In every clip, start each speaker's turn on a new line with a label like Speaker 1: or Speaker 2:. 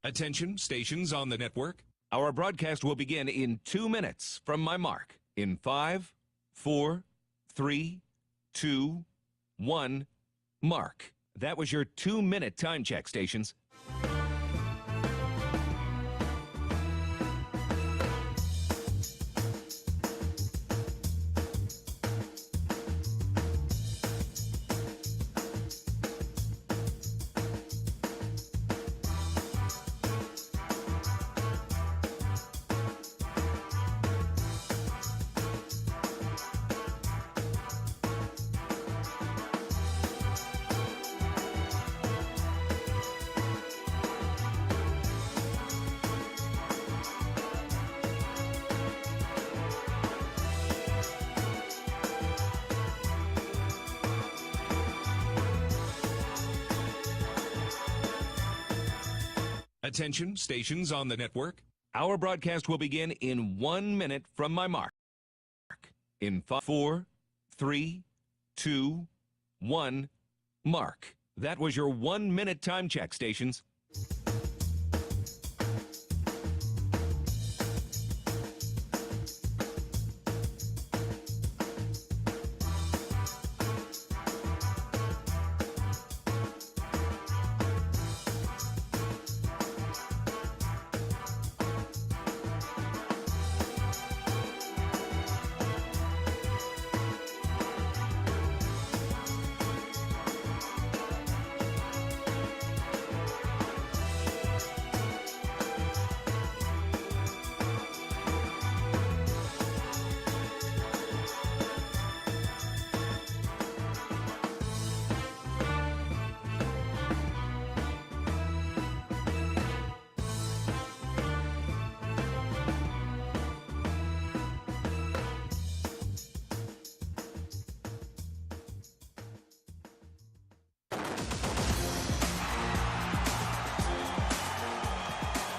Speaker 1: Attention, stations on the network. Our broadcast will begin in 2 minutes from my mark. In 5, 4, 3, 2, 1, mark. That was your 2-minute time check, stations. Attention, stations on the network. Our broadcast will begin in 1 minute from my mark. In 5, 4, 3, 2, 1, mark. That was your 1-minute time check, stations.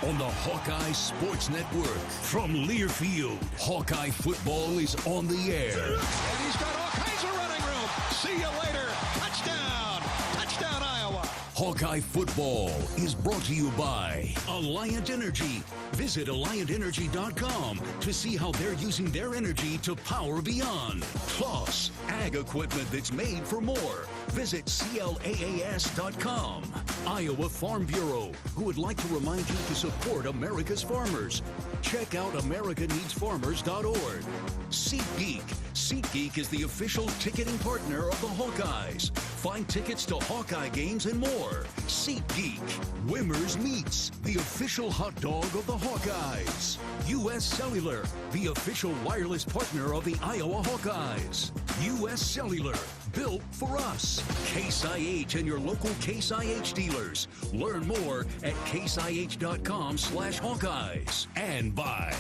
Speaker 2: On the Hawkeye Sports Network from Learfield, Hawkeye football is on the air.
Speaker 3: And he's got all kinds of running room. See you later. Touchdown. Touchdown, Iowa.
Speaker 2: Hawkeye football is brought to you by Alliant Energy. Visit AlliantEnergy.com to see how they're using their energy to power beyond. Plus, ag equipment that's made for more. Visit CLAAS.com. Iowa Farm Bureau, who would like to remind you to support America's farmers. Check out AmericaNeedsFarmers.org. SeatGeek. SeatGeek is the official ticketing partner of the Hawkeyes. Find tickets to Hawkeye games and more. SeatGeek. Wimmer's Meats, the official hot dog of the Hawkeyes. U.S. Cellular, the official wireless partner of the Iowa Hawkeyes. U.S. Cellular, built for us. Case IH and your local Case IH dealers. Learn more at caseih.com/Hawkeyes. And by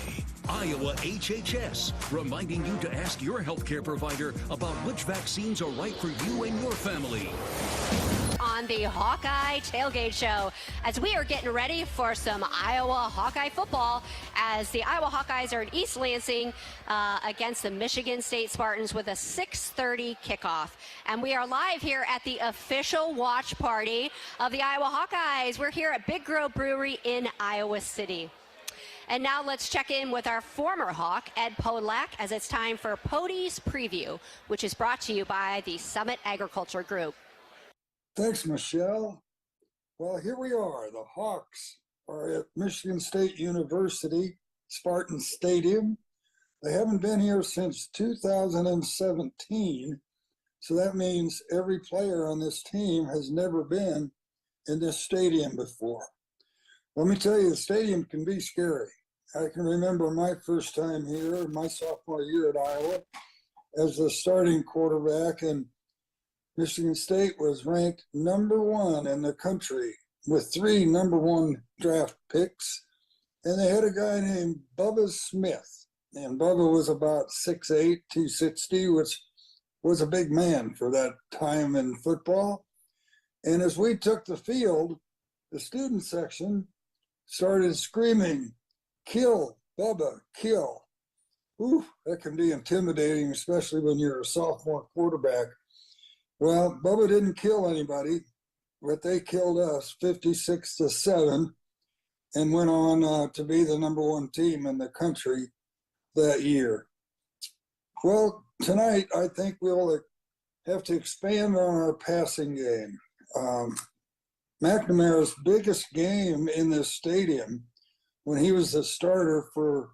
Speaker 2: Iowa HHS, reminding you to ask your healthcare provider about which vaccines are right for you and your family.
Speaker 4: On the Hawkeye Tailgate Show, as we are getting ready for some Iowa Hawkeye football, as the Iowa Hawkeyes are in East Lansing against the Michigan State Spartans with a 6:30 kickoff. And we are live here at the official watch party of the Iowa Hawkeyes. We're here at Big Grove Brewery in Iowa City. And now let's check in with our former Hawk, Ed Podolak, as it's time for Pody's Preview, which is brought to you by the Summit Agriculture Group.
Speaker 5: Thanks, Michelle. Well, here we are. The Hawks are at Michigan State University, Spartan Stadium. They haven't been here since 2017, so that means every player on this team has never been in this stadium before. Let me tell you, the stadium can be scary. I can remember my first time here, my sophomore year at Iowa, as the starting quarterback, and Michigan State was ranked '1 in the country with 3 #1 draft picks. And they had a guy named Bubba Smith. And Bubba was about 6'8", 260, which was a big man for that time in football. And as we took the field, the student section started screaming, "Kill, Bubba, kill." Ooh, that can be intimidating, especially when you're a sophomore quarterback. Well, Bubba didn't kill anybody, but they killed us 56-7. and went on to be the number one team in the country that year. Well, tonight I think we'll have to expand on our passing game. McNamara's biggest game in this stadium, when he was the starter for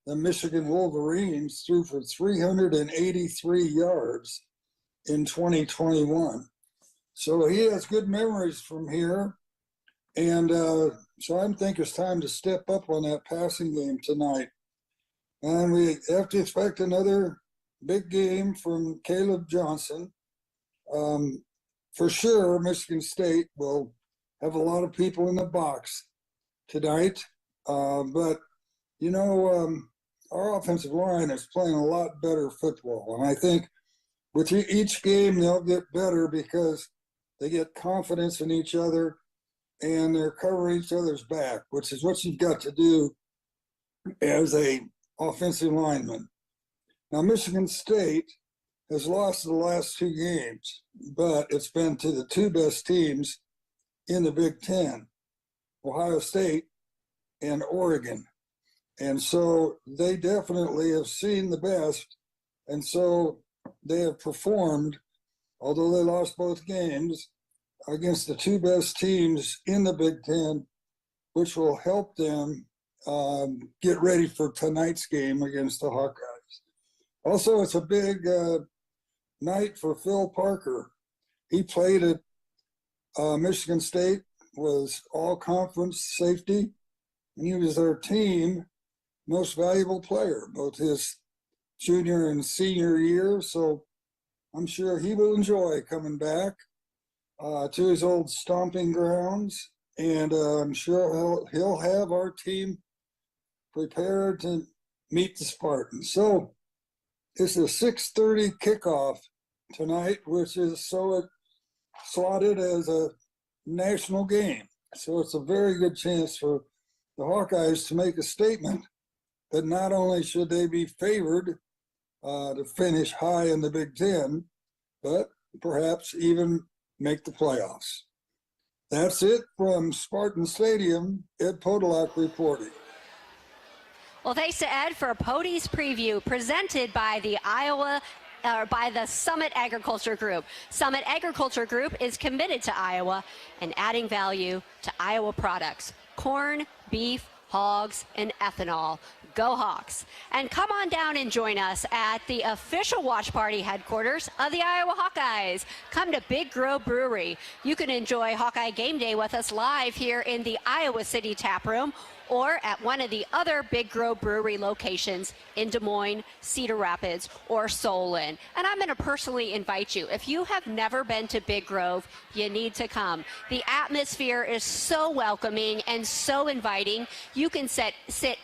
Speaker 5: the Michigan Wolverines, threw for 383 yards in 2021. So he has good memories from here. And so I think it's time to step up on that passing game tonight. And we have to expect another big game from Caleb Johnson. For sure, Michigan State will have a lot of people in the box tonight. But, you know, our offensive line is playing a lot better football. And I think with each game, they'll get better because they get confidence in each other and they're covering each other's back, which is what you've got to do as a offensive lineman. Now, Michigan State has lost the last two games, but it's been to the two best teams in the Big Ten, Ohio State and Oregon. And so they definitely have seen the best. And so they have performed, although they lost both games, against the two best teams in the Big Ten, which will help them get ready for tonight's game against the Hawkeyes. Also, it's a big night for Phil Parker. He played at Michigan State, was all-conference safety, and he was their team most valuable player, both his junior and senior year. So I'm sure he will enjoy coming back to his old stomping grounds, and I'm sure he'll have our team prepared to meet the Spartans. So it's a 6:30 kickoff tonight, which is slotted as a national game. So it's a very good chance for the Hawkeyes to make a statement that not only should they be favored to finish high in the Big Ten, but perhaps even make the playoffs. That's it from Spartan Stadium. Ed Podolak reporting.
Speaker 4: Well, thanks to Ed for Pody's preview presented by the Summit Agriculture Group. Summit Agriculture Group is committed to Iowa and adding value to Iowa products: corn, beef, hogs, and ethanol. Go Hawks. And come on down and join us at the official watch party headquarters of the Iowa Hawkeyes. Come to Big Grove Brewery. You can enjoy Hawkeye Game Day with us live here in the Iowa City Tap Room or at one of the other Big Grove Brewery locations in Des Moines, Cedar Rapids, or Solon. And I'm going to personally invite you. If you have never been to Big Grove, you need to come. The atmosphere is so welcoming and so inviting. You can sit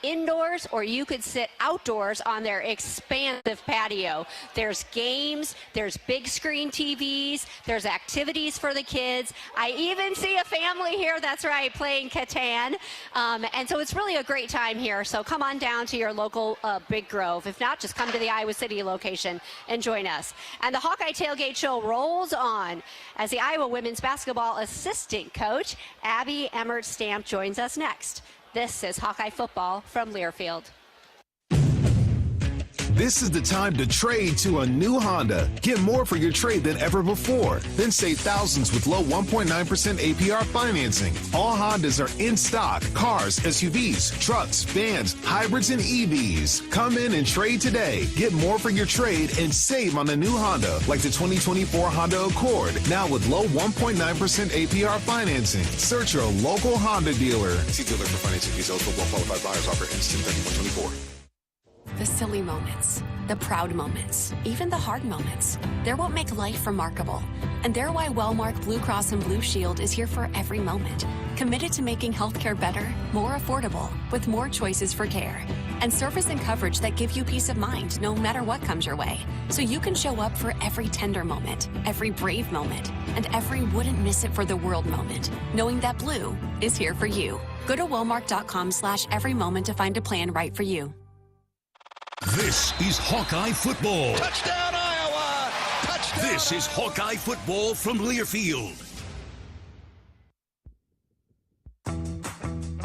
Speaker 4: indoors or you could sit outdoors on their expansive patio. There's games, there's big screen TVs, there's activities for the kids. I even see a family here, that's right, playing Catan. And so it's really a great time here. So come on down to your local Big Grove. If not, just come to the Iowa City location and join us. And the Hawkeye Tailgate Show rolls on as the Iowa women's basketball assistant coach, Abby Emmert-Stamp, joins us next. This is Hawkeye Football from Learfield.
Speaker 6: This is the time to trade to a new Honda. Get more for your trade than ever before. Then save thousands with low 1.9% APR financing. All Hondas are in stock. Cars, SUVs, trucks, vans, hybrids, and EVs. Come in and trade today. Get more for your trade and save on a new Honda, like the 2024 Honda Accord, now with low 1.9% APR financing. Search your local Honda dealer.
Speaker 7: See dealer for financing fees. Eligible well-qualified buyers. Offer ends 10/31/24.
Speaker 8: The silly moments, the proud moments, even the hard moments. They're what make life remarkable. And they're why Wellmark Blue Cross and Blue Shield is here for every moment. Committed to making healthcare better, more affordable, with more choices for care. And service and coverage that give you peace of mind no matter what comes your way. So you can show up for every tender moment, every brave moment, and every wouldn't miss it for the world moment, knowing that Blue is here for you. Go to wellmark.com/every moment to find a plan right for you.
Speaker 2: This is Hawkeye Football.
Speaker 3: Touchdown, Iowa! Touchdown!
Speaker 2: This is Hawkeye Football from Learfield.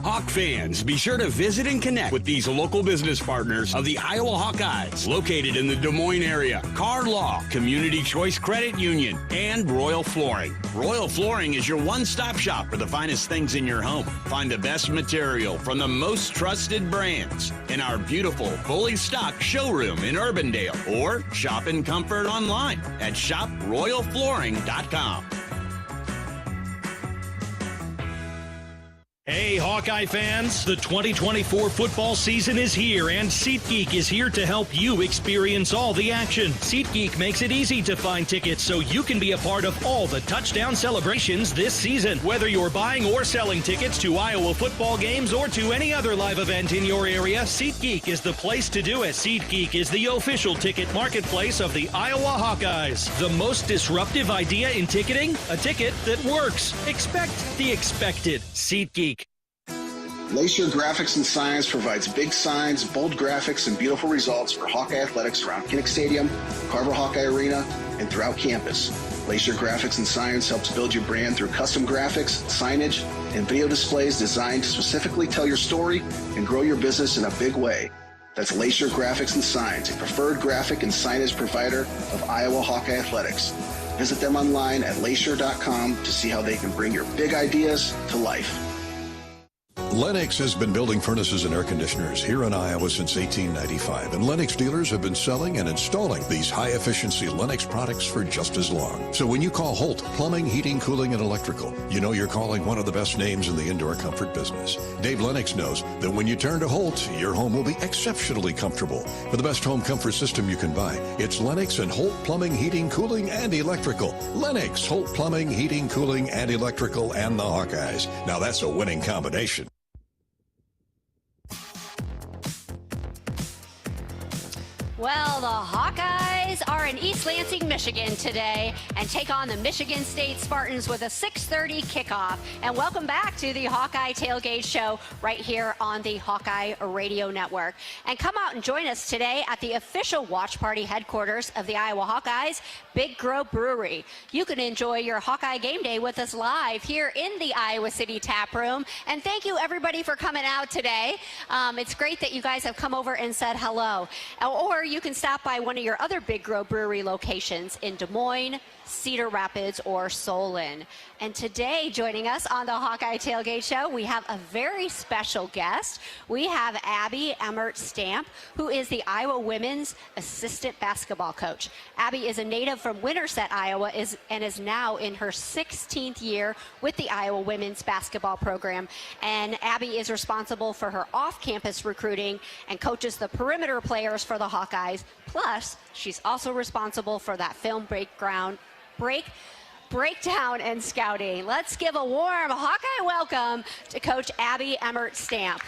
Speaker 9: Hawk fans, be sure to visit and connect with these local business partners of the Iowa Hawkeyes, located in the Des Moines area, Car Law, Community Choice Credit Union, and Royal Flooring. Royal Flooring is your one-stop shop for the finest things in your home. Find the best material from the most trusted brands in our beautiful, fully stocked showroom in Urbandale, or shop in comfort online at shoproyalflooring.com.
Speaker 10: Hey, Hawkeye fans, the 2024 football season is here, and SeatGeek is here to help you experience all the action. SeatGeek makes it easy to find tickets so you can be a part of all the touchdown celebrations this season. Whether you're buying or selling tickets to Iowa football games or to any other live event in your area, SeatGeek is the place to do it. SeatGeek is the official ticket marketplace of the Iowa Hawkeyes. The most disruptive idea in ticketing? A ticket that works. Expect the expected. SeatGeek.
Speaker 11: Lacer Graphics and Signs provides big signs, bold graphics, and beautiful results for Hawkeye athletics around Kinnick Stadium, Carver Hawkeye Arena, and throughout campus. Lacer Graphics and Signs helps build your brand through custom graphics, signage, and video displays designed to specifically tell your story and grow your business in a big way. That's Lacer Graphics and Signs, a preferred graphic and signage provider of Iowa Hawkeye athletics. Visit them online at lacer.com to see how they can bring your big ideas to life.
Speaker 12: Lennox has been building furnaces and air conditioners here in Iowa since 1895, and Lennox dealers have been selling and installing these high-efficiency Lennox products for just as long. So when you call Holt Plumbing, Heating, Cooling, and Electrical, you know you're calling one of the best names in the indoor comfort business. Dave Lennox knows that when you turn to Holt, your home will be exceptionally comfortable. For the best home comfort system you can buy, it's Lennox and Holt Plumbing, Heating, Cooling, and Electrical. Lennox, Holt Plumbing, Heating, Cooling, and Electrical, and the Hawkeyes. Now that's a winning combination.
Speaker 4: Well, the Hawkeyes are in East Lansing, Michigan today and take on the Michigan State Spartans with a 6:30 kickoff. And welcome back to the Hawkeye Tailgate Show right here on the Hawkeye Radio Network. And come out and join us today at the official watch party headquarters of the Iowa Hawkeyes, Big Grove Brewery. You can enjoy your Hawkeye game day with us live here in the Iowa City Tap Room. And thank you, everybody, for coming out today. It's great that you guys have come over and said hello. Or you can stop by one of your other Big Grove Brewery locations in Des Moines, Cedar Rapids, or Solon. And today, joining us on the Hawkeye Tailgate Show, we have a very special guest. We have Abby Emmert Stamp, who is the Iowa women's assistant basketball coach. Abby is a native from Winterset, Iowa, and is now in her 16th year with the Iowa women's basketball program. And Abby is responsible for her off-campus recruiting and coaches the perimeter players for the Hawkeyes. Plus, she's also responsible for that film breakdown and scouting. Let's give a warm Hawkeye welcome to Coach Abby Emmert Stamp.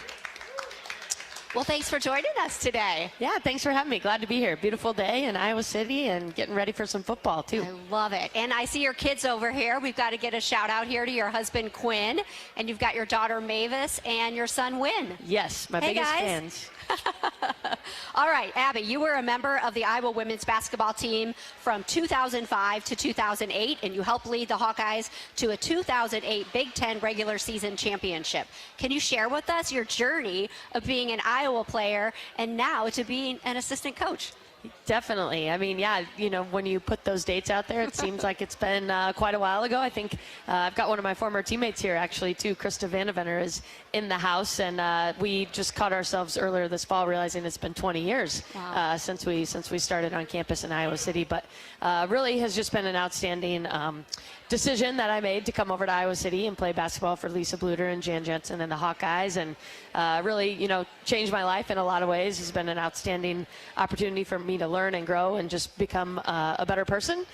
Speaker 4: Well, thanks for joining us today.
Speaker 13: Yeah, thanks for having me. Glad to be here. Beautiful day in Iowa City and getting ready for some football, too.
Speaker 4: I love it. And I see your kids over here. We've got to get a shout out here to your husband, Quinn. And you've got your daughter, Mavis, and your son, Wynn.
Speaker 13: Yes, my biggest fans.
Speaker 4: All right, Abby, you were a member of the Iowa women's basketball team from 2005 to 2008, and you helped lead the Hawkeyes to a 2008 Big Ten regular season championship. Can you share with us your journey of being an Iowa player and now to being an assistant coach?
Speaker 13: Definitely. I mean, yeah, you know, when you put those dates out there, it seems like it's been quite a while ago. I think I've got one of my former teammates here, actually, too. Krista Vandevenner is in the house, and we just caught ourselves earlier this fall realizing it's been 20 years since we started on campus in Iowa City. But really has just been an outstanding decision that I made to come over to Iowa City and play basketball for Lisa Bluter and Jan Jensen and the Hawkeyes, and really, you know, changed my life in a lot of ways. It's been an outstanding opportunity for me to learn and grow and just become a better person.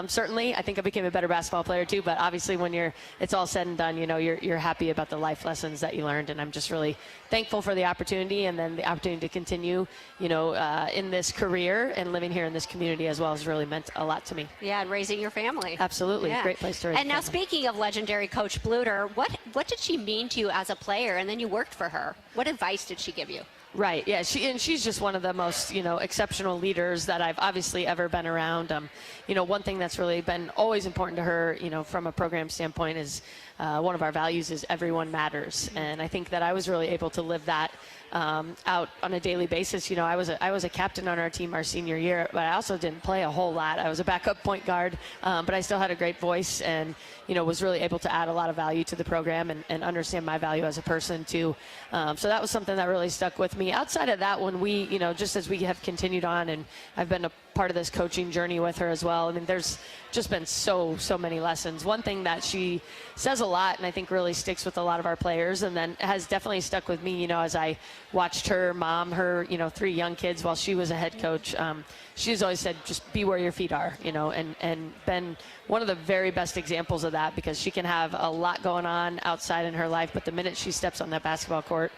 Speaker 13: Certainly, I think I became a better basketball player too, but obviously when it's all said and done, you know, you're happy about the life lessons that you learned, and I'm just really thankful for the opportunity, and then the opportunity to continue, you know, in this career and living here in this community as well has really meant a lot to me.
Speaker 4: Yeah, and raising your family.
Speaker 13: Absolutely.
Speaker 4: Yeah.
Speaker 13: Great place to raise
Speaker 4: And now,
Speaker 13: family.
Speaker 4: speaking of legendary Coach Bluter, what did she mean to you as a player, and then you worked for her? What advice did she give you?
Speaker 13: Right, yeah, she's just one of the most, you know, exceptional inspirational leaders that I've obviously ever been around. One thing that's really been always important to her, from a program standpoint is one of our values is everyone matters. And I think that I was really able to live that out on a daily basis. I was a captain on our team our senior year, but I also didn't play a whole lot. I was a backup point guard, but I still had a great voice and, was really able to add a lot of value to the program and understand my value as a person too. So that was something that really stuck with me. Outside of that, when we, just as we have continued on, and I've been a part of this coaching journey with her as well. I mean, there's just been so many lessons. One thing that she says a lot, and I think really sticks with a lot of our players, and then has definitely stuck with me, as I watched her mom, her, 3 young kids while she was a head coach. She's always said, just be where your feet are, and been one of the very best examples of that, because she can have a lot going on outside in her life, but the minute she steps on that basketball court,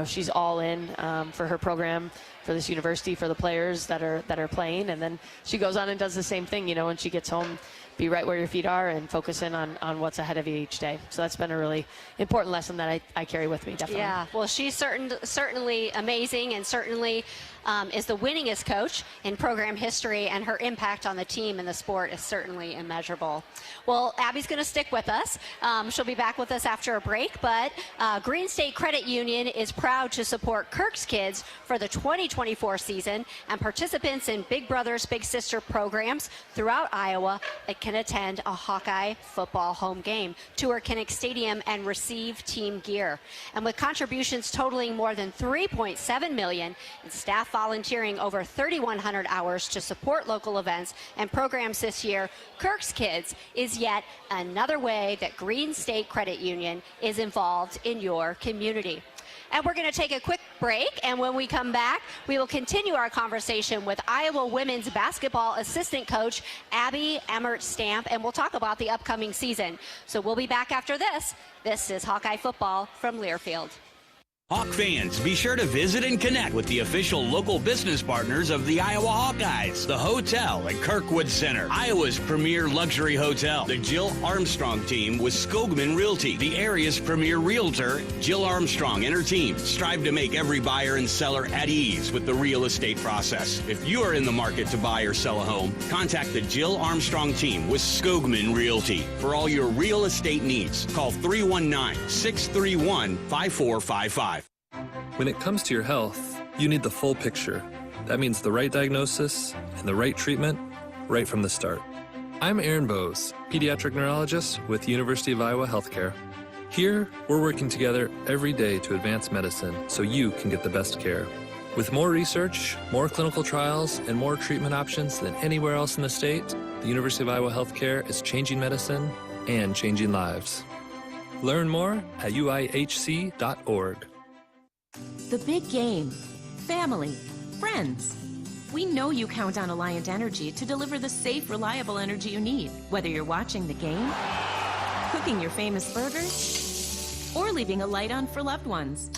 Speaker 13: she's all in for her program, for this university, for the players that are playing, and then she goes on and does the same thing, when she gets home. Be right where your feet are and focus in on what's ahead of you each day. So that's been a really important lesson that I carry with me, definitely.
Speaker 4: Yeah, well, she's certainly amazing, and certainly is the winningest coach in program history, and her impact on the team and the sport is certainly immeasurable. Well, Abby's going to stick with us. She'll be back with us after a break, but Green State Credit Union is proud to support Kirk's Kids for the 2024 season, and participants in Big Brothers Big Sister programs throughout Iowa can attend a Hawkeye football home game, tour Kinnick Stadium, and receive team gear. And with contributions totaling more than $3.7 million, and staff volunteering over 3,100 hours to support local events and programs this year, Kirk's Kids is yet another way that Green State Credit Union is involved in your community. And we're going to take a quick break, and when we come back, we will continue our conversation with Iowa women's basketball assistant coach Abby Emmert-Stamp, and we'll talk about the upcoming season. So we'll be back after this. This is Hawkeye Football from Learfield.
Speaker 9: Hawk fans, be sure to visit and connect with the official local business partners of the Iowa Hawkeyes. The hotel at Kirkwood Center, Iowa's premier luxury hotel. The Jill Armstrong team with Skogman Realty, the area's premier realtor. Jill Armstrong and her team strive to make every buyer and seller at ease with the real estate process. If you are in the market to buy or sell a home, contact the Jill Armstrong team with Skogman Realty. For all your real estate needs, call 319-631-5455.
Speaker 14: When it comes to your health, you need the full picture. That means the right diagnosis and the right treatment right from the start. I'm Aaron Bose, pediatric neurologist with University of Iowa Healthcare. Here, we're working together every day to advance medicine so you can get the best care. With more research, more clinical trials, and more treatment options than anywhere else in the state, the University of Iowa Healthcare is changing medicine and changing lives. Learn more at uihc.org.
Speaker 15: The big game, family, friends. We know you count on Alliant Energy to deliver the safe, reliable energy you need, whether you're watching the game, cooking your famous burgers, or leaving a light on for loved ones.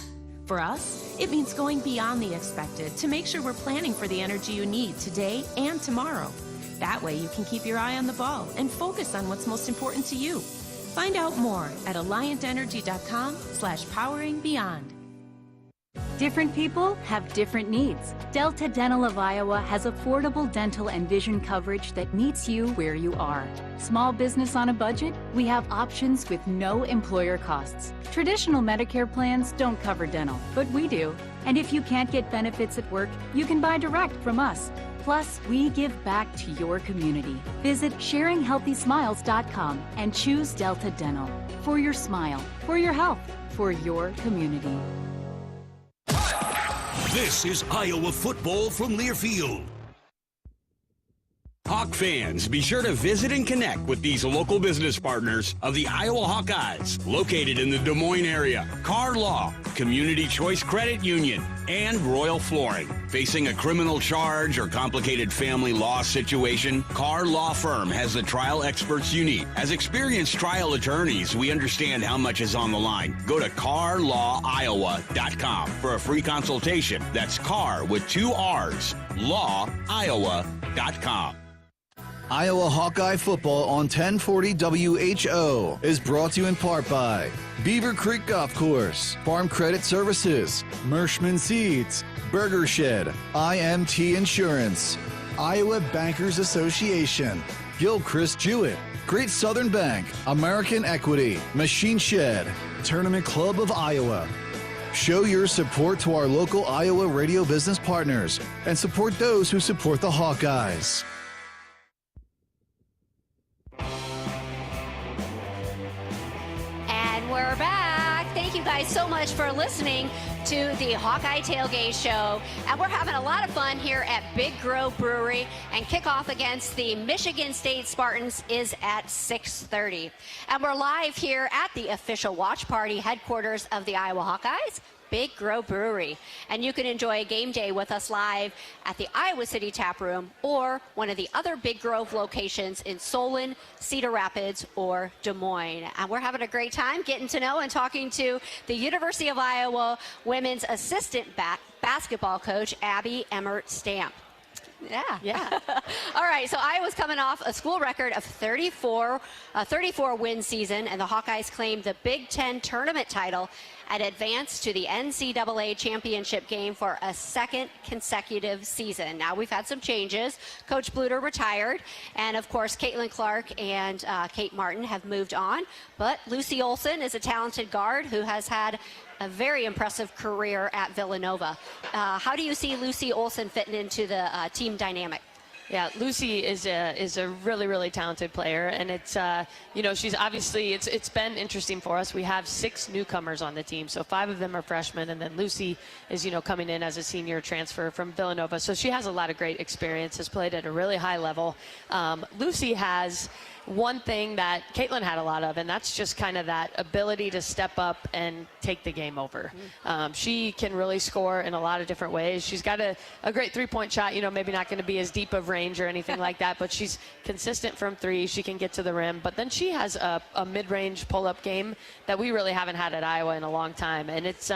Speaker 15: For us, it means going beyond the expected to make sure we're planning for the energy you need today and tomorrow. That way you can keep your eye on the ball and focus on what's most important to you. Find out more at alliantenergy.com/poweringbeyond.
Speaker 16: Different people have different needs. Delta Dental of Iowa has affordable dental and vision coverage that meets you where you are. Small business on a budget? We have options with no employer costs. Traditional Medicare plans don't cover dental, but we do. And if you can't get benefits at work, you can buy direct from us. Plus, we give back to your community. Visit sharinghealthysmiles.com and choose Delta Dental. For your smile, for your health, for your community.
Speaker 2: This is Iowa football from Learfield.
Speaker 9: Hawk fans, be sure to visit and connect with these local business partners of the Iowa Hawkeyes, located in the Des Moines area. Carr Law, Community Choice Credit Union, and Royal Flooring. Facing a criminal charge or complicated family law situation, Carr Law Firm has the trial experts you need. As experienced trial attorneys, we understand how much is on the line. Go to carlawiowa.com for a free consultation. That's Carr with 2 R's, lawiowa.com.
Speaker 17: Iowa Hawkeye football on 1040 WHO is brought to you in part by Beaver Creek Golf Course, Farm Credit Services, Mershman Seeds, Burger Shed, IMT Insurance, Iowa Bankers Association, Gilchrist Jewett, Great Southern Bank, American Equity, Machine Shed, Tournament Club of Iowa. Show your support to our local Iowa radio business partners and support those who support the Hawkeyes.
Speaker 4: And we're back. Thank you guys so much for listening to the Hawkeye Tailgate Show. And we're having a lot of fun here at Big Grove Brewery. And kickoff against the Michigan State Spartans is at 6:30. And we're live here at the official watch party headquarters of the Iowa Hawkeyes, Big Grove Brewery. And you can enjoy a game day with us live at the Iowa City Tap Room or one of the other Big Grove locations in Solon, Cedar Rapids, or Des Moines. And we're having a great time getting to know and talking to the University of Iowa women's assistant basketball coach, Abby Emmert Stamp. Yeah. All right, so Iowa's coming off a school record of 34 win season, and the Hawkeyes claimed the Big Ten tournament title and advanced to the NCAA championship game for a second consecutive season. Now, we've had some changes. Coach Bluter retired, and of course, Caitlin Clark and Kate Martin have moved on, but Lucy Olson is a talented guard who has had a very impressive career at Villanova. How do you see Lucy Olson fitting into the team dynamic?
Speaker 13: Yeah, Lucy is a really, really talented player, and it's she's obviously it's been interesting for us. We have 6 newcomers on the team, so 5 of them are freshmen, and then Lucy is coming in as a senior transfer from Villanova, so she has a lot of great experience, has played at a really high level. Lucy has one thing that Caitlin had a lot of, and that's just kind of that ability to step up and take the game over. She can really score in a lot of different ways. She's got a great three-point shot, maybe not going to be as deep of range or anything like that, but she's consistent from 3. She can get to the rim, but then she has a mid-range pull-up game that we really haven't had at Iowa in a long time, and it's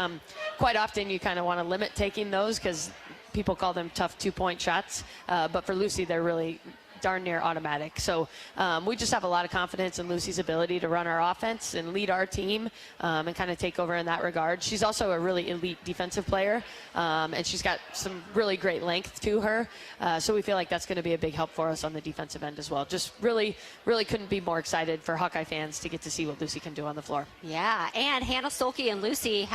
Speaker 13: quite often you kind of want to limit taking those because people call them tough 2-point shots, but for Lucy, they're really darn near automatic. So we just have a lot of confidence in Lucy's ability to run our offense and lead our team and kind of take over in that regard. She's also a really elite defensive player, and she's got some really great length to her. So we feel like that's going to be a big help for us on the defensive end as well. Just really, really couldn't be more excited for Hawkeye fans to get to see what Lucy can do on the floor.
Speaker 4: Yeah, and Hannah Stolke and Lucy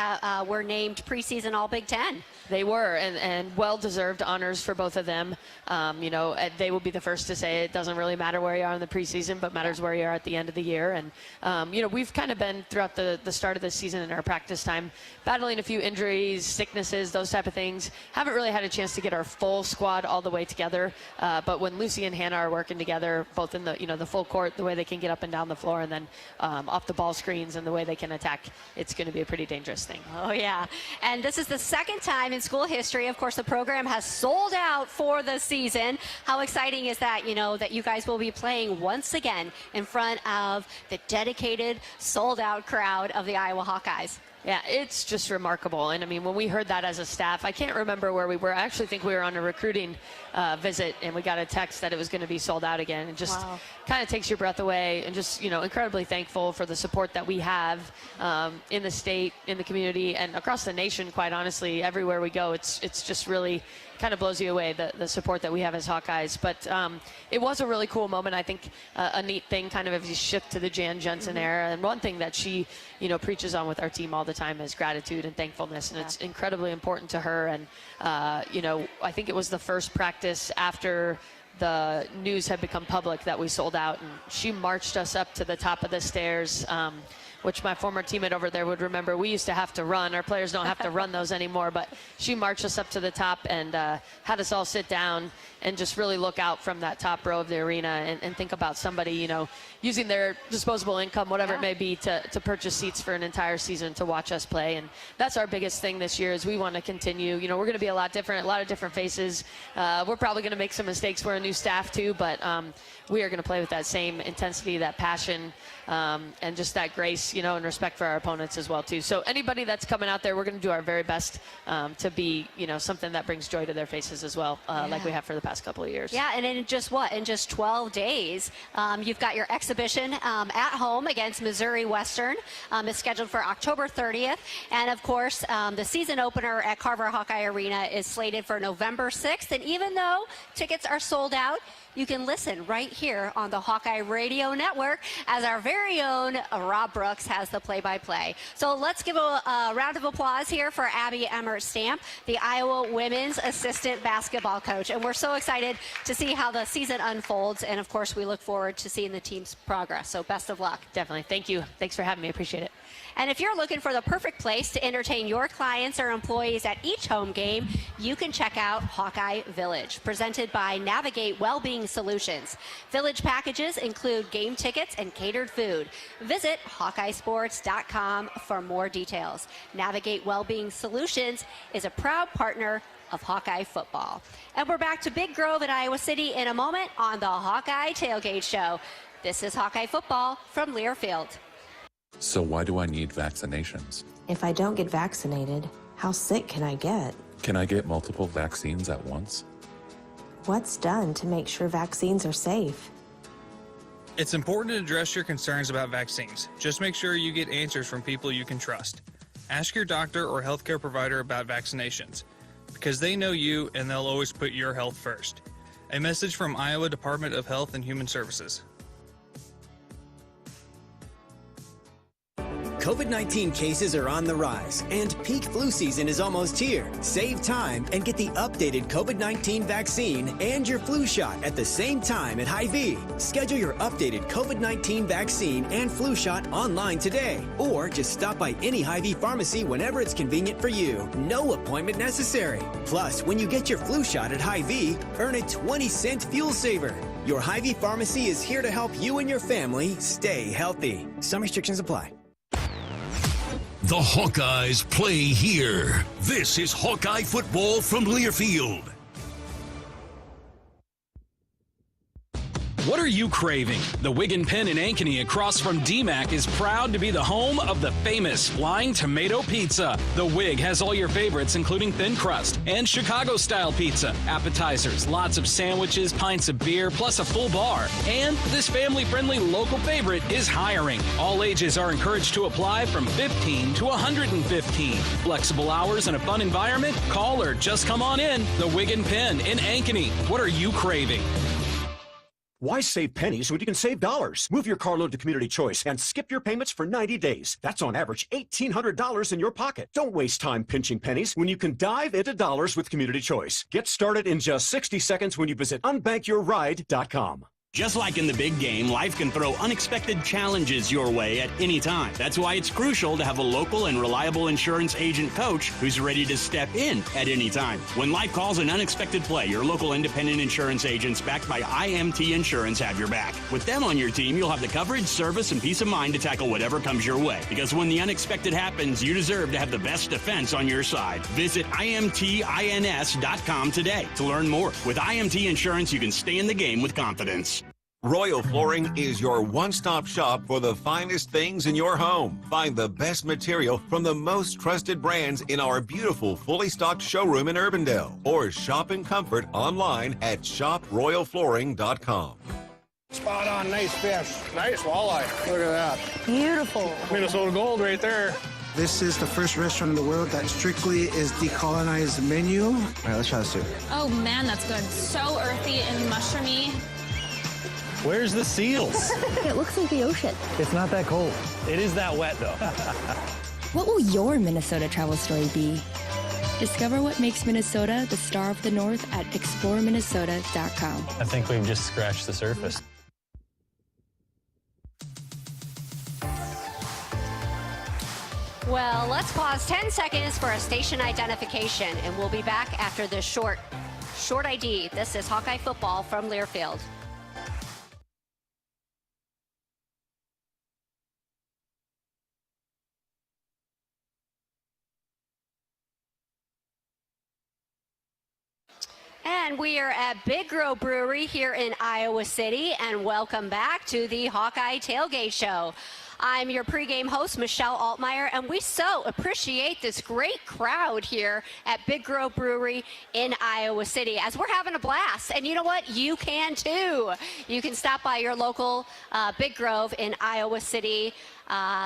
Speaker 4: were named preseason All Big Ten.
Speaker 13: They were, and well-deserved honors for both of them. They will be the first to say it doesn't really matter where you are in the preseason, but matters where you are at the end of the year. And, we've kind of been throughout the start of the season in our practice time, battling a few injuries, sicknesses, those type of things. Haven't really had a chance to get our full squad all the way together. But when Lucy and Hannah are working together, both in the full court, the way they can get up and down the floor, and then off the ball screens and the way they can attack, it's going to be a pretty dangerous thing.
Speaker 4: Oh, yeah. And this is the second time in school history, of course, the program has sold out for the season. How exciting is that, that you guys will be playing once again in front of the dedicated, sold-out crowd of the Iowa Hawkeyes?
Speaker 13: Yeah, it's just remarkable. And, when we heard that as a staff, I can't remember where we were. I actually think we were on a recruiting visit, and we got a text that it was going to be sold out again. And just kind of takes your breath away, and just, incredibly thankful for the support that we have in the state, in the community, and across the nation, quite honestly. Everywhere we go, it's just really kind of blows you away, the support that we have as Hawkeyes. But it was a really cool moment. I think a neat thing kind of as you shift to the Jan Jensen era. And one thing that she, preaches on with our team all the time is gratitude and thankfulness. And it's incredibly important to her. And, I think it was the first practice after the news had become public that we sold out. And she marched us up to the top of the stairs, which my former teammate over there would remember. We used to have to run. Our players don't have to run those anymore, but she marched us up to the top and had us all sit down and just really look out from that top row of the arena and think about somebody, using their disposable income, whatever it may be, to purchase seats for an entire season to watch us play. And that's our biggest thing this year is we want to continue. We're going to be a lot of different faces. We're probably going to make some mistakes. We're a new staff too, but we are going to play with that same intensity, that passion, and just that grace us, you know, and respect for our opponents as well, too. So anybody that's coming out there, we're going to do our very best to be, you know, something that brings joy to their faces as well, like we have for the past couple of years.
Speaker 4: Yeah, and in just 12 days, you've got your exhibition at home against Missouri Western. Is scheduled for October 30th. And of course, the season opener at Carver Hawkeye Arena is slated for November 6th. And even though tickets are sold out, you can listen right here on the Hawkeye Radio Network as our very own Rob Brooks has the play-by-play. So let's give a round of applause here for Abby Emmert-Stamp, the Iowa women's assistant basketball coach. And we're so excited to see how the season unfolds. And of course, we look forward to seeing the team's progress. So best of luck.
Speaker 13: Definitely. Thank you. Thanks for having me. Appreciate it.
Speaker 4: And if you're looking for the perfect place to entertain your clients or employees at each home game, you can check out Hawkeye Village, presented by Navigate Wellbeing Solutions. Village packages include game tickets and catered food. Visit HawkeyeSports.com for more details. Navigate Wellbeing Solutions is a proud partner of Hawkeye football. And we're back to Big Grove in Iowa City in a moment on the Hawkeye Tailgate Show. This is Hawkeye football from Learfield.
Speaker 18: So why do I need vaccinations?
Speaker 19: If I don't get vaccinated, how sick can I get?
Speaker 18: Can I get multiple vaccines at once?
Speaker 19: What's done to make sure vaccines are safe?
Speaker 20: It's important to address your concerns about vaccines. Just make sure you get answers from people you can trust. Ask your doctor or healthcare provider about vaccinations, because they know you and they'll always put your health first. A message from Iowa Department of Health and Human Services.
Speaker 21: COVID-19 cases are on the rise, and peak flu season is almost here. Save time and get the updated COVID-19 vaccine and your flu shot at the same time at Hy-Vee. Schedule your updated COVID-19 vaccine and flu shot online today, or just stop by any Hy-Vee pharmacy whenever it's convenient for you. No appointment necessary. Plus, when you get your flu shot at Hy-Vee, earn a 20-cent fuel saver. Your Hy-Vee pharmacy is here to help you and your family stay healthy. Some restrictions apply.
Speaker 2: The Hawkeyes play here. This is Hawkeye football from Learfield.
Speaker 10: What are you craving? The Wig & Pen in Ankeny across from DMAC is proud to be the home of the famous Flying Tomato Pizza. The Wig has all your favorites, including thin crust and Chicago-style pizza, appetizers, lots of sandwiches, pints of beer, plus a full bar. And this family-friendly local favorite is hiring. All ages are encouraged to apply from 15 to 115. Flexible hours and a fun environment? Call or just come on in. The Wig & Pen in Ankeny. What are you craving?
Speaker 22: Why save pennies when you can save dollars? Move your car loan to Community Choice and skip your payments for 90 days. That's on average $1,800 in your pocket. Don't waste time pinching pennies when you can dive into dollars with Community Choice. Get started in just 60 seconds when you visit unbankyourride.com.
Speaker 9: Just like in the big game, life can throw unexpected challenges your way at any time. That's why it's crucial to have a local and reliable insurance agent coach who's ready to step in at any time. When life calls an unexpected play, your local independent insurance agents backed by IMT Insurance have your back. With them on your team, you'll have the coverage, service, and peace of mind to tackle whatever comes your way. Because when the unexpected happens, you deserve to have the best defense on your side. Visit IMTINS.com today to learn more. With IMT Insurance, you can stay in the game with confidence.
Speaker 23: Royal Flooring is your one-stop shop for the finest things in your home. Find the best material from the most trusted brands in our beautiful, fully stocked showroom in Urbandale. Or shop in comfort online at shoproyalflooring.com.
Speaker 24: Spot on, nice fish. Nice walleye. Look at that. Beautiful. Minnesota gold right there.
Speaker 25: This is the first restaurant in the world that strictly is decolonized menu. All right, let's try this too.
Speaker 26: Oh man, that's good. So earthy and mushroomy.
Speaker 27: Where's the seals?
Speaker 26: It looks like the ocean.
Speaker 27: It's not that cold. It is that wet, though.
Speaker 28: What will your Minnesota travel story be? Discover what makes Minnesota the star of the North at exploreminnesota.com.
Speaker 27: I think we've just scratched the surface.
Speaker 4: Well, let's pause 10 seconds for a station identification, and we'll be back after this short ID. This is Hawkeye football from Learfield. And we are at Big Grove Brewery here in Iowa City, and welcome back to the Hawkeye Tailgate Show. I'm your pregame host, Michelle Altmeyer, and we so appreciate this great crowd here at Big Grove Brewery in Iowa City as we're having a blast. And you know what? You can too. You can stop by your local Big Grove in Iowa City,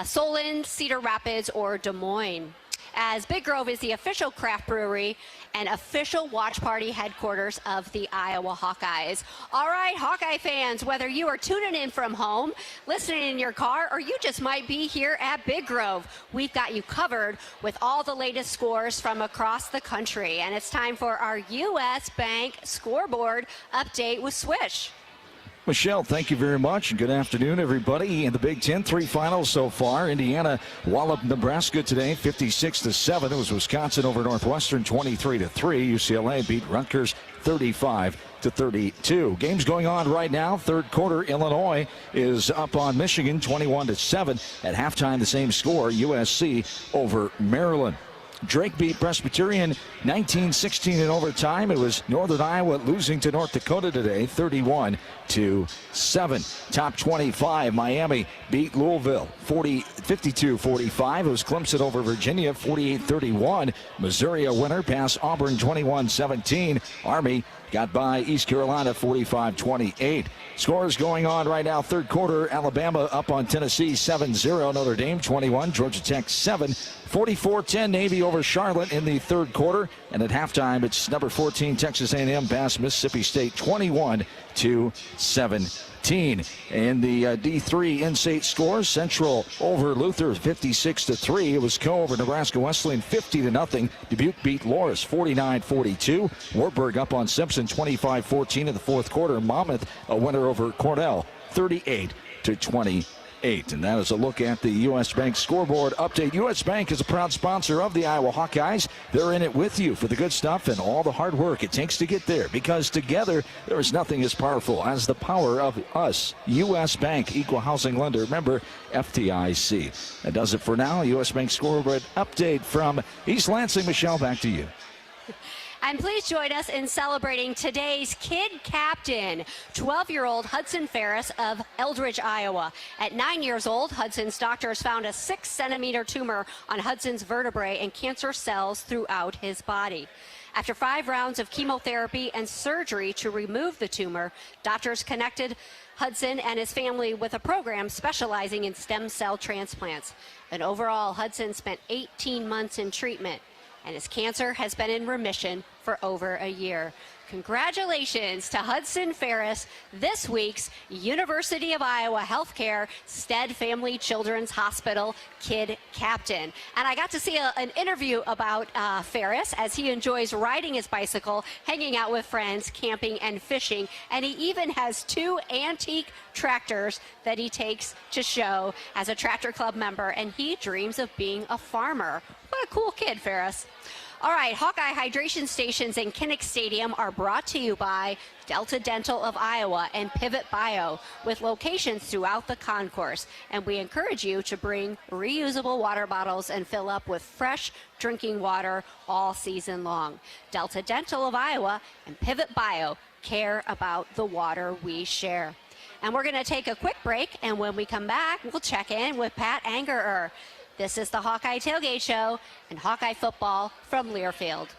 Speaker 4: Solon, Cedar Rapids, or Des Moines, as Big Grove is the official craft brewery and official watch party headquarters of the Iowa Hawkeyes. All right, Hawkeye fans, whether you are tuning in from home, listening in your car, or you just might be here at Big Grove, we've got you covered with all the latest scores from across the country. And it's time for our U.S. Bank scoreboard update with Swish.
Speaker 1: Michelle, thank you very much, and good afternoon, everybody. In the Big Ten, 3 finals so far. Indiana walloped Nebraska today, 56-7. It was Wisconsin over Northwestern, 23-3. UCLA beat Rutgers, 35-32. Games going on right now. Third quarter, Illinois is up on Michigan, 21-7. At halftime, the same score, USC over Maryland. Drake beat Presbyterian 19-16 in overtime. It was Northern Iowa losing to North Dakota today, 31-7. Top 25, Miami beat Louisville 52-45. It was Clemson over Virginia, 48-31. Missouri a winner, past Auburn 21-17. Army got by East Carolina 45-28. Scores going on right now. Third quarter, Alabama up on Tennessee 7-0. Notre Dame 21, Georgia Tech 7. 44-10 Navy over Charlotte in the third quarter. And at halftime, it's number 14 Texas A&M past Mississippi State 21-17. In the D3 in-state scores, Central over Luther 56-3. It was Co over Nebraska Wesleyan 50-0. Dubuque beat Loras 49-42. Wartburg up on Simpson 25-14 in the fourth quarter. Monmouth a winner over Cornell 38-28. And that is a look at the U.S. Bank scoreboard update. U.S. Bank is a proud sponsor of the Iowa Hawkeyes. They're in it with you for the good stuff and all the hard work it takes to get there, because together there is nothing as powerful as the power of us. U.S. Bank, equal housing lender, member FDIC. That does it for now. U.S. Bank scoreboard update from East Lansing. Michelle, back to you.
Speaker 4: And please join us in celebrating today's kid captain, 12-year-old Hudson Ferris of Eldridge, Iowa. At 9 years old, Hudson's doctors found a 6-centimeter tumor on Hudson's vertebrae and cancer cells throughout his body. After 5 rounds of chemotherapy and surgery to remove the tumor, doctors connected Hudson and his family with a program specializing in stem cell transplants. And overall, Hudson spent 18 months in treatment, and his cancer has been in remission for over a year. Congratulations to Hudson Ferris, this week's University of Iowa Healthcare Stead Family Children's Hospital Kid Captain. And I got to see an interview about Ferris as he enjoys riding his bicycle, hanging out with friends, camping and fishing. And he even has 2 antique tractors that he takes to show as a Tractor Club member. And he dreams of being a farmer. What a cool kid, Ferris. All right, Hawkeye hydration stations in Kinnick Stadium are brought to you by Delta Dental of Iowa and Pivot Bio, with locations throughout the concourse. And we encourage you to bring reusable water bottles and fill up with fresh drinking water all season long. Delta Dental of Iowa and Pivot Bio care about the water we share. And we're going to take a quick break, and when we come back, we'll check in with Pat Angerer. This is the Hawkeye Tailgate Show and Hawkeye football from Learfield.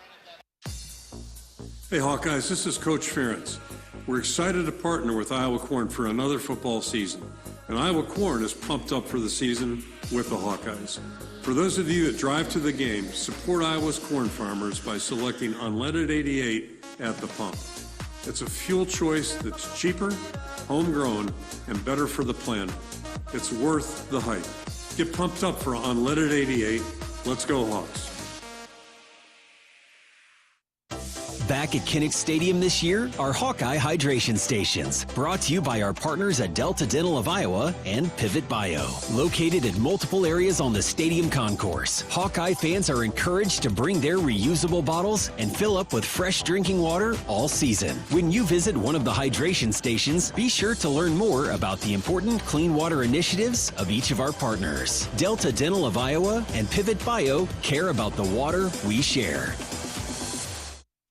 Speaker 3: Hey Hawkeyes, this is Coach Ferentz. We're excited to partner with Iowa Corn for another football season. And Iowa Corn is pumped up for the season with the Hawkeyes. For those of you that drive to the game, support Iowa's corn farmers by selecting unleaded 88 at the pump. It's a fuel choice that's cheaper, homegrown, and better for the planet. It's worth the hype. Get pumped up for unleaded 88. Let's go Hawks.
Speaker 21: Back at Kinnick Stadium this year are Hawkeye Hydration Stations, brought to you by our partners at Delta Dental of Iowa and Pivot Bio. Located in multiple areas on the stadium concourse, Hawkeye fans are encouraged to bring their reusable bottles and fill up with fresh drinking water all season. When you visit one of the hydration stations, be sure to learn more about the important clean water initiatives of each of our partners. Delta Dental of Iowa and Pivot Bio care about the water we share.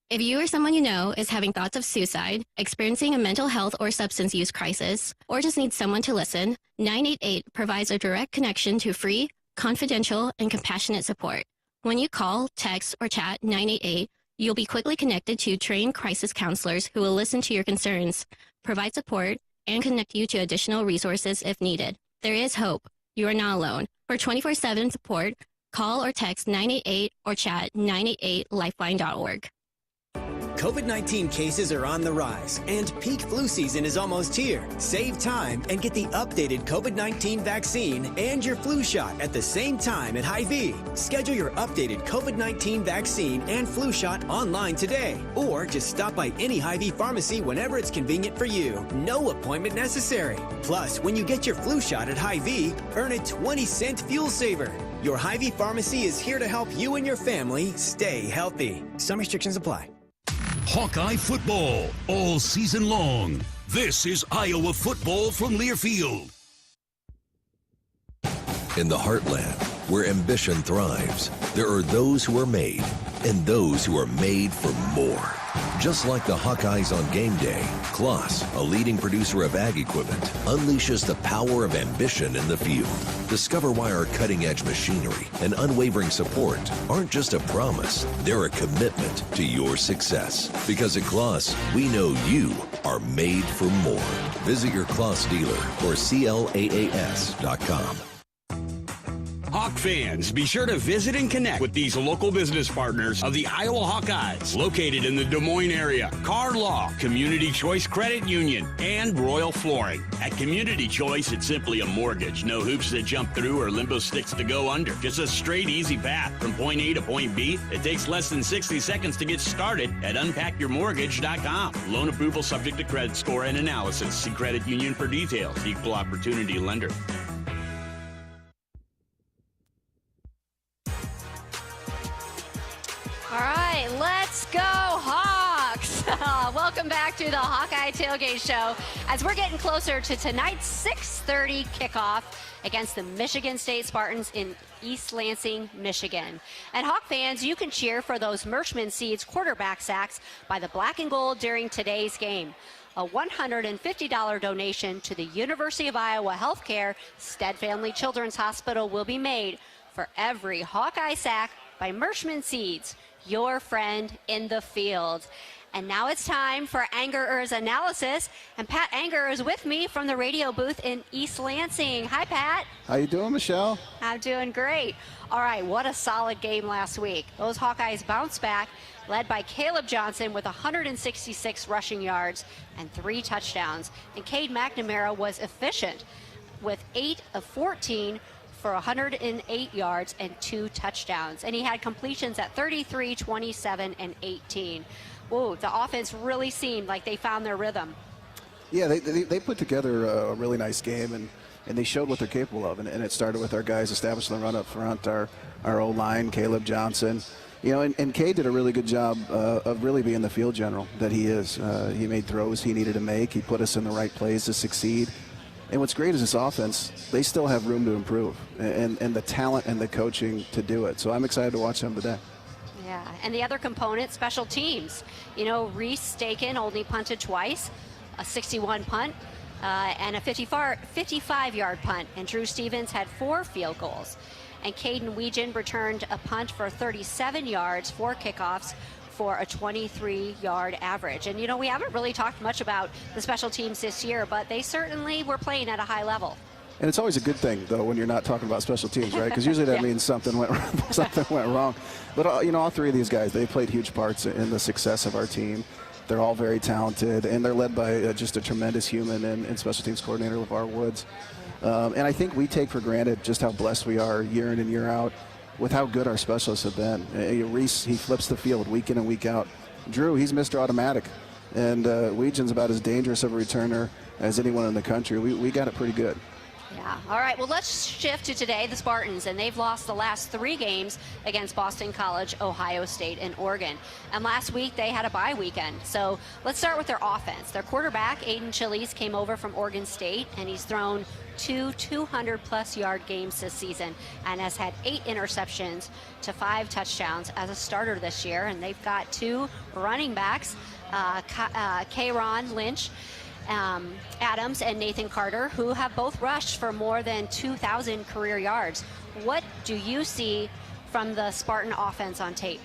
Speaker 28: If you or someone you know is having thoughts of suicide, experiencing a mental health or substance use crisis, or just needs someone to listen, 988 provides a direct connection to free, confidential, and compassionate support. When you call, text, or chat 988, you'll be quickly connected to trained crisis counselors who will listen to your concerns, provide support, and connect you to additional resources if needed. There is hope. You are not alone. For 24/7 support, call or text 988 or chat 988lifeline.org.
Speaker 21: COVID-19 cases are on the rise, and peak flu season is almost here. Save time and get the updated COVID-19 vaccine and your flu shot at the same time at Hy-Vee. Schedule your updated COVID-19 vaccine and flu shot online today, or just stop by any Hy-Vee pharmacy whenever it's convenient for you. No appointment necessary. Plus, when you get your flu shot at Hy-Vee, earn a 20-cent fuel saver. Your Hy-Vee pharmacy is here to help you and your family stay healthy. Some restrictions apply.
Speaker 2: Hawkeye football all season long. This is Iowa football from Learfield.
Speaker 5: In the heartland, where ambition thrives, there are those who are made and those who are made for more. Just like the Hawkeyes on game day, Kloss, a leading producer of ag equipment, unleashes the power of ambition in the field. Discover why our cutting-edge machinery and unwavering support aren't just a promise, they're a commitment to your success. Because at Kloss, we know you are made for more. Visit your Kloss dealer or CLAAS.com.
Speaker 9: Hawk fans, be sure to visit and connect with these local business partners of the Iowa Hawkeyes, located in the Des Moines area. Car Law, Community Choice Credit Union, and Royal Flooring. At Community Choice, it's simply a mortgage. No hoops to jump through or limbo sticks to go under. Just a straight, easy path from point A to point B. It takes less than 60 seconds to get started at unpackyourmortgage.com. Loan approval subject to credit score and analysis. See Credit Union for details. Equal opportunity lender.
Speaker 4: All right, let's go Hawks! Welcome back to the Hawkeye Tailgate Show as we're getting closer to tonight's 6:30 kickoff against the Michigan State Spartans in East Lansing, Michigan. And Hawk fans, you can cheer for those Mershman Seeds quarterback sacks by the Black and Gold during today's game. A $150 donation to the University of Iowa Healthcare Stead Family Children's Hospital will be made for every Hawkeye sack by Mershman Seeds, your friend in the field. And now it's time for Anger's analysis. And Pat Anger is with me from the radio booth in East Lansing. Hi, Pat.
Speaker 6: How you doing, Michelle?
Speaker 4: I'm doing great. All right, what a solid game last week. Those Hawkeyes bounced back, led by Caleb Johnson with 166 rushing yards and 3 touchdowns. And Cade McNamara was efficient with 8 of 14 for 108 yards and 2 touchdowns. And he had completions at 33, 27, and 18. Whoa, the offense really seemed like they found their rhythm.
Speaker 6: Yeah, they put together a really nice game, and they showed what they're capable of. And it started with our guys establishing the run up front, our O-line, Caleb Johnson. You know, and Cade did a really good job of really being the field general that he is. He made throws he needed to make. He put us in the right place to succeed. And what's great is this offense, they still have room to improve, and the talent and the coaching to do it. So I'm excited to watch them today.
Speaker 4: Yeah, and the other component, special teams. You know, Reese Staken only punted twice, a 61 punt, and a 55-yard punt. And Drew Stevens had 4 field goals. And Caden Weegan returned a punt for 37 yards, 4 kickoffs, for a 23-yard average. And, you know, we haven't really talked much about the special teams this year, but they certainly were playing at a high level.
Speaker 6: And it's always a good thing, though, when you're not talking about special teams, right? Because usually that means something went wrong. But, you know, all 3 of these guys, they played huge parts in the success of our team. They're all very talented, and they're led by just a tremendous human and special teams coordinator, LeVar Woods. And I think we take for granted just how blessed we are year in and year out with how good our specialists have been. Reese, he flips the field week in and week out. Drew, he's Mr. Automatic. And Weegan's about as dangerous of a returner as anyone in the country. We got it pretty good.
Speaker 4: Yeah. All right, well, let's shift to today, the Spartans, and they've lost the last 3 games against Boston College, Ohio State, and Oregon. And last week, they had a bye weekend. So let's start with their offense. Their quarterback, Aiden Chiles, came over from Oregon State, and he's thrown 2 200-plus yard games this season and has had 8 interceptions to 5 touchdowns as a starter this year. And they've got 2 running backs, Kayron Lynch Adams and Nathan Carter, who have both rushed for more than 2,000 career yards. What do you see from the Spartan offense on tape?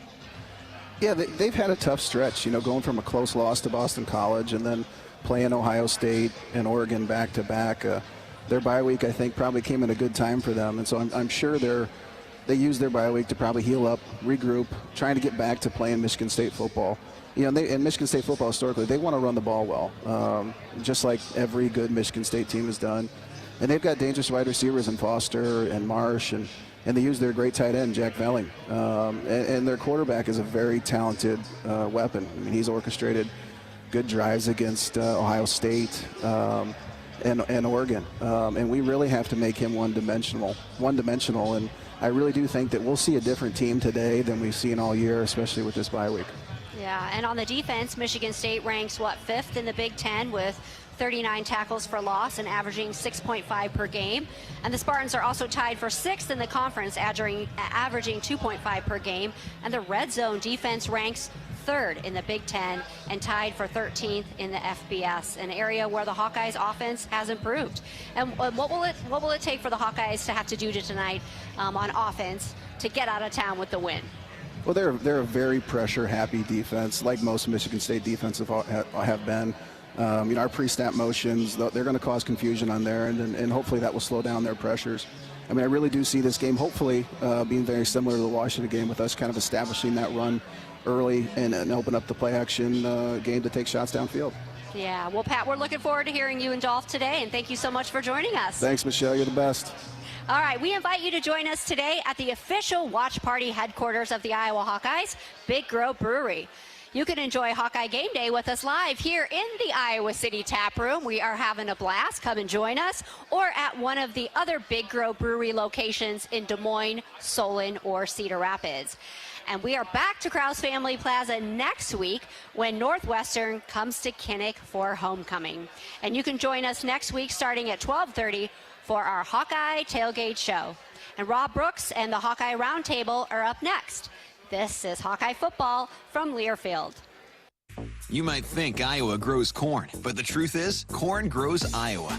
Speaker 6: Yeah, they've had a tough stretch, going from a close loss to Boston College and then playing Ohio State and Oregon back-to-back. Their bye week, I think, probably came at a good time for them. And so I'm sure they use their bye week to probably heal up, regroup, trying to get back to playing Michigan State football. In Michigan State football historically, they want to run the ball well, just like every good Michigan State team has done. And they've got dangerous wide receivers in Foster and Marsh, and they use their great tight end, Jack Velling. And their quarterback is a very talented weapon. I mean, he's orchestrated good drives against Ohio State and Oregon. And we really have to make him one-dimensional. And I really do think that we'll see a different team today than we've seen all year, especially with this bye week.
Speaker 4: Yeah, and on the defense, Michigan State ranks, 5th in the Big Ten with 39 tackles for loss and averaging 6.5 per game. And the Spartans are also tied for 6th in the conference, averaging 2.5 per game. And the red zone defense ranks 3rd in the Big Ten and tied for 13th in the FBS, an area where the Hawkeyes offense has improved. And what will it take for the Hawkeyes to have to do tonight on offense to get out of town with the win?
Speaker 6: Well, they're a very pressure-happy defense, like most Michigan State defensive have been. Our pre-snap motions, they're going to cause confusion on there, and hopefully that will slow down their pressures. I mean, I really do see this game hopefully being very similar to the Washington game, with us kind of establishing that run early and open up the play-action game to take shots downfield.
Speaker 4: Yeah, well, Pat, we're looking forward to hearing you and Dolph today, and thank you so much for joining us.
Speaker 6: Thanks, Michelle. You're the best.
Speaker 4: All right, we invite you to join us today at the official watch party headquarters of the Iowa Hawkeyes, Big Grove Brewery. You can enjoy Hawkeye Game Day with us live here in the Iowa City Tap Room. We are having a blast. Come and join us, or at one of the other Big Grove Brewery locations in Des Moines, Solon, or Cedar Rapids. And we are back to Krause Family Plaza next week when Northwestern comes to Kinnick for homecoming. And you can join us next week starting at 12:30 for our Hawkeye Tailgate Show. And Rob Brooks and the Hawkeye Roundtable are up next. This is Hawkeye Football from Learfield.
Speaker 7: You might think Iowa grows corn, but the truth is, corn grows Iowa.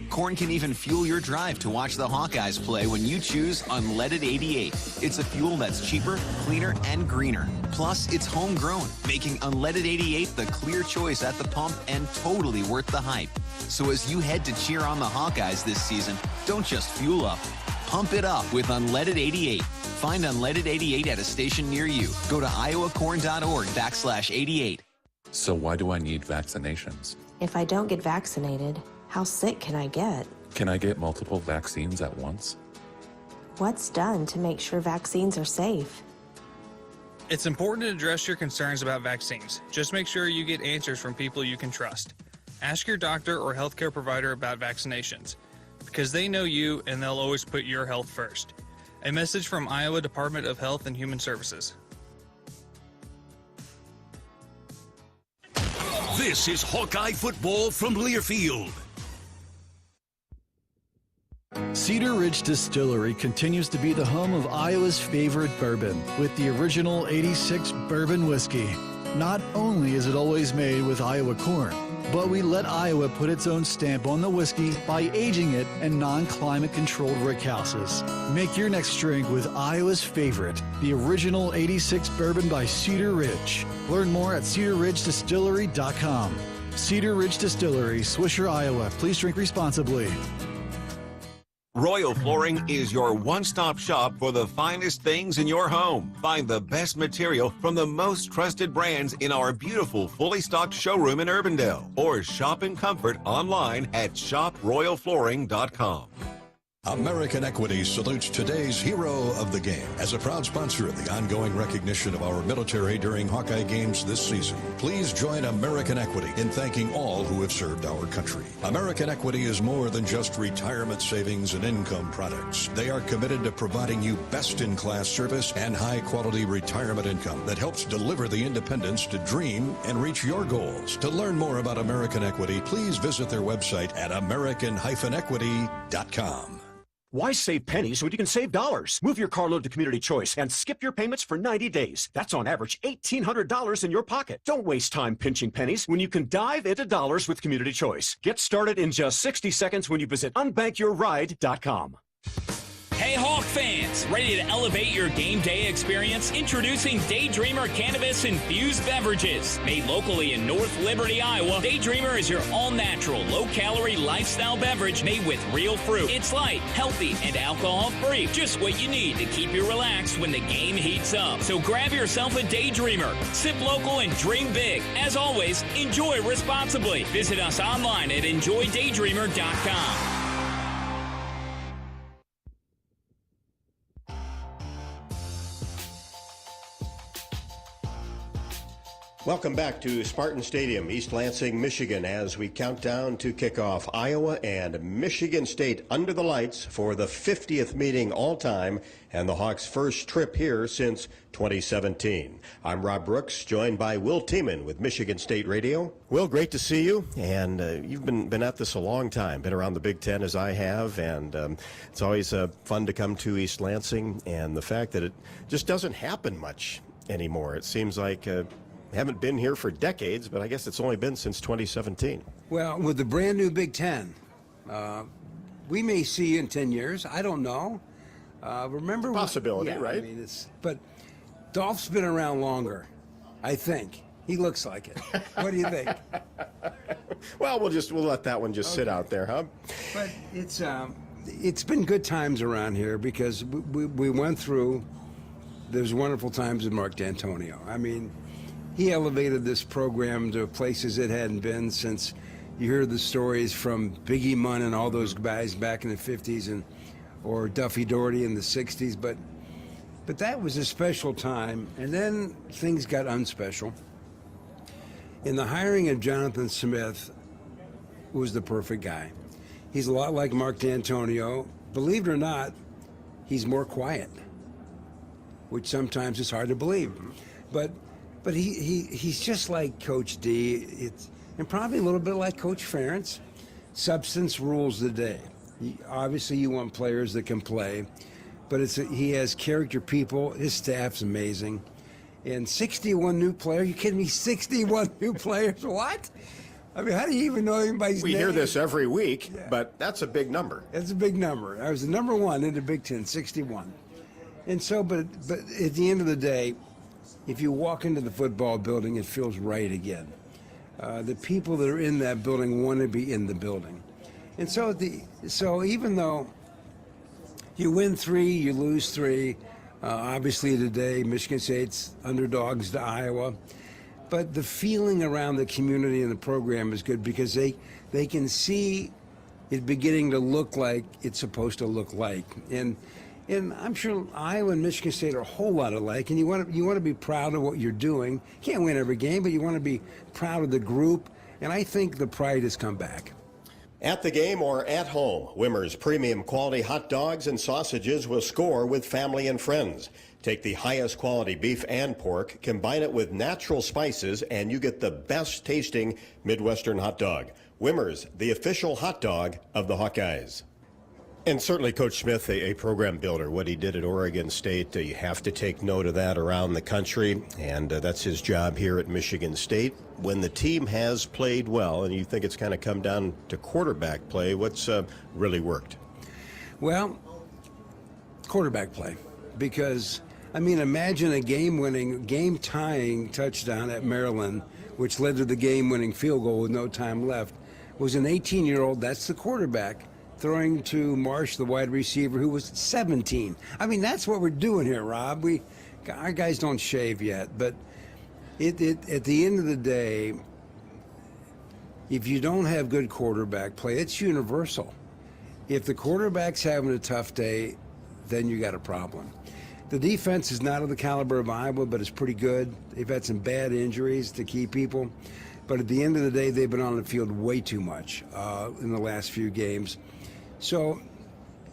Speaker 7: Corn can even fuel your drive to watch the Hawkeyes play when you choose Unleaded 88. It's a fuel that's cheaper, cleaner, and greener. Plus, it's homegrown, making Unleaded 88 the clear choice at the pump and totally worth the hype. So as you head to cheer on the Hawkeyes this season, don't just fuel up. Pump it up with Unleaded 88. Find Unleaded 88 at a station near you. Go to iowacorn.org/88.
Speaker 18: So why do I need vaccinations?
Speaker 19: If I don't get vaccinated, how sick can I get?
Speaker 18: Can I get multiple vaccines at once?
Speaker 19: What's done to make sure vaccines are safe?
Speaker 20: It's important to address your concerns about vaccines. Just make sure you get answers from people you can trust. Ask your doctor or healthcare provider about vaccinations, because they know you and they'll always put your health first. A message from Iowa Department of Health and Human Services.
Speaker 2: This is Hawkeye Football from Learfield.
Speaker 8: Cedar Ridge Distillery continues to be the home of Iowa's favorite bourbon with the original 86 bourbon whiskey. Not only is it always made with Iowa corn, but we let Iowa put its own stamp on the whiskey by aging it in non-climate controlled rickhouses. Make your next drink with Iowa's favorite, the original 86 bourbon by Cedar Ridge. Learn more at cedarridgedistillery.com. Cedar Ridge Distillery, Swisher, Iowa. Please drink responsibly.
Speaker 23: Royal Flooring is your one-stop shop for the finest things in your home. Find the best material from the most trusted brands in our beautiful, fully stocked showroom in Urbandale. Or shop in comfort online at shoproyalflooring.com.
Speaker 11: American Equity salutes today's hero of the game. As a proud sponsor of the ongoing recognition of our military during Hawkeye games this season, please join American Equity in thanking all who have served our country. American Equity is more than just retirement savings and income products. They are committed to providing you best-in-class service and high-quality retirement income that helps deliver the independence to dream and reach your goals. To learn more about American Equity, please visit their website at american-equity.com.
Speaker 10: Why save pennies when you can save dollars? Move your carload to Community Choice and skip your payments for 90 days. That's on average $1,800 in your pocket. Don't waste time pinching pennies when you can dive into dollars with Community Choice. Get started in just 60 seconds when you visit unbankyourride.com.
Speaker 12: Hey Hawk fans, ready to elevate your game day experience? Introducing Daydreamer Cannabis Infused Beverages. Made locally in North Liberty, Iowa, Daydreamer is your all-natural, low-calorie lifestyle beverage made with real fruit. It's light, healthy, and alcohol-free. Just what you need to keep you relaxed when the game heats up. So grab yourself a Daydreamer. Sip local and dream big. As always, enjoy responsibly. Visit us online at enjoydaydreamer.com.
Speaker 13: Welcome back to Spartan Stadium, East Lansing, Michigan, as we count down to kick off Iowa and Michigan State under the lights for the 50th meeting all-time and the Hawks' first trip here since 2017. I'm Rob Brooks, joined by Will Tiemann with Michigan State Radio. Will, great to see you, and you've been at this a long time, been around the Big Ten as I have, and it's always fun to come to East Lansing, and the fact that it just doesn't happen much anymore. It seems like haven't been here for decades, but I guess it's only been since 2017.
Speaker 14: Well, with the brand new Big Ten, we may see you in 10 years. I don't know. Remember,
Speaker 13: possibility,
Speaker 14: yeah,
Speaker 13: right?
Speaker 14: I mean, but Dolph's been around longer, I think. He looks like it. What do you think?
Speaker 13: Well, we'll let that one just sit out there, huh?
Speaker 14: But it's been good times around here because we went through. There's wonderful times with Mark D'Antonio. I mean, he elevated this program to places it hadn't been since. You hear the stories from Biggie Munn and all those guys back in the 50s or Duffy Doherty in the 60s, but that was a special time, and then things got unspecial. In the hiring of Jonathan Smith was the perfect guy. He's a lot like Mark D'Antonio. Believe it or not, he's more quiet, which sometimes is hard to believe. But he's just like Coach D, and probably a little bit like Coach Ferentz. Substance rules the day. Obviously, you want players that can play, but he has character people. His staff's amazing. And 61 new players? You kidding me? 61 new players? What? I mean, how do you even know anybody's name?
Speaker 13: We hear this every week, but that's a big number.
Speaker 14: That's a big number. I was the number one in the Big Ten, 61. And so, but at the end of the day, if you walk into the football building, it feels right again. The people that are in that building want to be in the building. And so even though you win 3, you lose 3, obviously today Michigan State's underdogs to Iowa, but the feeling around the community and the program is good because they can see it beginning to look like it's supposed to look like. And I'm sure Iowa and Michigan State are a whole lot alike, and you want to be proud of what you're doing. You can't win every game, but you want to be proud of the group, and I think the pride has come back.
Speaker 13: At the game or at home, Wimmer's premium quality hot dogs and sausages will score with family and friends. Take the highest quality beef and pork, combine it with natural spices, and you get the best tasting Midwestern hot dog. Wimmer's, the official hot dog of the Hawkeyes. And certainly Coach Smith, a program builder, what he did at Oregon State, you have to take note of that around the country, and that's his job here at Michigan State. When the team has played well, and you think it's kind of come down to quarterback play, what's really worked?
Speaker 14: Well, quarterback play, because, I mean, imagine a game-tying touchdown at Maryland, which led to the game-winning field goal with no time left, was an 18-year-old, that's the quarterback, throwing to Marsh, the wide receiver, who was 17. I mean, that's what we're doing here, Rob. Our guys don't shave yet, but at the end of the day, if you don't have good quarterback play, it's universal. If the quarterback's having a tough day, then you got a problem. The defense is not of the caliber of Iowa, but it's pretty good. They've had some bad injuries to key people, but at the end of the day, they've been on the field way too much in the last few games. So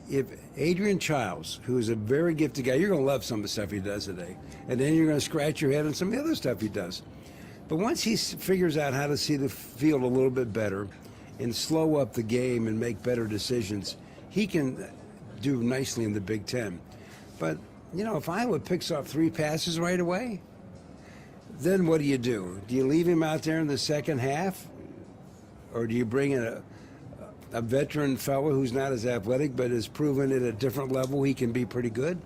Speaker 14: if Adrian Childs, who is a very gifted guy, you're going to love some of the stuff he does today. And then you're going to scratch your head on some of the other stuff he does. But once he figures out how to see the field a little bit better and slow up the game and make better decisions, he can do nicely in the Big Ten. But, you know, if Iowa picks off 3 passes right away, then what do you do? Do you leave him out there in the second half? Or do you bring in a veteran fellow who's not as athletic but has proven at a different level he can be pretty good?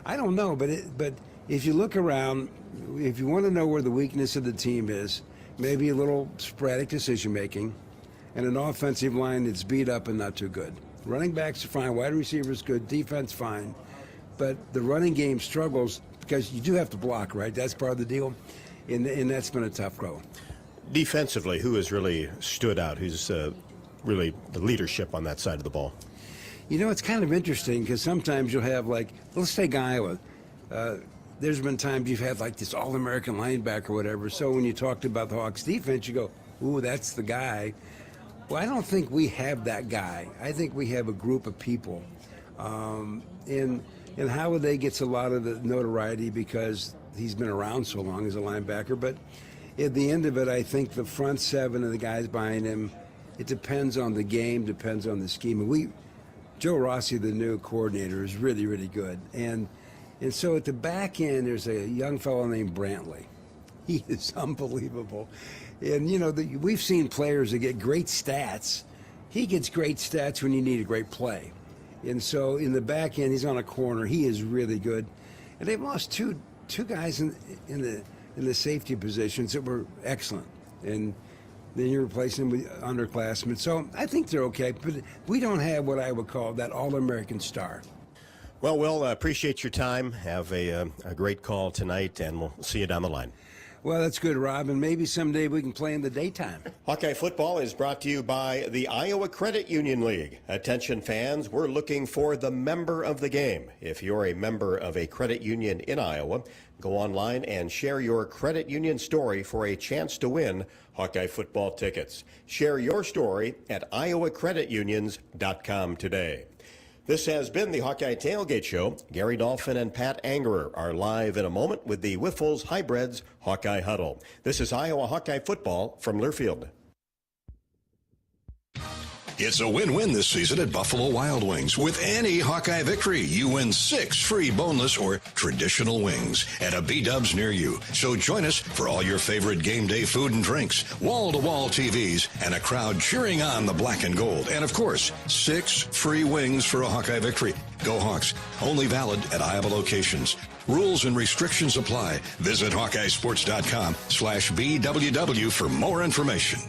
Speaker 14: I don't know, but if you look around, if you want to know where the weakness of the team is, maybe a little sporadic decision-making and an offensive line that's beat up and not too good. Running backs are fine, wide receivers good, defense fine, but the running game struggles because you do have to block, right? That's part of the deal. And that's been a tough go.
Speaker 13: Defensively, who has really stood out? Who's really the leadership on that side of the ball?
Speaker 14: You know, it's kind of interesting because sometimes you'll have, like, let's take Iowa. There's been times you've had, like, this All-American linebacker or whatever. So when you talked about the Hawks defense, you go, ooh, that's the guy. Well, I don't think we have that guy. I think we have a group of people. And Howard gets a lot of the notoriety because he's been around so long as a linebacker, but at the end of it, I think the front 7 and the guys behind him, it depends on the game, depends on the scheme. Joe Rossi, the new coordinator, is really, really good. And so at the back end, there's a young fellow named Brantley. He is unbelievable. And, you know, we've seen players that get great stats. He gets great stats when you need a great play. And so in the back end, he's on a corner. He is really good. And they've lost two guys in the safety positions that were excellent, and then you're replacing them with underclassmen. So I think they're okay, but we don't have what I would call that All-American star.
Speaker 13: Well, Will, appreciate your time. Have a great call tonight, and we'll see you down the line.
Speaker 14: Well, that's good, Rob, and maybe someday we can play in the daytime.
Speaker 13: Hawkeye football is brought to you by the Iowa Credit Union League. Attention fans, we're looking for the member of the game. If you're a member of a credit union in Iowa, go online and share your credit union story for a chance to win Hawkeye football tickets. Share your story at iowacreditunions.com today. This has been the Hawkeye Tailgate Show. Gary Dolphin and Pat Angerer are live in a moment with the Wiffles Hybrids Hawkeye Huddle. This is Iowa Hawkeye football from Learfield.
Speaker 11: It's a win-win this season at Buffalo Wild Wings. With any Hawkeye victory, you win 6 free boneless or traditional wings at a B-Dubs near you. So join us for all your favorite game day food and drinks, wall-to-wall TVs, and a crowd cheering on the black and gold. And, of course, 6 free wings for a Hawkeye victory. Go Hawks. Only valid at Iowa locations. Rules and restrictions apply. Visit HawkeyeSports.com/BWW for more information.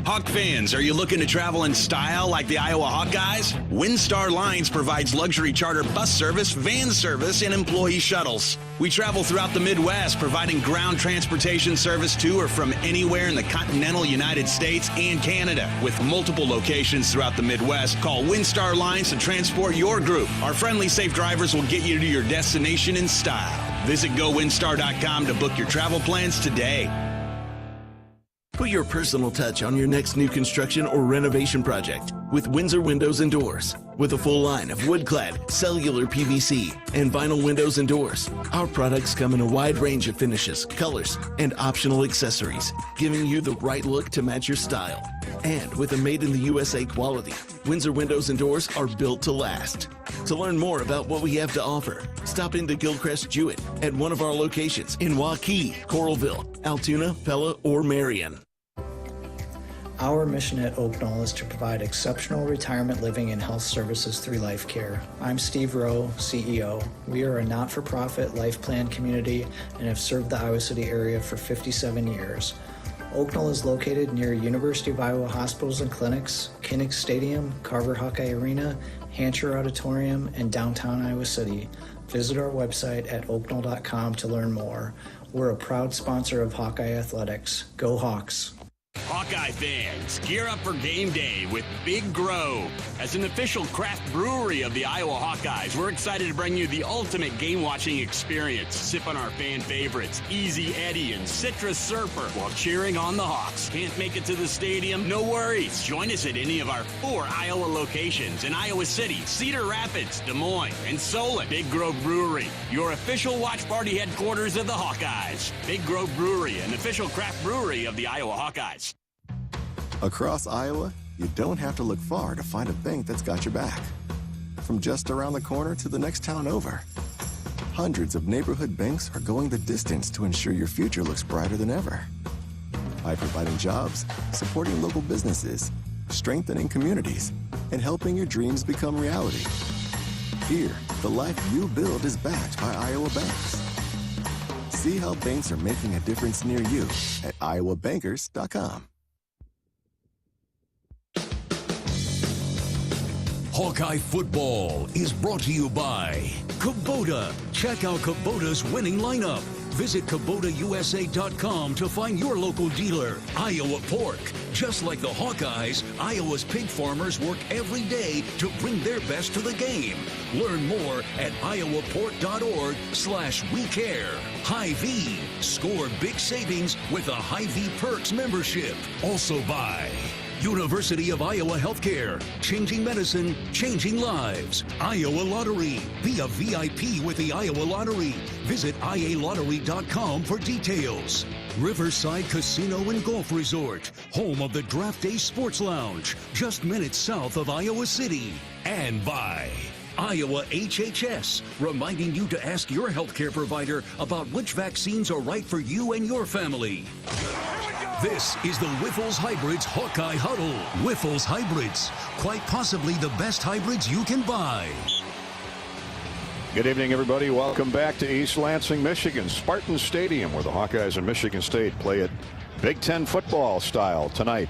Speaker 9: Hawk fans, are you looking to travel in style like the Iowa Hawkeyes? WinStar Lines provides luxury charter bus service, van service, and employee shuttles. We travel throughout the Midwest, providing ground transportation service to or from anywhere in the continental United States and Canada. With multiple locations throughout the Midwest, call WinStar Lines to transport your group. Our friendly, safe drivers will get you to your destination in style. Visit GoWinStar.com to book your travel plans today.
Speaker 15: Put your personal touch on your next new construction or renovation project with Windsor Windows and Doors. With a full line of wood-clad, cellular PVC, and vinyl windows and doors, our products come in a wide range of finishes, colors, and optional accessories, giving you the right look to match your style. And with a made-in-the-USA quality, Windsor Windows and Doors are built to last. To learn more about what we have to offer, stop into Gilchrist Jewett at one of our locations in Hawkeyes, Coralville, Altoona, Pella, or Marion.
Speaker 16: Our mission at Oak Knoll is to provide exceptional retirement living and health services through life care. I'm Steve Rowe, CEO. We are a not-for-profit life plan community and have served the Iowa City area for 57 years. Oak Knoll is located near University of Iowa hospitals and clinics, Kinnick Stadium, Carver Hawkeye Arena, Hancher Auditorium, and downtown Iowa City. Visit our website at oakknoll.com to learn more. We're a proud sponsor of Hawkeye Athletics. Go Hawks!
Speaker 9: Hawkeye fans, gear up for game day with Big Grove. As an official craft brewery of the Iowa Hawkeyes, we're excited to bring you the ultimate game-watching experience. Sip on our fan favorites, Easy Eddie and Citrus Surfer, while cheering on the Hawks. Can't make it to the stadium? No worries. Join us at any of our 4 Iowa locations in Iowa City, Cedar Rapids, Des Moines, and Solon. Big Grove Brewery, your official watch party headquarters of the Hawkeyes. Big Grove Brewery, an official craft brewery of the Iowa Hawkeyes.
Speaker 17: Across Iowa,
Speaker 1: you don't have to look far to find a bank that's got your back. From just around the corner to the next town over, hundreds of neighborhood banks are going the distance to ensure your future looks brighter than ever. By providing jobs, supporting local businesses, strengthening communities, and helping your dreams become reality. Here, the life you build is backed by Iowa banks. See how banks are making a difference near you at iowabankers.com.
Speaker 2: Hawkeye football is brought to you by Kubota. Check out Kubota's winning lineup. Visit KubotaUSA.com to find your local dealer. Iowa Pork. Just like the Hawkeyes, Iowa's pig farmers work every day to bring their best to the game. Learn more at iowapork.org/WeCare. Hy-Vee. Score big savings with a Hy-Vee Perks membership. Also by University of Iowa Healthcare. Changing medicine, changing lives. Iowa Lottery. Be a VIP with the Iowa Lottery. Visit ialottery.com for details. Riverside Casino and Golf Resort. Home of the Draft Day Sports Lounge. Just minutes south of Iowa City. And by Iowa HHS, reminding you to ask your healthcare provider about which vaccines are right for you and your family. This is the Whiffles Hybrids Hawkeye Huddle. Whiffles Hybrids, quite possibly the best hybrids you can buy.
Speaker 3: Good evening, everybody. Welcome back to East Lansing, Michigan, Spartan Stadium, where the Hawkeyes and Michigan State play it Big Ten football style tonight.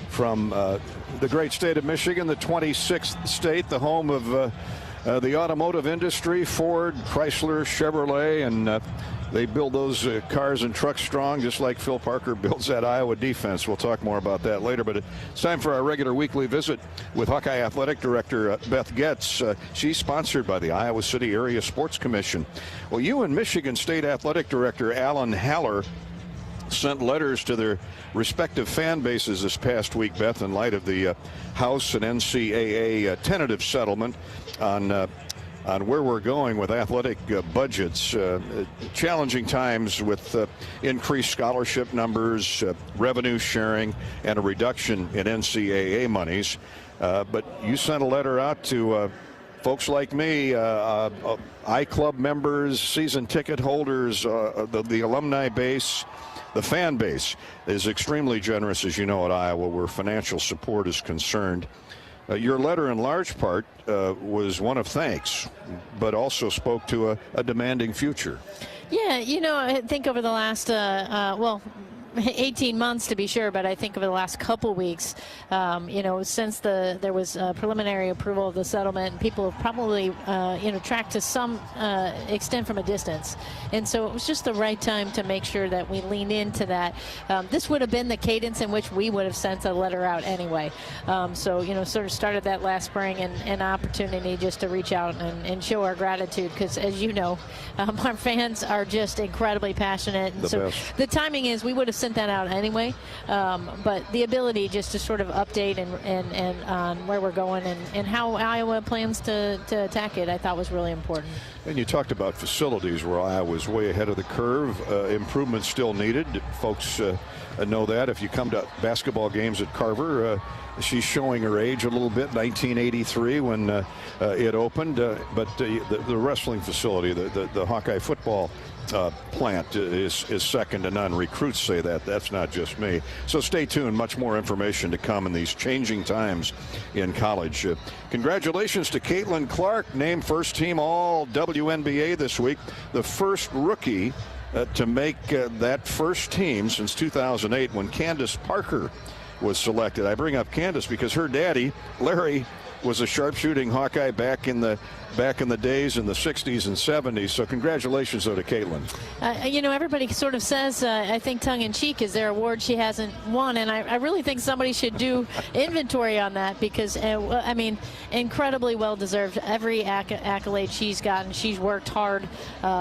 Speaker 3: From the great state of Michigan, the 26th state, the home of the automotive industry, Ford, Chrysler, Chevrolet, and they build those cars and trucks strong, just like Phil Parker builds that Iowa defense. We'll talk more about that later, but it's time for our regular weekly visit with Hawkeye Athletic Director Beth Getz. She's sponsored by the Iowa City Area Sports Commission. Well, you and Michigan State Athletic Director Alan Haller sent letters to their respective fan bases this past week, Beth, in light of the House and NCAA tentative settlement on where we're going with athletic budgets. Challenging times with increased scholarship numbers, revenue sharing, and a reduction in NCAA monies. But you sent a letter out to folks like me, iClub members, season ticket holders, the alumni base. The fan base is extremely generous, as you know, at Iowa, where financial support is concerned. Your letter, in large part, was one of thanks, but also spoke to a demanding future.
Speaker 17: Yeah, you know, I think over the last, 18 months to be sure, but I think over the last couple weeks, you know, since there was preliminary approval of the settlement, people have probably, tracked to some extent from a distance. And so it was just the right time to make sure that we lean into that. This would have been the cadence in which we would have sent a letter out anyway. So, you know, sort of started that last spring and an opportunity just to reach out and show our gratitude because, as you know, our fans are just incredibly passionate. And so the timing is we would have sent that out anyway, but the ability just to sort of update and on where we're going and how Iowa plans to attack it, I thought was really important.
Speaker 3: And you talked about facilities where Iowa's way ahead of the curve. Improvement still needed. Folks know that. If you come to basketball games at Carver, she's showing her age a little bit, 1983 when it opened. But the wrestling facility, the Hawkeye football plant is second to none. Recruits say that. That's not just me. So stay tuned. Much more information to come in these changing times in college. Congratulations to Caitlin Clark, named first team all WNBA this week. The first rookie to make that first team since 2008 when Candace Parker was selected. I bring up Candace because her daddy, Larry, was a sharpshooting Hawkeye back in the days in the 60s and 70s. So congratulations, though, to Caitlin.
Speaker 17: You know, everybody sort of says, I think tongue-in-cheek, is there an award she hasn't won? And I really think somebody should do inventory on that because, I mean, incredibly well-deserved. Every accolade she's gotten, she's worked hard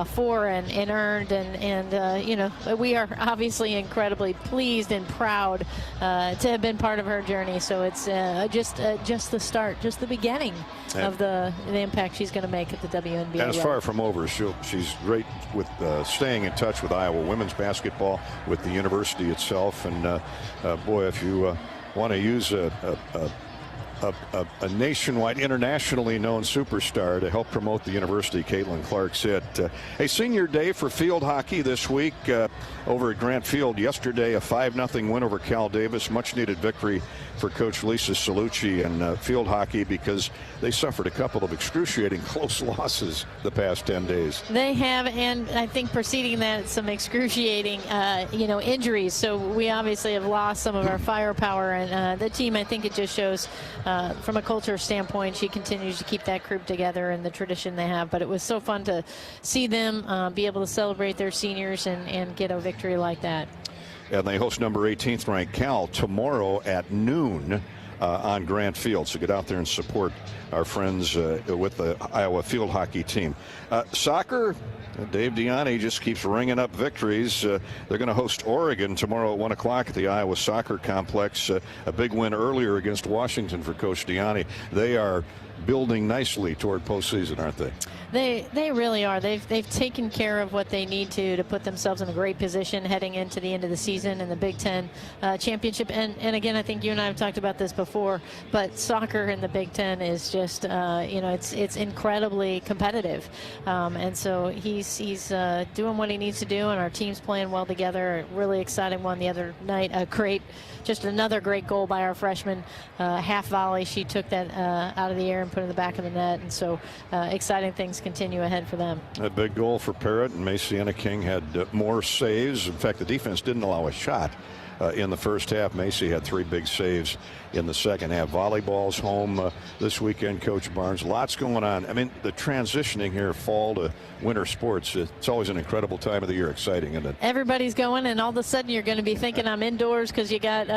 Speaker 17: for and earned. And you know, we are obviously incredibly pleased and proud to have been part of her journey. So it's just the start, just the beginning of the impact she's going to make at the WNBA.
Speaker 3: And it's far from over. She's great with staying in touch with Iowa women's basketball, with the university itself. And boy, if you want to use a nationwide, internationally known superstar to help promote the university, Caitlin Clark said. A senior day for field hockey this week over at Grant Field. Yesterday, a 5-0 win over Cal Davis. Much needed victory for Coach Lisa Salucci in field hockey because they suffered a couple of excruciating close losses the past 10 days.
Speaker 17: They have, and I think preceding that, some excruciating, injuries. So we obviously have lost some of our firepower, and the team, I think it just shows from a culture standpoint, she continues to keep that group together and the tradition they have. But it was so fun to see them be able to celebrate their seniors and get a victory like that.
Speaker 3: And they host number 18th ranked Cal tomorrow at noon on Grant Field. So get out there and support our friends with the Iowa field hockey team. Soccer, Dave Diani just keeps ringing up victories. They're going to host Oregon tomorrow at 1 o'clock at the Iowa Soccer Complex. A big win earlier against Washington for Coach Diani. They are building nicely toward postseason, aren't they?
Speaker 17: They really are. They've taken care of what they need to put themselves in a great position heading into the end of the season and the Big Ten championship. And again, I think you and I have talked about this before, but soccer in the Big Ten is just it's incredibly competitive. And so he's doing what he needs to do, and our team's playing well together. A really exciting one the other night. Just another great goal by our freshman, half volley. She took that out of the air and put it in the back of the net. And so exciting things continue ahead for them. A
Speaker 3: big goal for Parrott, and Maciana King had more saves. In fact, the defense didn't allow a shot in the first half. Macy had 3 big saves in the second half. Volleyball's home this weekend, Coach Barnes. Lots going on. I mean, the transitioning here, fall to winter sports, it's always an incredible time of the year. Exciting, isn't it?
Speaker 17: Everybody's going, and all of a sudden you're going to be thinking I'm indoors because you got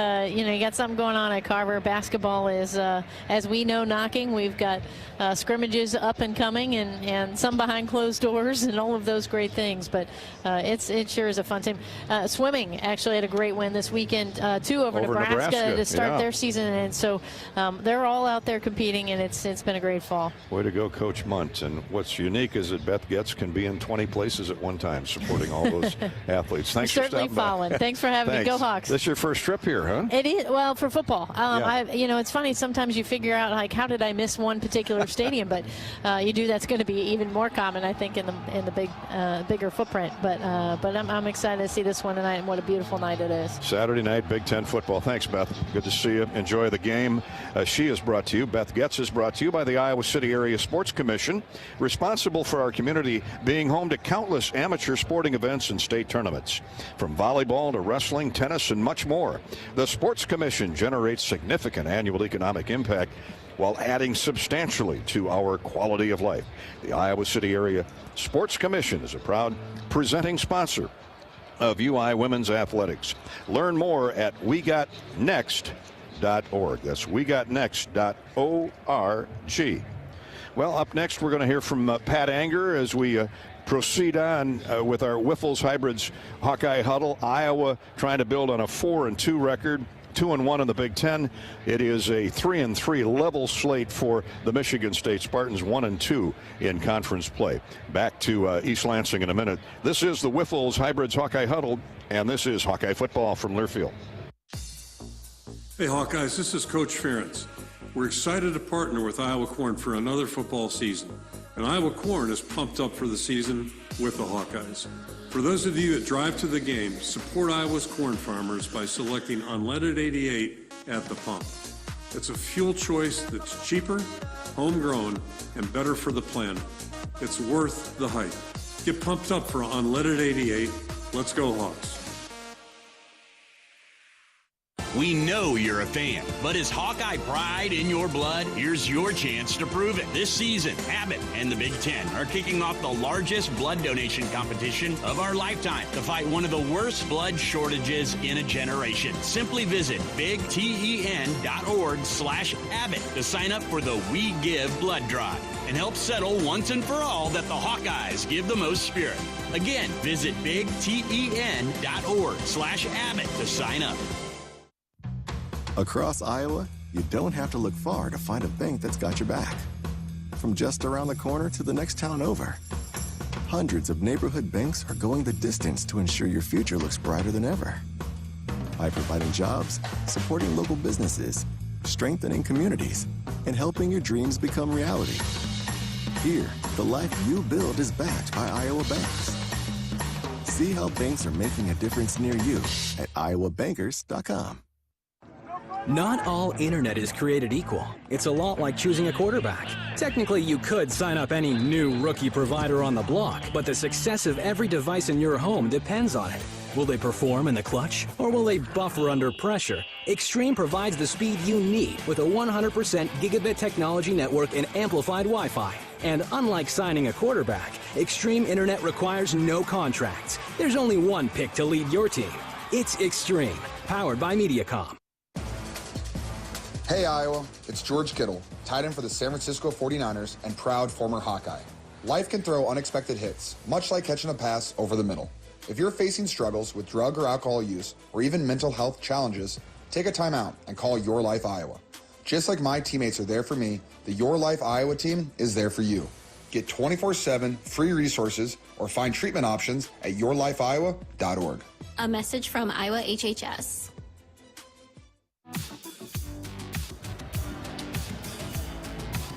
Speaker 17: something going on at Carver. Basketball is, as we know, knocking. We've got scrimmages up and coming, and some behind closed doors, and all of those great things. But it sure is a fun time. Swimming actually had a great win this weekend, too, over Nebraska to start their season. And so they're all out there competing, and it's been a great fall.
Speaker 3: Way to go, Coach Munt. And what's unique is that Beth Getz can be in 20 places at one time supporting all those athletes. Thanks for stopping by.
Speaker 17: Thanks for having me. Go Hawks.
Speaker 3: This is your first trip here, huh?
Speaker 17: It is. Well, for football. It's funny. Sometimes you figure out, like, how did I miss one particular stadium? But you do. That's going to be even more common, I think, in the bigger footprint. But I'm excited to see this one tonight, and what a beautiful night it is.
Speaker 3: Saturday night, Big Ten football. Thanks, Beth. Good to see you. Enjoy the game. She is brought to you. Beth Getz is brought to you by the Iowa City Area Sports Commission, responsible for our community being home to countless amateur sporting events and state tournaments. From volleyball to wrestling, tennis, and much more. The Sports Commission generates significant annual economic impact while adding substantially to our quality of life. The Iowa City Area Sports Commission is a proud presenting sponsor of UI Women's Athletics. Learn more at wegotnext.org. That's wegotnext.org. Well, up next, we're going to hear from Pat Anger as we proceed on with our Wiffles Hybrids Hawkeye Huddle. Iowa trying to build on a 4-2 record. 2-1 in the Big Ten. It is a 3-3 level slate for the Michigan State Spartans, 1-2 in conference play. Back to East Lansing in a minute. This is the Wiffles Hybrids Hawkeye Huddle, and this is Hawkeye football from Learfield.
Speaker 5: Hey Hawkeyes, this is Coach Ferentz. We're excited to partner with Iowa Corn for another football season. And Iowa Corn is pumped up for the season with the Hawkeyes. For those of you that drive to the game, support Iowa's corn farmers by selecting unleaded 88 at the pump. It's a fuel choice that's cheaper, homegrown, and better for the planet. It's worth the hype. Get pumped up for unleaded 88. Let's go Hawks.
Speaker 9: We know you're a fan, but is Hawkeye pride in your blood? Here's your chance to prove it. This season, Abbott and the Big Ten are kicking off the largest blood donation competition of our lifetime to fight one of the worst blood shortages in a generation. Simply visit bigten.org/Abbott to sign up for the We Give Blood Drive and help settle once and for all that the Hawkeyes give the most spirit. Again, visit bigten.org/Abbott to sign up.
Speaker 1: Across Iowa, you don't have to look far to find a bank that's got your back. From just around the corner to the next town over, hundreds of neighborhood banks are going the distance to ensure your future looks brighter than ever. by providing jobs, supporting local businesses, strengthening communities, and helping your dreams become reality. Here, the life you build is backed by Iowa banks. See how banks are making a difference near you at iowabankers.com.
Speaker 6: Not all internet is created equal. It's a lot like choosing a quarterback. Technically, you could sign up any new rookie provider on the block, but the success of every device in your home depends on it. Will they perform in the clutch, or will they buffer under pressure? Extreme provides the speed you need with a 100% gigabit technology network and amplified Wi-Fi. And unlike signing a quarterback, Extreme Internet requires no contracts. There's only one pick to lead your team. It's Extreme, powered by Mediacom.
Speaker 21: Hey Iowa, it's George Kittle, tight end for the San Francisco 49ers and proud former Hawkeye. Life can throw unexpected hits, much like catching a pass over the middle. If you're facing struggles with drug or alcohol use, or even mental health challenges, take a time out and call Your Life Iowa. Just like my teammates are there for me, the Your Life Iowa team is there for you. Get 24/7 free resources or find treatment options at yourlifeiowa.org.
Speaker 22: A message from Iowa HHS.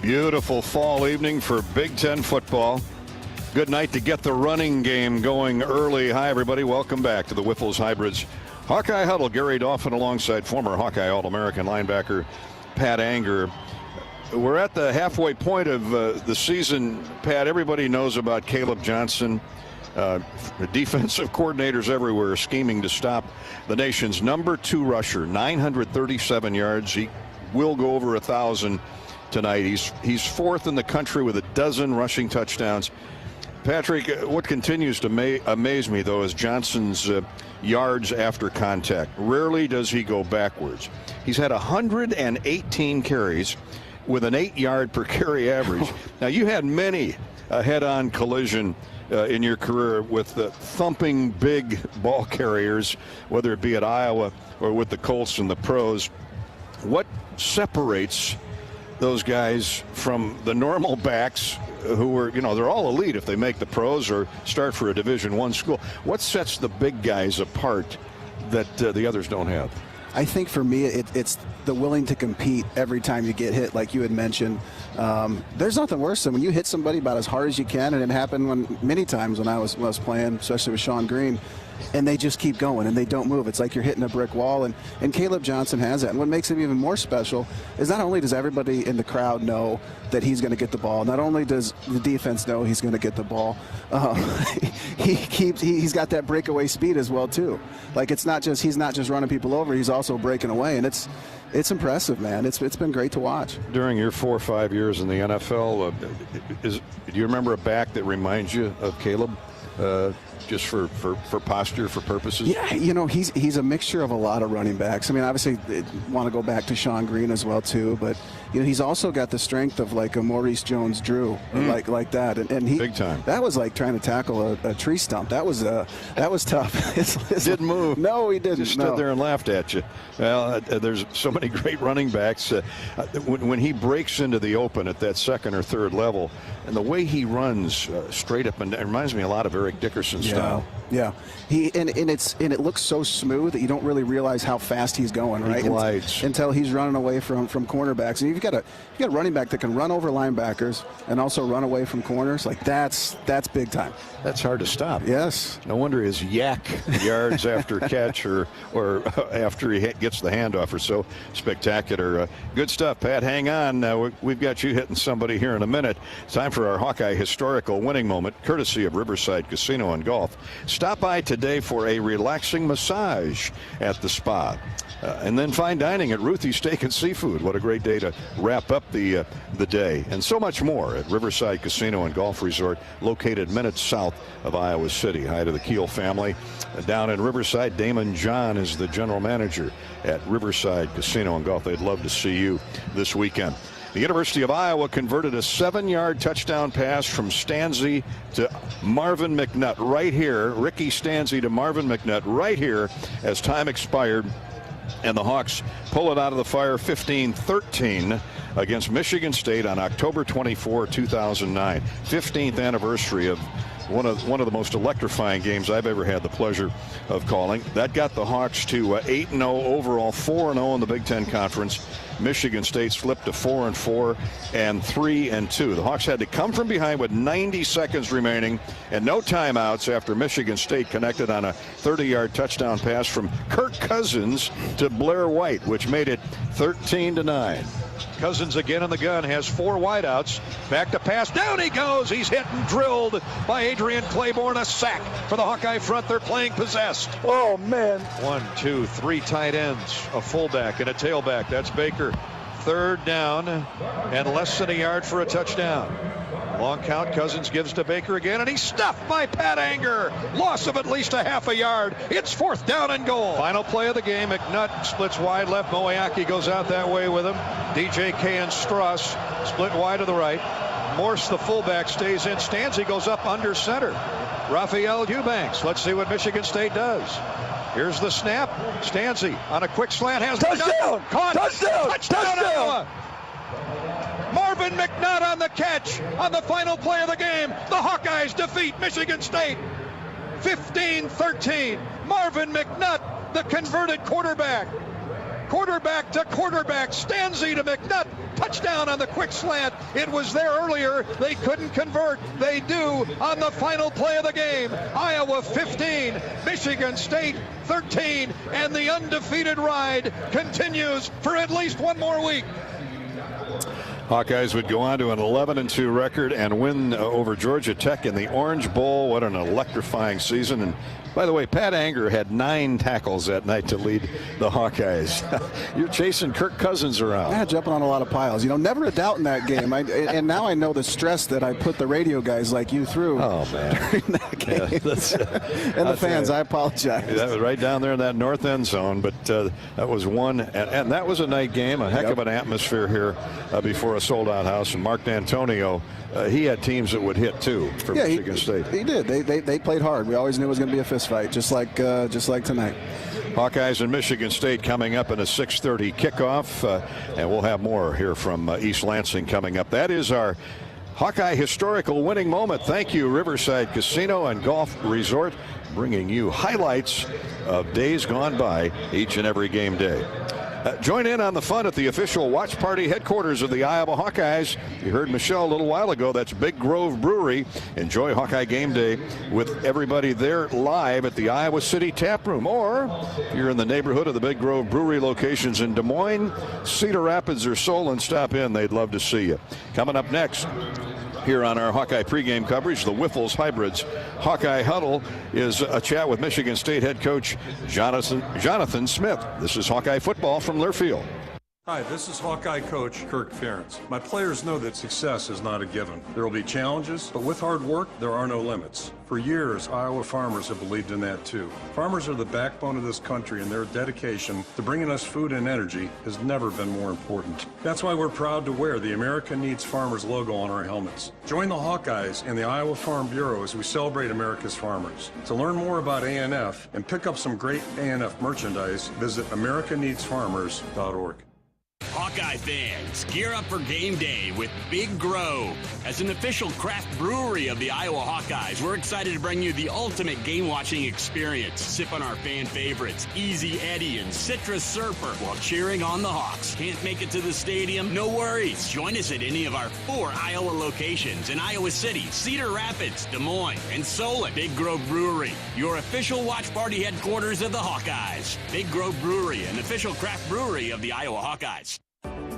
Speaker 3: Beautiful fall evening for Big Ten football. Good night to get the running game going early. Hi, everybody. Welcome back to the Whiffles Hybrids Hawkeye Huddle. Gary Dolphin alongside former Hawkeye All-American linebacker Pat Anger. We're at the halfway point of the season. Pat, everybody knows about Caleb Johnson. Defensive coordinators everywhere scheming to stop the nation's #2 rusher, 937 yards. He will go over 1,000 tonight. He's fourth in the country with 12 rushing touchdowns. Patrick, what continues to amaze me, though, is Johnson's yards after contact. Rarely does he go backwards. He's had 118 carries with an 8-yard per carry average. Now, you had many a head-on collision in your career with the thumping big ball carriers, whether it be at Iowa or with the Colts and the pros. What separates those guys from the normal backs who are, they're all elite if they make the pros or start for a Division I school? What sets the big guys apart that the others don't have?
Speaker 24: I think for me, it's the willing to compete every time you get hit, like you had mentioned. There's nothing worse than when you hit somebody about as hard as you can, and it happened many times when I was playing, especially with Sean Green, and they just keep going and they don't move. It's like you're hitting a brick wall, and Caleb Johnson has that. And what makes him even more special is not only does everybody in the crowd know that he's going to get the ball, not only does the defense know he's going to get the ball, he's got that breakaway speed as well too. Like he's not just running people over, he's also breaking away, and it's impressive, man. It's been great to watch.
Speaker 3: During your 4 or 5 years in the NFL, do you remember a back that reminds you of Caleb? Just for posture, for purposes?
Speaker 24: Yeah, he's a mixture of a lot of running backs. I mean, obviously, want to go back to Sean Green as well too, but he's also got the strength of like a Maurice Jones-Drew, like that, and he
Speaker 3: big time.
Speaker 24: That was like trying to tackle a tree stump. That was tough.
Speaker 3: Didn't move.
Speaker 24: No, he didn't.
Speaker 3: Just stood there and laughed at you. Well, there's so many great running backs. When he breaks into the open at that second or third level, and the way he runs straight up, and it reminds me a lot of Eric Dickerson's style.
Speaker 24: Yeah, it looks so smooth that you don't really realize how fast he's going, right?
Speaker 3: He glides.
Speaker 24: Until he's running away from cornerbacks, and you've got a running back that can run over linebackers and also run away from corners. Like that's big time.
Speaker 3: That's hard to stop.
Speaker 24: Yes.
Speaker 3: No wonder his yak yards after catch or after he gets the handoff are so spectacular. Good stuff, Pat. Hang on. We've got you hitting somebody here in a minute. It's time for our Hawkeye historical winning moment, courtesy of Riverside Casino and Golf. Stop by today for a relaxing massage at the spa. And then fine dining at Ruthie's Steak and Seafood. What a great day to wrap up the day. And so much more at Riverside Casino and Golf Resort, located minutes south of Iowa City. Hi to the Keel family down in Riverside. Damon John is the general manager at Riverside Casino and Golf. They'd love to see you this weekend. The University of Iowa converted a 7-yard touchdown pass from Stanzi to Marvin McNutt right here. Ricky Stanzi to Marvin McNutt right here as time expired. And the Hawks pull it out of the fire 15-13 against Michigan State on October 24, 2009. 15th anniversary of one of the most electrifying games I've ever had the pleasure of calling. That got the Hawks to 8-0 overall, 4-0 in the Big Ten Conference. Michigan State slipped to 4-4 and 3-2. The Hawks had to come from behind with 90 seconds remaining and no timeouts after Michigan State connected on a 30-yard touchdown pass from Kirk Cousins to Blair White, which made it 13-9. Cousins again in the gun, has 4 wideouts. Back to pass. Down he goes. He's hit and drilled by Adrian Claiborne. A sack for the Hawkeye front. They're playing possessed. Oh, man. 1, 2, 3 tight ends, a fullback and a tailback. That's Baker. 3rd down and less than a yard for a touchdown. Long count. Cousins gives to Baker again, and he's stuffed by Pat Anger. Loss of at least a half a yard. It's 4th down and goal. Final play of the game. McNutt splits wide left. Moeaki goes out that way with him. DJK and Strauss split wide to the right. Morse, the fullback, stays in. Stanzi goes up under center. Raphael Eubanks. Let's see what Michigan State does. Here's the snap. Stanzi on a quick slant has touchdown. Caught. Touchdown. Iowa. Marvin McNutt on the catch on the final play of the game. The Hawkeyes defeat Michigan State 15-13. Marvin McNutt, the converted quarterback. Quarterback to quarterback. Stanzi to McNutt. Touchdown on the quick slant. It was there earlier. They couldn't convert. They do on the final play of the game. Iowa 15, Michigan State 13, and the undefeated ride continues for at least one more week. Hawkeyes would go on to an 11-2 record and win over Georgia Tech in the Orange Bowl. What an electrifying season. And by the way, Pat Anger had 9 tackles that night to lead the Hawkeyes. You're chasing Kirk Cousins around.
Speaker 24: Yeah, jumping on a lot of piles. You know, never a doubt in that game. And now I know the stress that I put the radio guys like you through.
Speaker 3: Oh, man.
Speaker 24: During that game.
Speaker 3: Yeah,
Speaker 24: and the fans, I apologize.
Speaker 3: That was right down there in that north end zone. But that was one. And that was a night game. A heck of an atmosphere here before a sold-out house. And Mark D'Antonio, he had teams that would hit, too, for Michigan State.
Speaker 24: He did. They played hard. We always knew it was going to be a fist fight, just like tonight.
Speaker 3: Hawkeyes and Michigan State coming up in a 6:30 kickoff, and we'll have more here from East Lansing coming up. That is our Hawkeye historical winning moment. Thank you, Riverside Casino and Golf Resort, bringing you highlights of days gone by each and every game day. Join in on the fun at the official watch party headquarters of the Iowa Hawkeyes. You heard Michelle a little while ago. That's Big Grove Brewery. Enjoy Hawkeye game day with everybody there live at the Iowa City Tap Room. Or if you're in the neighborhood of the Big Grove Brewery locations in Des Moines, Cedar Rapids, or Solon, stop in. They'd love to see you. Coming up next, here on our Hawkeye pregame coverage, the Whiffles Hybrids Hawkeye Huddle is a chat with Michigan State head coach Jonathan Smith. This is Hawkeye football from Learfield.
Speaker 5: Hi, this is Hawkeye coach Kirk Ferentz. My players know that success is not a given. There will be challenges, but with hard work, there are no limits. For years, Iowa farmers have believed in that too. Farmers are the backbone of this country, and their dedication to bringing us food and energy has never been more important. That's why we're proud to wear the America Needs Farmers logo on our helmets. Join the Hawkeyes and the Iowa Farm Bureau as we celebrate America's farmers. To learn more about ANF and pick up some great ANF merchandise, visit americaneedsfarmers.org.
Speaker 9: Hawkeye fans, gear up for game day with Big Grove. As an official craft brewery of the Iowa Hawkeyes, we're excited to bring you the ultimate game-watching experience. Sip on our fan favorites, Easy Eddie and Citrus Surfer, while cheering on the Hawks. Can't make it to the stadium? No worries. Join us at any of our 4 Iowa locations in Iowa City, Cedar Rapids, Des Moines, and Solon. Big Grove Brewery, your official watch party headquarters of the Hawkeyes. Big Grove Brewery, an official craft brewery of the Iowa Hawkeyes.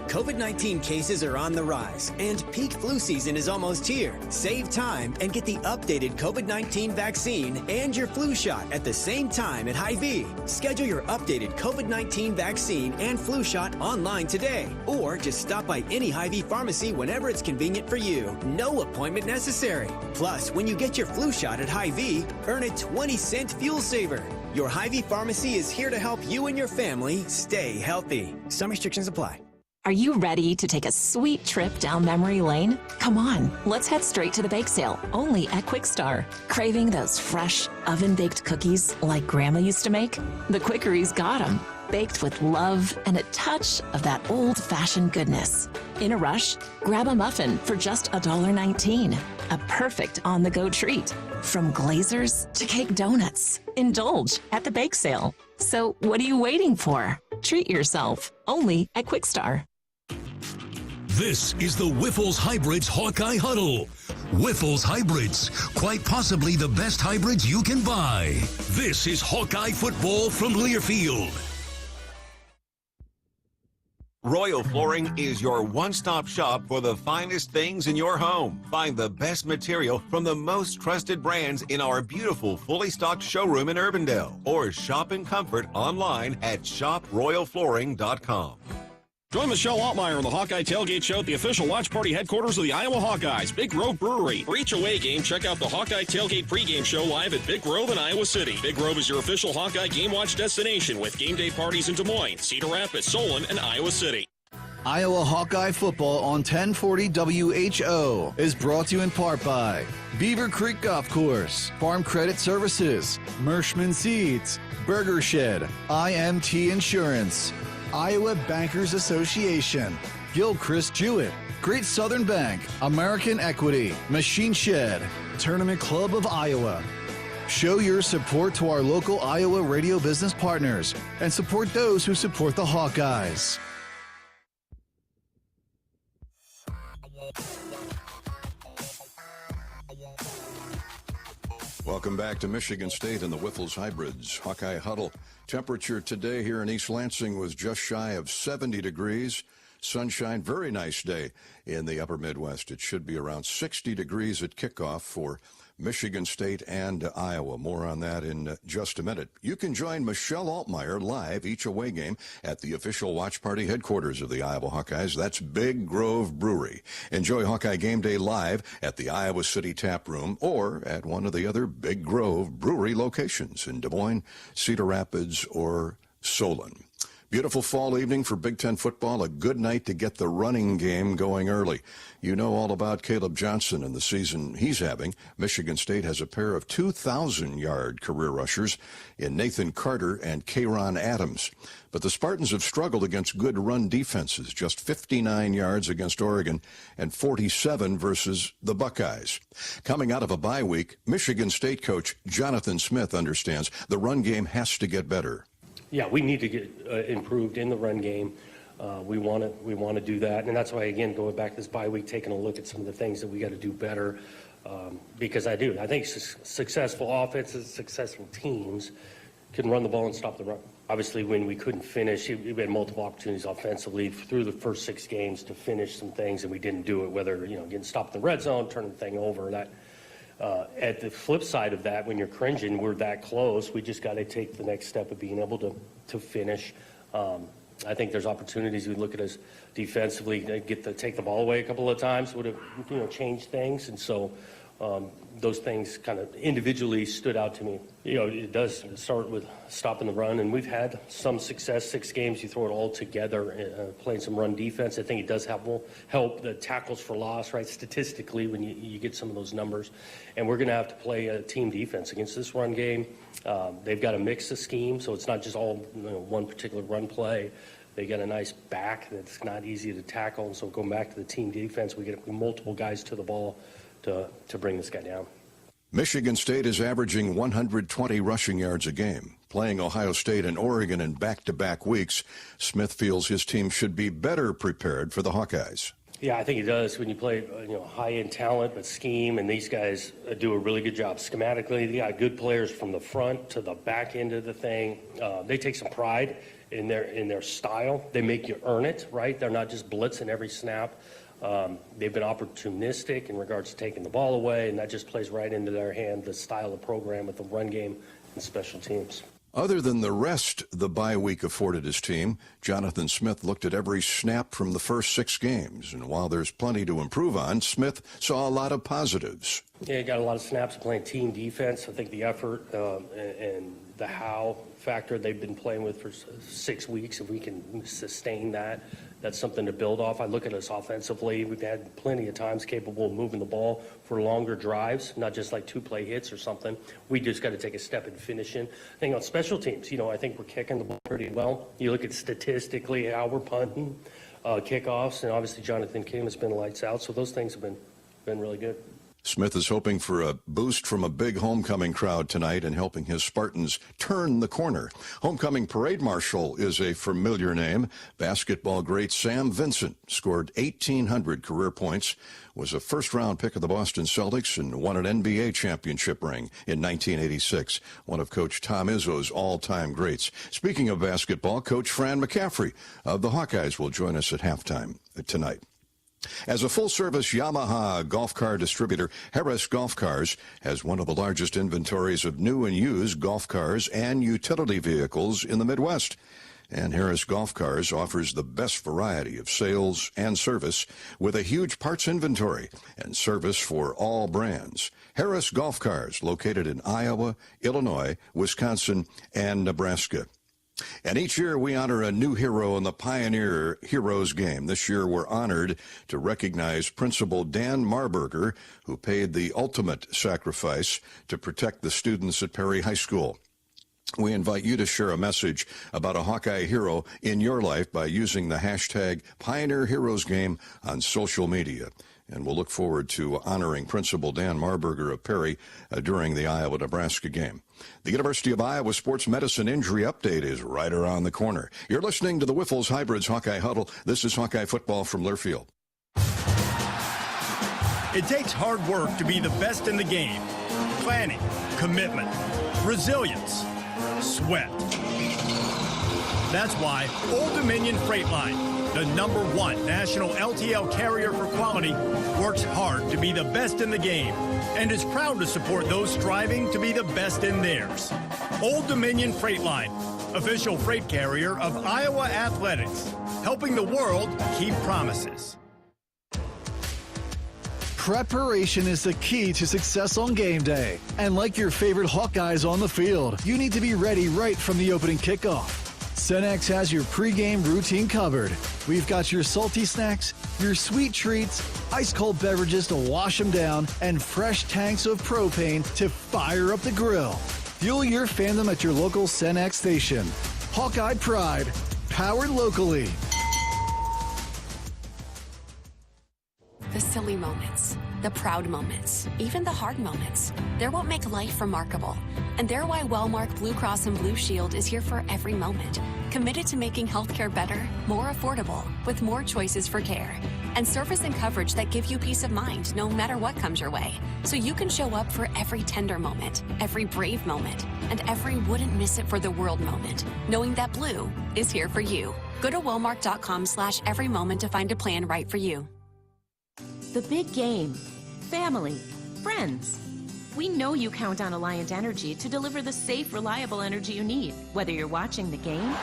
Speaker 4: COVID-19 cases are on the rise, and peak flu season is almost here. Save time and get the updated COVID-19 vaccine and your flu shot at the same time at Hy-Vee. Schedule your updated COVID-19 vaccine and flu shot online today, or just stop by any Hy-Vee pharmacy whenever it's convenient for you. No appointment necessary. Plus, when you get your flu shot at Hy-Vee, earn a 20-cent fuel saver. Your Hy-Vee pharmacy is here to help you and your family stay healthy. Some restrictions apply.
Speaker 7: Are you ready to take a sweet trip down memory lane? Come on, let's head straight to the bake sale, only at Quick Star. Craving those fresh, oven-baked cookies like Grandma used to make? The Quickery's got them, baked with love and a touch of that old-fashioned goodness. In a rush? Grab a muffin for just $1.19. A perfect on-the-go treat. From glazers to cake donuts. Indulge at the bake sale. So what are you waiting for? Treat yourself, only at Quick Star.
Speaker 2: This is the Whiffles Hybrids Hawkeye Huddle. Whiffles Hybrids, quite possibly the best hybrids you can buy. This is Hawkeye football from Learfield.
Speaker 23: Royal Flooring is your one-stop shop for the finest things in your home. Find the best material from the most trusted brands in our beautiful, fully stocked showroom in Urbandale. Or shop in comfort online at shoproyalflooring.com.
Speaker 18: Join Michelle Altmeyer on the Hawkeye Tailgate Show at the official watch party headquarters of the Iowa Hawkeyes, Big Grove Brewery. For each away game, check out the Hawkeye Tailgate pregame show live at Big Grove in Iowa City. Big Grove is your official Hawkeye game watch destination with game day parties in Des Moines, Cedar Rapids, Solon, and Iowa City.
Speaker 8: Iowa Hawkeye football on 1040 WHO is brought to you in part by Beaver Creek Golf Course, Farm Credit Services, Mershman Seeds, Burger Shed, IMT Insurance, Iowa Bankers Association, Gilchrist Jewett, Great Southern Bank, American Equity, Machine Shed, Tournament Club of Iowa. Show your support to our local Iowa radio business partners and support those who support the Hawkeyes.
Speaker 3: Welcome back to Michigan State and the Whiffles Hybrids Hawkeye Huddle. Temperature today here in East Lansing was just shy of 70 degrees. Sunshine, very nice day in the upper Midwest. It should be around 60 degrees at kickoff for Michigan State and Iowa. More on that in just a minute. You can join Michelle Altmeyer live each away game at the official watch party headquarters of the Iowa Hawkeyes. That's Big Grove Brewery. Enjoy Hawkeye Game Day live at the Iowa City Tap Room or at one of the other Big Grove Brewery locations in Des Moines, Cedar Rapids, or Solon. Beautiful fall evening for Big Ten football. A good night to get the running game going early. You know all about Caleb Johnson and the season he's having. Michigan State has a pair of 2,000-yard career rushers in Nathan Carter and Kayron Adams. But the Spartans have struggled against good run defenses, just 59 yards against Oregon and 47 versus the Buckeyes. Coming out of a bye week, Michigan State coach Jonathan Smith understands the run game has to get better.
Speaker 19: Yeah, we need to get improved in the run game. We want to do that, and that's why, again, going back to this bye week, taking a look at some of the things that we got to do better. Because I think successful offenses, successful teams can run the ball and stop the run. Obviously, when we couldn't finish, we had multiple opportunities offensively through the first 6 games to finish some things, and we didn't do it. Whether getting stopped in the red zone, turning the thing over, that. At the flip side of that, when you're cringing, we're that close. We just got to take the next step of being able to finish. I think there's opportunities. We look at us defensively, take the ball away a couple of times would have changed things, and so those things kind of individually stood out to me. It does start with stopping the run, and we've had some success. 6 games, you throw it all together, playing some run defense. I think it does help the tackles for loss, right, statistically, when you get some of those numbers. And we're going to have to play a team defense against this run game. They've got to mix the scheme, so it's not just all one particular run play. They got a nice back that's not easy to tackle, and so going back to the team defense, we get multiple guys to the ball to bring this guy down.
Speaker 3: Michigan State is averaging 120 rushing yards a game. Playing Ohio State and Oregon in back-to-back weeks, Smith feels his team should be better prepared for the Hawkeyes.
Speaker 19: Yeah, I think he does. When you play, high-end talent, but scheme, and these guys do a really good job schematically. They got good players from the front to the back end of the thing. They take some pride in their style. They make you earn it, right? They're not just blitzing every snap. They've been opportunistic in regards to taking the ball away, and that just plays right into their hand, the style of program with the run game and special teams.
Speaker 3: Other than the rest the bye week afforded his team, Jonathan Smith looked at every snap from the first 6 games. And while there's plenty to improve on, Smith saw a lot of positives.
Speaker 19: Yeah, he got a lot of snaps playing team defense. I think the effort and the how factor they've been playing with for 6 weeks. If we can sustain that, that's something to build off. I look at us offensively. We've had plenty of times capable of moving the ball for longer drives, not just like 2-play hits or something. We just got to take a step in finishing. I think on special teams, I think we're kicking the ball pretty well. You look at statistically how we're punting, kickoffs, and obviously Jonathan Kim has been lights out. So those things have been really good.
Speaker 3: Smith is hoping for a boost from a big homecoming crowd tonight and helping his Spartans turn the corner. Homecoming parade marshal is a familiar name. Basketball great Sam Vincent scored 1,800 career points, was a first-round pick of the Boston Celtics, and won an NBA championship ring in 1986, one of Coach Tom Izzo's all-time greats. Speaking of basketball, Coach Fran McCaffrey of the Hawkeyes will join us at halftime tonight. As a full-service Yamaha golf car distributor, Harris Golf Cars has one of the largest inventories of new and used golf cars and utility vehicles in the Midwest. And Harris Golf Cars offers the best variety of sales and service with a huge parts inventory and service for all brands. Harris Golf Cars, located in Iowa, Illinois, Wisconsin, and Nebraska. And each year we honor a new hero in the Pioneer Heroes game. This year we're honored to recognize Principal Dan Marburger, who paid the ultimate sacrifice to protect the students at Perry High School. We invite you to share a message about a Hawkeye hero in your life by using the hashtag Pioneer Heroes Game on social media. And we'll look forward to honoring Principal Dan Marburger of Perry during the Iowa-Nebraska game. The University of Iowa Sports Medicine Injury Update is right around the corner. You're listening to the Wiffles Hybrids Hawkeye Huddle. This is Hawkeye Football from Learfield.
Speaker 10: It takes hard work to be the best in the game. Planning, commitment, resilience, sweat. That's why Old Dominion Freight Line, the #1 national LTL carrier for quality, works hard to be the best in the game and is proud to support those striving to be the best in theirs. Old Dominion Freight Line, official freight carrier of Iowa Athletics, helping the world keep promises.
Speaker 8: Preparation is the key to success on game day. And like your favorite Hawkeyes on the field, you need to be ready right from the opening kickoff. Cenex has your pregame routine covered. We've got your salty snacks, your sweet treats, ice-cold beverages to wash them down, and fresh tanks of propane to fire up the grill. Fuel your fandom at your local Cenex station. Hawkeye Pride, powered locally.
Speaker 12: The silly moments, the proud moments, even the hard moments, they're what make life remarkable. And they're why Wellmark Blue Cross and Blue Shield is here for every moment, committed to making healthcare better, more affordable, with more choices for care, and service and coverage that give you peace of mind no matter what comes your way, so you can show up for every tender moment, every brave moment, and every wouldn't miss it for the world moment, knowing that Blue is here for you. Go to wellmark.com/everymoment to find a plan right for you.
Speaker 14: The big game, family, friends. We know you count on Alliant Energy to deliver the safe, reliable energy you need, whether you're watching the game,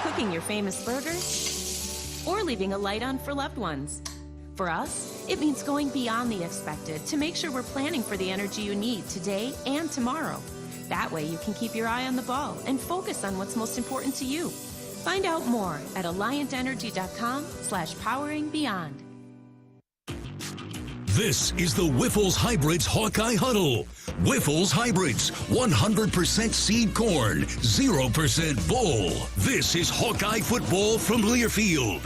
Speaker 14: cooking your famous burgers, or leaving a light on for loved ones. For us, it means going beyond the expected to make sure we're planning for the energy you need today and tomorrow. That way you can keep your eye on the ball and focus on what's most important to you. Find out more at alliantenergy.com/poweringbeyond.
Speaker 2: This is the Wiffles Hybrids Hawkeye Huddle. Wiffles Hybrids, 100% seed corn, 0% bull. This is Hawkeye football from Learfield.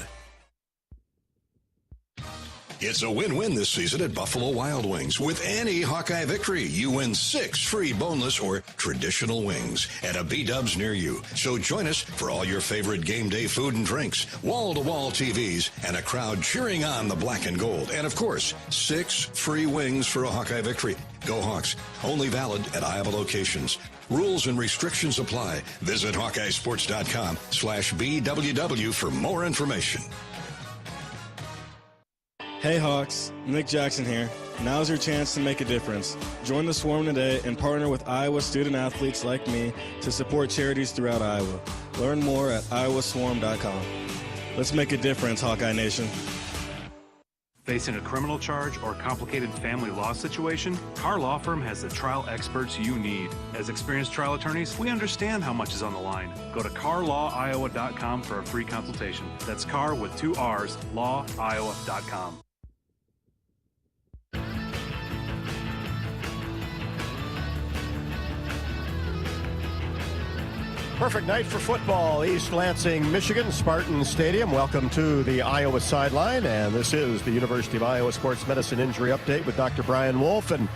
Speaker 11: It's a win-win this season at Buffalo Wild Wings. With any Hawkeye victory, you win 6 free boneless or traditional wings at a B-Dubs near you. So join us for all your favorite game day food and drinks, wall-to-wall TVs, and a crowd cheering on the black and gold. And, of course, 6 free wings for a Hawkeye victory. Go Hawks. Only valid at Iowa locations. Rules and restrictions apply. Visit HawkeyeSports.com/BWW for more information.
Speaker 20: Hey Hawks, Nick Jackson here. Now's your chance to make a difference. Join the Swarm today and partner with Iowa student athletes like me to support charities throughout Iowa. Learn more at iowaswarm.com. Let's make a difference, Hawkeye Nation.
Speaker 13: Facing a criminal charge or complicated family law situation, Carr Law Firm has the trial experts you need. As experienced trial attorneys, we understand how much is on the line. Go to carlawiowa.com for a free consultation. That's Carr with 2 R's, lawiowa.com.
Speaker 3: Perfect night for football. East Lansing, Michigan, Spartan Stadium. Welcome to the Iowa sideline, and this is the University of Iowa Sports Medicine Injury Update with Dr. Brian Wolf. And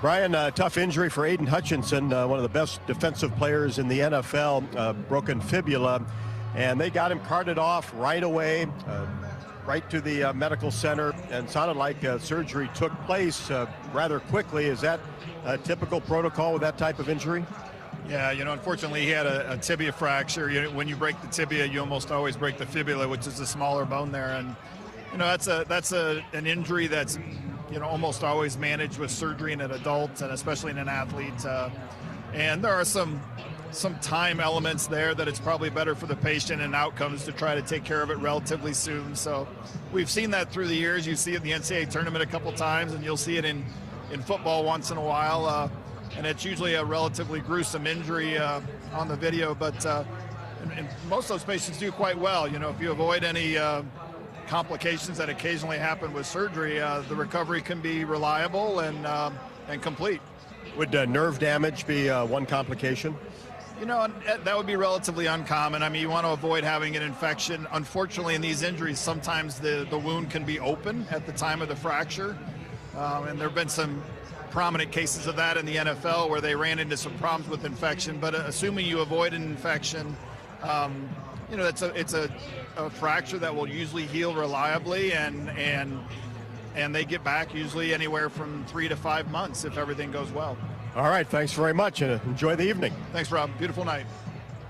Speaker 3: Brian, tough injury for Aiden Hutchinson, one of the best defensive players in the NFL, broken fibula, and they got him carted off right away, right to the medical center, and sounded like surgery took place rather quickly. Is that a typical protocol with that type of injury?
Speaker 15: Yeah, unfortunately he had a tibia fracture. When you break the tibia, you almost always break the fibula, which is the smaller bone there. And, that's an injury that's, almost always managed with surgery in an adult and especially in an athlete. And there are some time elements there that it's probably better for the patient and outcomes to try to take care of it relatively soon. So we've seen that through the years. You see it in the NCAA tournament a couple times, and you'll see it in football once in a while. And it's usually a relatively gruesome injury on the video, but and most of those patients do quite well. If you avoid any complications that occasionally happen with surgery, the recovery can be reliable and complete.
Speaker 3: Would nerve damage be one complication?
Speaker 15: That would be relatively uncommon. I mean, you want to avoid having an infection. Unfortunately, in these injuries, sometimes the wound can be open at the time of the fracture, and there have been some prominent cases of that in the NFL where they ran into some problems with infection. But assuming you avoid an infection, it's a fracture that will usually heal reliably, and they get back usually anywhere from 3 to 5 months if everything goes well.
Speaker 3: All right, thanks very much, and enjoy the evening.
Speaker 15: Thanks, Rob. Beautiful night.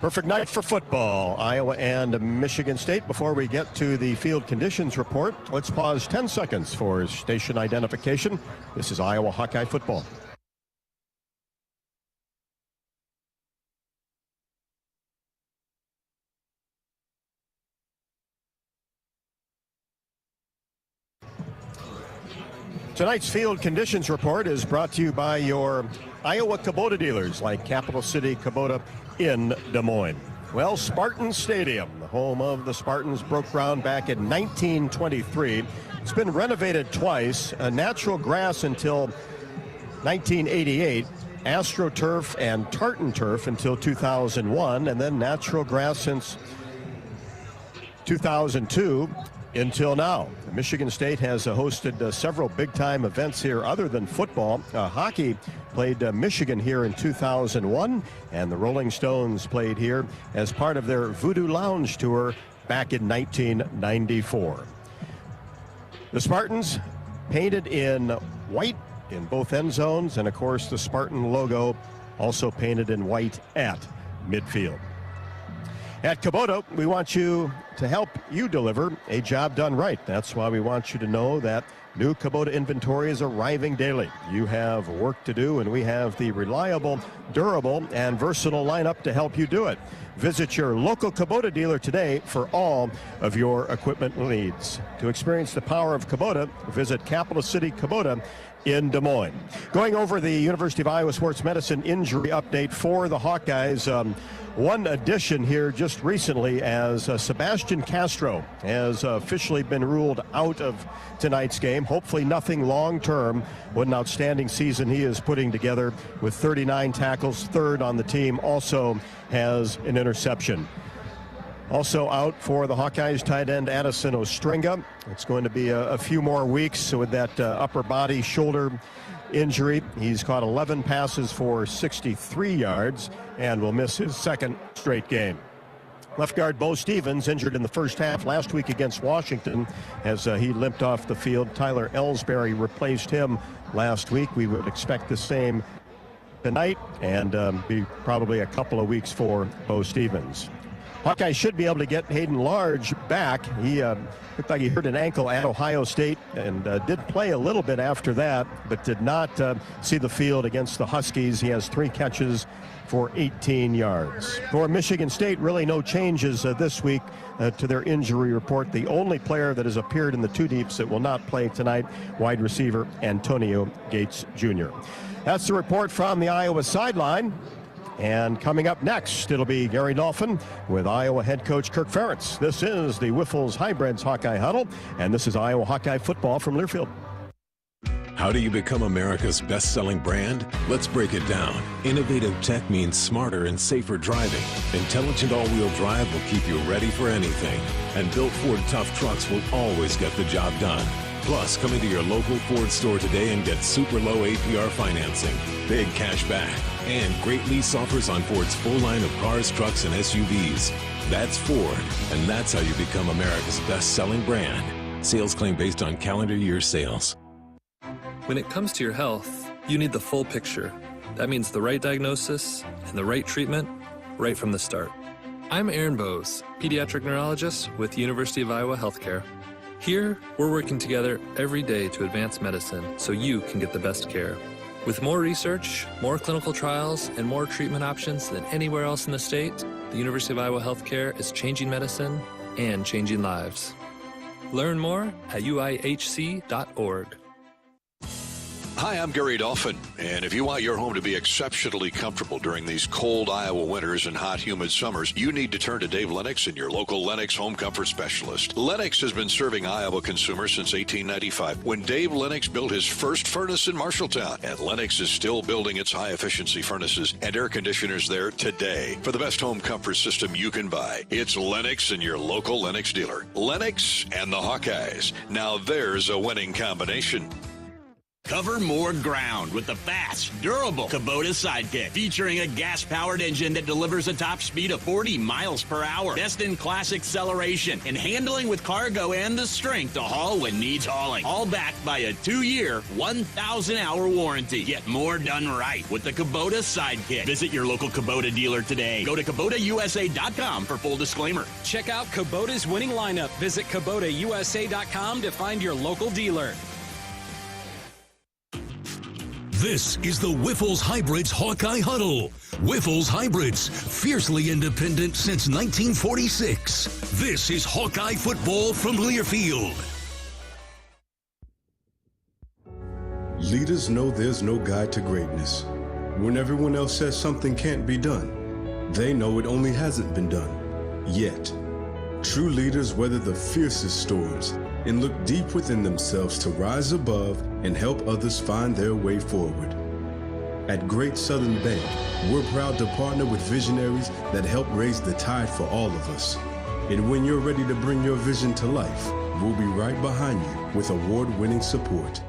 Speaker 3: Perfect night for football, Iowa and Michigan State. Before we get to the field conditions report, let's pause 10 seconds for station identification. This is Iowa Hawkeye football. Tonight's field conditions report is brought to you by your Iowa Kubota dealers like Capital City Kubota in Des Moines. Well, Spartan Stadium, the home of the Spartans, broke ground back in 1923. It's been renovated twice, natural grass until 1988, AstroTurf and Tartan Turf until 2001, and then natural grass since 2002 until now. Michigan State has hosted several big-time events here other than football. Hockey played Michigan here in 2001, and the Rolling Stones played here as part of their Voodoo Lounge tour back in 1994. The Spartans painted in white in both end zones, and of course the Spartan logo also painted in white at midfield. At Kubota, we want you to help you deliver a job done right. That's why we want you to know that new Kubota inventory is arriving daily. You have work to do, and we have the reliable, durable, and versatile lineup to help you do it. Visit your local Kubota dealer today for all of your equipment needs. To experience the power of Kubota, visit Capital City Kubota in Des Moines. Going over the University of Iowa Sports Medicine injury update for the Hawkeyes. One addition here just recently, as Sebastian Castro has officially been ruled out of tonight's game. Hopefully nothing long-term. What an outstanding season he is putting together with 39 tackles, third on the team, also has an interception. Also out for the Hawkeyes, tight end Addison Ostringa. It's going to be a few more weeks with that upper body shoulder injury. He's caught 11 passes for 63 yards and will miss his second straight game. Left guard Bo Stevens injured in the first half last week against Washington as he limped off the field. Tyler Ellsbury replaced him last week. We would expect the same tonight, and be probably a couple of weeks for Bo Stevens.
Speaker 1: Hawkeyes should be able to get Hayden Large back. He looked like he hurt an ankle at Ohio State and did play a little bit after that, but did not see the field against the Huskies. He has 3 catches for 18 yards. For Michigan State, really no changes this week to their injury report. The only player that has appeared in the 2 deeps that will not play tonight, wide receiver Antonio Gates Jr. That's the report from the Iowa sideline. And coming up next, it'll be Gary Dolphin with Iowa head coach Kirk Ferentz. This is the Wiffles Hybrids Hawkeye Huddle, and this is Iowa Hawkeye football from Learfield.
Speaker 6: How do you become America's best-selling brand? Let's break it down. Innovative tech means smarter and safer driving. Intelligent all-wheel drive will keep you ready for anything. And built Ford Tough trucks will always get the job done. Plus, come into your local Ford store today and get super low APR financing, big cash back, and great lease offers on Ford's full line of cars, trucks, and SUVs. That's Ford, and that's how you become America's best-selling brand. Sales claim based on calendar year sales.
Speaker 16: When it comes to your health, you need the full picture. That means the right diagnosis and the right treatment right from the start. I'm Aaron Bose, pediatric neurologist with University of Iowa Healthcare. Here, we're working together every day to advance medicine so you can get the best care. With more research, more clinical trials, and more treatment options than anywhere else in the state, the University of Iowa Healthcare is changing medicine and changing lives. Learn more at uihc.org.
Speaker 11: Hi, I'm Gary Dolphin, and if you want your home to be exceptionally comfortable during these cold Iowa winters and hot, humid summers, you need to turn to Dave Lennox and your local Lennox home comfort specialist. Lennox has been serving Iowa consumers since 1895, when Dave Lennox built his first furnace in Marshalltown, and Lennox is still building its high-efficiency furnaces and air conditioners there today. For the best home comfort system you can buy, it's Lennox and your local Lennox dealer. Lennox and the Hawkeyes. Now there's a winning combination.
Speaker 9: Cover more ground with the fast, durable Kubota Sidekick, featuring a gas-powered engine that delivers a top speed of 40 miles per hour, best-in-class acceleration, and handling with cargo and the strength to haul when needs hauling. All backed by a 2-year, 1,000-hour warranty. Get more done right with the Kubota Sidekick. Visit your local Kubota dealer today. Go to KubotaUSA.com for full disclaimer.
Speaker 17: Check out Kubota's winning lineup. Visit KubotaUSA.com to find your local dealer.
Speaker 2: This is the Wiffles Hybrids Hawkeye Huddle. Wiffles Hybrids, fiercely independent since 1946. This is Hawkeye football from Learfield.
Speaker 25: Leaders know there's no guide to greatness. When everyone else says something can't be done, they know it only hasn't been done yet. True leaders weather the fiercest storms and look deep within themselves to rise above and help others find their way forward. At Great Southern Bank, we're proud to partner with visionaries that help raise the tide for all of us. And when you're ready to bring your vision to life, we'll be right behind you with award-winning support.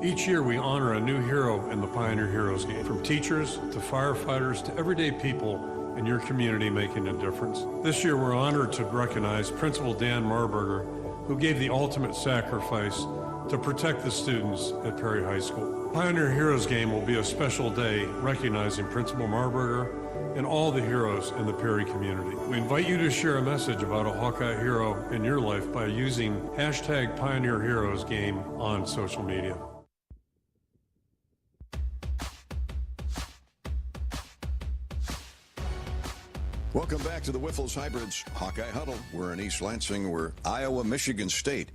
Speaker 5: Each year we honor a new hero in the Pioneer Heroes game, from teachers to firefighters to everyday people in your community making a difference. This year we're honored to recognize Principal Dan Marburger, who gave the ultimate sacrifice to protect the students at Perry High School. Pioneer Heroes Game will be a special day recognizing Principal Marburger and all the heroes in the Perry community. We invite you to share a message about a Hawkeye hero in your life by using hashtag Pioneer Heroes Game on social media.
Speaker 3: Welcome back to the Wiffles Hybrids Hawkeye Huddle. We're in East Lansing. We're Iowa, Michigan State.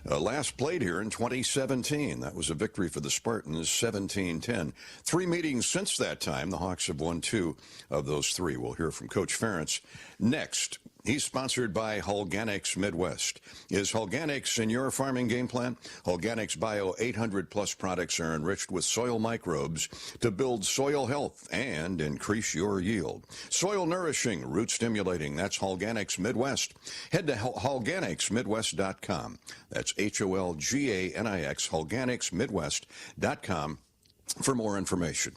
Speaker 3: Last played here in 2017. That was a victory for the Spartans, 17-10. 3 meetings since that time. The Hawks have won 2 of those 3. We'll hear from Coach Ferentz next. He's sponsored by Hawkeyes Midwest. Is Hawkeyes in your farming game plan? Hawkeyes Bio 800-plus products are enriched with soil microbes to build soil health and increase your yield. Soil nourishing, root stimulating. That's Hawkeyes Midwest. Head to Hawkeyesmidwest.com. That's Holganix, Hawkeyesmidwest.com for more information.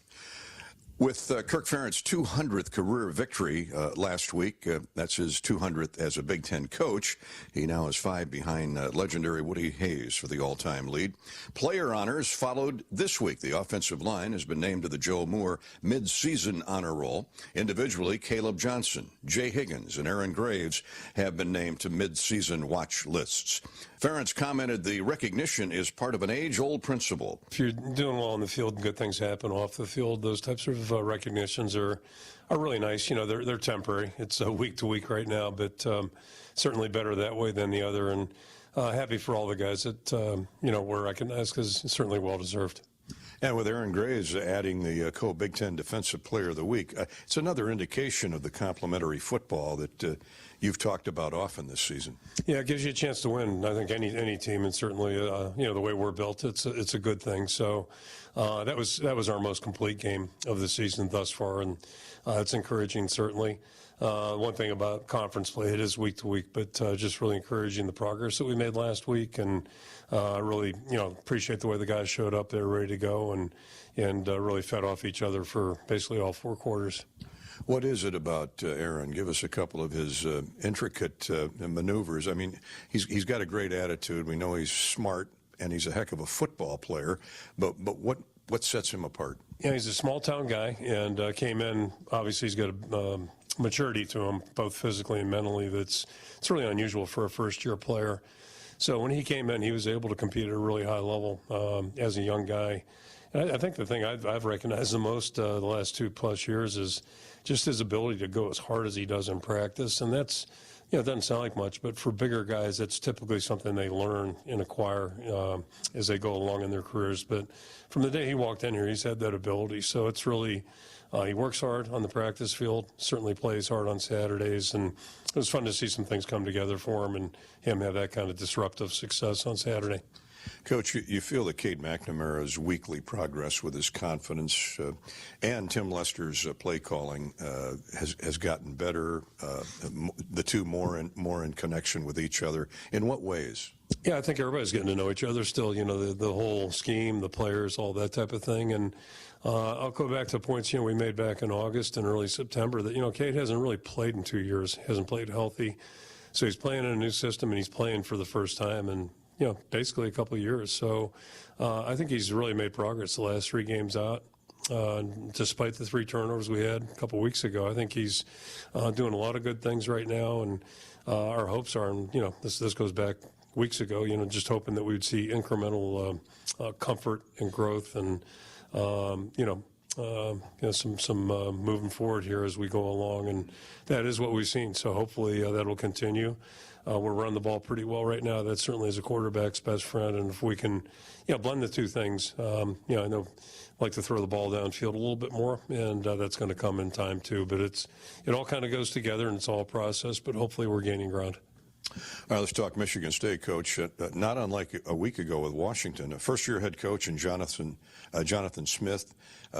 Speaker 3: With Kirk Ferentz' 200th career victory last week, that's his 200th as a Big Ten coach. He now is 5 behind legendary Woody Hayes for the all-time lead. Player honors followed this week. The offensive line has been named to the Joe Moore mid-season honor roll. Individually, Caleb Johnson, Jay Higgins, and Aaron Graves have been named to mid-season watch lists. Ferentz commented the recognition is part of an age-old principle.
Speaker 4: If you're doing well on the field and good things happen off the field, those types of recognitions are really nice. You know, they're temporary. It's week to week right now, but certainly better that way than the other. And happy for all the guys that, were recognized, because it's certainly well-deserved.
Speaker 3: And with Aaron Graves adding the co-Big Ten Defensive Player of the Week, it's another indication of the complementary football that you've talked about often this season.
Speaker 4: Yeah, it gives you a chance to win. I think any team, and certainly the way we're built, it's a good thing. So that was our most complete game of the season thus far, and it's encouraging certainly. One thing about conference play, it is week to week, but just really encouraging the progress that we made last week, and really appreciate the way the guys showed up there ready to go, and really fed off each other for basically all 4 quarters.
Speaker 3: What is it about Aaron? Give us a couple of his intricate maneuvers. I mean, he's got a great attitude. We know he's smart, and he's a heck of a football player. But what sets him apart?
Speaker 4: Yeah, he's a small town guy, and came in. Obviously, he's got a maturity to him, both physically and mentally. It's really unusual for a first-year player. So when he came in, he was able to compete at a really high level as a young guy. And I think the thing I've recognized the most the last 2+ years is just his ability to go as hard as he does in practice. And that's, it doesn't sound like much, but for bigger guys, that's typically something they learn and acquire as they go along in their careers. But from the day he walked in here, he's had that ability. So it's really, he works hard on the practice field, certainly plays hard on Saturdays. And it was fun to see some things come together for him, and him have that kind of disruptive success on Saturday.
Speaker 3: Coach, you feel that Cade McNamara's weekly progress with his confidence and Tim Lester's play calling has gotten better, the two more in connection with each other. In what ways?
Speaker 4: Yeah, I think everybody's getting to know each other still, the whole scheme, the players, all that type of thing. And I'll go back to points, we made back in August and early September that, Cade hasn't really played in 2 years, hasn't played healthy. So he's playing in a new system, and he's playing for the first time in, basically a couple of years. So I think he's really made progress the last 3 games out. Despite the 3 turnovers we had a couple of weeks ago, I think he's doing a lot of good things right now. And our hopes are, and this goes back weeks ago, just hoping that we would see incremental comfort and growth, and some moving forward here as we go along, and that is what we've seen. So hopefully that'll continue. We're running the ball pretty well right now. That certainly is a quarterback's best friend, and if we can, blend the two things, I know I like to throw the ball downfield a little bit more, and that's going to come in time too. But it all kind of goes together, and it's all a process. But hopefully we're gaining ground.
Speaker 3: All right, let's talk Michigan State, Coach. Not unlike a week ago with Washington, a first-year head coach in Jonathan Smith.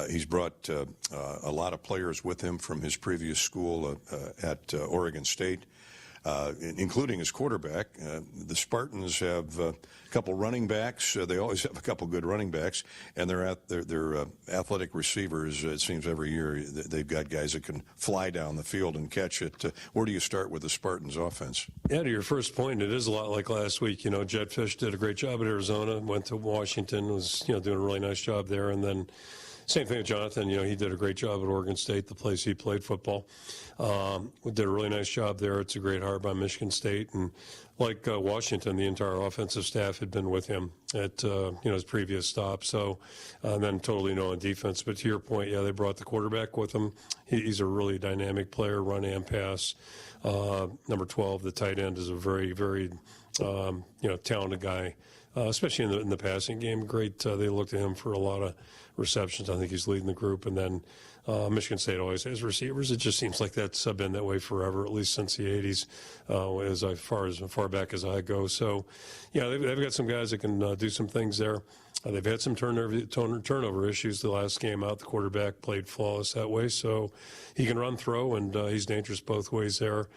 Speaker 3: He's brought a lot of players with him from his previous school at Oregon State, including his quarterback. The Spartans have a couple running backs. They always have a couple good running backs, and their athletic receivers. It seems every year they've got guys that can fly down the field and catch it. Where do you start with the Spartans' offense?
Speaker 4: Yeah, to your first point, it is a lot like last week. Jed Fish did a great job at Arizona, went to Washington, was doing a really nice job there, and then same thing with Jonathan. He did a great job at Oregon State, the place he played football. Did a really nice job there. It's a great hire by Michigan State. And like Washington, the entire offensive staff had been with him at his previous stop. So then totally no on defense. But to your point, yeah, they brought the quarterback with them. He's a really dynamic player, run and pass. Number 12, the tight end, is a very, very talented guy. Especially in the passing game. Great. They looked at him for a lot of receptions. I think he's leading the group. And then Michigan State always has receivers. It just seems like that's been that way forever, at least since the 80s, as far back as I go. So, yeah, they've got some guys that can do some things there. They've had some turnover issues the last game out. The quarterback played flawless that way. So he can run, throw, and he's dangerous both ways there.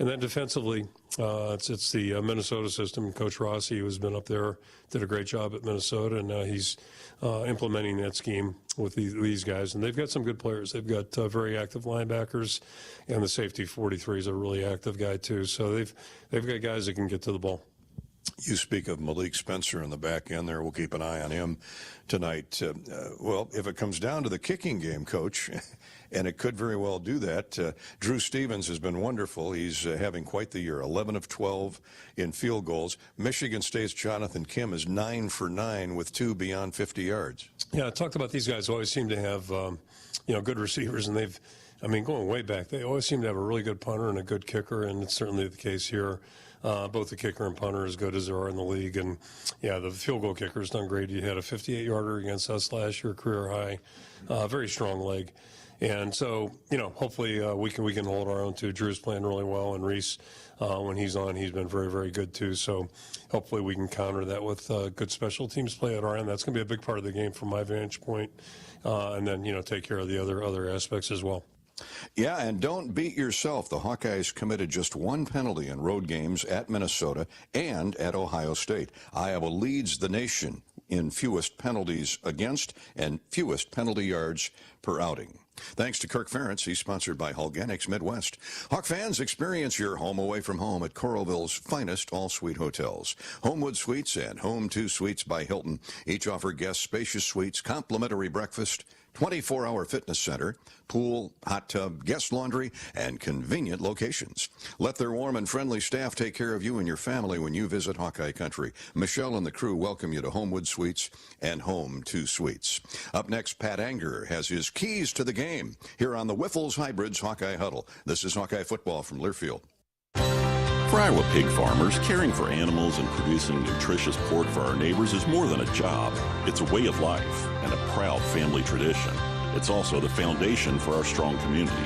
Speaker 4: And then defensively, it's the Minnesota system. Coach Rossi, who's been up there, did a great job at Minnesota, and he's implementing that scheme with these guys. And they've got some good players. players. They've got very active linebackers, and the safety 43 is a really active guy too. So they've got guys that can get to the ball.
Speaker 3: You speak of Malik Spencer in the back end there. We'll keep an eye on him tonight. Well, if it comes down to the kicking game, Coach, and it could very well do that, Drew Stevens has been wonderful. He's having quite the year, 11 of 12 in field goals. Michigan State's Jonathan Kim is 9 for 9 with 2 beyond 50 yards.
Speaker 4: Yeah, I talked about these guys always seem to have, good receivers, and going way back, they always seem to have a really good punter and a good kicker, and it's certainly the case here. Both the kicker and punter as good as there are in the league. And, yeah, the field goal kicker's done great. He had a 58-yarder against us last year, career high. Very strong leg. And so, hopefully we can hold our own, too. Drew's playing really well, and Reese, when he's on, he's been very, very good, too. So hopefully we can counter that with good special teams play at our end. That's going to be a big part of the game from my vantage point. And then, take care of the other aspects as well.
Speaker 3: Yeah, and don't beat yourself. The Hawkeyes committed just 1 penalty in road games at Minnesota and at Ohio State. Iowa leads the nation in fewest penalties against and fewest penalty yards per outing. Thanks to Kirk Ferentz, he's sponsored by Hawkeyes Midwest. Hawk fans, experience your home away from home at Coralville's finest all-suite hotels. Homewood Suites and Home 2 Suites by Hilton each offer guests spacious suites, complimentary breakfast, 24-hour fitness center, pool, hot tub, guest laundry, and convenient locations. Let their warm and friendly staff take care of you and your family when you visit Hawkeye Country. Michelle and the crew welcome you to Homewood Suites and Home 2 Suites. Up next, Pat Anger has his keys to the game here on the Wiffles Hybrids Hawkeye Huddle. This is Hawkeye Football from Learfield.
Speaker 7: For Iowa pig farmers, caring for animals and producing nutritious pork for our neighbors is more than a job. It's a way of life and a proud family tradition. It's also the foundation for our strong communities.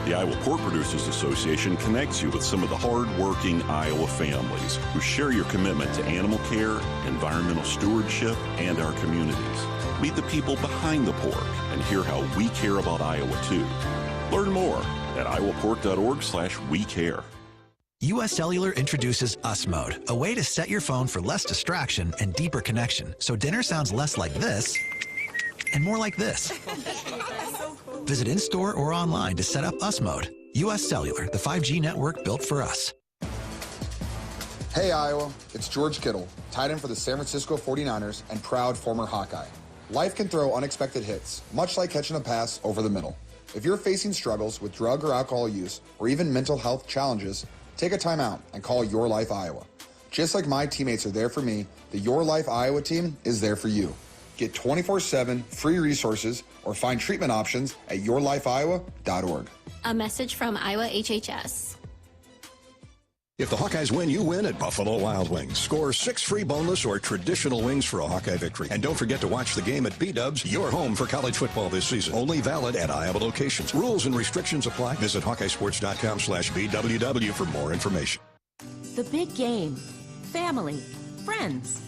Speaker 7: The Iowa Pork Producers Association connects you with some of the hard-working Iowa families who share your commitment to animal care, environmental stewardship, and our communities. Meet the people behind the pork and hear how we care about Iowa, too. Learn more at iowapork.org/wecare.
Speaker 21: U.S. Cellular introduces Us Mode, a way to set your phone for less distraction and deeper connection, so dinner sounds less like this and more like this. Visit in-store or online to set up Us Mode. U.S. Cellular, the 5G network built for us.
Speaker 22: Hey Iowa, it's George Kittle, tight end for the San Francisco 49ers and proud former Hawkeye. Life can throw unexpected hits, much like catching a pass over the middle. If you're facing struggles with drug or alcohol use or even mental health challenges, take a time out and call Your Life Iowa. Just like my teammates are there for me, the Your Life Iowa team is there for you. Get 24/7 free resources or find treatment options at yourlifeiowa.org.
Speaker 23: A message from Iowa HHS.
Speaker 3: If the Hawkeyes win, you win at Buffalo Wild Wings. Score 6 free boneless or traditional wings for a Hawkeye victory. And don't forget to watch the game at B-Dubs, your home for college football this season. Only valid at Iowa locations. Rules and restrictions apply. Visit HawkeyeSports.com/BWW for more information.
Speaker 14: The big game. Family. Friends.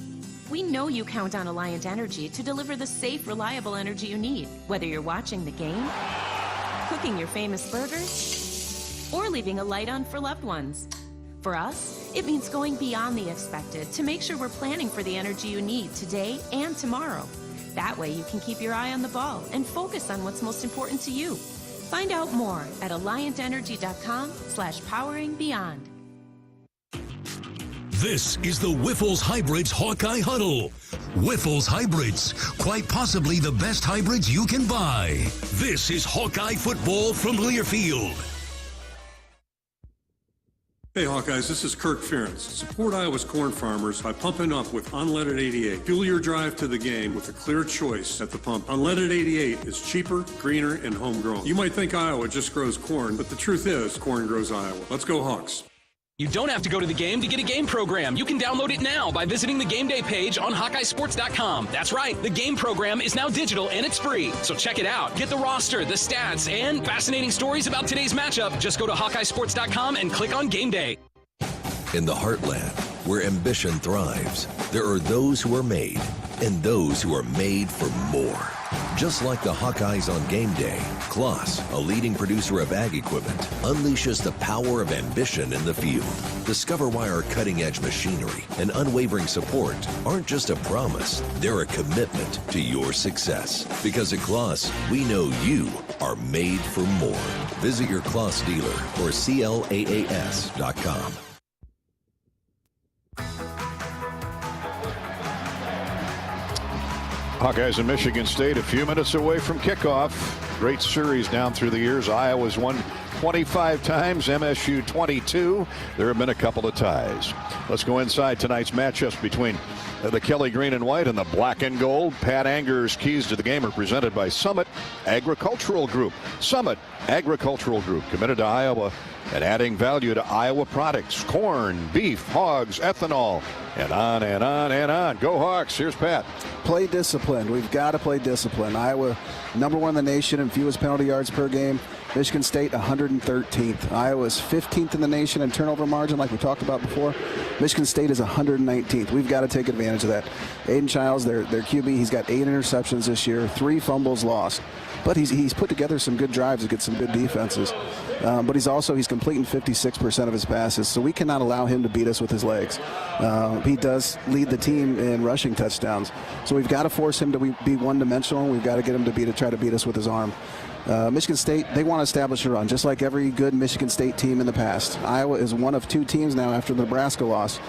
Speaker 14: We know you count on Alliant Energy to deliver the safe, reliable energy you need. Whether you're watching the game, cooking your famous burgers, or leaving a light on for loved ones. For us, it means going beyond the expected to make sure we're planning for the energy you need today and tomorrow. That way you can keep your eye on the ball and focus on what's most important to you. Find out more at alliantenergy.com/poweringbeyond.
Speaker 2: This is the Wiffles Hybrids Hawkeye Huddle. Wiffles Hybrids, quite possibly the best hybrids you can buy. This is Hawkeye Football from Learfield.
Speaker 5: Hey Hawkeyes, this is Kirk Ferentz. Support Iowa's corn farmers by pumping up with Unleaded 88. Fuel your drive to the game with a clear choice at the pump. Unleaded 88 is cheaper, greener, and homegrown. You might think Iowa just grows corn, but the truth is, corn grows Iowa. Let's go Hawks.
Speaker 17: You don't have to go to the game to get a game program. You can download it now by visiting the game day page on HawkeyeSports.com. That's right, the game program is now digital and it's free. So check it out. Get the roster, the stats, and fascinating stories about today's matchup. Just go to HawkeyeSports.com and click on Game Day.
Speaker 24: In the heartland, where ambition thrives, there are those who are made and those who are made for more. Just like the Hawkeyes on game day, Kloss, a leading producer of ag equipment, unleashes the power of ambition in the field. Discover why our cutting-edge machinery and unwavering support aren't just a promise, they're a commitment to your success. Because at Kloss, we know you are made for more. Visit your Kloss dealer or CLAAS.com.
Speaker 3: Hawkeyes and Michigan State a few minutes away from kickoff. Great series down through the years. Iowa's won 25 times, MSU 22. There have been a couple of ties. Let's go inside tonight's matchups between the Kelly green and white and the black and gold. Pat Anger's keys to the game are presented by Summit Agricultural Group. Summit Agricultural Group, committed to Iowa and adding value to Iowa products. Corn, beef, hogs, ethanol, and on and on and on. Go Hawks. Here's Pat.
Speaker 8: Play disciplined. We've got to play discipline. Iowa, #1 in the nation in fewest penalty yards per game. Michigan State, 113th. Iowa's 15th in the nation in turnover margin, like we talked about before. Michigan State is 119th. We've got to take advantage of that. Aiden Childs, their QB, he's got 8 interceptions this year, 3 fumbles lost. But he's put together some good drives to get some good defenses. But he's completing 56% of his passes, so we cannot allow him to beat us with his legs. He does lead the team in rushing touchdowns, so we've got to force him to be one-dimensional, and we've got to get him to try to beat us with his arm. Michigan State, they want to establish a run, just like every good Michigan State team in the past. Iowa is one of 2 teams now after the Nebraska loss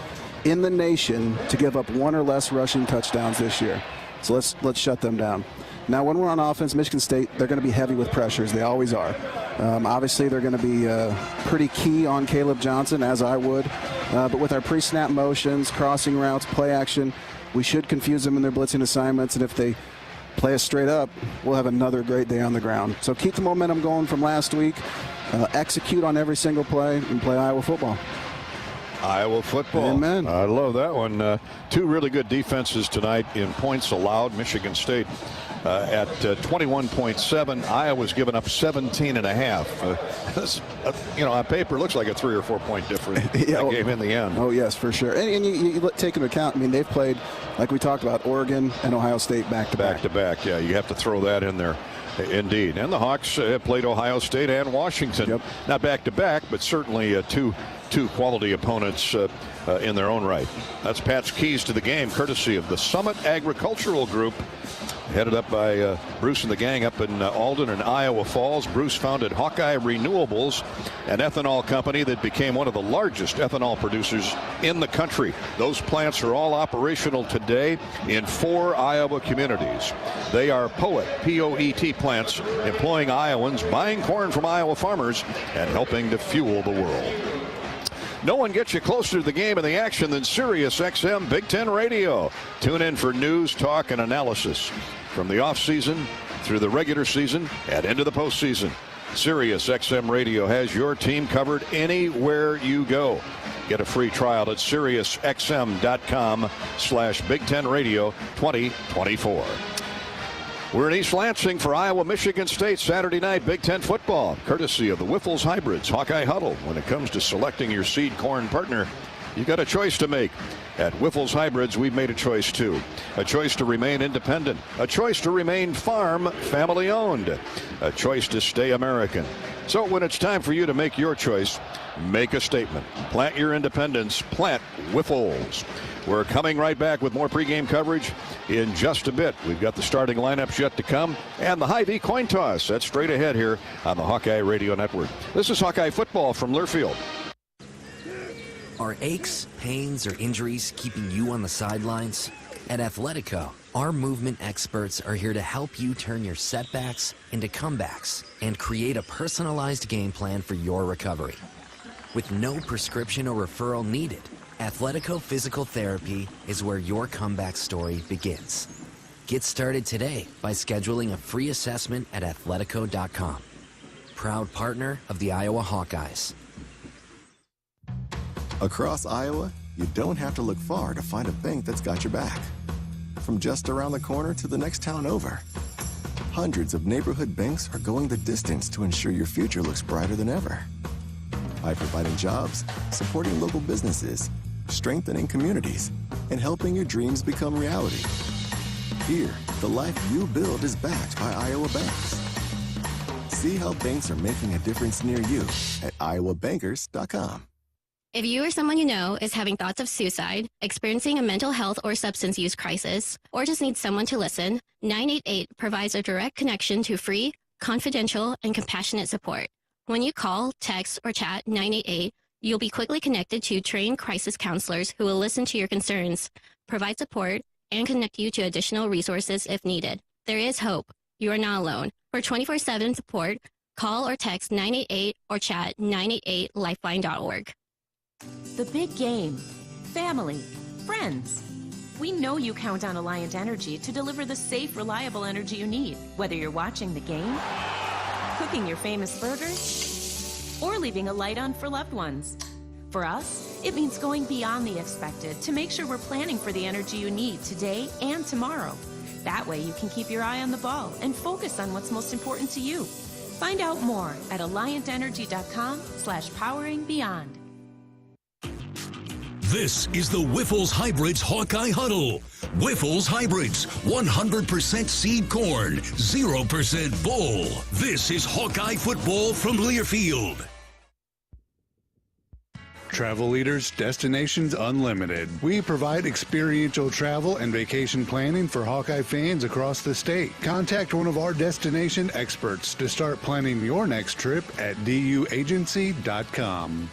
Speaker 8: in the nation to give up 1 or less rushing touchdowns this year. So let's shut them down. Now, when we're on offense, Michigan State, they're going to be heavy with pressures. They always are. Obviously, they're going to be pretty key on Caleb Johnson, as I would. But with our pre-snap motions, crossing routes, play action, we should confuse them in their blitzing assignments. And if they play us straight up, we'll have another great day on the ground. So keep the momentum going from last week. Execute on every single play and play Iowa football.
Speaker 3: Iowa football.
Speaker 8: Amen.
Speaker 3: I love that one. 2 really good defenses tonight in points allowed. Michigan State at 21.7. Iowa's given up 17.5. On paper, looks like a 3 or 4 point difference. That game in the end.
Speaker 8: Oh, yes, for sure. And you take into account, they've played, like we talked about, Oregon and Ohio State back-to-back.
Speaker 3: Back-to-back, yeah. You have to throw that in there. Indeed. And the Hawks have played Ohio State and Washington.
Speaker 8: Yep.
Speaker 3: Not back-to-back, but certainly two quality opponents in their own right. That's Pat's keys to the game, courtesy of the Summit Agricultural Group, headed up by Bruce and the gang up in Alden and Iowa Falls. Bruce founded Hawkeye Renewables, an ethanol company that became one of the largest ethanol producers in the country. Those plants are all operational today in 4 Iowa communities. They are POET, P-O-E-T plants, employing Iowans, buying corn from Iowa farmers, and helping to fuel the world. No one gets you closer to the game and the action than Sirius XM Big Ten Radio. Tune in for news, talk, and analysis from the offseason through the regular season and into the postseason. Sirius XM Radio has your team covered anywhere you go. Get a free trial at SiriusXM.com/Big Ten Radio 2024. We're in East Lansing for Iowa-Michigan State Saturday night Big Ten football, courtesy of the Wiffles Hybrids Hawkeye Huddle. When it comes to selecting your seed corn partner, you've got a choice to make. At Wiffles Hybrids, we've made a choice too. A choice to remain independent. A choice to remain farm family-owned. A choice to stay American. So when it's time for you to make your choice, make a statement. Plant your independence. Plant Wiffles. We're coming right back with more pregame coverage in just a bit. We've got the starting lineups yet to come and the Hy-Vee coin toss. That's straight ahead here on the Hawkeye Radio Network. This is Hawkeye football from Learfield.
Speaker 10: Are aches, pains, or injuries keeping you on the sidelines? At Athletico, our movement experts are here to help you turn your setbacks into comebacks and create a personalized game plan for your recovery. With no prescription or referral needed, Athletico Physical Therapy is where your comeback story begins. Get started today by scheduling a free assessment at Athletico.com. Proud partner of the Iowa Hawkeyes.
Speaker 12: Across Iowa, you don't have to look far to find a bank that's got your back. From just around the corner to the next town over, hundreds of neighborhood banks are going the distance to ensure your future looks brighter than ever. By providing jobs, supporting local businesses, strengthening communities, and helping your dreams become reality. Here, The life you build is backed by Iowa banks. See how banks are making a difference near you at iowabankers.com.
Speaker 23: If you or someone you know is having thoughts of suicide, experiencing a mental health or substance use crisis, or just needs someone to listen, 988 provides a direct connection to free, confidential, and compassionate support. When you call, text, or chat 988, you'll be quickly connected to trained crisis counselors who will listen to your concerns, provide support, and connect you to additional resources if needed. There is hope. You are not alone. For 24/7 support, call or text 988 or chat 988lifeline.org.
Speaker 14: The big game. Family. Friends. We know you count on Alliant Energy to deliver the safe, reliable energy you need, whether you're watching the game, cooking your famous burgers, or leaving a light on for loved ones. For us, it means going beyond the expected to make sure we're planning for the energy you need today and tomorrow. That way you can keep your eye on the ball and focus on what's most important to you. Find out more at alliantenergy.com/poweringbeyond.
Speaker 2: This is the Wiffles Hybrids Hawkeye Huddle. Wiffles Hybrids, 100% seed corn, 0% bull. This is Hawkeye football from Learfield.
Speaker 13: Travel Leaders, Destinations Unlimited. We provide experiential travel and vacation planning for Hawkeye fans across the state. Contact one of our destination experts to start planning your next trip at duagency.com.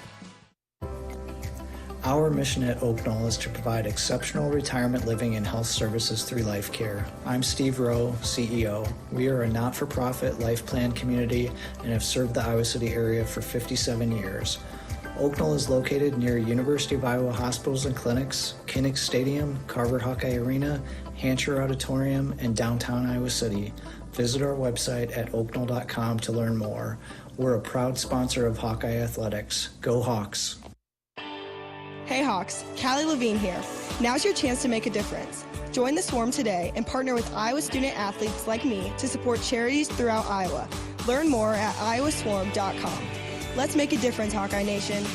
Speaker 15: Our mission at Oak Knoll is to provide exceptional retirement living and health services through Life Care. I'm Steve Rowe, CEO. We are a not-for-profit life plan community and have served the Iowa City area for 57 years. Oak Knoll is located near University of Iowa hospitals and clinics, Kinnick Stadium, Carver Hawkeye Arena, Hancher Auditorium, and downtown Iowa City. Visit our website at oakknoll.com to learn more. We're a proud sponsor of Hawkeye Athletics. Go Hawks!
Speaker 18: Hey Hawks, Callie Levine here. Now's your chance to make a difference. Join the Swarm today and partner with Iowa student athletes like me to support charities throughout Iowa. Learn more at iowaswarm.com. Let's make a difference, Hawkeye Nation.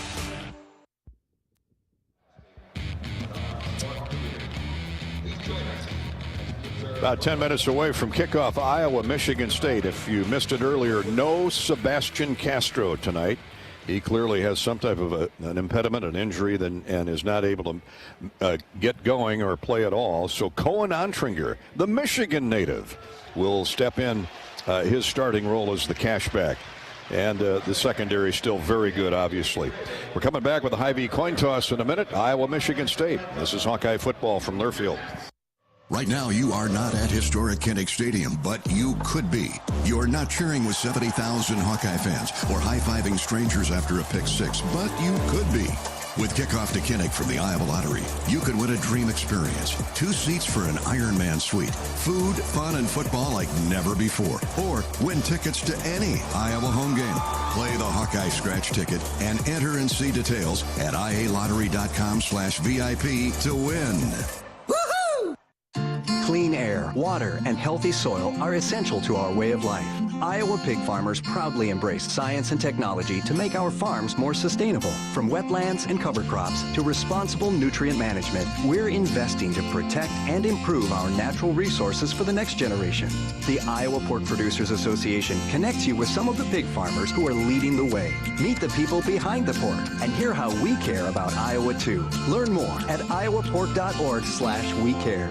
Speaker 3: About 10 minutes away from kickoff, Iowa, Michigan State. If you missed it earlier, no Sebastian Castro tonight. He clearly has some type of an impediment, an injury, and is not able to get going or play at all. So Cohen Ontringer, the Michigan native, will step in his starting role as the cashback. And the secondary still very good, obviously. We're coming back with a Hy-Vee coin toss in a minute. Iowa, Michigan State. This is Hawkeye football from Learfield.
Speaker 11: Right now, you are not at historic Kinnick Stadium, but you could be. You're not cheering with 70,000 Hawkeye fans or high-fiving strangers after a pick six, but you could be. With kickoff to Kinnick from the Iowa Lottery, you could win a dream experience. 2 seats for an Ironman suite. Food, fun, and football like never before. Or win tickets to any Iowa home game. Play the Hawkeye scratch ticket and enter and see details at ialottery.com/VIP to win.
Speaker 19: Clean air, water, and healthy soil are essential to our way of life. Iowa pig farmers proudly embrace science and technology to make our farms more sustainable. From wetlands and cover crops to responsible nutrient management, we're investing to protect and improve our natural resources for the next generation. The Iowa Pork Producers Association connects you with some of the pig farmers who are leading the way. Meet the people behind the pork and hear how we care about Iowa too. Learn more at iowapork.org/wecare.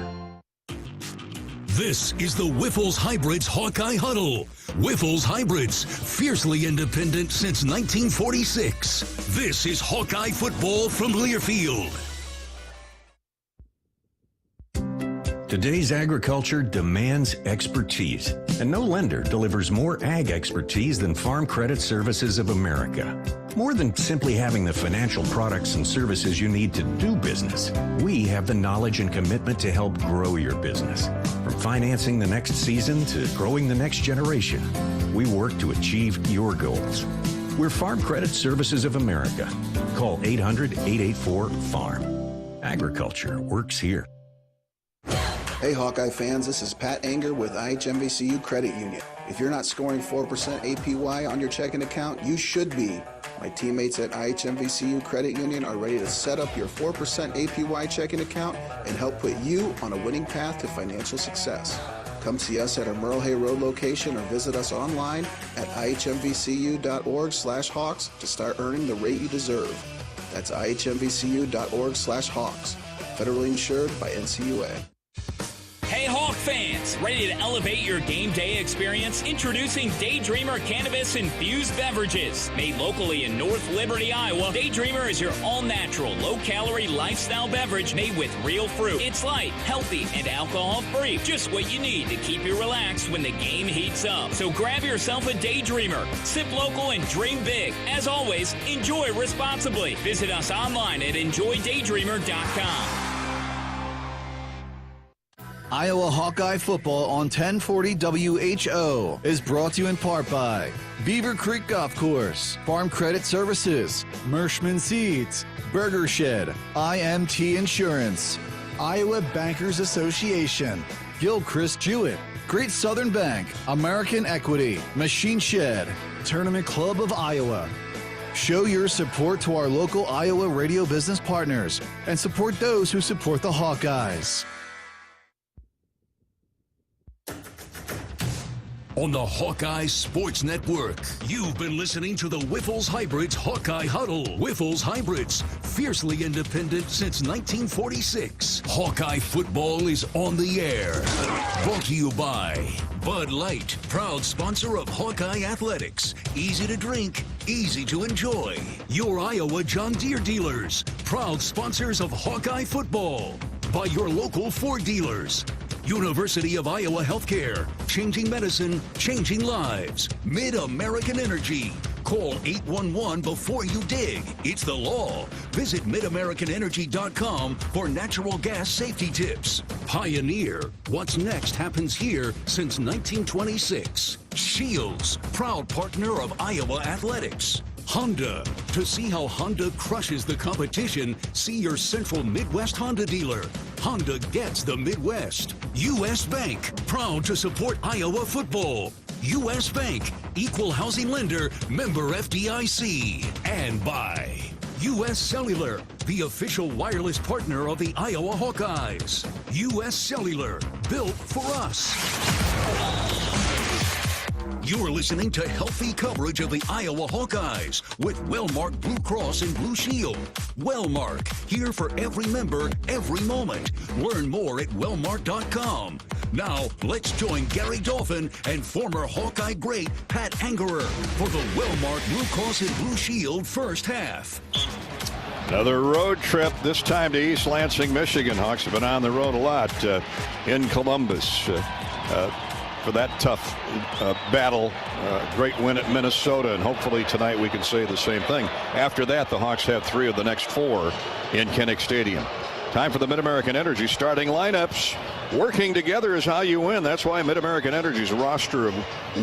Speaker 2: This is the Wiffles Hybrids Hawkeye Huddle. Wiffles Hybrids, fiercely independent since 1946. This is Hawkeye football from Learfield.
Speaker 20: Today's agriculture demands expertise, and no lender delivers more ag expertise than Farm Credit Services of America. More than simply having the financial products and services you need to do business, we have the knowledge and commitment to help grow your business. From financing the next season to growing the next generation, we work to achieve your goals. We're Farm Credit Services of America. Call 800-884-FARM. Agriculture works here.
Speaker 8: Hey Hawkeye fans, this is Pat Anger with IHMVCU Credit Union. If you're not scoring 4% APY on your checking account, you should be. My teammates at IHMVCU Credit Union are ready to set up your 4% APY checking account and help put you on a winning path to financial success. Come see us at our Merle Hay Road location or visit us online at ihmvcu.org/Hawks to start earning the rate you deserve. That's ihmvcu.org/Hawks. Federally insured by NCUA.
Speaker 1: Hey Hawk fans, ready to elevate your game day experience? Introducing Daydreamer Cannabis Infused Beverages. Made locally in North Liberty, Iowa, Daydreamer is your all-natural, low-calorie lifestyle beverage made with real fruit. It's light, healthy, and alcohol-free. Just what you need to keep you relaxed when the game heats up. So grab yourself a Daydreamer. Sip local and dream big. As always, enjoy responsibly. Visit us online at enjoydaydreamer.com.
Speaker 6: Iowa Hawkeye football on 1040 WHO is brought to you in part by Beaver Creek Golf Course, Farm Credit Services, Mershman Seeds, Burger Shed, IMT Insurance, Iowa Bankers Association, Gilchrist Jewett, Great Southern Bank, American Equity, Machine Shed, Tournament Club of Iowa. Show your support to our local Iowa radio business partners and support those who support the Hawkeyes.
Speaker 2: On the Hawkeye Sports Network, you've been listening to the Whiffles Hybrids Hawkeye Huddle. Whiffles Hybrids, fiercely independent since 1946. Hawkeye football is on the air. Brought to you by Bud Light, proud sponsor of Hawkeye Athletics. Easy to drink, easy to enjoy. Your Iowa John Deere dealers, proud sponsors of Hawkeye football. By your local Ford dealers. University of Iowa Healthcare, changing medicine, changing lives. Mid-American Energy. Call 811 before you dig. It's the law. Visit midamericanenergy.com for natural gas safety tips. Pioneer. What's next happens here since 1926. Shields, proud partner of Iowa Athletics. Honda. To see how Honda crushes the competition, see your Central Midwest Honda dealer. Honda gets the Midwest. U.S. Bank, proud to support Iowa football. U.S. Bank, equal housing lender, member FDIC. And by U.S. Cellular, the official wireless partner of the Iowa Hawkeyes. U.S. Cellular, built for us. You're listening to healthy coverage of the Iowa Hawkeyes with Wellmark Blue Cross and Blue Shield. Wellmark, here for every member, every moment. Learn more at wellmark.com. Now, let's join Gary Dolphin and former Hawkeye great Pat Angerer for the Wellmark Blue Cross and Blue Shield first half.
Speaker 3: Another road trip, this time to East Lansing, Michigan. Hawks have been on the road a lot in Columbus. For that tough battle, great win at Minnesota, and hopefully tonight we can say the same thing. After that, the Hawks have 3 of the next 4 in Kinnick Stadium. Time for the Mid-American Energy starting lineups. Working together is how you win. That's why Mid-American Energy's roster of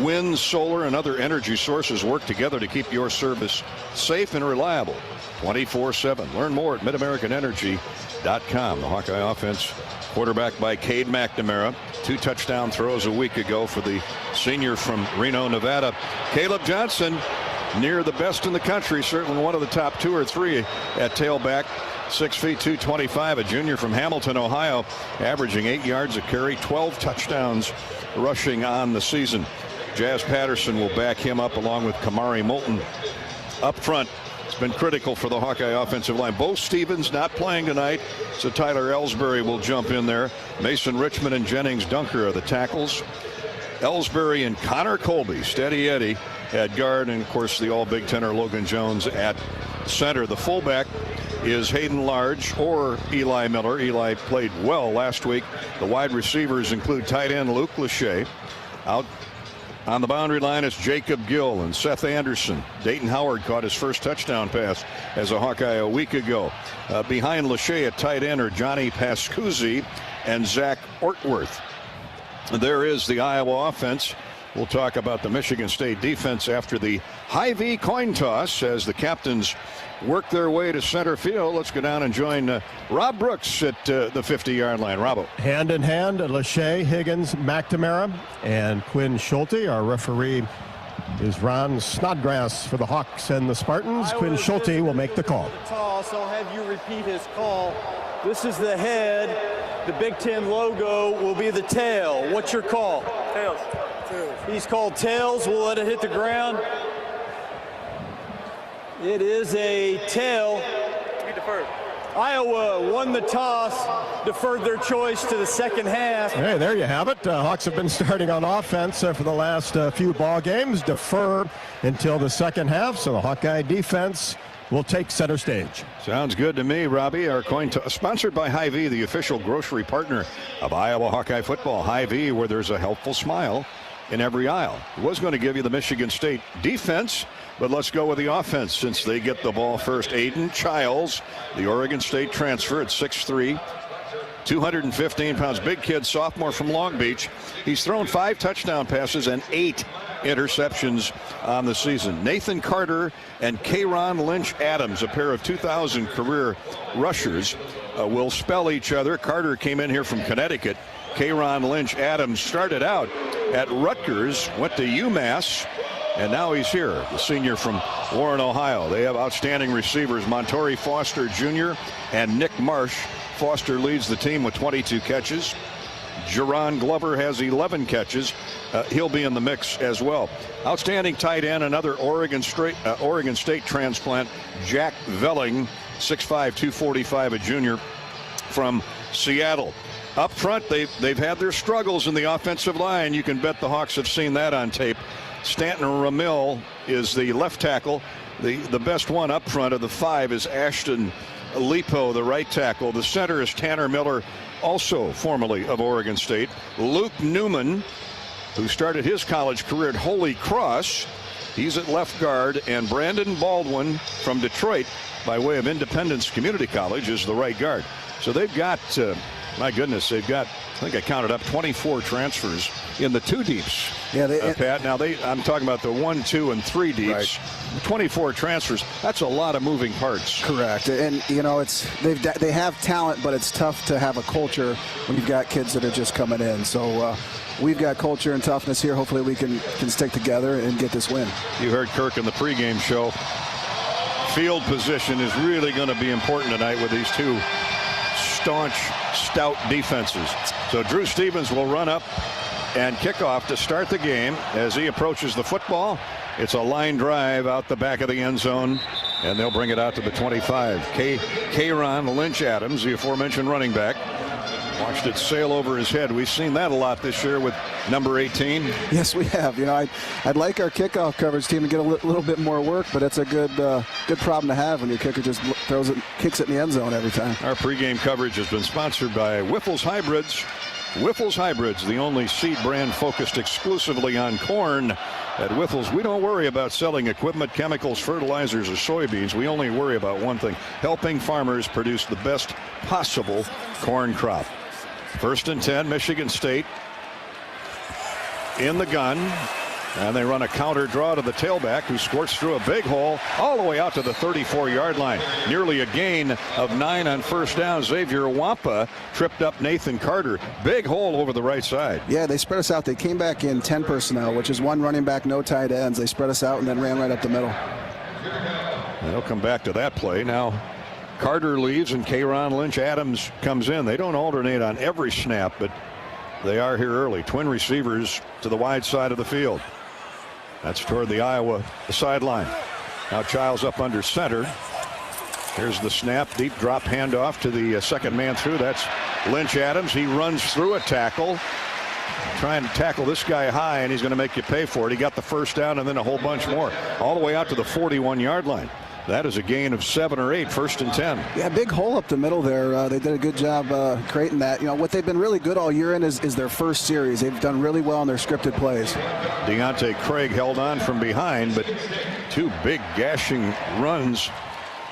Speaker 3: wind, solar, and other energy sources work together to keep your service safe and reliable 24/7. Learn more at midamericanenergy.com. The Hawkeye offense quarterbacked by Cade McNamara. 2 touchdown throws a week ago for the senior from Reno, Nevada. Caleb Johnson, near the best in the country, certainly one of the top 2 or 3 at tailback. 6 feet 225, a junior from Hamilton, Ohio, averaging 8 yards a carry, 12 touchdowns rushing on the season. Jazz Patterson will back him up along with Kamari Moulton. Up front, it's been critical for the Hawkeye offensive line. Bo Stevens not playing tonight, so Tyler Ellsbury will jump in there. Mason Richmond and Jennings Dunker are the tackles. Ellsbury and Connor Colby, Steady Eddie at guard, and of course the all Big Tenor Logan Jones at center. The fullback is Hayden Large or Eli Miller. Eli played well last week. The wide receivers include tight end Luke Lachey. Out on the boundary line is Jacob Gill and Seth Anderson. Dayton Howard caught his first touchdown pass as a Hawkeye a week ago. Behind Lachey at tight end are Johnny Pascuzzi and Zach Ortworth. There is the Iowa offense. We'll talk about the Michigan State defense after the Hy-Vee coin toss as the captains work their way to center field. Let's go down and join Rob Brooks at the 50-yard line. Robbo.
Speaker 9: Hand in hand, Lachey, Higgins, McNamara, and Quinn Schulte. Our referee is Ron Snodgrass for the Hawks and the Spartans. Quinn Schulte will make the call.
Speaker 16: So I'll have you repeat his call. This is the head.
Speaker 4: The Big Ten logo will be the tail. What's your call?
Speaker 7: Tails.
Speaker 4: He's called tails. We'll let it hit the ground. It is a tail.
Speaker 7: Be deferred.
Speaker 4: Iowa won the toss, deferred their choice to the second half.
Speaker 9: Hey, there you have it. Hawks have been starting on offense for the last few ball games. Defer until the second half, so the Hawkeye defense will take center stage.
Speaker 3: Sounds good to me, Robbie. Our coin toss, sponsored by Hy-Vee, the official grocery partner of Iowa Hawkeye football. Hy-Vee, where there's a helpful smile in every aisle. I was going to give you the Michigan State defense, but let's go with the offense since they get the ball first. Aiden Childs, the Oregon State transfer at 6'3", 215 pounds. Big kid, sophomore from Long Beach. He's thrown 5 touchdown passes and 8 interceptions on the season. Nathan Carter and Kayron Lynch-Adams, a pair of 2000 career rushers, will spell each other. Carter came in here from Connecticut. Kayron Lynch-Adams started out at Rutgers, went to UMass, and now he's here, the senior from Warren, Ohio. They have outstanding receivers, Montori Foster Jr. and Nick Marsh. Foster leads the team with 22 catches. Jerron Glover has 11 catches. He'll be in the mix as well. Outstanding tight end, another Oregon State transplant, Jack Velling, 6'5", 245, a junior from Seattle. Up front, they've had their struggles in the offensive line. You can bet the Hawks have seen that on tape. Stanton Ramil is the left tackle. The best one up front of the 5 is Ashton Lipo, the right tackle. The center is Tanner Miller, also formerly of Oregon State. Luke Newman, who started his college career at Holy Cross, he's at left guard. And Brandon Baldwin from Detroit, by way of Independence Community College, is the right guard. So they've got, my goodness, they've got, I think I counted up 24 transfers in the 2 deeps.
Speaker 8: Yeah,
Speaker 3: Pat. Now I'm talking about the 1, 2, and 3 deeps. Right. 24 transfers. That's a lot of moving parts.
Speaker 8: Correct. And you know, they have talent, but it's tough to have a culture when you've got kids that are just coming in. So we've got culture and toughness here. Hopefully we can stick together and get this win.
Speaker 3: You heard Kirk in the pregame show. Field position is really going to be important tonight with these 2 staunch, stout defenses. So Drew Stevens will run up and kick off to start the game. As he approaches the football, it's a line drive out the back of the end zone, and they'll bring it out to the 25. Kayron Lynch-Adams, the aforementioned running back, watched it sail over his head. We've seen that a lot this year with number 18.
Speaker 8: Yes, we have. You know, I'd like our kickoff coverage team to get a little bit more work, but it's a good problem to have when your kicker just kicks it in the end zone every time.
Speaker 3: Our pregame coverage has been sponsored by Whiffles Hybrids. Whiffles Hybrids, the only seed brand focused exclusively on corn. At Whiffles, we don't worry about selling equipment, chemicals, fertilizers, or soybeans. We only worry about one thing: helping farmers produce the best possible corn crop. 1st and 10, Michigan State in the gun. And they run a counter draw to the tailback, who squirts through a big hole all the way out to the 34-yard line. Nearly a gain of 9 on first down. Xavier Wampa tripped up Nathan Carter. Big hole over the right side.
Speaker 8: Yeah, they spread us out. They came back in 10 personnel, which is 1 running back, no tight ends. They spread us out and then ran right up the middle.
Speaker 3: They'll come back to that play. Now Carter leaves and Kayron Lynch-Adams comes in. They don't alternate on every snap, but they are here early. Twin receivers to the wide side of the field. That's toward the Iowa sideline. Now Childs up under center. Here's the snap, deep drop handoff to the second man through. That's Lynch-Adams. He runs through a tackle, trying to tackle this guy high, and he's going to make you pay for it. He got the first down and then a whole bunch more, all the way out to the 41-yard line. That is a gain of 7 or 8, 1st and 10.
Speaker 8: Yeah, big hole up the middle there. They did a good job creating that. You know, what they've been really good all year in is their first series. They've done really well on their scripted plays.
Speaker 3: Deontay Craig held on from behind, but 2 big gashing runs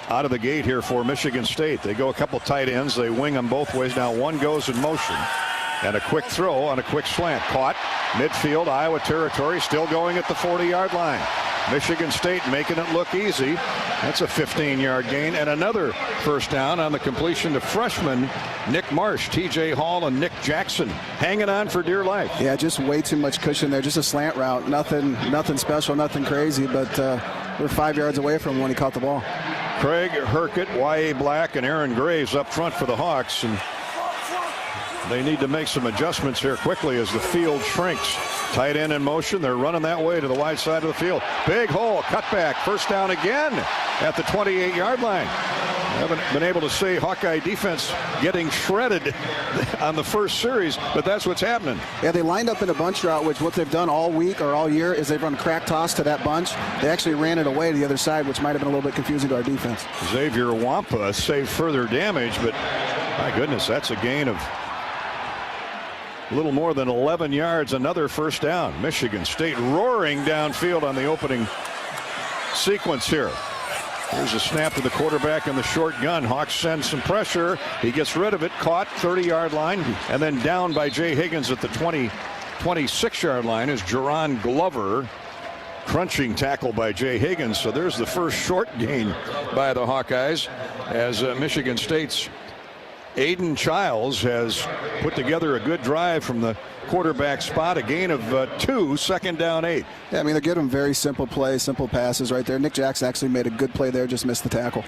Speaker 3: out of the gate here for Michigan State. They go a couple tight ends. They wing them both ways. Now one goes in motion. And a quick throw on a quick slant. Caught midfield, Iowa territory, still going at the 40-yard line. Michigan State making it look easy. That's a 15-yard gain, and another first down on the completion to freshman Nick Marsh. TJ Hall and Nick Jackson hanging on for dear life.
Speaker 8: Yeah, just way too much cushion there. Just a slant route. Nothing special, nothing crazy, but we're 5 yards away from when he caught the ball.
Speaker 3: Craig Herkett, Y.A. Black, and Aaron Graves up front for the Hawks. And They need to make some adjustments here quickly as the field shrinks. Tight end in motion. They're running that way to the wide side of the field. Big hole, cutback, first down again at the 28-yard line. Haven't been able to see Hawkeye defense getting shredded on the first series, but that's what's happening.
Speaker 8: Yeah, they lined up in a bunch route, which what they've done all week or all year is they've run crack toss to that bunch. They actually ran it away to the other side, which might have been a little bit confusing to our defense.
Speaker 3: Xavier Wampa saved further damage, but my goodness, that's a gain of a little more than 11 yards, another first down. Michigan State roaring downfield on the opening sequence here. Here's a snap to the quarterback in the short gun. Hawks send some pressure. He gets rid of it, caught 30-yard line, and then down by Jay Higgins at the 26-yard line is Jerron Glover. Crunching tackle by Jay Higgins. So there's the first short gain by the Hawkeyes as Michigan State's Aiden Childs has put together a good drive from the quarterback spot. A gain of 2, second down 8.
Speaker 8: Yeah, I mean, they're giving them very simple plays, simple passes right there. Nick Jackson actually made a good play there, just missed the tackle.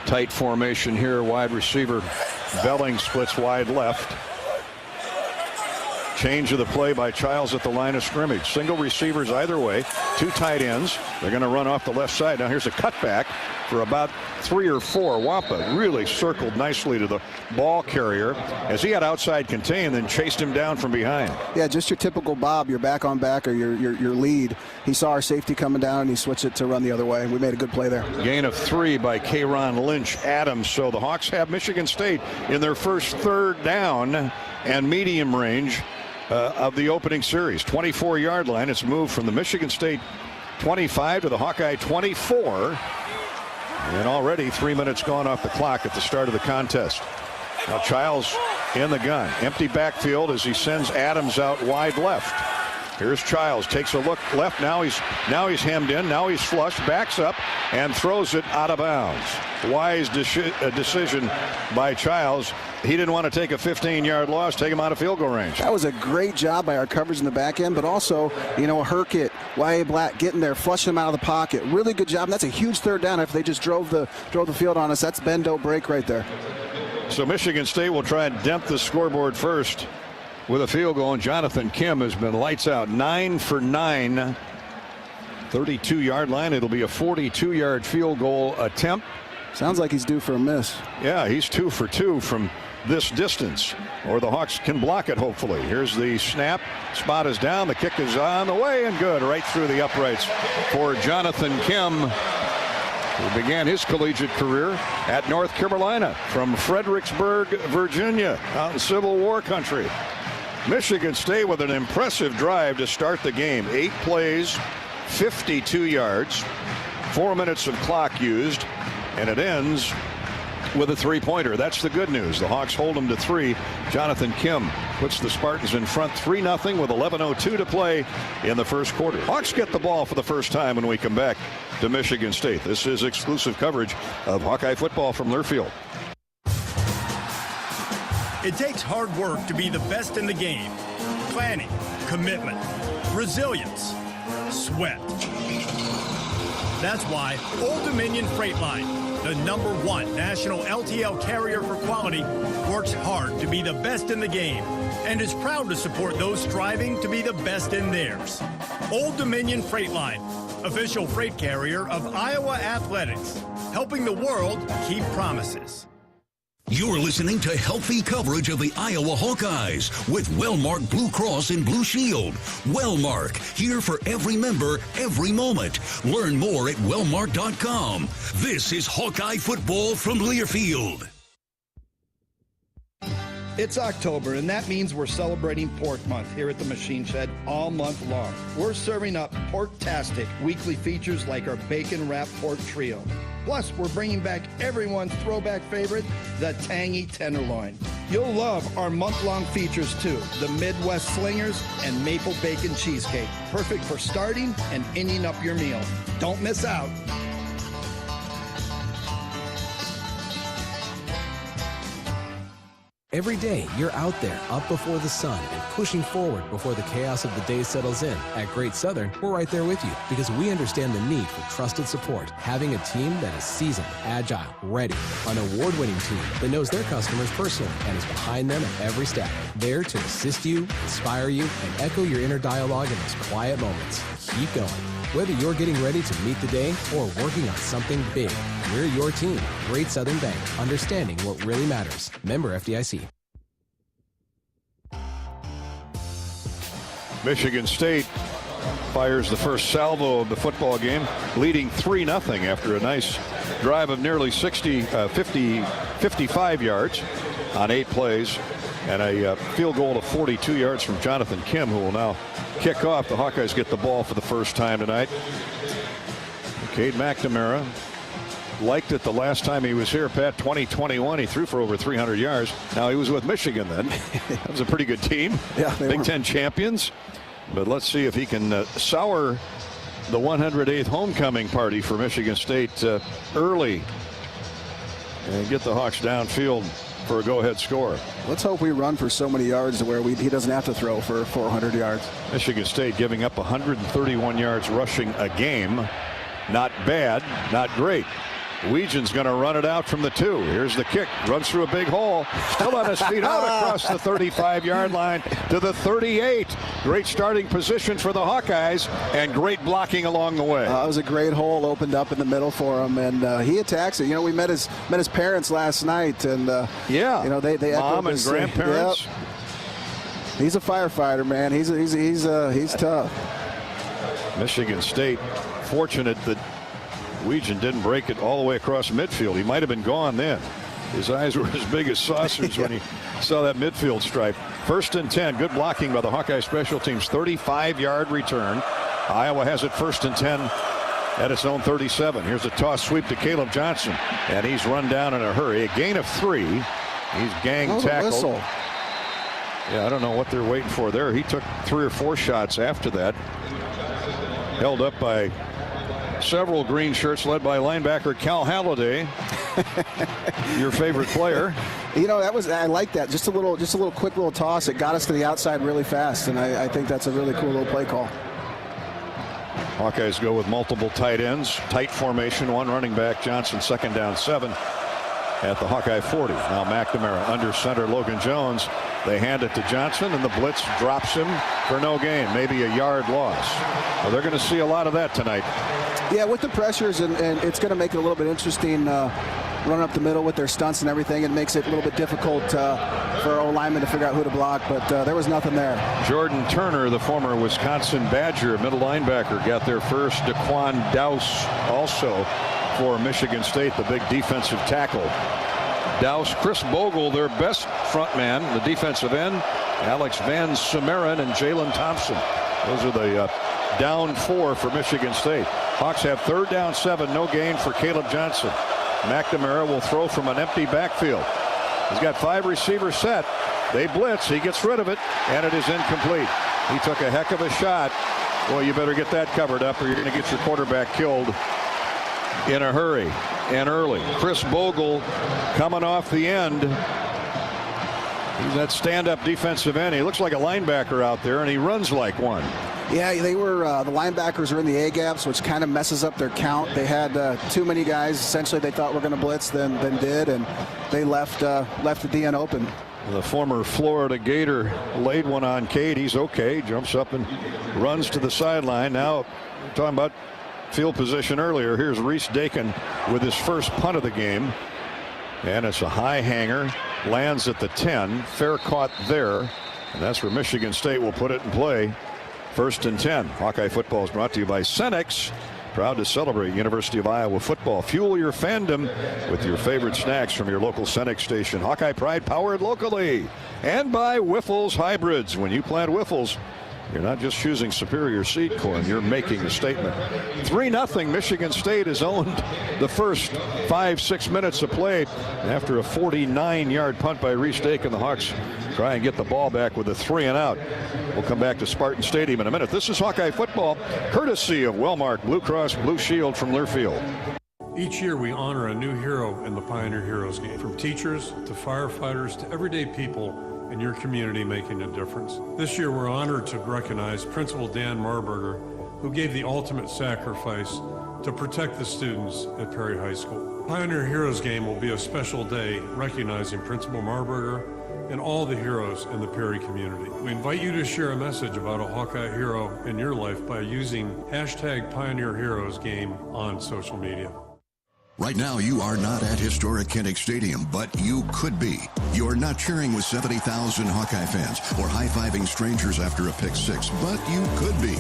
Speaker 3: Tight formation here. Wide receiver Belling splits wide left. Change of the play by Childs at the line of scrimmage. Single receivers either way. 2 tight ends. They're going to run off the left side. Now here's a cutback for about 3 or 4. Wampa really circled nicely to the ball carrier as he had outside contain, then chased him down from behind.
Speaker 8: Yeah, just your typical Bob, your back on back or your lead. He saw our safety coming down and he switched it to run the other way. We made a good play there.
Speaker 3: Gain of 3 by K'Ron Lynch Adams. So the Hawks have Michigan State in their first third down and medium range of the opening series. 24-yard line. It's moved from the Michigan State 25 to the Hawkeye 24. And already 3 minutes gone off the clock at the start of the contest. Now Childs in the gun. Empty backfield as he sends Adams out wide left. Here's Childs, takes a look left. Now he's hemmed in. Now he's flushed, backs up, and throws it out of bounds. Wise decision by Childs. He didn't want to take a 15-yard loss, take him out of field goal range.
Speaker 8: That was a great job by our coverage in the back end, but also, Herkett, Y.A. Black getting there, flushing him out of the pocket. Really good job. And that's a huge third down if they just drove the field on us. That's bend, don't break right there.
Speaker 3: So Michigan State will try and dent the scoreboard first with a field goal, and Jonathan Kim has been lights out. 9 for 9. 32-yard line. It'll be a 42-yard field goal attempt.
Speaker 8: Sounds like he's due for a miss.
Speaker 3: Yeah, he's 2 for 2 from this distance, or the Hawks can block it, hopefully. Here's the snap. Spot is down. The kick is on the way and good. Right through the uprights for Jonathan Kim, who began his collegiate career at North Carolina from Fredericksburg, Virginia, out in Civil War country. Michigan State with an impressive drive to start the game. 8 plays, 52 yards, 4 minutes of clock used, and it ends with a 3-pointer. That's the good news. The Hawks hold them to 3. Jonathan Kim puts the Spartans in front 3-0 with 11:02 to play in the first quarter. Hawks get the ball for the first time when we come back to Michigan State. This is exclusive coverage of Hawkeye football from Learfield.
Speaker 7: It takes hard work to be the best in the game. Planning, commitment, resilience, sweat. That's why Old Dominion Freight Line, the #1 national LTL carrier for quality, works hard to be the best in the game and is proud to support those striving to be the best in theirs. Old Dominion Freight Line, official freight carrier of Iowa Athletics, helping the world keep promises.
Speaker 2: You're listening to healthy coverage of the Iowa Hawkeyes with Wellmark Blue Cross and Blue Shield. Wellmark, here for every member, every moment. Learn more at wellmark.com. This is Hawkeye football from Learfield.
Speaker 16: It's October, and that means we're celebrating Pork Month here at the Machine Shed all month long. We're serving up pork-tastic weekly features like our Bacon Wrap Pork Trio. Plus, we're bringing back everyone's throwback favorite, the Tangy Tenderloin. You'll love our month-long features, too, the Midwest Slingers and Maple Bacon Cheesecake. Perfect for starting and ending up your meal. Don't miss out.
Speaker 5: Every day, you're out there, up before the sun, and pushing forward before the chaos of the day settles in. At Great Southern, we're right there with you because we understand the need for trusted support. Having a team that is seasoned, agile, ready. An award-winning team that knows their customers personally and is behind them at every step. There to assist you, inspire you, and echo your inner dialogue in those quiet moments. Keep going. Whether you're getting ready to meet the day or working on something big, we're your team. Great Southern Bank, understanding what really matters. Member FDIC.
Speaker 3: Michigan State fires the first salvo of the football game, leading 3-0 after a nice drive of nearly 55 yards on 8 plays and a field goal of 42 yards from Jonathan Kim, who will now kick off. The Hawkeyes get the ball for the first time tonight. Cade McNamara liked it the last time he was here, Pat. 2021, he threw for over 300 yards. Now, he was with Michigan then. That was a pretty good team.
Speaker 8: Yeah,
Speaker 3: Big Ten champions. But let's see if he can sour the 108th homecoming party for Michigan State early and get the Hawks downfield for a go-ahead score.
Speaker 8: Let's hope we run for so many yards to where he doesn't have to throw for 400 yards.
Speaker 3: Michigan State giving up 131 yards rushing a game. Not bad, not great. Weegen's going to run it out from the 2. Here's the kick. Runs through a big hole. Still on his feet out across the 35-yard line to the 38. Great starting position for the Hawkeyes and great blocking along the way.
Speaker 8: It was a great hole opened up in the middle for him, and he attacks it. You know, we met his parents last night, and
Speaker 3: yeah,
Speaker 8: you know they
Speaker 3: mom and grandparents.
Speaker 8: Yep. He's a firefighter, man. He's tough.
Speaker 3: Michigan State fortunate that Weegen didn't break it all the way across midfield. He might have been gone then. His eyes were as big as saucers when he saw that midfield stripe. 1st and 10. Good blocking by the Hawkeye special teams. 35-yard return. Iowa has it 1st and 10 at its own 37. Here's a toss sweep to Caleb Johnson, and he's run down in a hurry. A gain of 3. He's gang tackled. Yeah, I don't know what they're waiting for there. He took 3 or 4 shots after that. Held up by several green shirts led by linebacker Cal Halliday, your favorite player.
Speaker 8: You know, I like that. Just a quick little toss. It got us to the outside really fast, and I think that's a really cool little play call.
Speaker 3: Hawkeyes go with multiple tight ends, tight formation, 1 running back. Johnson 2nd down 7 at the Hawkeye 40. Now McNamara under center Logan Jones. They hand it to Johnson, and the blitz drops him for no gain, maybe a yard loss. Well, they're going to see a lot of that tonight.
Speaker 8: Yeah, with the pressures, and it's going to make it a little bit interesting running up the middle with their stunts and everything. It makes it a little bit difficult for our linemen to figure out who to block, but there was nothing there.
Speaker 3: Jordan Turner, the former Wisconsin Badger middle linebacker, got there first. Daquan Dowse also for Michigan State, the big defensive tackle. Dowse, Chris Bogle, their best front man, the defensive end, Alex Van Sumeren and Jalen Thompson. Those are the down 4 for Michigan State. Hawks have 3rd down 7, no gain for Caleb Johnson. McNamara will throw from an empty backfield. He's got 5 receivers set. They blitz, he gets rid of it, and it is incomplete. He took a heck of a shot. Well, you better get that covered up or you're going to get your quarterback killed in a hurry and early. Chris Bogle coming off the end. He's that stand-up defensive end. He looks like a linebacker out there, and he runs like one.
Speaker 8: Yeah, they were the linebackers are in the A gaps, which kind of messes up their count. They had too many guys. Essentially, they thought were going to blitz, then did, and they left the DN open.
Speaker 3: The former Florida Gator laid one on Cade. He's okay. Jumps up and runs to the sideline. Now, we're talking about field position earlier. Here's Reese Dakin with his first punt of the game. And it's a high hanger. Lands at the 10. Fair caught there. And that's where Michigan State will put it in play. 1st and 10. Hawkeye football is brought to you by Cenex. Proud to celebrate University of Iowa football. Fuel your fandom with your favorite snacks from your local Cenex station. Hawkeye Pride powered locally. And by Wiffles Hybrids. When you plant Wiffles, you're not just choosing superior seed corn, you're making a statement. 3-0. Michigan State has owned the first 5-6 minutes of play after a 49-yard punt by Reese Dakin. The Hawks try and get the ball back with a 3-and-out. We'll come back to Spartan Stadium in a minute. This is Hawkeye football, courtesy of Wellmark Blue Cross Blue Shield from Learfield.
Speaker 17: Each year we honor a new hero in the Pioneer Heroes game, from teachers to firefighters to everyday people in your community making a difference. This year we're honored to recognize Principal Dan Marburger, who gave the ultimate sacrifice to protect the students at Perry High School. Pioneer Heroes game will be a special day recognizing Principal Marburger and all the heroes in the Perry community. We invite you to share a message about a Hawkeye hero in your life by using hashtag Pioneer Heroes game on social media.
Speaker 11: Right now, you are not at historic Kinnick Stadium, but you could be. You're not cheering with 70,000 Hawkeye fans or high-fiving strangers after a pick six, but you could be.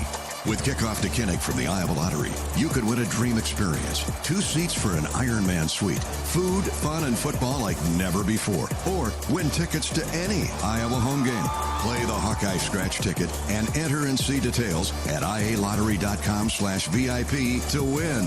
Speaker 11: With kickoff to Kinnick from the Iowa Lottery, you could win a dream experience. 2 seats for an Ironman suite. Food, fun, and football like never before. Or win tickets to any Iowa home game. Play the Hawkeye scratch ticket and enter and see details at ialottery.com/VIP to win.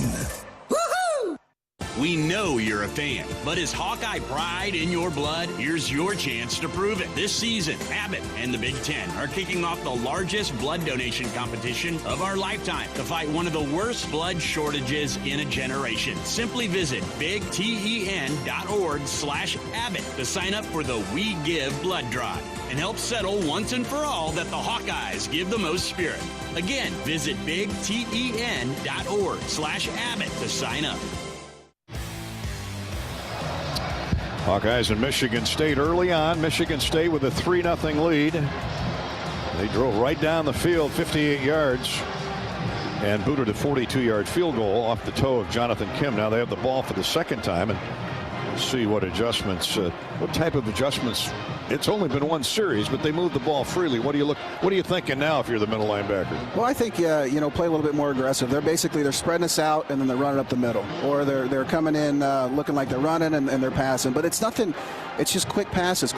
Speaker 1: We know you're a fan, but is Hawkeye pride in your blood? Here's your chance to prove it. This season, Abbott and the Big Ten are kicking off the largest blood donation competition of our lifetime to fight one of the worst blood shortages in a generation. Simply visit bigten.org/Abbott to sign up for the We Give blood drive and help settle once and for all that the Hawkeyes give the most spirit. Again, visit bigten.org/Abbott to sign up.
Speaker 3: Hawkeyes and Michigan State early on. Michigan State with a 3-0 lead. They drove right down the field 58 yards and booted a 42-yard field goal off the toe of Jonathan Kim. Now they have the ball for the second time, and we'll see what adjustments, what type of adjustments. It's only been one series, but they moved the ball freely. What are you thinking now if you're the middle linebacker?
Speaker 8: Well, I think play a little bit more aggressive. They're spreading us out and then they're running up the middle, or they're coming in looking like they're running and they're passing. But it's nothing. It's just quick passes.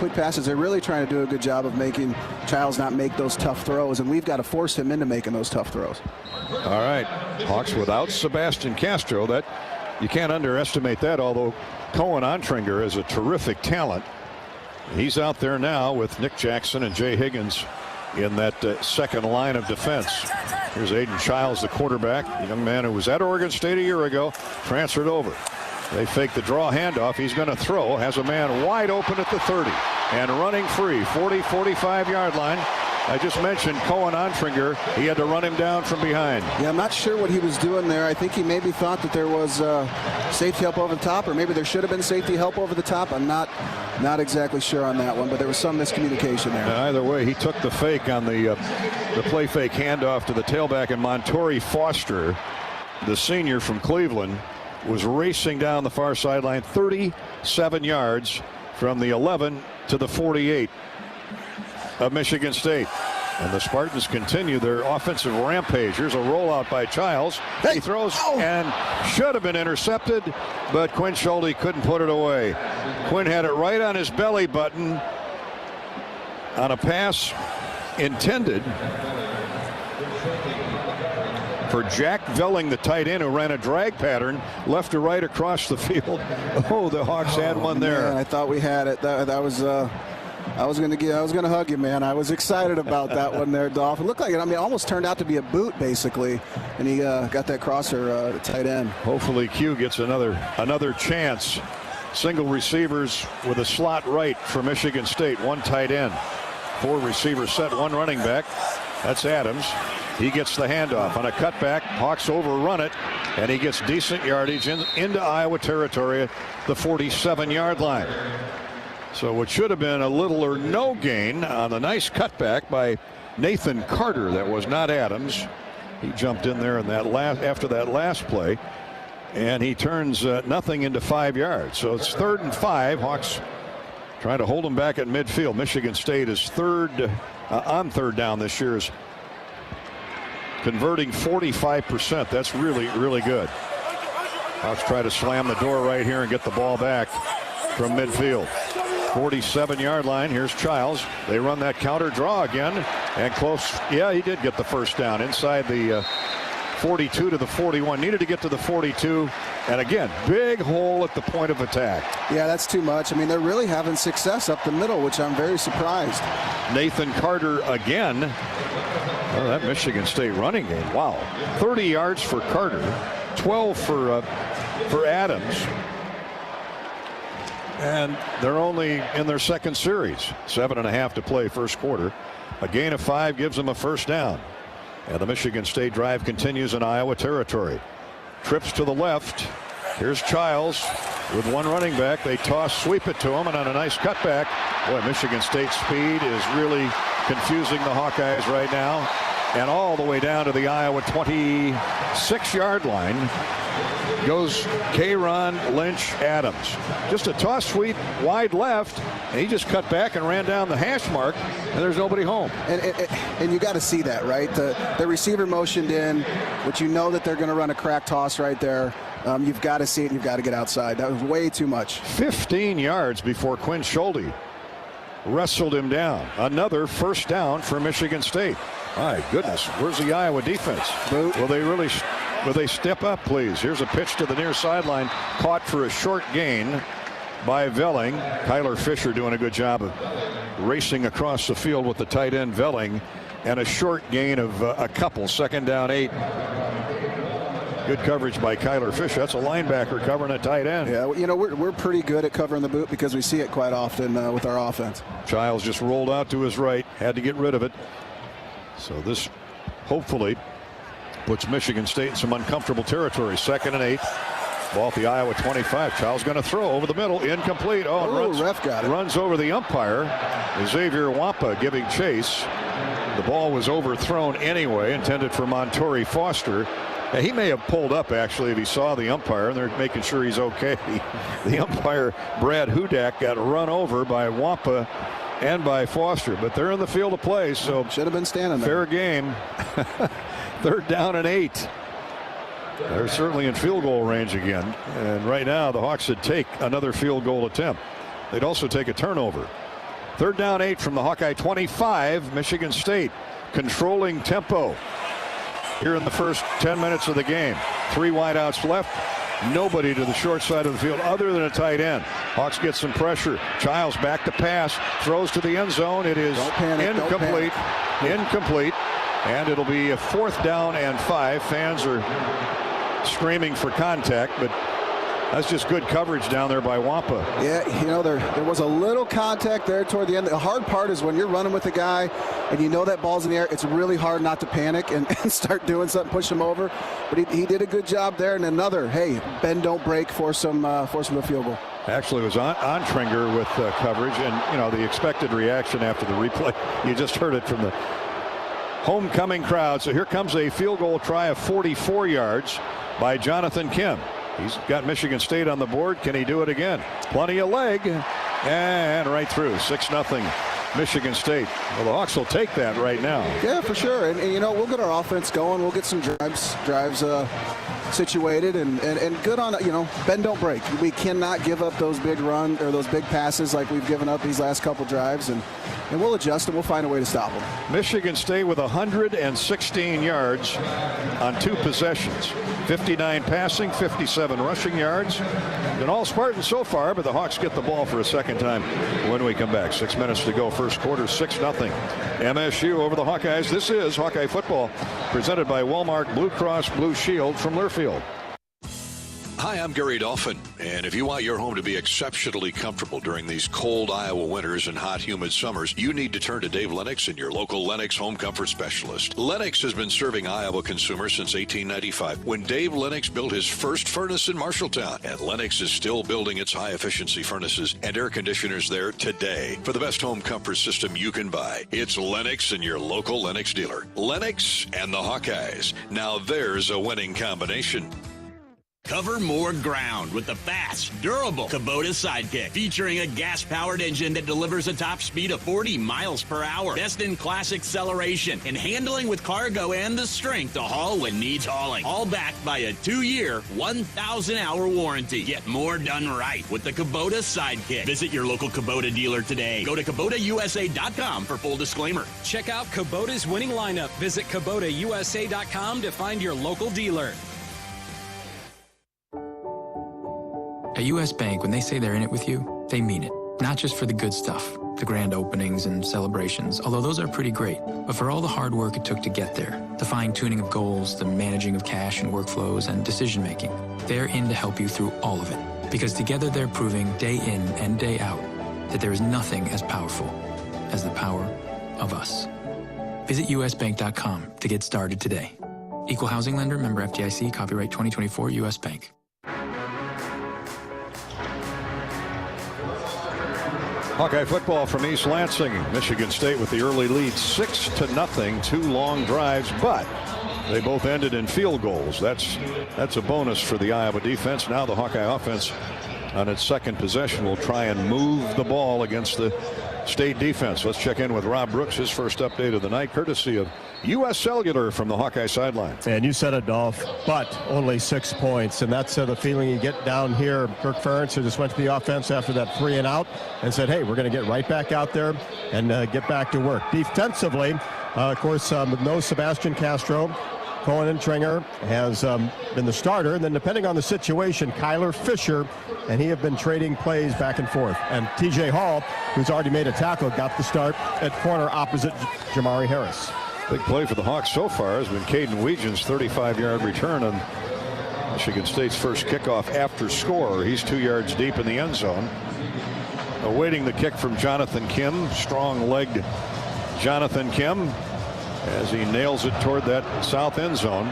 Speaker 8: They're really trying to do a good job of making Childs not make those tough throws, and we've got to force him into making those tough throws.
Speaker 3: All right, Hawks without Sebastian Castro. That you can't underestimate that. Although Cohen Ontringer is a terrific talent. He's out there now with Nick Jackson and Jay Higgins in that second line of defense. Here's Aiden Childs, the quarterback, the young man who was at Oregon State a year ago, transferred over. They fake the draw handoff. He's going to throw, has a man wide open at the 30 and running free, 45-yard line. I just mentioned Cohen Ontringer. He had to run him down from behind.
Speaker 8: Yeah, I'm not sure what he was doing there. I think he maybe thought that there was safety help over the top, or maybe there should have been safety help over the top. I'm not exactly sure on that one, but there was some miscommunication there.
Speaker 3: Either way, he took the fake on the play fake handoff to the tailback, and Montori Foster, the senior from Cleveland, was racing down the far sideline 37 yards from the 11 to the 48 of Michigan State. And the Spartans continue their offensive rampage. Here's a rollout by Childs. He throws and should have been intercepted, but Quinn Schulte couldn't put it away. Quinn had it right on his belly button on a pass intended for Jack Velling, the tight end, who ran a drag pattern left to right across the field. Oh, the Hawks had one there.
Speaker 8: Man, I thought we had it. That was I was gonna hug you, man. I was excited about that one there, Dolph. It looked like it. I mean, it almost turned out to be a boot, basically, and he got that crosser tight end.
Speaker 3: Hopefully, Q gets another chance. Single receivers with a slot right for Michigan State. One tight end, 4 receivers set, 1 running back. That's Adams. He gets the handoff on a cutback. Hawks overrun it, and he gets decent yardage into Iowa territory at the 47-yard line. So what should have been a little or no gain on a nice cutback by Nathan Carter. That was not Adams. He jumped in there in that after that last play, and he turns nothing into 5 yards. So it's 3rd and 5. Hawks trying to hold them back at midfield. Michigan State is on third down this year, is converting 45%. That's really, really good. Hawks try to slam the door right here and get the ball back from midfield. 47-yard line. Here's Childs. They run that counter draw again, and close. Yeah, he did get the first down inside the 42 to the 41. Needed to get to the 42, and again, big hole at the point of attack.
Speaker 8: Yeah, that's too much. I mean, they're really having success up the middle, which I'm very surprised.
Speaker 3: Nathan Carter again. Oh, that Michigan State running game. Wow. 30 yards for Carter, 12 for for Adams. And they're only in their second series. 7.5 to play first quarter. A gain of 5 gives them a first down. And the Michigan State drive continues in Iowa territory. Trips to the left. Here's Childs with one running back. They sweep it to him, and on a nice cutback. Boy, Michigan State's speed is really confusing the Hawkeyes right now. And all the way down to the Iowa 26-yard line goes K'Ron Lynch Adams. Just a toss sweep wide left, and he just cut back and ran down the hash mark, and there's nobody home.
Speaker 8: And you got to see that, right? The receiver motioned in, but you know that they're going to run a crack toss right there. You've got to see it, and you've got to get outside. That was way too much.
Speaker 3: 15 yards before Quinn Schulte wrestled him down. Another first down for Michigan State. My goodness, where's the Iowa defense? Will they step up, please? Here's a pitch to the near sideline, caught for a short gain by Velling. Kyler Fisher doing a good job of racing across the field with the tight end Velling, and a short gain of a couple. 2nd down 8. Good coverage by Kyler Fisher. That's a linebacker covering a tight end.
Speaker 8: Yeah, you know, we're pretty good at covering the boot because we see it quite often with our offense.
Speaker 3: Childs just rolled out to his right, had to get rid of it. So this hopefully puts Michigan State in some uncomfortable territory. 2nd and 8. Ball at the Iowa 25. Childs going to throw over the middle. Incomplete.
Speaker 8: Ref got it.
Speaker 3: Runs over the umpire. Xavier Wampa giving chase. The ball was overthrown anyway, intended for Montori Foster. He may have pulled up, actually, if he saw the umpire, and they're making sure he's okay. The umpire, Brad Hudak, got run over by Wampa and by Foster, but they're in the field of play, so
Speaker 8: should have been standing there.
Speaker 3: Fair game. 3rd down and 8. They're certainly in field goal range again, and right now the Hawks would take another field goal attempt. They'd also take a turnover. 3rd down 8 from the Hawkeye 25. Michigan State controlling tempo here in the first 10 minutes of the game. 3 wideouts left. Nobody to the short side of the field other than a tight end. Hawks get some pressure. Childs back to pass. Throws to the end zone. It is incomplete. Incomplete. And it'll be a 4th down and 5. Fans are screaming for contact, but that's just good coverage down there by Wampa.
Speaker 8: Yeah, you know, there was a little contact there toward the end. The hard part is when you're running with the guy and you know that ball's in the air, it's really hard not to panic and start doing something, push him over. But he did a good job there. And another, hey, bend, don't break, force him a field goal.
Speaker 3: Actually, it was on Tringer with coverage, and, you know, the expected reaction after the replay. You just heard it from the homecoming crowd. So here comes a field goal try of 44 yards by Jonathan Kim. He's got Michigan State on the board. Can he do it again? Plenty of leg, and right through. 6-0 Michigan State. Well, the Hawks will take that right now.
Speaker 8: Yeah, for sure. And you know, we'll get our offense going. We'll get some drives situated, and good on, you know, bend, don't break. We cannot give up those big runs or those big passes like we've given up these last couple drives, and we'll adjust and we'll find a way to stop them.
Speaker 3: Michigan State with 116 yards on 2 possessions. 59 passing, 57 rushing yards. And all Spartans so far, but the Hawks get the ball for a second time when we come back. 6 minutes to go, first quarter, 6-0. MSU over the Hawkeyes. This is Hawkeye football presented by Walmart Blue Cross Blue Shield from Learfield.
Speaker 11: Hi, I'm Gary Dolphin, and if you want your home to be exceptionally comfortable during these cold Iowa winters and hot, humid summers, you need to turn to Dave Lennox and your local Lennox home comfort specialist. Lennox has been serving Iowa consumers since 1895, when Dave Lennox built his first furnace in Marshalltown, and Lennox is still building its high-efficiency furnaces and air conditioners there today. For the best home comfort system you can buy, it's Lennox and your local Lennox dealer. Lennox and the Hawkeyes. Now there's a winning combination.
Speaker 1: Cover more ground with the fast, durable Kubota Sidekick, featuring a gas-powered engine that delivers a top speed of 40 miles per hour. Best-in-class acceleration and handling with cargo and the strength to haul when needs hauling. All backed by a 2-year, 1,000-hour warranty. Get more done right with the Kubota Sidekick. Visit your local Kubota dealer today. Go to KubotaUSA.com for full disclaimer.
Speaker 10: Check out Kubota's winning lineup. Visit KubotaUSA.com to find your local dealer.
Speaker 21: At U.S. Bank, when they say they're in it with you, they mean it.
Speaker 12: Not just for the good stuff, the grand openings and celebrations, although those are pretty great, but for all the hard work it took to get there, the fine-tuning of goals, the managing of cash and workflows, and decision-making. They're in to help you through all of it, because together they're proving day in and day out that there is nothing as powerful as the power of us. Visit usbank.com to get started today. Equal housing lender, member FDIC, copyright 2024 U.S. Bank.
Speaker 3: Hawkeye football from East Lansing. Michigan State with the early lead, 6-0, 2 long drives, but they both ended in field goals. That's a bonus for the Iowa defense. Now the Hawkeye offense on its second possession will try and move the ball against the State defense. Let's check in with Rob Brooks, his first update of the night, courtesy of U.S. Cellular from the Hawkeye sideline.
Speaker 9: And you said it, Dolph, but only 6 points. And that's the feeling you get down here. Kirk Ferentz, who just went to the offense after that 3 and out and said, hey, we're going to get right back out there and get back to work. Defensively, of course, no Sebastian Castro. Cohen Tringer has been the starter, and then depending on the situation, Kyler Fisher, and he have been trading plays back and forth. And TJ Hall, who's already made a tackle, got the start at corner opposite Jamari Harris.
Speaker 3: Big play for the Hawks so far has been Caden Weegan's 35-yard return on Michigan State's first kickoff after score. He's 2 yards deep in the end zone. Awaiting the kick from Jonathan Kim, strong-legged Jonathan Kim, as he nails it toward that south end zone.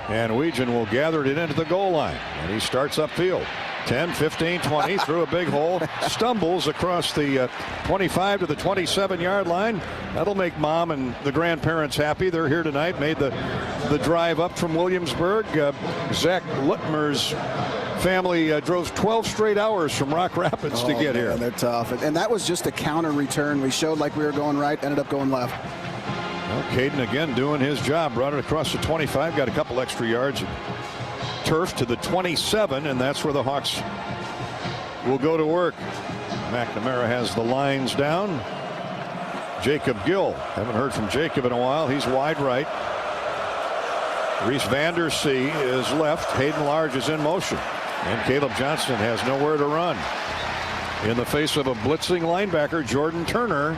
Speaker 3: And Weegan will gather it into the goal line. And he starts upfield. 10, 15, 20, through a big hole. Stumbles across the 25 to the 27-yard line. That'll make mom and the grandparents happy. They're here tonight. Made the drive up from Williamsburg. Zach Lutmer's family drove 12 straight hours from Rock Rapids to get here.
Speaker 8: They're tough. And that was just a counter return. We showed like we were going right, ended up going left.
Speaker 3: Well, Caden again doing his job. Brought it across the 25, got a couple extra yards. Turf to the 27, and that's where the Hawks will go to work. McNamara has the lines down. Jacob Gill. Haven't heard from Jacob in a while. He's wide right. Reese Vandersea is left. Hayden Large is in motion. And Caleb Johnson has nowhere to run. In the face of a blitzing linebacker, Jordan Turner.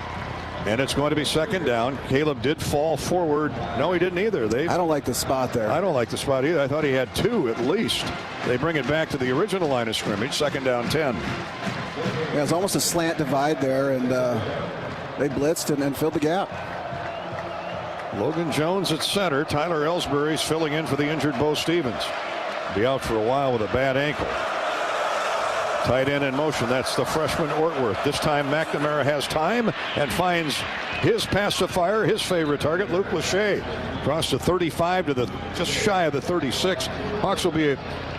Speaker 3: And it's going to be second down. Caleb did fall forward. No, he didn't either. I
Speaker 8: don't like the spot there.
Speaker 3: I don't like the spot either. I thought he had 2 at least. They bring it back to the original line of scrimmage. Second down 10.
Speaker 8: Yeah, it's almost a slant divide there, and they blitzed and filled the gap.
Speaker 3: Logan Jones at center. Tyler Ellsbury's filling in for the injured Bo Stevens. Be out for a while with a bad ankle. Tight end in motion. That's the freshman Ortworth. This time McNamara has time and finds his pacifier, his favorite target, Luke Lachey. Across the 35 to the just shy of the 36. Hawks will be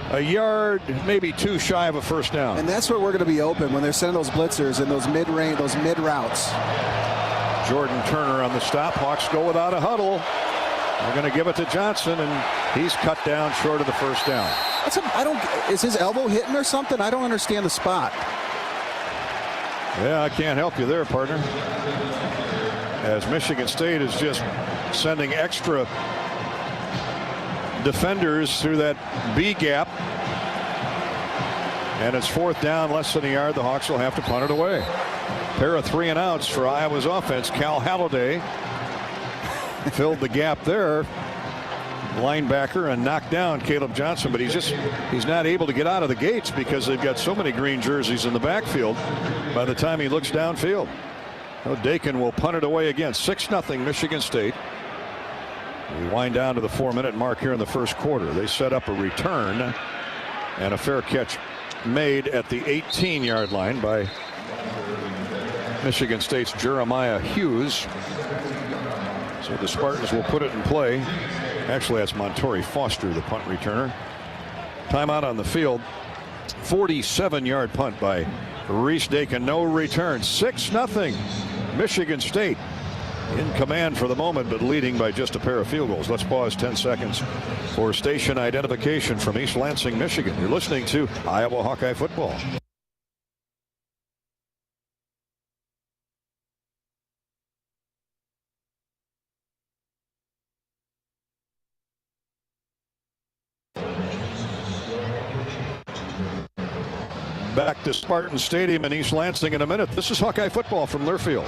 Speaker 3: a yard, maybe 2 shy of a first down.
Speaker 8: And that's where we're going to be open when they're sending those blitzers and those mid-range, those mid-routes.
Speaker 3: Jordan Turner on the stop. Hawks go without a huddle. They're going to give it to Johnson, and he's cut down short of the first down.
Speaker 8: Is his elbow hitting or something? I don't understand the spot.
Speaker 3: Yeah, I can't help you there, partner. As Michigan State is just sending extra defenders through that B gap. And it's fourth down, less than a yard. The Hawks will have to punt it away. Pair of 3 and outs for Iowa's offense. Cal Halliday filled the gap there. Linebacker, and knocked down Caleb Johnson, but he's not able to get out of the gates because they've got so many green jerseys in the backfield by the time he looks downfield. Dakin will punt it away again. 6-0 Michigan State. We wind down to the 4-minute mark here in the first quarter. They set up a return and a fair catch made at the 18-yard line by Michigan State's Jeremiah Hughes. So the Spartans will put it in play. Actually, that's Montori Foster, the punt returner. Timeout on the field. 47-yard punt by Reese Dakin. No return. 6-0. Michigan State in command for the moment, but leading by just a pair of field goals. Let's pause 10 seconds for station identification from East Lansing, Michigan. You're listening to Iowa Hawkeye football. Back to Spartan Stadium in East Lansing in a minute. This is Hawkeye football from Learfield.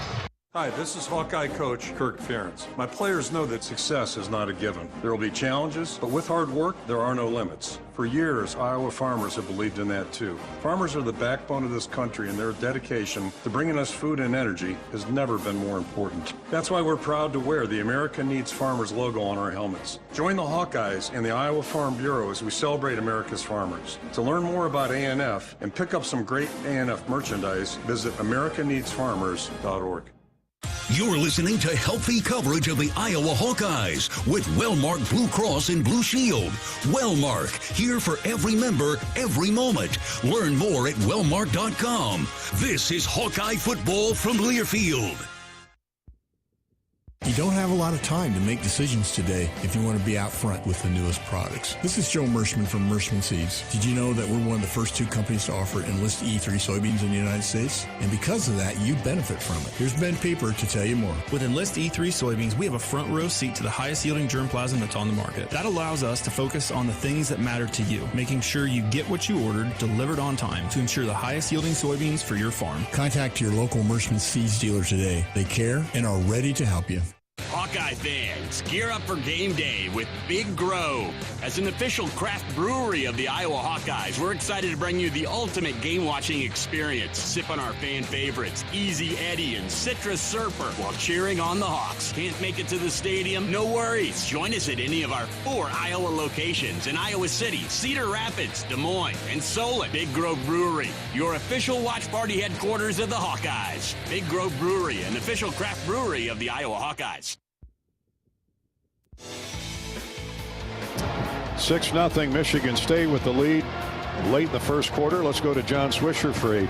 Speaker 17: Hi, this is Hawkeye coach Kirk Ferentz. My players know that success is not a given. There will be challenges, but with hard work, there are no limits. For years, Iowa farmers have believed in that too. Farmers are the backbone of this country, and their dedication to bringing us food and energy has never been more important. That's why we're proud to wear the America Needs Farmers logo on our helmets. Join the Hawkeyes and the Iowa Farm Bureau as we celebrate America's farmers. To learn more about ANF and pick up some great ANF merchandise, visit americaneedsfarmers.org.
Speaker 2: You're listening to healthy coverage of the Iowa Hawkeyes with Wellmark Blue Cross and Blue Shield. Wellmark, here for every member, every moment. Learn more at wellmark.com. This is Hawkeye football from Learfield.
Speaker 21: You don't have a lot of time to make decisions today if you want to be out front with the newest products. This is Joe Mershman from Mershman Seeds. Did you know that we're one of the first 2 companies to offer Enlist E3 soybeans in the United States? And because of that, you benefit from it. Here's Ben Pieper to tell you more.
Speaker 22: With Enlist E3 soybeans, we have a front row seat to the highest yielding germplasm that's on the market. That allows us to focus on the things that matter to you, making sure you get what you ordered delivered on time to ensure the highest yielding soybeans for your farm.
Speaker 21: Contact your local Mershman Seeds dealer today. They care and are ready to help you.
Speaker 1: Hawkeye fans, gear up for game day with Big Grove. As an official craft brewery of the Iowa Hawkeyes, we're excited to bring you the ultimate game-watching experience. Sip on our fan favorites, Easy Eddie and Citrus Surfer, while cheering on the Hawks. Can't make it to the stadium? No worries. Join us at any of our 4 Iowa locations in Iowa City, Cedar Rapids, Des Moines, and Solon. Big Grove Brewery, your official watch party headquarters of the Hawkeyes. Big Grove Brewery, an official craft brewery of the Iowa Hawkeyes.
Speaker 3: 6-0 Michigan State with the lead late in the first quarter. Let's go to John Swisher for a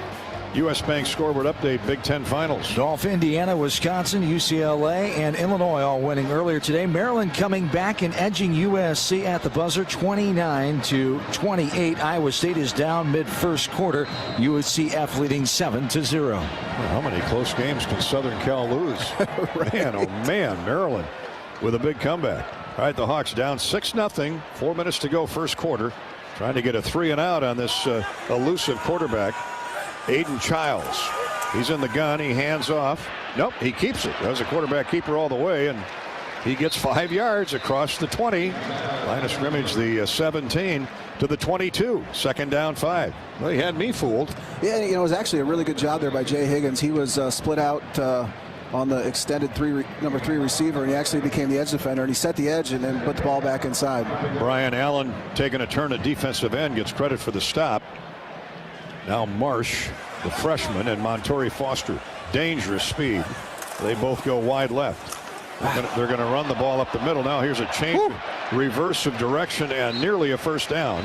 Speaker 3: U.S. Bank scoreboard update. Big Ten finals.
Speaker 23: Golf, Indiana, Wisconsin, UCLA, and Illinois all winning earlier today. Maryland coming back and edging USC at the buzzer 29-28. Iowa State is down mid-first quarter. UCF leading 7-0.
Speaker 3: Well, how many close games can Southern Cal lose? Man, oh man, Maryland with a big comeback. All right, the Hawks down 6-0. 4 minutes to go first quarter. Trying to get a 3 and out on this elusive quarterback, Aiden Childs. He's in the gun. He hands off. Nope, he keeps it. That was a quarterback keeper all the way, and he gets 5 yards across the 20. Line of scrimmage, the 17 to the 22. Second down 5. Well, he had me fooled.
Speaker 8: Yeah, you know, it was actually a really good job there by Jay Higgins. He was split out on the extended number 3 receiver, and he actually became the edge defender, and he set the edge and then put the ball back inside.
Speaker 3: Brian Allen taking a turn at defensive end, gets credit for the stop. Now Marsh, the freshman, and Montori Foster, dangerous speed. They both go wide left. They're going to run the ball up the middle. Now here's a change, reverse of direction, and nearly a first down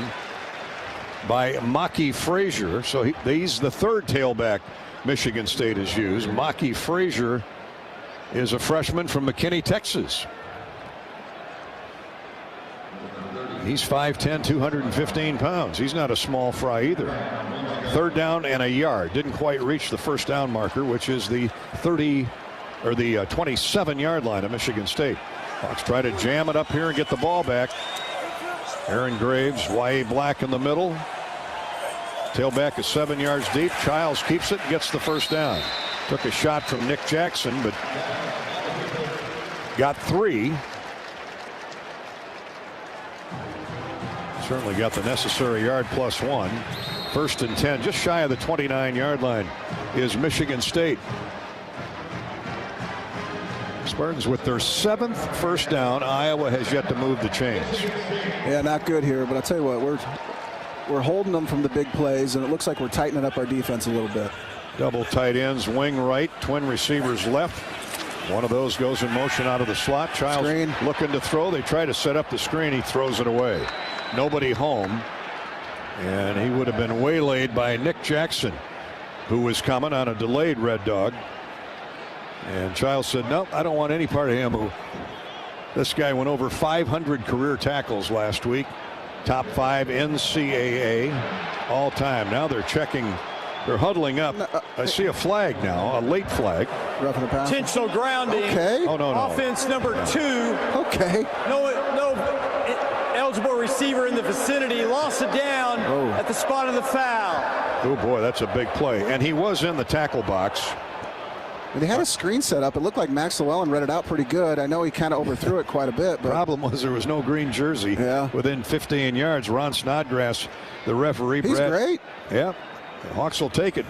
Speaker 3: by Maki Frazier. So he's the 3rd tailback Michigan State has used. Maki Frazier is a freshman from McKinney, Texas. He's 5'10", 215 pounds. He's not a small fry either. 3rd down and a yard. Didn't quite reach the first down marker, which is the 27-yard line of Michigan State. Hawks try to jam it up here and get the ball back. Aaron Graves, Y.A. Black in the middle. Tailback is 7 yards deep. Childs keeps it and gets the first down. Took a shot from Nick Jackson, but got 3. Certainly got the necessary yard plus 1. 1st and 10, just shy of the 29-yard line is Michigan State. Spartans with their 7th first down. Iowa has yet to move the chains.
Speaker 8: Yeah, not good here, but I'll tell you what, we're holding them from the big plays, and it looks like we're tightening up our defense a little bit.
Speaker 3: Double tight ends, wing right, twin receivers left. One of those goes in motion out of the slot. Childs looking to throw. They try to set up the screen. He throws it away. Nobody home. And he would have been waylaid by Nick Jackson, who was coming on a delayed red dog. And Childs said, no, I don't want any part of him. This guy went over 500 career tackles last week. Top 5 NCAA all time. Now they're checking. They're huddling up. I see a flag now, a late flag.
Speaker 8: Roughing the pass.
Speaker 4: Intentional grounding.
Speaker 8: Okay.
Speaker 3: Oh, no.
Speaker 4: Offense number 2.
Speaker 8: Okay.
Speaker 4: No eligible receiver in the vicinity. Lost it down at the spot of the foul.
Speaker 3: Oh, boy, that's a big play. And he was in the tackle box.
Speaker 8: And they had a screen set up. It looked like Max Llewellyn read it out pretty good. I know he kind of overthrew it quite a bit. But
Speaker 3: problem was there was no green jersey within 15 yards. Ron Snodgrass, the referee.
Speaker 8: He's great.
Speaker 3: Yeah, the Hawks will take it.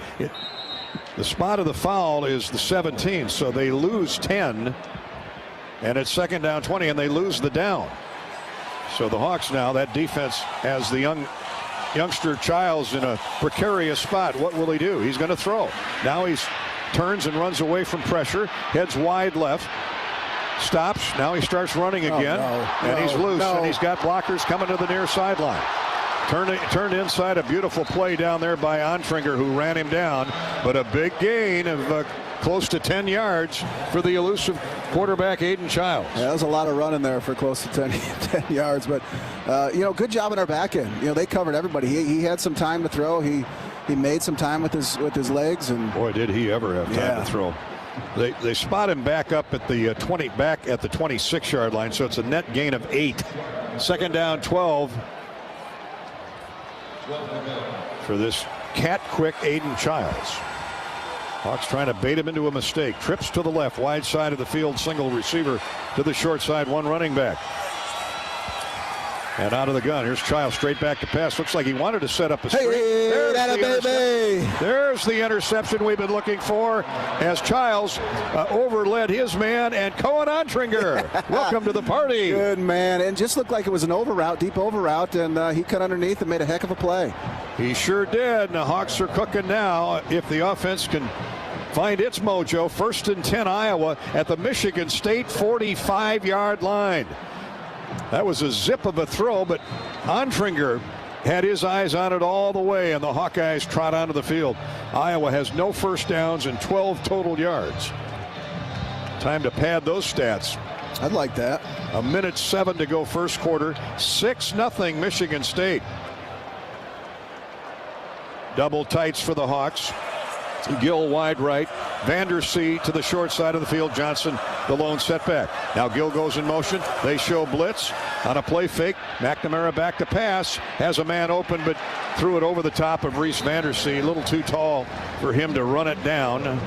Speaker 3: The spot of the foul is the 17, so they lose 10. And it's 2nd down 20, and they lose the down. So the Hawks now, that defense has the youngster Childs in a precarious spot. What will he do? He's going to throw. Now he's turns and runs away from pressure, heads wide left, stops. Now he starts running again, and he's loose, and he's got blockers coming to the near sideline. Turned inside, a beautiful play down there by Ontringer, who ran him down, but a big gain of close to 10 yards for the elusive quarterback Aiden Childs.
Speaker 8: Yeah, that was a lot of running there for close to 10 yards, but good job in our back end. They covered everybody. He had some time to throw. He made some time with his legs, and
Speaker 3: boy, did he ever have time to throw. They spot him back up at the 26-yard line, so it's a net gain of 8. 2nd down 12 for this cat-quick Aiden Childs. Hawks trying to bait him into a mistake. Trips to the left, wide side of the field, single receiver to the short side, one running back. And out of the gun, here's Childs straight back to pass. Looks like he wanted to set up a screen. There's the interception we've been looking for as Childs overled his man, and Cohen Ontringer. Welcome to the party.
Speaker 8: Good man, and just looked like it was an over route, deep over route, and he cut underneath and made a heck of a play.
Speaker 3: He sure did, and the Hawks are cooking now. If the offense can find its mojo, 1st and 10 Iowa at the Michigan State 45-yard line. That was a zip of a throw, but Ontringer had his eyes on it all the way, and the Hawkeyes trot onto the field. Iowa has no first downs and 12 total yards. Time to pad those stats.
Speaker 8: I'd like that.
Speaker 3: 1:07 to go first quarter. 6-0 Michigan State. Double tights for the Hawks. Gill wide right. Vandersea to the short side of the field. Johnson the lone setback. Now Gill goes in motion. They show blitz on a play fake. McNamara back to pass. Has a man open, but threw it over the top of Reese Vandersea. A little too tall for him to run it down.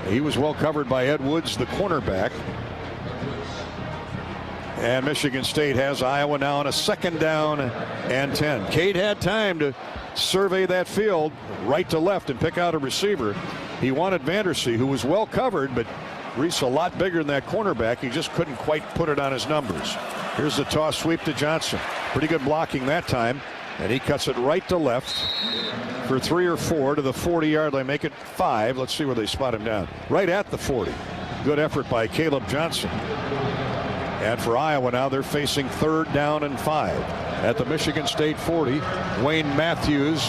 Speaker 3: He was well covered by Ed Woods, the cornerback. And Michigan State has Iowa now on a 2nd down and 10. Cade had time to survey that field right to left and pick out a receiver. He wanted Vandersea, who was well covered, but Reese a lot bigger than that cornerback. He just couldn't quite put it on his numbers. Here's the toss sweep to Johnson. Pretty good blocking that time, and he cuts it right to left for 3 or 4 to the 40-yard line. Make it 5. Let's see where they spot him down. Right at the 40. Good effort by Caleb Johnson. And for Iowa now, they're facing 3rd down and 5 at the Michigan State 40. Wayne Matthews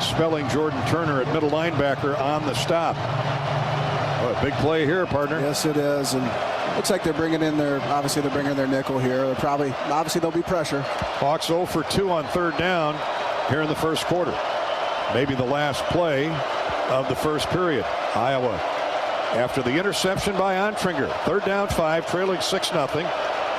Speaker 3: spelling Jordan Turner at middle linebacker on the stop. Oh, a big play here, partner.
Speaker 8: Yes, it is. And looks like they're bringing in their nickel here. Obviously there'll be pressure.
Speaker 3: Hawks 0 for 2 on 3rd down here in the first quarter. Maybe the last play of the first period. Iowa after the interception by Ontringer. 3rd down 5, trailing 6-0.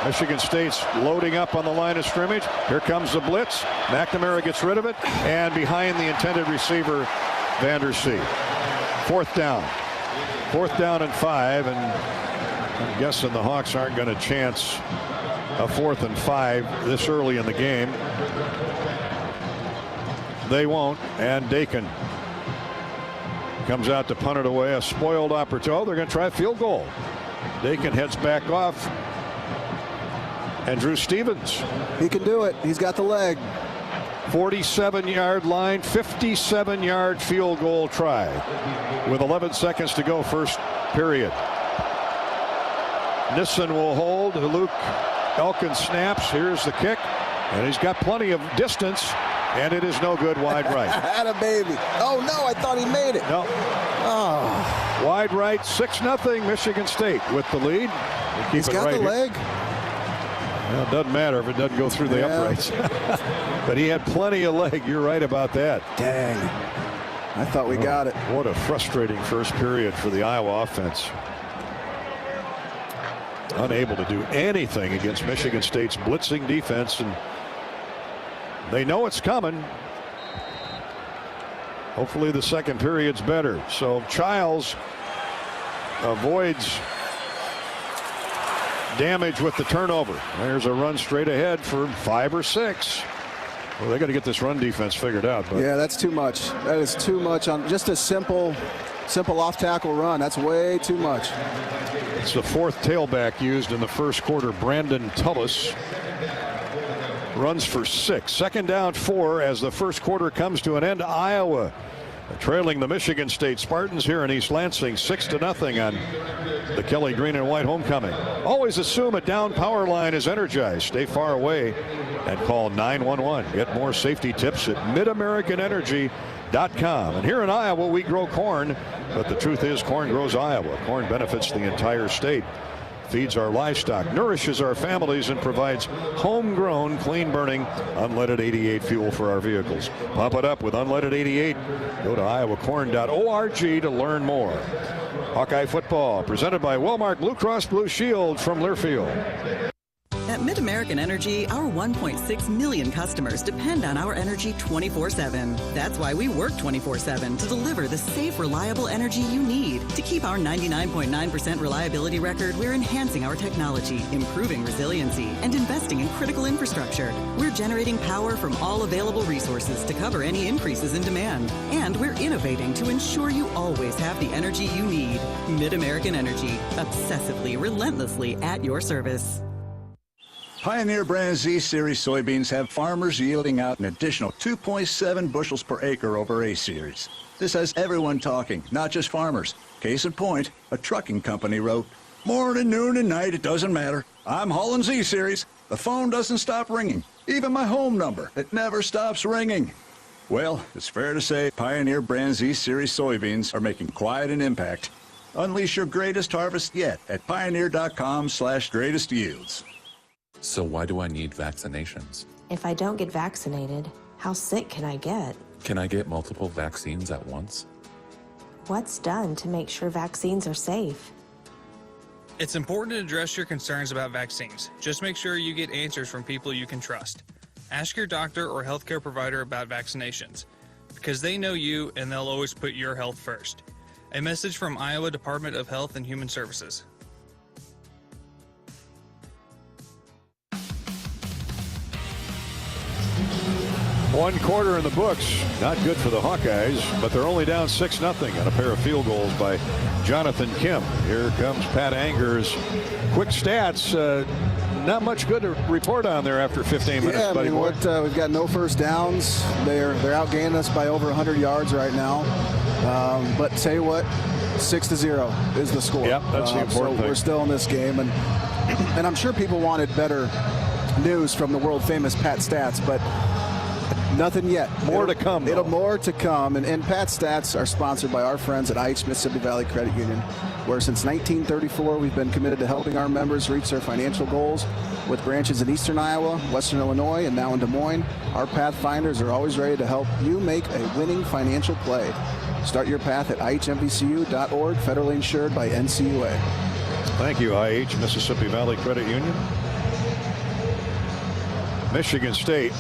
Speaker 3: Michigan State's loading up on the line of scrimmage. Here comes the blitz. McNamara gets rid of it, and behind the intended receiver, Vandersea. 4th down. 4th down and 5, and I'm guessing the Hawks aren't going to chance a 4th and 5 this early in the game. They won't, and Dakin comes out to punt it away. A spoiled opportunity. Oh, they're going to try a field goal. Dakin heads back off. And Drew Stevens.
Speaker 8: He can do it. He's got the leg.
Speaker 3: 47-yard line, 57-yard field goal try with 11 seconds to go first period. Nissen will hold. Luke Elkin snaps. Here's the kick. And he's got plenty of distance. And it is no good, wide right.
Speaker 8: Had a baby. Oh, no, I thought he made it.
Speaker 3: No.
Speaker 8: Oh.
Speaker 3: Wide right, 6-0 Michigan State with the lead.
Speaker 8: He's got the leg.
Speaker 3: Well, it doesn't matter if it doesn't go through the uprights. But he had plenty of leg. You're right about that.
Speaker 8: Dang. I thought we got it.
Speaker 3: What a frustrating first period for the Iowa offense. Unable to do anything against Michigan State's blitzing defense, and they know it's coming. Hopefully the second period's better. So Childs avoids damage with the turnover. There's a run straight ahead for 5 or 6. Well, they got to get this run defense figured out. But
Speaker 8: yeah, that's too much. That is too much on just a simple off-tackle run. That's way too much.
Speaker 3: It's the 4th tailback used in the first quarter. Brandon Tullis runs for 6. Second down 4 as the first quarter comes to an end. Iowa trailing the Michigan State Spartans here in East Lansing 6-0 on the Kelly Green and White homecoming. Always assume a down power line is energized. Stay far away and call 911. Get more safety tips at midamericanenergy.com. And here in Iowa, we grow corn, but the truth is corn grows Iowa. Corn benefits the entire state, feeds our livestock, nourishes our families, and provides homegrown, clean-burning, unleaded 88 fuel for our vehicles. Pump it up with unleaded 88. Go to iowacorn.org to learn more. Hawkeye football presented by Wellmark Blue Cross Blue Shield from Learfield.
Speaker 13: At MidAmerican Energy, our 1.6 million customers depend on our energy 24/7. That's why we work 24/7 to deliver the safe, reliable energy you need. To keep our 99.9% reliability record, we're enhancing our technology, improving resiliency, and investing in critical infrastructure. We're generating power from all available resources to cover any increases in demand. And we're innovating to ensure you always have the energy you need. MidAmerican Energy, obsessively, relentlessly at your service.
Speaker 14: Pioneer brand Z Series soybeans have farmers yielding out an additional 2.7 bushels per acre over A Series. This has everyone talking, not just farmers. Case in point, a trucking company wrote, "Morning, noon, and night, it doesn't matter. I'm hauling Z Series. The phone doesn't stop ringing. Even my home number, it never stops ringing." Well, it's fair to say Pioneer brand Z Series soybeans are making quite an impact. Unleash your greatest harvest yet at pioneer.com/greatest yields.
Speaker 15: So why do I need vaccinations?
Speaker 24: If I don't get vaccinated, how sick can I get?
Speaker 15: Can I get multiple vaccines at once?
Speaker 24: What's done to make sure vaccines are safe?
Speaker 25: It's important to address your concerns about vaccines. Just make sure you get answers from people you can trust. Ask your doctor or healthcare provider about vaccinations, because they know you and they'll always put your health first. A message from Iowa Department of Health and Human Services.
Speaker 3: One quarter in the books. Not good for the Hawkeyes, but they're only down 6-0 on a pair of field goals by Jonathan Kim. Here comes Pat Anger's quick stats. Not much good to report on there after 15 minutes.
Speaker 8: Yeah, I mean, we've got no first downs. They're outgaining us by over 100 yards right now. But tell you what, 6-0 is the score.
Speaker 3: Yep, that's the important thing.
Speaker 8: We're still in this game, and I'm sure people wanted better news from the world famous Pat Stats, but nothing yet.
Speaker 3: More to come.
Speaker 8: More to come. And Pat Stats are sponsored by our friends at IH Mississippi Valley Credit Union, where since 1934 we've been committed to helping our members reach their financial goals. With branches in Eastern Iowa, Western Illinois, and now in Des Moines, our Pathfinders are always ready to help you make a winning financial play. Start your path at ihmvcu.org, federally insured by NCUA.
Speaker 3: Thank you, IH Mississippi Valley Credit Union. Michigan State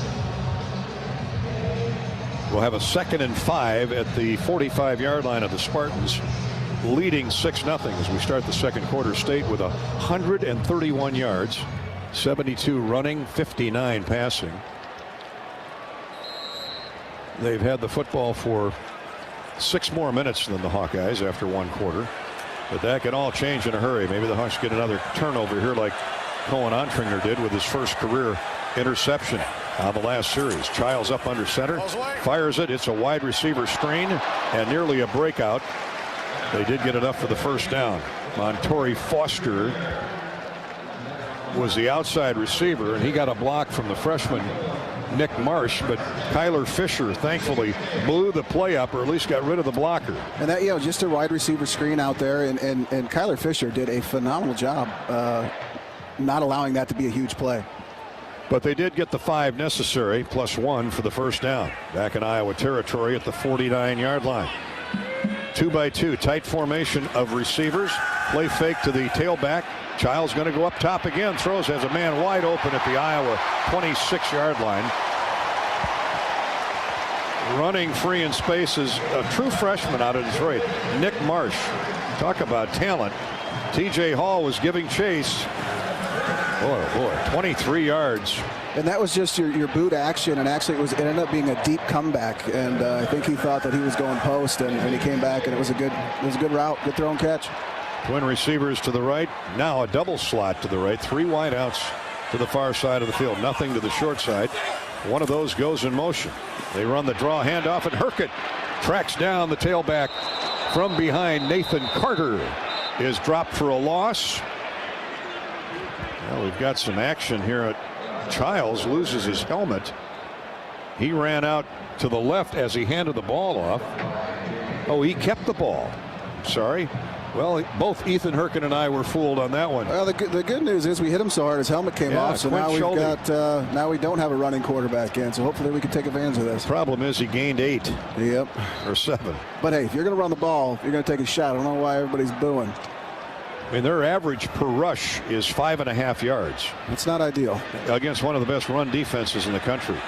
Speaker 3: will have a 2nd and 5 at the 45-yard line of the Spartans, leading 6-0 as we start the second quarter. State with 131 yards, 72 running, 59 passing. They've had the football for 6 more minutes than the Hawkeyes after one quarter, but that can all change in a hurry. Maybe the Hawks get another turnover here like Cohen Ontringer did with his first career interception on the last series. Childs up under center, fires it. It's a wide receiver screen and nearly a breakout. They did get enough for the first down. Montori Foster was the outside receiver, and he got a block from the freshman Nick Marsh, but Kyler Fisher thankfully blew the play up, or at least got rid of the blocker.
Speaker 8: And that, just a wide receiver screen out there, and Kyler Fisher did a phenomenal job not allowing that to be a huge play.
Speaker 3: But they did get the 5 necessary, +1 for the first down. Back in Iowa territory at the 49-yard line. 2-by-2, tight formation of receivers. Play fake to the tailback. Childs going to go up top again. Throws, has a man wide open at the Iowa 26-yard line. running free in space is a true freshman out of Detroit, Nick Marsh. Talk about talent. TJ Hall was giving chase. Boy, 23 yards.
Speaker 8: And that was just your boot action, and actually it ended up being a deep comeback. And I think he thought that he was going post, and he came back, and it was a good route, good throw and catch.
Speaker 3: Twin receivers to the right. Now a double slot to the right. 3 wideouts to the far side of the field. Nothing to the short side. One of those goes in motion. They run the draw handoff, and Herkett tracks down the tailback from behind. Nathan Carter is dropped for a loss. Well, we've got some action here at Childs loses his helmet. He ran out to the left as he handed the ball off. Oh, he kept the ball. Sorry. Well, both Ethan Herkin and I were fooled on that one.
Speaker 8: Well, the good news is we hit him so hard his helmet came off. So now now we don't have a running quarterback in. So hopefully we can take advantage of this.
Speaker 3: The problem is he gained 8.
Speaker 8: Yep.
Speaker 3: Or 7.
Speaker 8: But hey, if you're going to run the ball, you're going to take a shot. I don't know why everybody's booing.
Speaker 3: I mean, their average per rush is 5.5 yards.
Speaker 8: It's not ideal.
Speaker 3: Against one of the best run defenses in the country.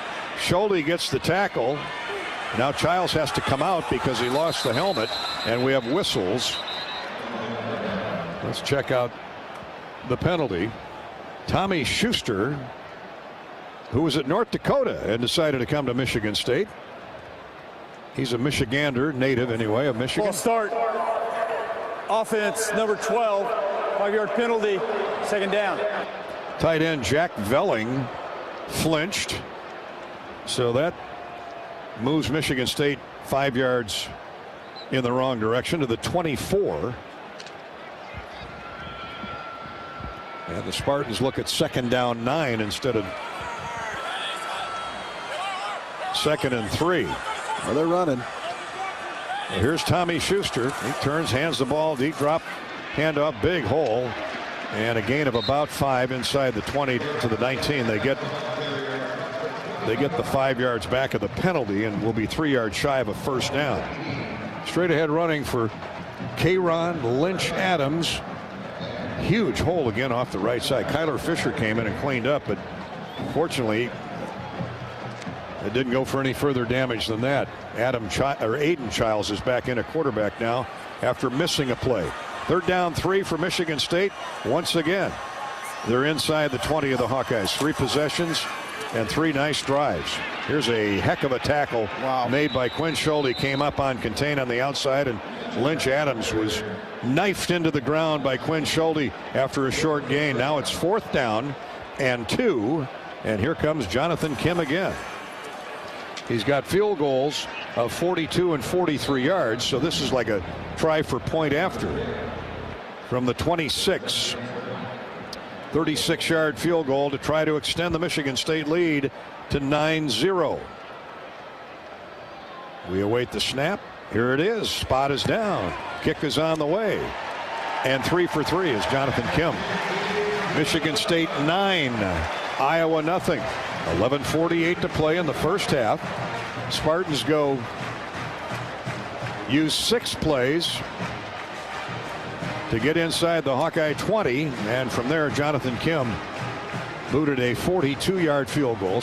Speaker 3: Schulte gets the tackle. Now Childs has to come out because he lost the helmet, and we have whistles. Let's check out the penalty. Tommy Schuster, who was at North Dakota and decided to come to Michigan State. He's a Michigander, native anyway, of Michigan.
Speaker 4: Ball start. Offense, number 12, 5-yard penalty, second down.
Speaker 3: Tight end Jack Velling flinched. So that moves Michigan State 5 yards in the wrong direction to the 24. And the Spartans look at second down 9 instead of 2nd and 3.
Speaker 8: Well, they're running.
Speaker 3: Well, here's Tommy Schuster. He turns, hands the ball, deep drop, handoff, big hole, and a gain of about 5 inside the 20 to the 19. They get the 5 yards back of the penalty and will be 3 yards shy of a first down. Straight ahead running for K'Ron Lynch Adams. Huge hole again off the right side. Kyler Fisher came in and cleaned up, but fortunately it didn't go for any further damage than that. Aiden Childs is back in at quarterback now after missing a play. 3rd down 3 for Michigan State. Once again, they're inside the 20 of the Hawkeyes. 3 possessions and 3 nice drives. Here's a heck of a tackle made by Quinn Schulte. Came up on contain on the outside, and Lynch Adams was knifed into the ground by Quinn Schulte after a short gain. Now it's 4th down and 2, and here comes Jonathan Kim again. He's got field goals of 42 and 43 yards, so this is like a try for point after from the 26. 36-yard field goal to try to extend the Michigan State lead to 9-0. We await the snap. Here it is. Spot is down. Kick is on the way. And 3 for 3 is Jonathan Kim. Michigan State 9, Iowa nothing. 11:48 to play in the first half. Spartans use 6 plays to get inside the Hawkeye 20, and from there Jonathan Kim booted a 42-yard field goal. I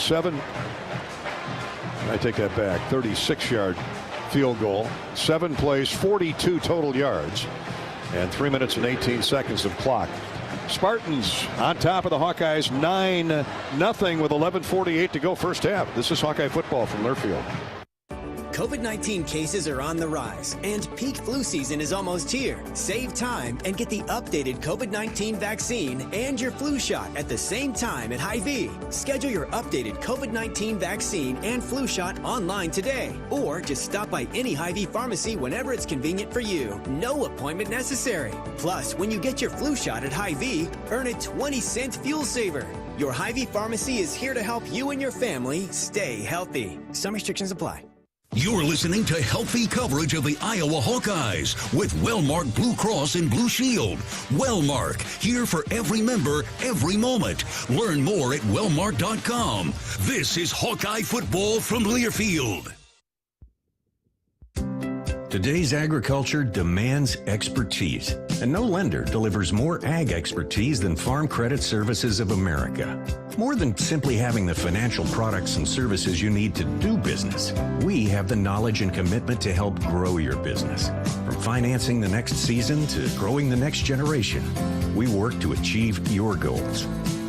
Speaker 3: take that back. 36-yard field goal. 7 plays, 42 total yards, and 3 minutes and 18 seconds of clock. Spartans on top of the Hawkeyes 9-0 with 11:48 to go first half. This is Hawkeye football from Learfield.
Speaker 6: COVID-19 cases are on the rise, and peak flu season is almost here. Save time and get the updated COVID-19 vaccine and your flu shot at the same time at Hy-Vee. Schedule your updated COVID-19 vaccine and flu shot online today, or just stop by any Hy-Vee pharmacy whenever it's convenient for you. No appointment necessary. Plus, when you get your flu shot at Hy-Vee, earn a 20-cent fuel saver. Your Hy-Vee pharmacy is here to help you and your family stay healthy. Some restrictions apply.
Speaker 2: You're listening to healthy coverage of the Iowa Hawkeyes with Wellmark Blue Cross and Blue Shield. Wellmark, here for every member, every moment. Learn more at wellmark.com. This is Hawkeye football from Learfield.
Speaker 7: Today's agriculture demands expertise, and no lender delivers more ag expertise than Farm Credit Services of America. More than simply having the financial products and services you need to do business, we have the knowledge and commitment to help grow your business. From financing the next season to growing the next generation, we work to achieve your goals.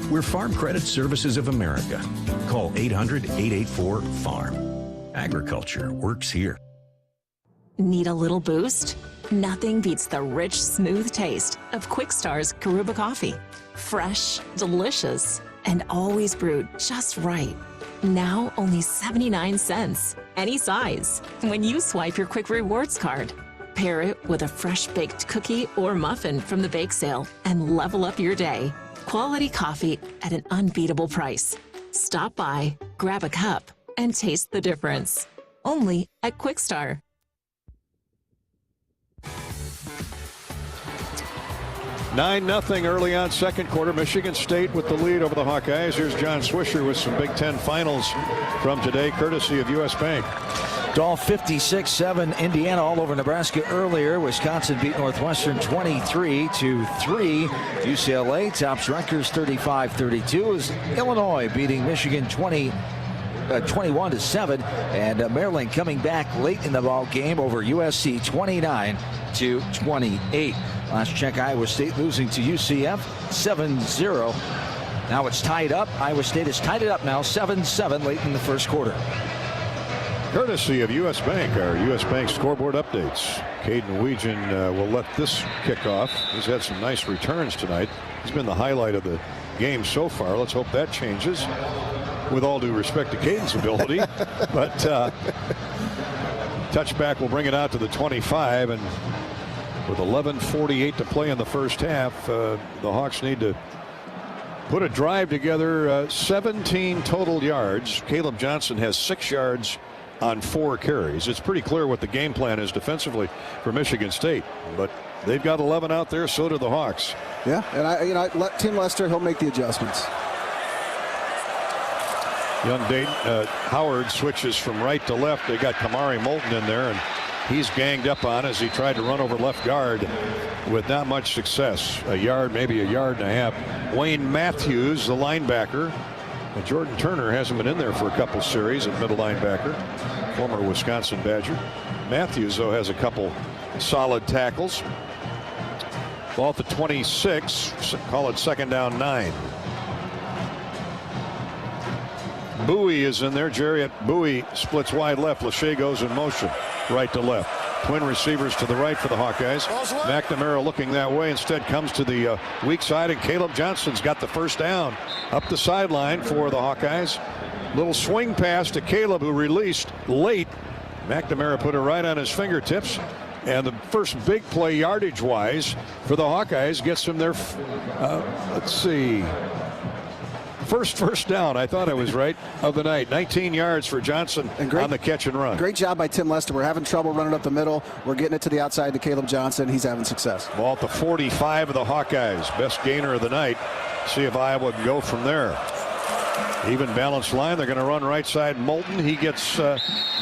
Speaker 7: We're Farm Credit Services of America. Call 800-884-FARM. Agriculture works here.
Speaker 5: Need a little boost? Nothing beats the rich, smooth taste of Quickstar's Karuba coffee. Fresh, delicious, and always brewed just right. Now only 79 cents. Any size. When you swipe your Quick Rewards card. Pair it with a fresh baked cookie or muffin from the bake sale and level up your day. Quality coffee at an unbeatable price. Stop by, grab a cup, and taste the difference. Only at Quickstar.
Speaker 3: 9-0 early on second quarter. Michigan State with the lead over the Hawkeyes. Here's John Swisher with some Big Ten finals from today, courtesy of U.S. Bank.
Speaker 23: Dolph 56-7 Indiana all over Nebraska earlier. Wisconsin beat Northwestern 23-3. UCLA tops Rutgers 35-32 as Illinois beating Michigan 21-7, and Maryland coming back late in the ball game over USC 29-28. Last check, Iowa State losing to UCF 7-0. Now it's tied up. Iowa State has tied it up now 7-7 late in the first quarter.
Speaker 3: Courtesy of U.S. Bank, our U.S. Bank scoreboard updates. Caden Weegan will let this kick off. He's had some nice returns tonight. He's been the highlight of the game so far. Let's hope that changes. With all due respect to Caden's ability, but touchback will bring it out to the 25, and with 11:48 to play in the first half, the Hawks need to put a drive together. 17 total yards. Caleb Johnson has 6 yards on 4 carries. It's pretty clear what the game plan is defensively for Michigan State, but they've got 11 out there. So do the Hawks.
Speaker 8: Yeah, and I let Tim Lester. He'll make the adjustments.
Speaker 3: Young Dayton Howard switches from right to left. They got Kamari Moulton in there, and he's ganged up on as he tried to run over left guard with not much success. A yard, maybe a yard and a half. Wayne Matthews, the linebacker. And Jordan Turner hasn't been in there for a couple series at middle linebacker. Former Wisconsin Badger. Matthews, though, has a couple solid tackles. Ball at the 26. Call it second down 9. Bowie is in there. Jarrett Bowie splits wide left. Lachey goes in motion right to left. Twin receivers to the right for the Hawkeyes. McNamara looking that way, instead comes to the weak side, and Caleb Johnson's got the first down up the sideline for the Hawkeyes. Little swing pass to Caleb, who released late. McNamara put it right on his fingertips, and the first big play yardage wise for the Hawkeyes gets them their let's see, first down. I thought I was right, of the night. 19 yards for Johnson on the catch and run.
Speaker 8: Great job by Tim Lester. We're having trouble running up the middle. We're getting it to the outside to Caleb Johnson. He's having success.
Speaker 3: Ball at the 45 of the Hawkeyes. Best gainer of the night. See if Iowa can go from there. Even balanced line. They're going to run right side Moulton. He gets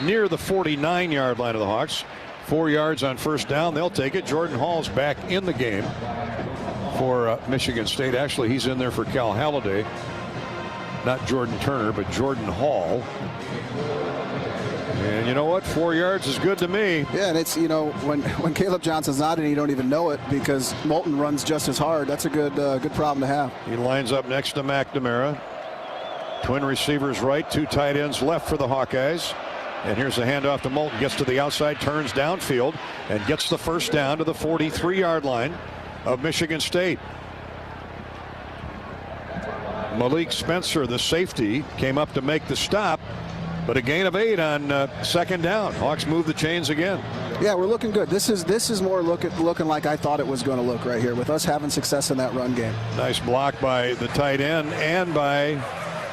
Speaker 3: near the 49-yard line of the Hawks. 4 yards on first down. They'll take it. Jordan Hall's back in the game for Michigan State. Actually, he's in there for Cal Halliday. Not Jordan Turner, but Jordan Hall. And you know what? 4 yards is good to me.
Speaker 8: Yeah, and it's, you know, when Caleb Johnson's not in, you don't even know it because Moulton runs just as hard. That's a good problem to have.
Speaker 3: He lines up next to McNamara. Twin receivers right, 2 tight ends left for the Hawkeyes. And here's the handoff to Moulton. Gets to the outside, turns downfield, and gets the first down to the 43-yard line of Michigan State. Malik Spencer, the safety, came up to make the stop, but a gain of 8 on second down. Hawks move the chains again.
Speaker 8: Yeah, we're looking good. This is more looking like I thought it was going to look right here with us having success in that run game.
Speaker 3: Nice block by the tight end and by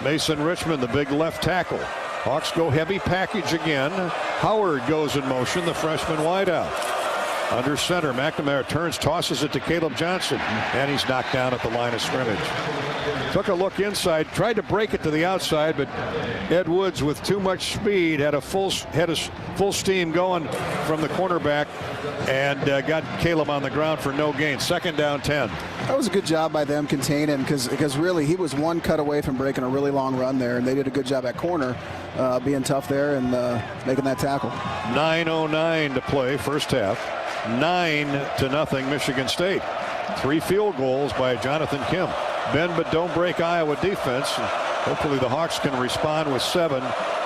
Speaker 3: Mason Richmond, the big left tackle. Hawks go heavy package again. Howard goes in motion, the freshman wideout. Under center, McNamara turns, tosses it to Caleb Johnson, and he's knocked down at the line of scrimmage. Took a look inside, tried to break it to the outside, but Ed Woods, with too much speed, had full steam going from the cornerback and got Caleb on the ground for no gain. Second down, 10.
Speaker 8: That was a good job by them containing, because really he was one cut away from breaking a really long run there, and they did a good job at corner being tough there and making that tackle.
Speaker 3: 9:09 to play, first half. 9-0 Michigan State. 3 field goals by Jonathan Kim. Bend but don't break Iowa defense. Hopefully the Hawks can respond with 7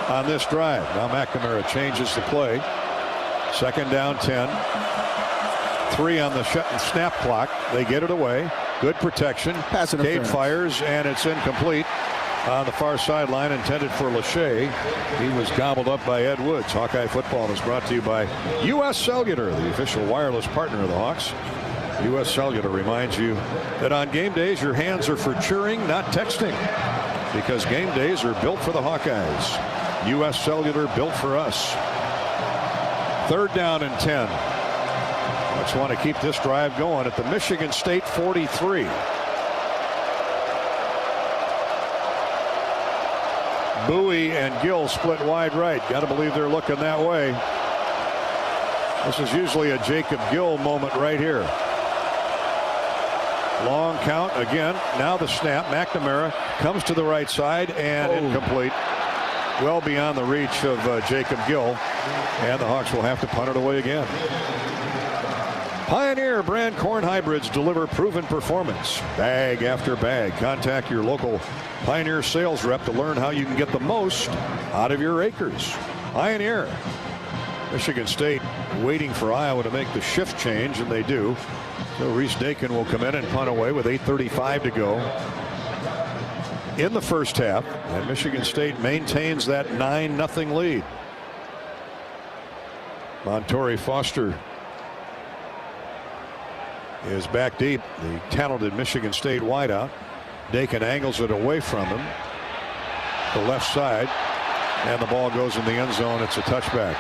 Speaker 3: on this drive. Now McNamara changes the play. Second down, 10. 3 on the snap clock. They get it away. Good protection. Cade fires, and it's incomplete on the far sideline, intended for Lachey. He was gobbled up by Ed Woods. Hawkeye football is brought to you by U.S. Cellular, the official wireless partner of the Hawks. U.S. Cellular reminds you that on game days, your hands are for cheering, not texting, because game days are built for the Hawkeyes. U.S. Cellular, built for us. Third down and 10. Hawks want to keep this drive going at the Michigan State 43. Bowie and Gill split wide right. Got to believe they're looking that way. This is usually a Jacob Gill moment right here. Long count again. Now the snap. McNamara comes to the right side and incomplete. Well beyond the reach of Jacob Gill. And the Hawks will have to punt it away again. Pioneer brand corn hybrids deliver proven performance. Bag after bag. Contact your local Pioneer sales rep to learn how you can get the most out of your acres. Pioneer. Michigan State waiting for Iowa to make the shift change, and they do. So Reese Dakin will come in and punt away with 8:35 to go in the first half, and Michigan State maintains that 9-0 lead. Montori Foster is back deep, the talented Michigan State wideout. Dakin angles it away from him, the left side, and the ball goes in the end zone. It's a touchback.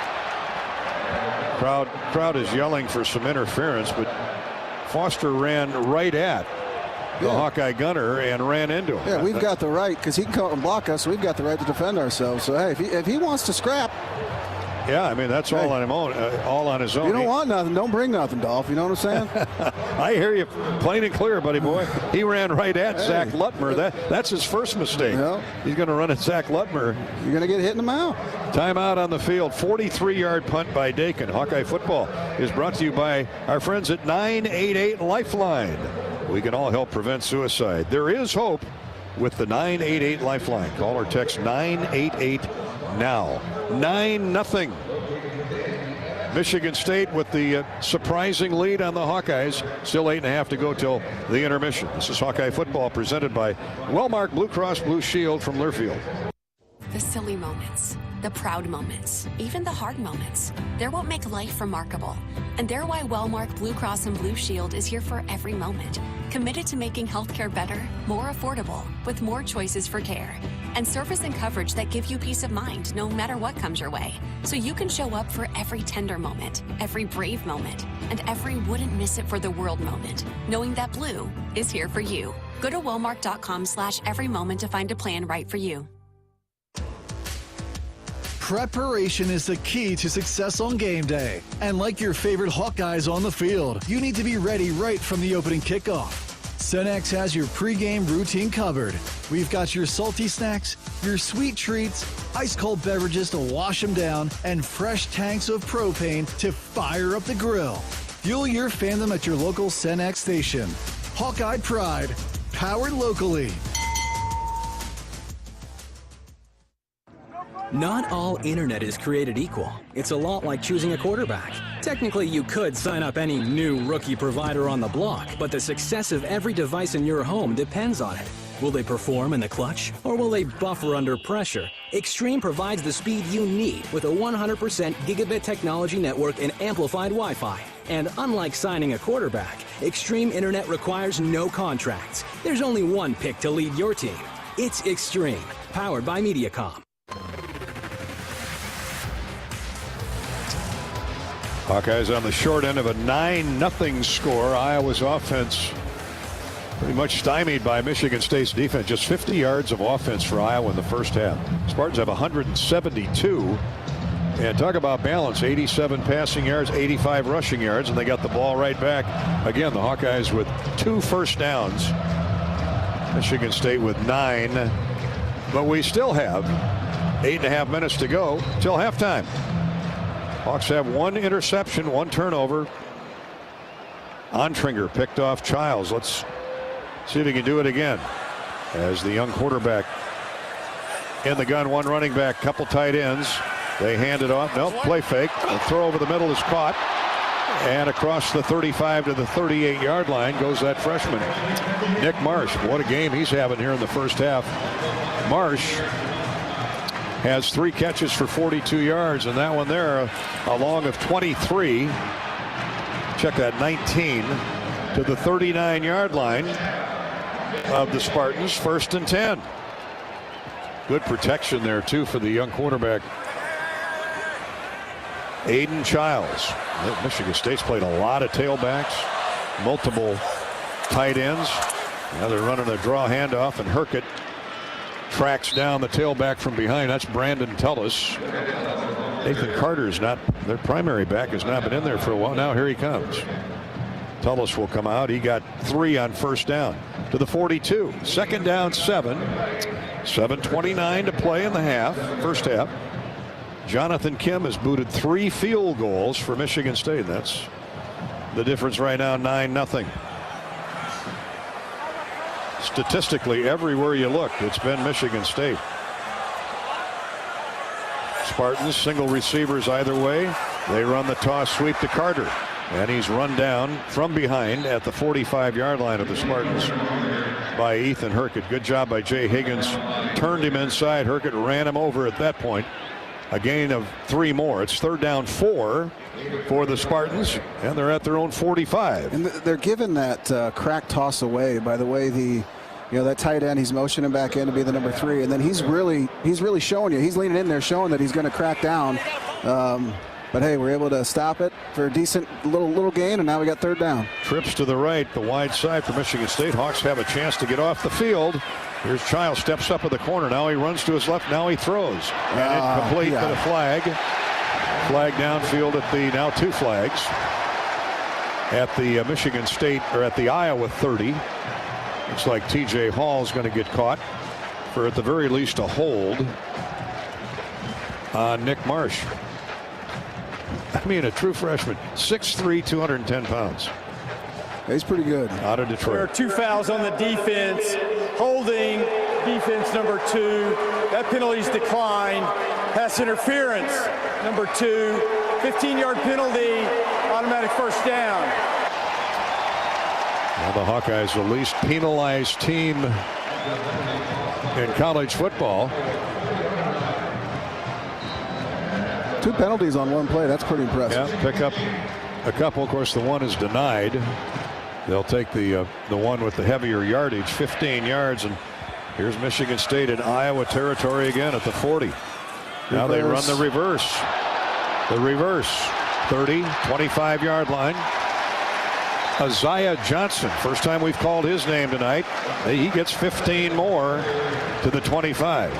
Speaker 3: Crowd is yelling for some interference, but Foster ran right at the Hawkeye gunner and ran into him.
Speaker 8: Yeah, we've got the right, because he can come and block us. We've got the right to defend ourselves. So hey, if he wants to scrap.
Speaker 3: Yeah, I mean, that's all on him, all on his own.
Speaker 8: You don't want nothing, don't bring nothing, Dolph. You know what I'm saying?
Speaker 3: I hear you plain and clear, buddy boy. He ran right at Zach Lutmer. That's his first mistake. Yep. He's going to run at Zach Lutmer.
Speaker 8: You're going to get hit in the mouth.
Speaker 3: Timeout on the field. 43-yard punt by Dakin. Hawkeye football is brought to you by our friends at 988 Lifeline. We can all help prevent suicide. There is hope with the 988 Lifeline. Call or text 988 now. 9-0. Michigan State with the surprising lead on the Hawkeyes. Still 8.5 to go till the intermission. This is Hawkeye football presented by Wellmark Blue Cross Blue Shield from Learfield.
Speaker 11: The silly moments, the proud moments, even the hard moments. They're what make life remarkable. And they're why Wellmark Blue Cross and Blue Shield is here for every moment. Committed to making healthcare better, more affordable, with more choices for care. And service and coverage that give you peace of mind no matter what comes your way. So you can show up for every tender moment, every brave moment, and every wouldn't miss it for the world moment, knowing that Blue is here for you. Go to Wellmark.com/every moment to find a plan right for you.
Speaker 16: Preparation is the key to success on game day. And like your favorite Hawkeyes on the field, you need to be ready right from the opening kickoff. Cenex has your pregame routine covered. We've got your salty snacks, your sweet treats, ice-cold beverages to wash them down, and fresh tanks of propane to fire up the grill. Fuel your fandom at your local Cenex station. Hawkeye Pride, powered locally.
Speaker 18: Not all internet is created equal. It's a lot like choosing a quarterback. Technically, you could sign up any new rookie provider on the block, but the success of every device in your home depends on it. Will they perform in the clutch, or will they buffer under pressure? Extreme provides the speed you need with a 100% gigabit technology network and amplified Wi-Fi. And unlike signing a quarterback, Extreme Internet requires no contracts. There's only one pick to lead your team. It's Extreme, powered by Mediacom.
Speaker 3: Hawkeyes on the short end of a 9-0 score. Iowa's offense pretty much stymied by Michigan State's defense. Just 50 yards of offense for Iowa in the first half. Spartans have 172. And talk about balance, 87 passing yards, 85 rushing yards, and they got the ball right back. Again, the Hawkeyes with 2 first downs. Michigan State with 9. But we still have 8.5 minutes to go till halftime. Hawks have 1 interception, 1 turnover. Ontringer picked off Childs. Let's see if he can do it again. As the young quarterback in the gun, 1 running back, couple tight ends. They hand it off. Nope, play fake. The throw over the middle is caught. And across the 35 to the 38-yard line goes that freshman, Nick Marsh. What a game he's having here in the first half. Marsh has 3 catches for 42 yards, and that one there, a long of 23. Check that, 19 to the 39-yard line of the Spartans. 1st and 10. Good protection there, too, for the young quarterback, Aiden Childs. Michigan State's played a lot of tailbacks, multiple tight ends. Now they're running a draw handoff, and Herkett tracks down the tailback from behind. That's Brandon Tullis. Nathan Carter's not, their primary back has not been in there for a while. Now here he comes. Tullis will come out. He got 3 on first down to the 42. 2nd down, 7. 7:29 to play in the half, first half. Jonathan Kim has booted 3 field goals for Michigan State. That's the difference right now, 9-0. Statistically, everywhere you look, it's been Michigan State. Spartans, single receivers either way. They run the toss sweep to Carter. And he's run down from behind at the 45-yard line of the Spartans by Ethan Herkett. Good job by Jay Higgins. Turned him inside. Herkett ran him over at that point. A gain of 3 more. It's 3rd down 4 for the Spartans, and they're at their own 45.
Speaker 8: And they're giving that crack toss away. By the way, that tight end, he's motioning back in to be the number 3, and then he's really showing you. He's leaning in there, showing that he's going to crack down. But hey, we're able to stop it for a decent little gain, and now we got 3rd down.
Speaker 3: Trips to the right, the wide side for Michigan State. Hawks have a chance to get off the field. Here's Childs, steps up at the corner. Now he runs to his left. Now he throws. And incomplete to the flag. Flag downfield at the, now 2 flags. At the Michigan State, or at the Iowa 30. Looks like TJ Hall's going to get caught for at the very least a hold on Nick Marsh. I mean, a true freshman, 6'3", 210 pounds.
Speaker 8: He's pretty good.
Speaker 3: Out of Detroit.
Speaker 4: There are 2 fouls on the defense. Holding, defense number 2. That penalty's declined. Pass interference, number 2. 15-yard penalty, automatic first down.
Speaker 3: Well, the Hawkeyes, the least penalized team in college football.
Speaker 8: 2 penalties on 1 play. That's pretty impressive.
Speaker 3: Yeah, pick up a couple. Of course, the one is denied. They'll take the one with the heavier yardage, 15 yards, and here's Michigan State in Iowa territory again at the 40. Now they run the reverse. The reverse, 30, 25-yard line. Isaiah Johnson, first time we've called his name tonight. He gets 15 more to the 25.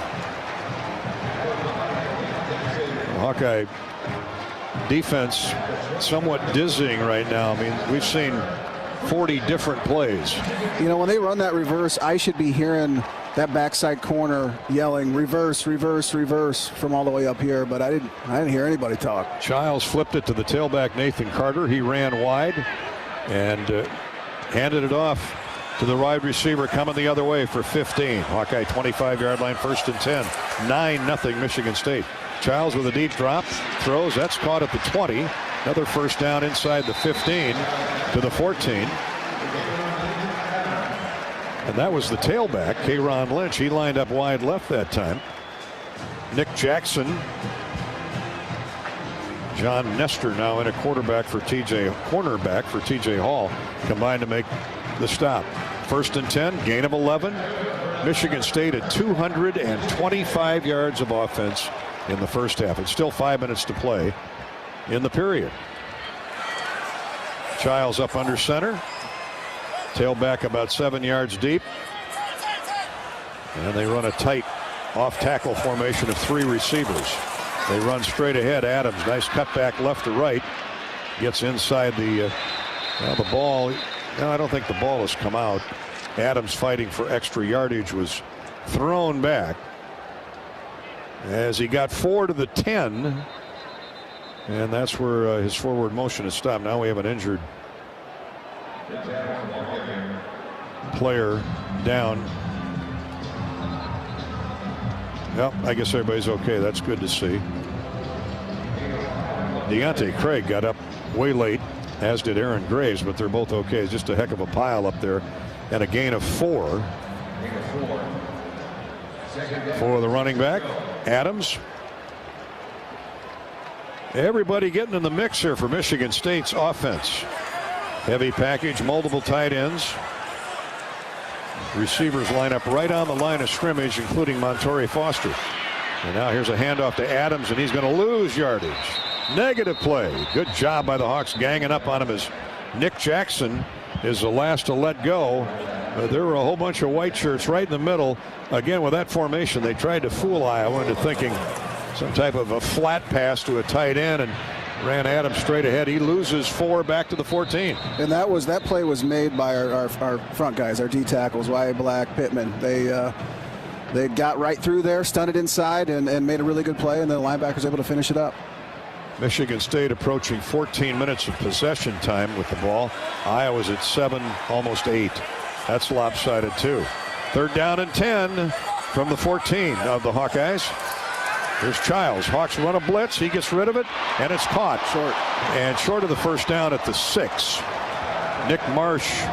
Speaker 3: Hawkeye defense somewhat dizzying right now. I mean, we've seen 40 different plays.
Speaker 8: You know, when they run that reverse, I should be hearing that backside corner yelling reverse, reverse, reverse from all the way up here, but I didn't hear anybody talk.
Speaker 3: Childs flipped it to the tailback Nathan Carter. He ran wide and handed it off to the wide receiver coming the other way for 15. Hawkeye 25-yard line, 1st and 10. 9-0 Michigan State. Childs with a deep drop, throws, that's caught at the 20. Another first down inside the 15 to the 14. And that was the tailback, K'Ron Lynch. He lined up wide left that time. Nick Jackson. John Nestor now in a cornerback for TJ Hall, combined to make the stop. 1st and 10, gain of 11. Michigan State at 225 yards of offense in the first half. It's still 5 minutes to play in the period. Childs up under center. Tailback about 7 yards deep. And they run a tight off-tackle formation of 3 receivers. They run straight ahead. Adams, nice cutback left to right. Gets inside the ball. No, I don't think the ball has come out. Adams, fighting for extra yardage, was thrown back as he got 4 to the 10. And that's where his forward motion is stopped. Now we have an injured player down. Well, I guess everybody's okay. That's good to see. Deontay Craig got up way late, as did Aaron Graves, but they're both okay. It's just a heck of a pile up there. And a gain of 4 for the running back, Adams. Everybody getting in the mix here for Michigan State's offense. Heavy package, multiple tight ends. Receivers line up right on the line of scrimmage, including Montorie Foster. And now here's a handoff to Adams, and he's going to lose yardage. Negative play. Good job by the Hawks ganging up on him as Nick Jackson is the last to let go. There were a whole bunch of white shirts right in the middle. Again, with that formation, they tried to fool Iowa into thinking some type of a flat pass to a tight end, and ran Adams straight ahead. He loses 4 back to the 14.
Speaker 8: And that play was made by our front guys, our D tackles, Wyatt Black, Pittman. They got right through there, stunned it inside, and made a really good play, and the linebackers able to finish it up.
Speaker 3: Michigan State approaching 14 minutes of possession time with the ball. Iowa's at 7, almost 8. That's lopsided too. 3rd down and 10 from the 14 of the Hawkeyes. Here's Childs. Hawks run a blitz. He gets rid of it, and it's caught. Short of the first down at the 6. Nick Marsh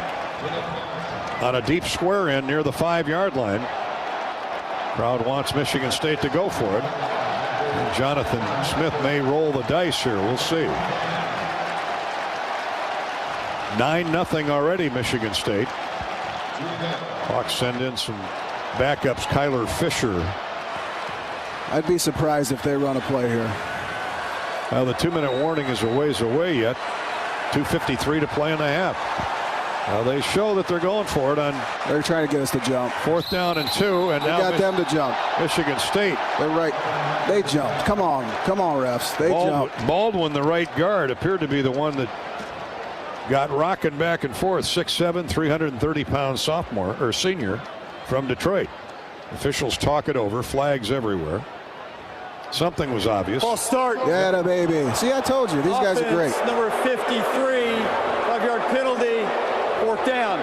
Speaker 3: on a deep square in near the 5-yard line. Crowd wants Michigan State to go for it. And Jonathan Smith may roll the dice here. We'll see. 9-0 already, Michigan State. Hawks send in some backups. Kyler Fisher.
Speaker 8: I'd be surprised if they run a play here.
Speaker 3: Well, the 2-minute warning is a ways away yet. 2:53 to play in the half. Well, they show that they're going for it on.
Speaker 8: They're trying to get us to jump.
Speaker 3: 4th down and 2, and now
Speaker 8: got them to jump.
Speaker 3: Michigan State.
Speaker 8: They're right. They jumped. Come on, refs. They jumped.
Speaker 3: Baldwin, the right guard, appeared to be the one that got rocking back and forth. 6'7", 330-pound sophomore or senior from Detroit. Officials talk it over. Flags everywhere. Something was obvious.
Speaker 4: Ball start.
Speaker 8: Yeah, baby. See, I told you. These guys are great.
Speaker 4: Number 53, 5-yard penalty, 4th down.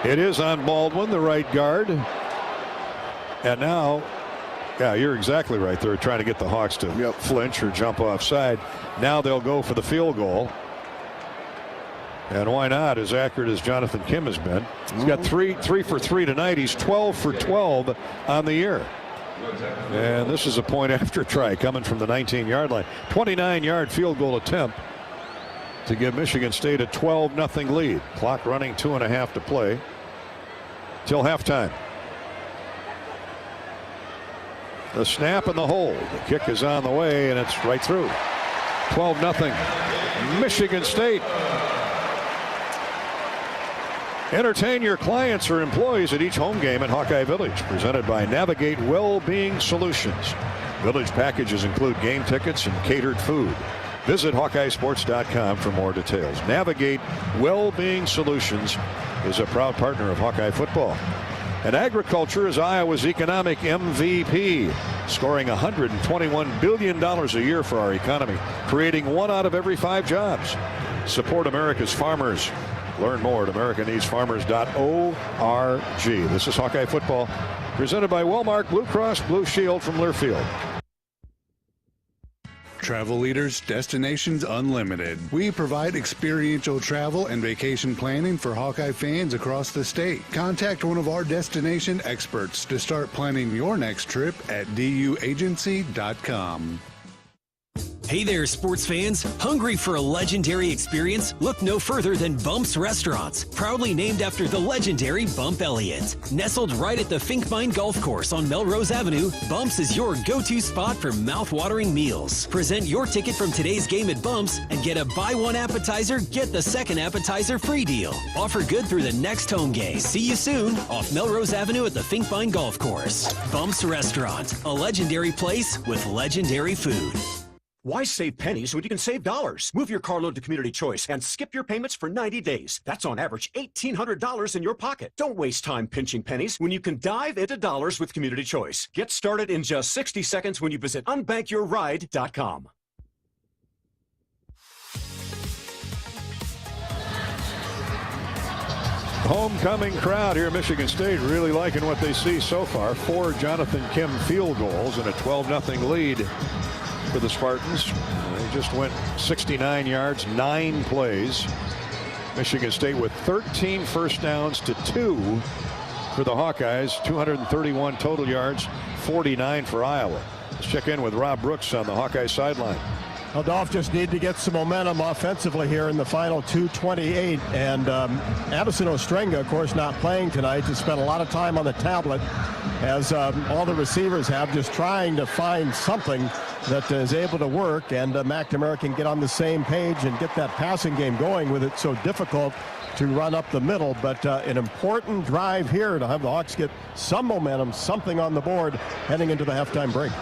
Speaker 3: It is on Baldwin, the right guard. And now, yeah, you're exactly right. They're trying to get the Hawks to flinch or jump offside. Now they'll go for the field goal. And why not? As accurate as Jonathan Kim has been. He's got 3 for 3 tonight. He's 12 for 12 on the year. And this is a point after try coming from the 19-yard line. 29-yard field goal attempt to give Michigan State a 12-0 lead. Clock running 2.5 to play till halftime. The snap and the hold. The kick is on the way, and it's right through. 12-0 Michigan State. Entertain your clients or employees at each home game at Hawkeye Village, presented by Navigate Well-Being Solutions. Village packages include game tickets and catered food. Visit HawkeyeSports.com for more details. Navigate Well-Being Solutions is a proud partner of Hawkeye football. And agriculture is Iowa's economic MVP, scoring $121 billion a year for our economy, creating 1 out of every 5 jobs. Support America's farmers. Learn more at americaneedsfarmers.org. This is Hawkeye Football, presented by Wellmark Blue Cross Blue Shield from Learfield.
Speaker 9: Travel Leaders Destinations Unlimited. We provide experiential travel and vacation planning for Hawkeye fans across the state. Contact one of our destination experts to start planning your next trip at duagency.com.
Speaker 10: Hey there, sports fans. Hungry for a legendary experience? Look no further than Bumps Restaurants, proudly named after the legendary Bump Elliott. Nestled right at the Finkmine Golf Course on Melrose Avenue, Bumps is your go-to spot for mouth-watering meals. Present your ticket from today's game at Bumps and get a buy one appetizer, get the second appetizer free deal. Offer good through the next home game. See you soon off Melrose Avenue at the Finkmine Golf Course. Bumps Restaurant, a legendary place with legendary food.
Speaker 12: Why save pennies when you can save dollars? Move your car loan to Community Choice and skip your payments for 90 days. That's on average $1,800 in your pocket. Don't waste time pinching pennies when you can dive into dollars with Community Choice. Get started in just 60 seconds when you visit unbankyourride.com.
Speaker 3: Homecoming crowd here at Michigan State really liking what they see so far. 4 Jonathan Kim field goals and a 12-0 lead for the Spartans. They just went 69 yards, 9 plays. Michigan State with 13 first downs to 2 for the Hawkeyes. 231 total yards, 49 for Iowa. Let's check in with Rob Brooks on the Hawkeye sideline.
Speaker 17: Well, Dolph just need to get some momentum offensively here in the final 2:28. And Addison Ostrenga, of course, not playing tonight, to spend a lot of time on the tablet, as all the receivers have, just trying to find something that is able to work. And McNamara can get on the same page and get that passing game going with it so difficult to run up the middle. But an important drive here to have the Hawks get some momentum, something on the board heading into the halftime break.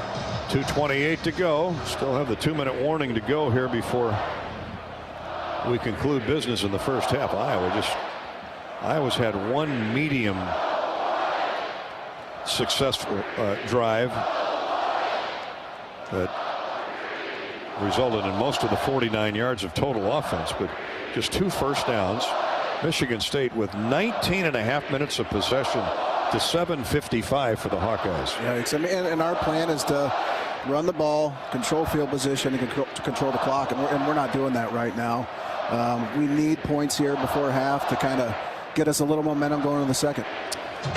Speaker 3: 2:28 to go. Still have the 2-minute warning to go here before we conclude business in the first half. Iowa's had one medium successful drive that resulted in most of the 49 yards of total offense, but just 2 first downs. Michigan State with 19.5 minutes of possession to 7:55 for the Hawkeyes.
Speaker 8: Yeah, and our plan is to run the ball, control field position, and control the clock, and we're not doing that right now. We need points here before half to kind of get us a little momentum going in the second.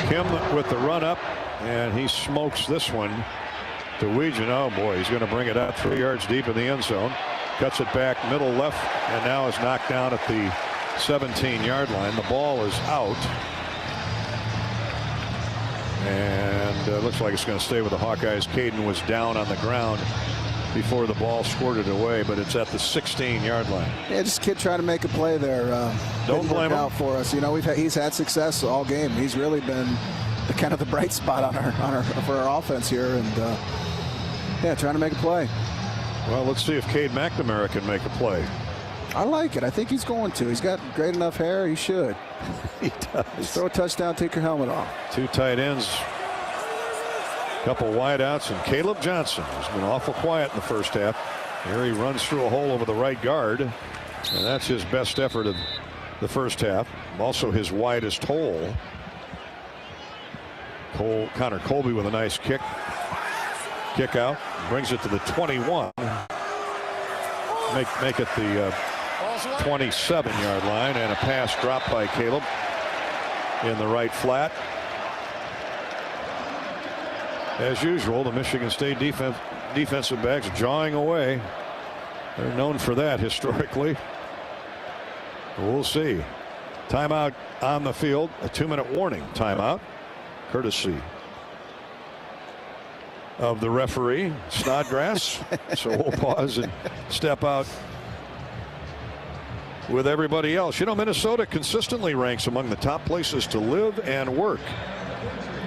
Speaker 3: Kim with the run up, and he smokes this one to Weegan. Oh boy, he's going to bring it out 3 yards deep in the end zone. Cuts it back middle left, and now is knocked down at the 17-yard line. The ball is out. And looks like it's going to stay with the Hawkeyes. Caden was down on the ground before the ball squirted away, but it's at the 16-yard line.
Speaker 8: Yeah, just a kid trying to make a play there.
Speaker 3: Don't blame him.
Speaker 8: Out for us. You know, he's had success all game. He's really been the kind of the bright spot for our offense here, and yeah, trying to make a play.
Speaker 3: Well, let's see if Cade McNamara can make a play.
Speaker 8: I like it. I think he's going to. He's got great enough hair. He should.
Speaker 3: He does.
Speaker 8: Just throw a touchdown, take your helmet off.
Speaker 3: 2 tight ends, couple wideouts, and Caleb Johnson has been awful quiet in the first half. Here he runs through a hole over the right guard, and that's his best effort of the first half. Also his widest hole. Connor Colby with a nice kick out, brings it to the 21. Make it the 27-yard line, and a pass dropped by Caleb in the right flat. As usual, the Michigan State defensive backs jawing away. They're known for that historically. We'll see. Timeout on the field, a 2-minute warning timeout, courtesy of the referee, Snodgrass. So we'll pause and step out with everybody else. You know, Minnesota consistently ranks among the top places to live and work,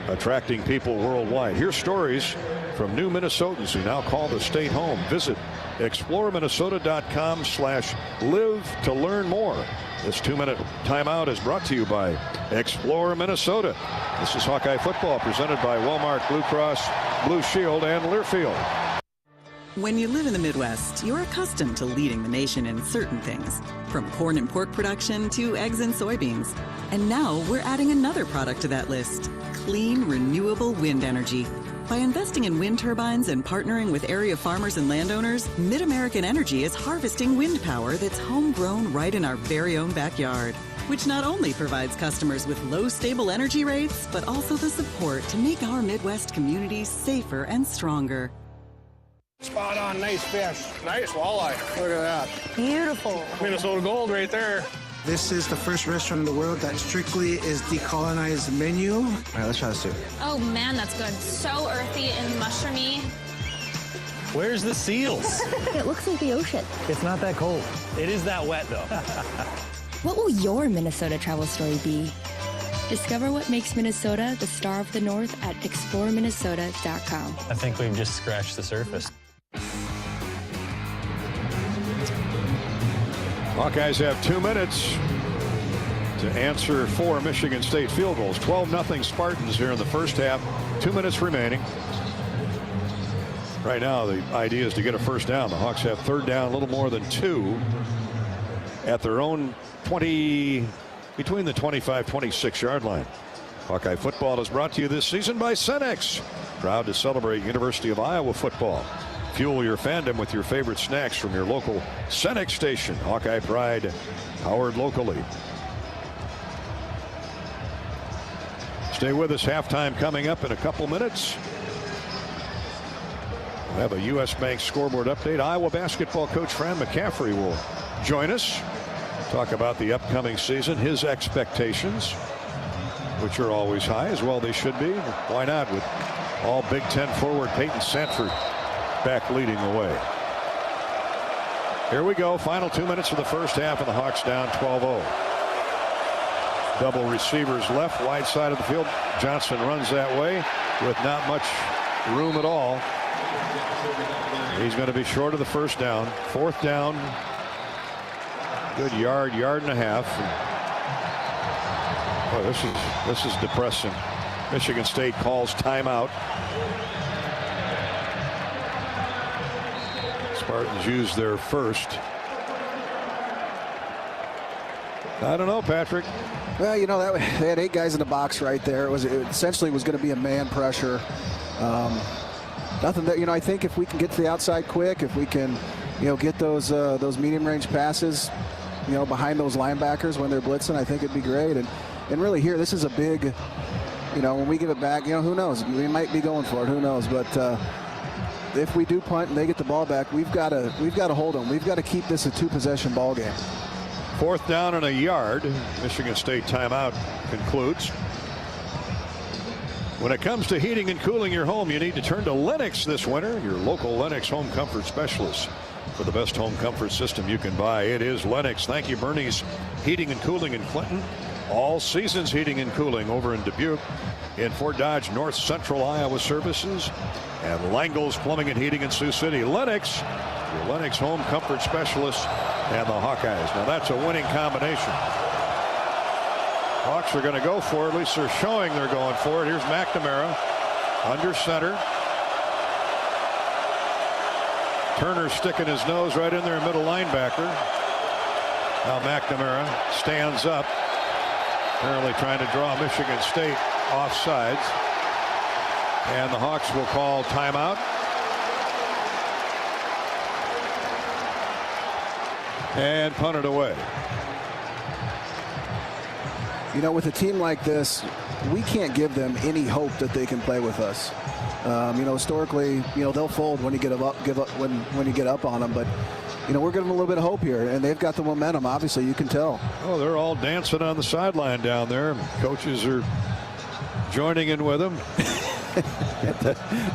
Speaker 3: attracting people worldwide. Here's stories from new Minnesotans who now call the state home. Visit exploreminnesota.com/live to learn more. This 2-minute timeout is brought to you by Explore Minnesota. This is Hawkeye football presented by Wellmark Blue Cross Blue Shield and Learfield.
Speaker 13: When you live in the Midwest, you're accustomed to leading the nation in certain things, from corn and pork production to eggs and soybeans. And now we're adding another product to that list: clean, renewable wind energy. By investing in wind turbines and partnering with area farmers and landowners, Mid-American Energy is harvesting wind power that's homegrown right in our very own backyard, which not only provides customers with low, stable energy rates, but also the support to make our Midwest communities safer and stronger.
Speaker 1: Spot on, nice fish. Nice walleye. Look at that.
Speaker 19: Beautiful.
Speaker 1: Minnesota gold right there.
Speaker 20: This is the first restaurant in the world that strictly is decolonized menu. All right, let's try this too.
Speaker 21: Oh man, that's good. So earthy and mushroomy.
Speaker 22: Where's the seals?
Speaker 19: It looks like the ocean.
Speaker 22: It's not that cold. It is that wet though.
Speaker 19: What will your Minnesota travel story be? Discover what makes Minnesota the star of the North at exploreminnesota.com.
Speaker 22: I think we've just scratched the surface.
Speaker 3: Hawkeyes have 2 minutes to answer 4 Michigan State field goals. 12-0 Spartans here in the first half. 2 minutes remaining. Right now, the idea is to get a first down. The Hawks have third down, a little more than 2 at their own 20, between the 25-26 yard line. Hawkeye football is brought to you this season by Cenex. Proud to celebrate University of Iowa football. Fuel your fandom with your favorite snacks from your local Cenex station. Hawkeye Pride, powered locally. Stay with us. Halftime coming up in a couple minutes. We'll have a U.S. Bank scoreboard update. Iowa basketball coach Fran McCaffrey will join us. Talk about the upcoming season, his expectations, which are always high, as well they should be. Why not, with all Big Ten forward Peyton Sanford back leading the way. Here we go. Final 2 minutes of the first half, and the Hawks down 12-0. Double receivers left, wide side of the field. Johnson runs that way with not much room at all. He's going to be short of the first down. Fourth down. Good yard and a half. Oh, this is depressing. Michigan State calls timeout. Spartans use their first. I don't know, Patrick.
Speaker 8: Well, you know, they had 8 guys in the box right there. It essentially was going to be a man pressure. Nothing that, you know, I think if we can get to the outside quick, if we can, you know, get those medium range passes, you know, behind those linebackers when they're blitzing, I think it'd be great. And really here, this is a big, you know, when we give it back, you know, who knows? We might be going for it. Who knows? But if we do punt and they get the ball back, we've got to hold them. We've got to keep this a 2-possession ball game.
Speaker 3: Fourth down and a yard. Michigan State timeout concludes. When it comes to heating and cooling your home, you need to turn to Lennox this winter, your local Lennox home comfort specialist. For the best home comfort system you can buy, it is Lennox. Thank you, Bernie's Heating and Cooling in Clinton. All seasons heating and cooling over in Dubuque. In Fort Dodge, North Central Iowa services. And Langle's Plumbing and Heating in Sioux City. Lennox, your Lennox home comfort specialist, and the Hawkeyes. Now that's a winning combination. Hawks are going to go for it. At least they're showing they're going for it. Here's McNamara under center. Turner sticking his nose right in there, middle linebacker. Now McNamara stands up, apparently trying to draw Michigan State offsides. And the Hawks will call timeout. And punt it away.
Speaker 8: You know, with a team like this, we can't give them any hope that they can play with us. You know, historically, you know, they'll fold when you give up when you get up on them. But, you know, we're giving them a little bit of hope here, and they've got the momentum. Obviously, you can tell.
Speaker 3: Oh, they're all dancing on the sideline down there. Coaches are joining in with them.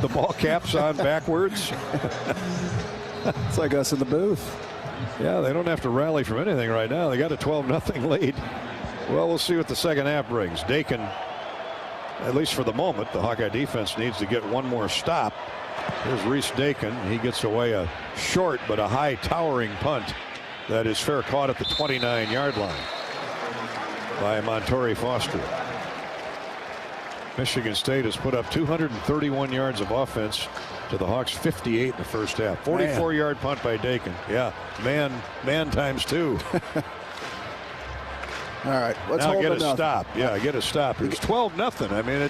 Speaker 3: the ball caps on backwards.
Speaker 8: It's like us in the booth.
Speaker 3: Yeah, they don't have to rally from anything right now. They got a 12-0 lead. Well, we'll see what the second half brings. Dakin, at least for the moment, the Hawkeye defense needs to get one more stop. Here's Reese Dakin. He gets away a short but a high towering punt that is fair caught at the 29-yard line by Montori Foster. Michigan State has put up 231 yards of offense to the Hawks 58 in the first half. 44-yard punt by Dakin. Yeah, man times 2.
Speaker 8: All right, let's
Speaker 3: now
Speaker 8: hold
Speaker 3: get a
Speaker 8: enough.
Speaker 3: Stop. Yeah, get a stop. It's 12-0. I mean,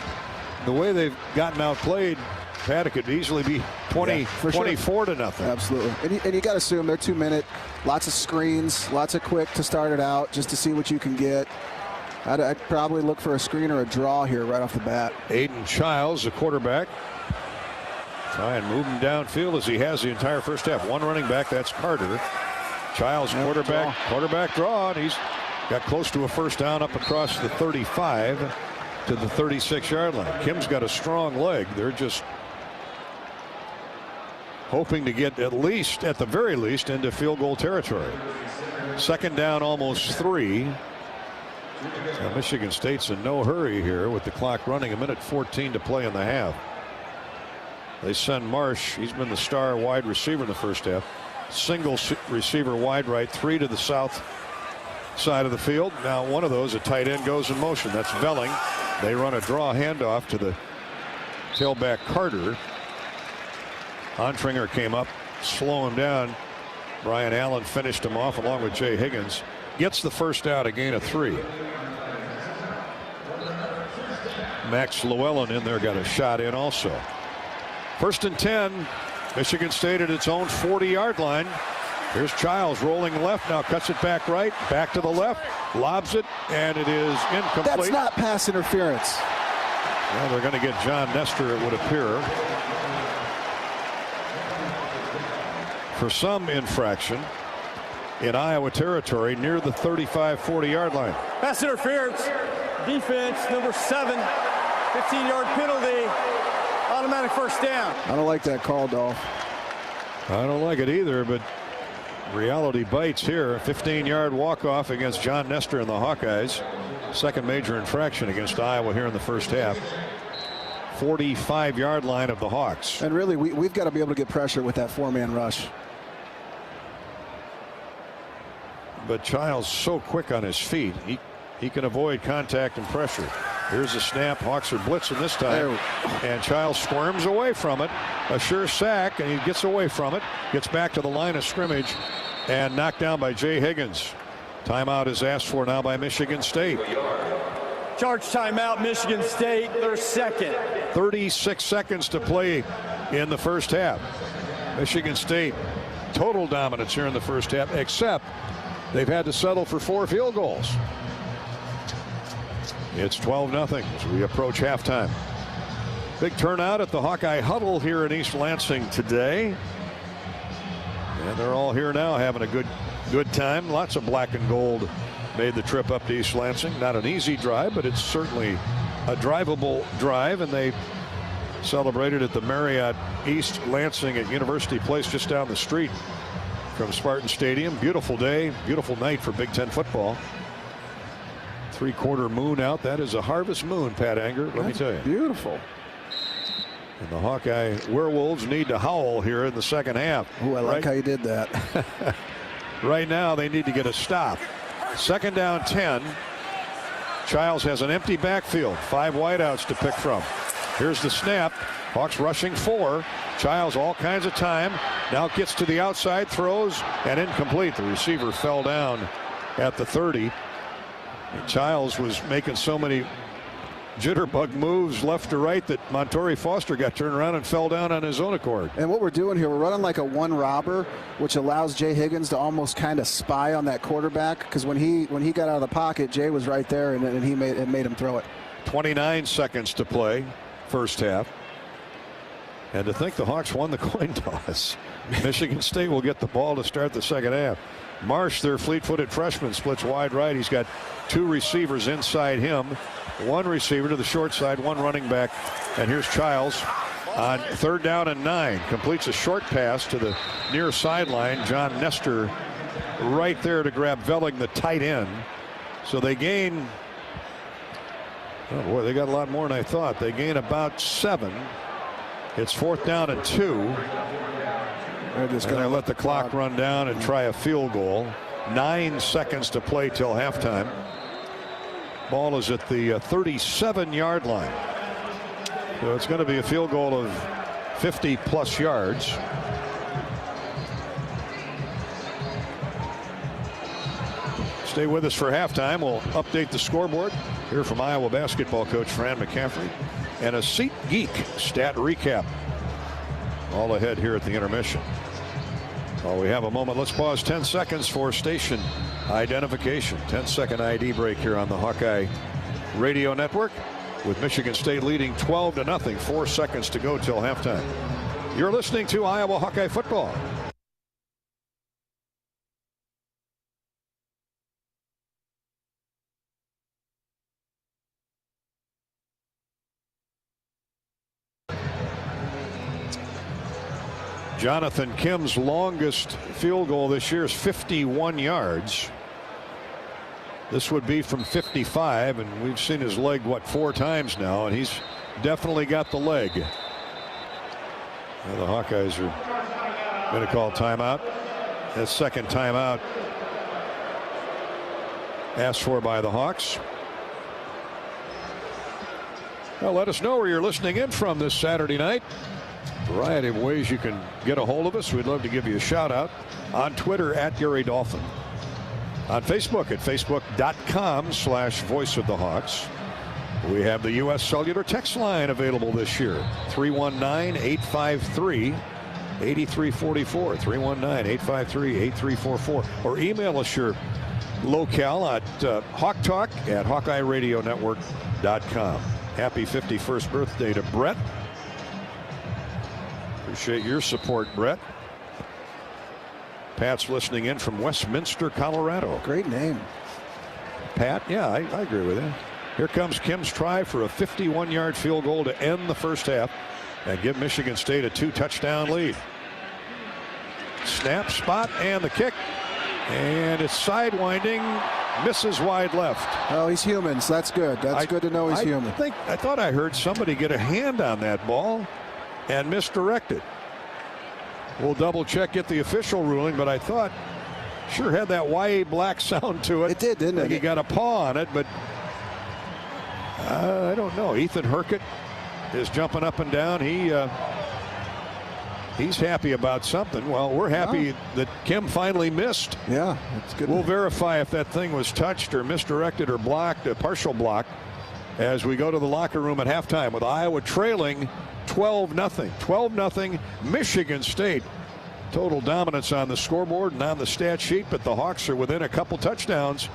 Speaker 3: the way they've gotten outplayed, Pat, it could easily be 24 to nothing.
Speaker 8: Absolutely. And you got to assume they're 2-minute, lots of screens, lots of quick to start it out, just to see what you can get. I'd probably look for a screen or a draw here right off the bat.
Speaker 3: Aiden Childs, the quarterback. Try and move him downfield as he has the entire first half. One running back, that's Carter. Childs quarterback draw, and he's got close to a first down up across the 35 to the 36-yard line. Kim's got a strong leg. They're just hoping to get at the very least, into field goal territory. Second down, almost 3. Now Michigan State's in no hurry here with the clock running. 1:14 to play in the half. They send Marsh. He's been the star wide receiver in the first half. Single receiver wide right, 3 to the south side of the field. Now one of those, a tight end, goes in motion. That's Velling. They run a draw handoff to the tailback Carter. Ontringer came up, slow him down. Brian Allen finished him off along with Jay Higgins. Gets the first out, a gain of 3. Max Llewellyn in there got a shot in also. 1st and 10. Michigan State at its own 40-yard line. Here's Childs rolling left, now cuts it back right, back to the left, lobs it, and it is incomplete.
Speaker 8: That's not pass interference.
Speaker 3: Well, they're going to get John Nestor, it would appear, for some infraction in Iowa territory near the 35-40-yard line.
Speaker 4: Pass interference. Defense, number 7. 15-yard penalty. Automatic first down.
Speaker 8: I don't like that call, Dolph.
Speaker 3: I don't like it either, but reality bites here. 15-yard walk-off against John Nestor and the Hawkeyes. Second major infraction against Iowa here in the first half. 45-yard line of the Hawks.
Speaker 8: And really, we've got to be able to get pressure with that 4-man rush.
Speaker 3: But Childs so quick on his feet, he can avoid contact and pressure. Here's a snap. Hawks are blitzing this time. And Childs squirms away from it. A sure sack, and he gets away from it. Gets back to the line of scrimmage and knocked down by Jay Higgins. Timeout is asked for now by Michigan State.
Speaker 4: Charge timeout, Michigan State, their second.
Speaker 3: 36 seconds to play in the first half. Michigan State, total dominance here in the first half, except they've had to settle for 4 field goals. It's 12-0 as we approach halftime. Big turnout at the Hawkeye Huddle here in East Lansing today. And they're all here now having a good time. Lots of black and gold made the trip up to East Lansing. Not an easy drive, but it's certainly a drivable drive. And they celebrated at the Marriott East Lansing at University Place just down the street from Spartan Stadium. Beautiful day, beautiful night for Big Ten football. 3/4 moon out. That is a harvest moon, Pat Anger. Let me tell you.
Speaker 8: Beautiful.
Speaker 3: And the Hawkeye Werewolves need to howl here in the second half.
Speaker 8: Ooh, I like how you did that.
Speaker 3: Right now, they need to get a stop. Second down 10. Childs has an empty backfield. 5 wideouts to pick from. Here's the snap. Hawks rushing 4. Childs all kinds of time. Now gets to the outside, throws, and incomplete. The receiver fell down at the 30. Childs was making so many jitterbug moves left to right that Montori Foster got turned around and fell down on his own accord.
Speaker 8: And what we're doing here, we're running like a one robber, which allows Jay Higgins to almost kind of spy on that quarterback, because when he got out of the pocket, Jay was right there, and it made him throw it.
Speaker 3: 29 seconds to play, first half. And to think the Hawks won the coin toss. Michigan State will get the ball to start the second half. Marsh, their fleet-footed freshman, splits wide right. He's got 2 receivers inside him. 1 receiver to the short side, 1 running back. And here's Childs on 3rd down and 9. Completes a short pass to the near sideline. John Nestor right there to grab Velling, the tight end. So they gain, oh boy, they got a lot more than I thought. They gain about 7. It's 4th down and 2. They're just going to let the clock run down and try a field goal. 9 seconds to play till halftime. Ball is at the 37-yard line. So it's going to be a field goal of 50-plus yards. Stay with us for halftime. We'll update the scoreboard. Hear from Iowa basketball coach Fran McCaffrey. And a SeatGeek stat recap. All ahead here at the intermission. While we have a moment, let's pause 10 seconds for station identification. 10-second ID break here on the Hawkeye Radio Network, with Michigan State leading 12-0. 4 seconds to go till halftime. You're listening to Iowa Hawkeye football. Jonathan Kim's longest field goal this year is 51 yards. This would be from 55, and we've seen his leg, 4 times now, and he's definitely got the leg. Well, the Hawkeyes are going to call timeout. That second timeout asked for by the Hawks. Well, let us know where you're listening in from this Saturday night. Variety of ways you can get a hold of us. We'd love to give you a shout out on Twitter at Gary Dolphin, on Facebook at facebook.com/Voice of the Hawks. We have the U.S. Cellular text line available this year, 319-853-8344, 319-853-8344, or email us your locale at hawktalk@HawkeyeRadioNetwork.com. Happy 51st birthday to Brett. Appreciate your support, Brett. Pat's listening in from Westminster, Colorado.
Speaker 8: Great name.
Speaker 3: Pat, yeah, I agree with you. Here comes Kim's try for a 51-yard field goal to end the first half and give Michigan State a 2-touchdown lead. Snap, spot, and the kick. And it's sidewinding, misses wide left.
Speaker 8: Oh, he's human, so that's good. That's good to know he's human.
Speaker 3: I thought I heard somebody get a hand on that ball and misdirected. We'll double check, get the official ruling, but I thought sure had that YA black sound to it.
Speaker 8: It did, didn't it?
Speaker 3: He got a paw on it, but I don't know. Ethan Herkett is jumping up and down. He's happy about something. Well, we're happy that Kim finally missed.
Speaker 8: Yeah, it's good.
Speaker 3: We'll verify if that thing was touched or misdirected or blocked, a partial block, as we go to the locker room at halftime with Iowa trailing 12-0. 12-0 Michigan State. Total dominance on the scoreboard and on the stat sheet, but the Hawks are within a couple touchdowns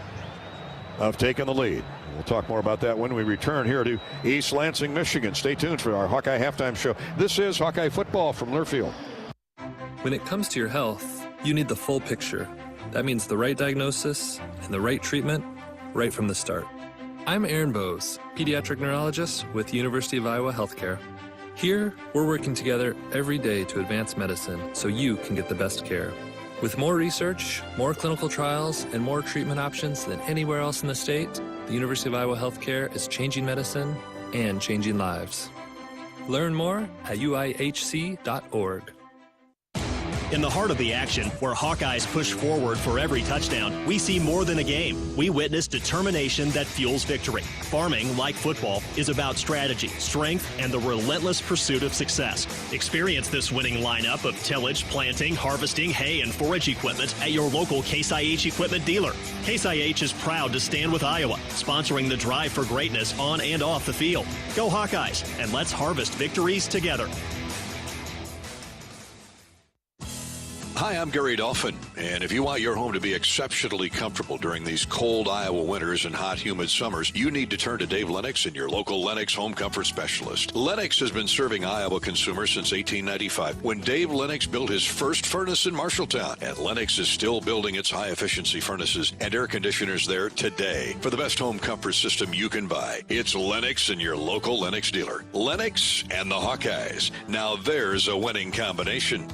Speaker 3: of taking the lead. We'll talk more about that when we return here to East Lansing, Michigan. Stay tuned for our Hawkeye Halftime Show. This is Hawkeye Football from Learfield.
Speaker 6: When it comes to your health, you need the full picture. That means the right diagnosis and the right treatment right from the start. I'm Aaron Bose, pediatric neurologist with University of Iowa Healthcare. Here, we're working together every day to advance medicine so you can get the best care. With more research, more clinical trials, and more treatment options than anywhere else in the state, the University of Iowa Healthcare is changing medicine and changing lives. Learn more at uihc.org.
Speaker 14: In the heart of the action, where Hawkeyes push forward for every touchdown, we see more than a game. We witness determination that fuels victory. Farming, like football, is about strategy, strength, and the relentless pursuit of success. Experience this winning lineup of tillage, planting, harvesting, hay, and forage equipment at your local Case IH equipment dealer. Case IH is proud to stand with Iowa, sponsoring the drive for greatness on and off the field. Go Hawkeyes, and let's harvest victories together.
Speaker 2: Hi, I'm Gary Dolphin, and if you want your home to be exceptionally comfortable during these cold Iowa winters and hot, humid summers, you need to turn to Dave Lennox and your local Lennox home comfort specialist. Lennox has been serving Iowa consumers since 1895, when Dave Lennox built his first furnace in Marshalltown, and Lennox is still building its high-efficiency furnaces and air conditioners there today. For the best home comfort system you can buy, it's Lennox and your local Lennox dealer. Lennox and the Hawkeyes. Now there's a winning combination.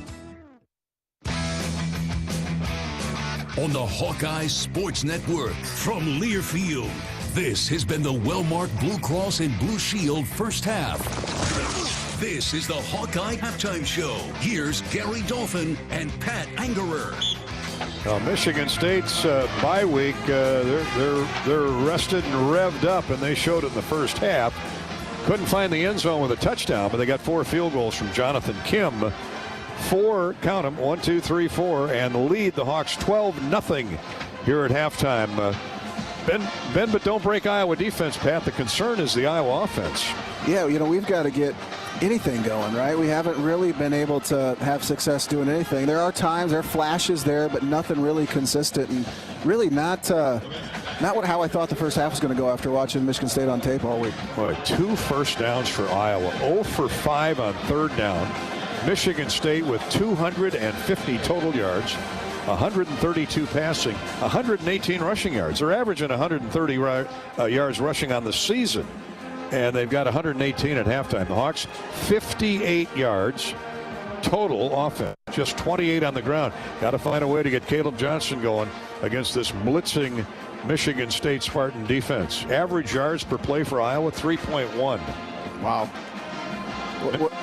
Speaker 2: On the Hawkeye Sports Network from Learfield, this has been the well-marked Blue Cross and Blue Shield first half. This is the Hawkeye Halftime Show. Here's Gary Dolphin and Pat Angerer.
Speaker 3: Now, Michigan State's bye week, they're rested and revved up, and they showed it in the first half. Couldn't find the end zone with a touchdown, but they got 4 field goals from Jonathan Kim. 4, count them, 1, 2, 3, 4, and lead the Hawks 12-0 here at halftime. Ben, but don't break Iowa defense, Pat. The concern is the Iowa offense.
Speaker 8: Yeah, we've got to get anything going, right? We haven't really been able to have success doing anything. There are times, there are flashes there, but nothing really consistent, and really not how I thought the first half was going to go after watching Michigan State on tape all week.
Speaker 3: Boy, 2 first downs for Iowa, 0 for 5 on third down. Michigan State with 250 total yards, 132 passing, 118 rushing yards. They're averaging 130 yards rushing on the season, and they've got 118 at halftime. The Hawks, 58 yards total offense, just 28 on the ground. Got to find a way to get Caleb Johnson going against this blitzing Michigan State Spartan defense. Average yards per play for Iowa, 3.1.
Speaker 8: Wow.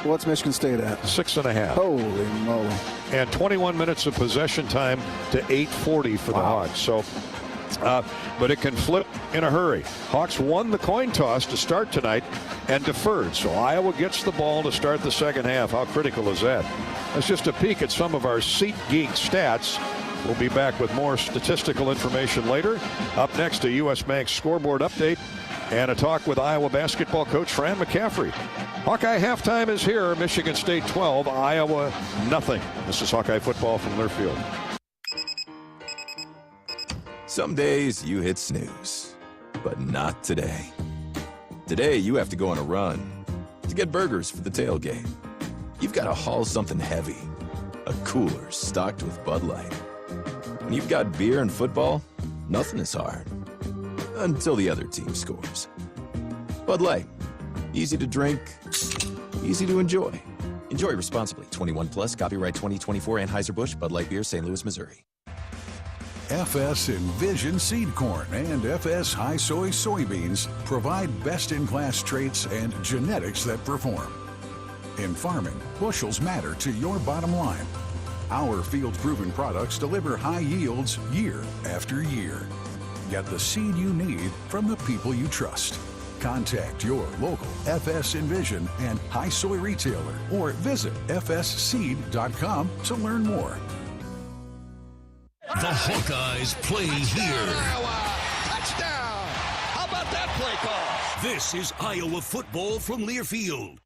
Speaker 8: What's Michigan State at?
Speaker 3: 6.5.
Speaker 8: Holy moly.
Speaker 3: And 21 minutes of possession time to 8:40 for the Hawks. So, but it can flip in a hurry. Hawks won the coin toss to start tonight and deferred. So Iowa gets the ball to start the second half. How critical is that? That's just a peek at some of our SeatGeek stats. We'll be back with more statistical information later. Up next, a U.S. Bank scoreboard update and a talk with Iowa basketball coach Fran McCaffrey. Hawkeye halftime is here. Michigan State 12, Iowa nothing. This is Hawkeye football from Learfield.
Speaker 5: Some days you hit snooze, but not today. Today you have to go on a run to get burgers for the tailgate. You've got to haul something heavy, a cooler stocked with Bud Light. When you've got beer and football, nothing is hard. Until the other team scores. Bud Light. Easy to drink, easy to enjoy. Enjoy responsibly. 21 plus, copyright 2024 Anheuser-Busch, Bud Light Beer, St. Louis, Missouri.
Speaker 7: FS Envision seed corn and FS High Soy soybeans provide best-in-class traits and genetics that perform. In farming, bushels matter to your bottom line. Our field-proven products deliver high yields year after year. Get the seed you need from the people you trust. Contact your local FS Envision and High Soy retailer or visit fsseed.com to learn more.
Speaker 2: The Hawkeyes play here.
Speaker 15: Touchdown! How about that play call?
Speaker 2: This is Iowa football from Learfield.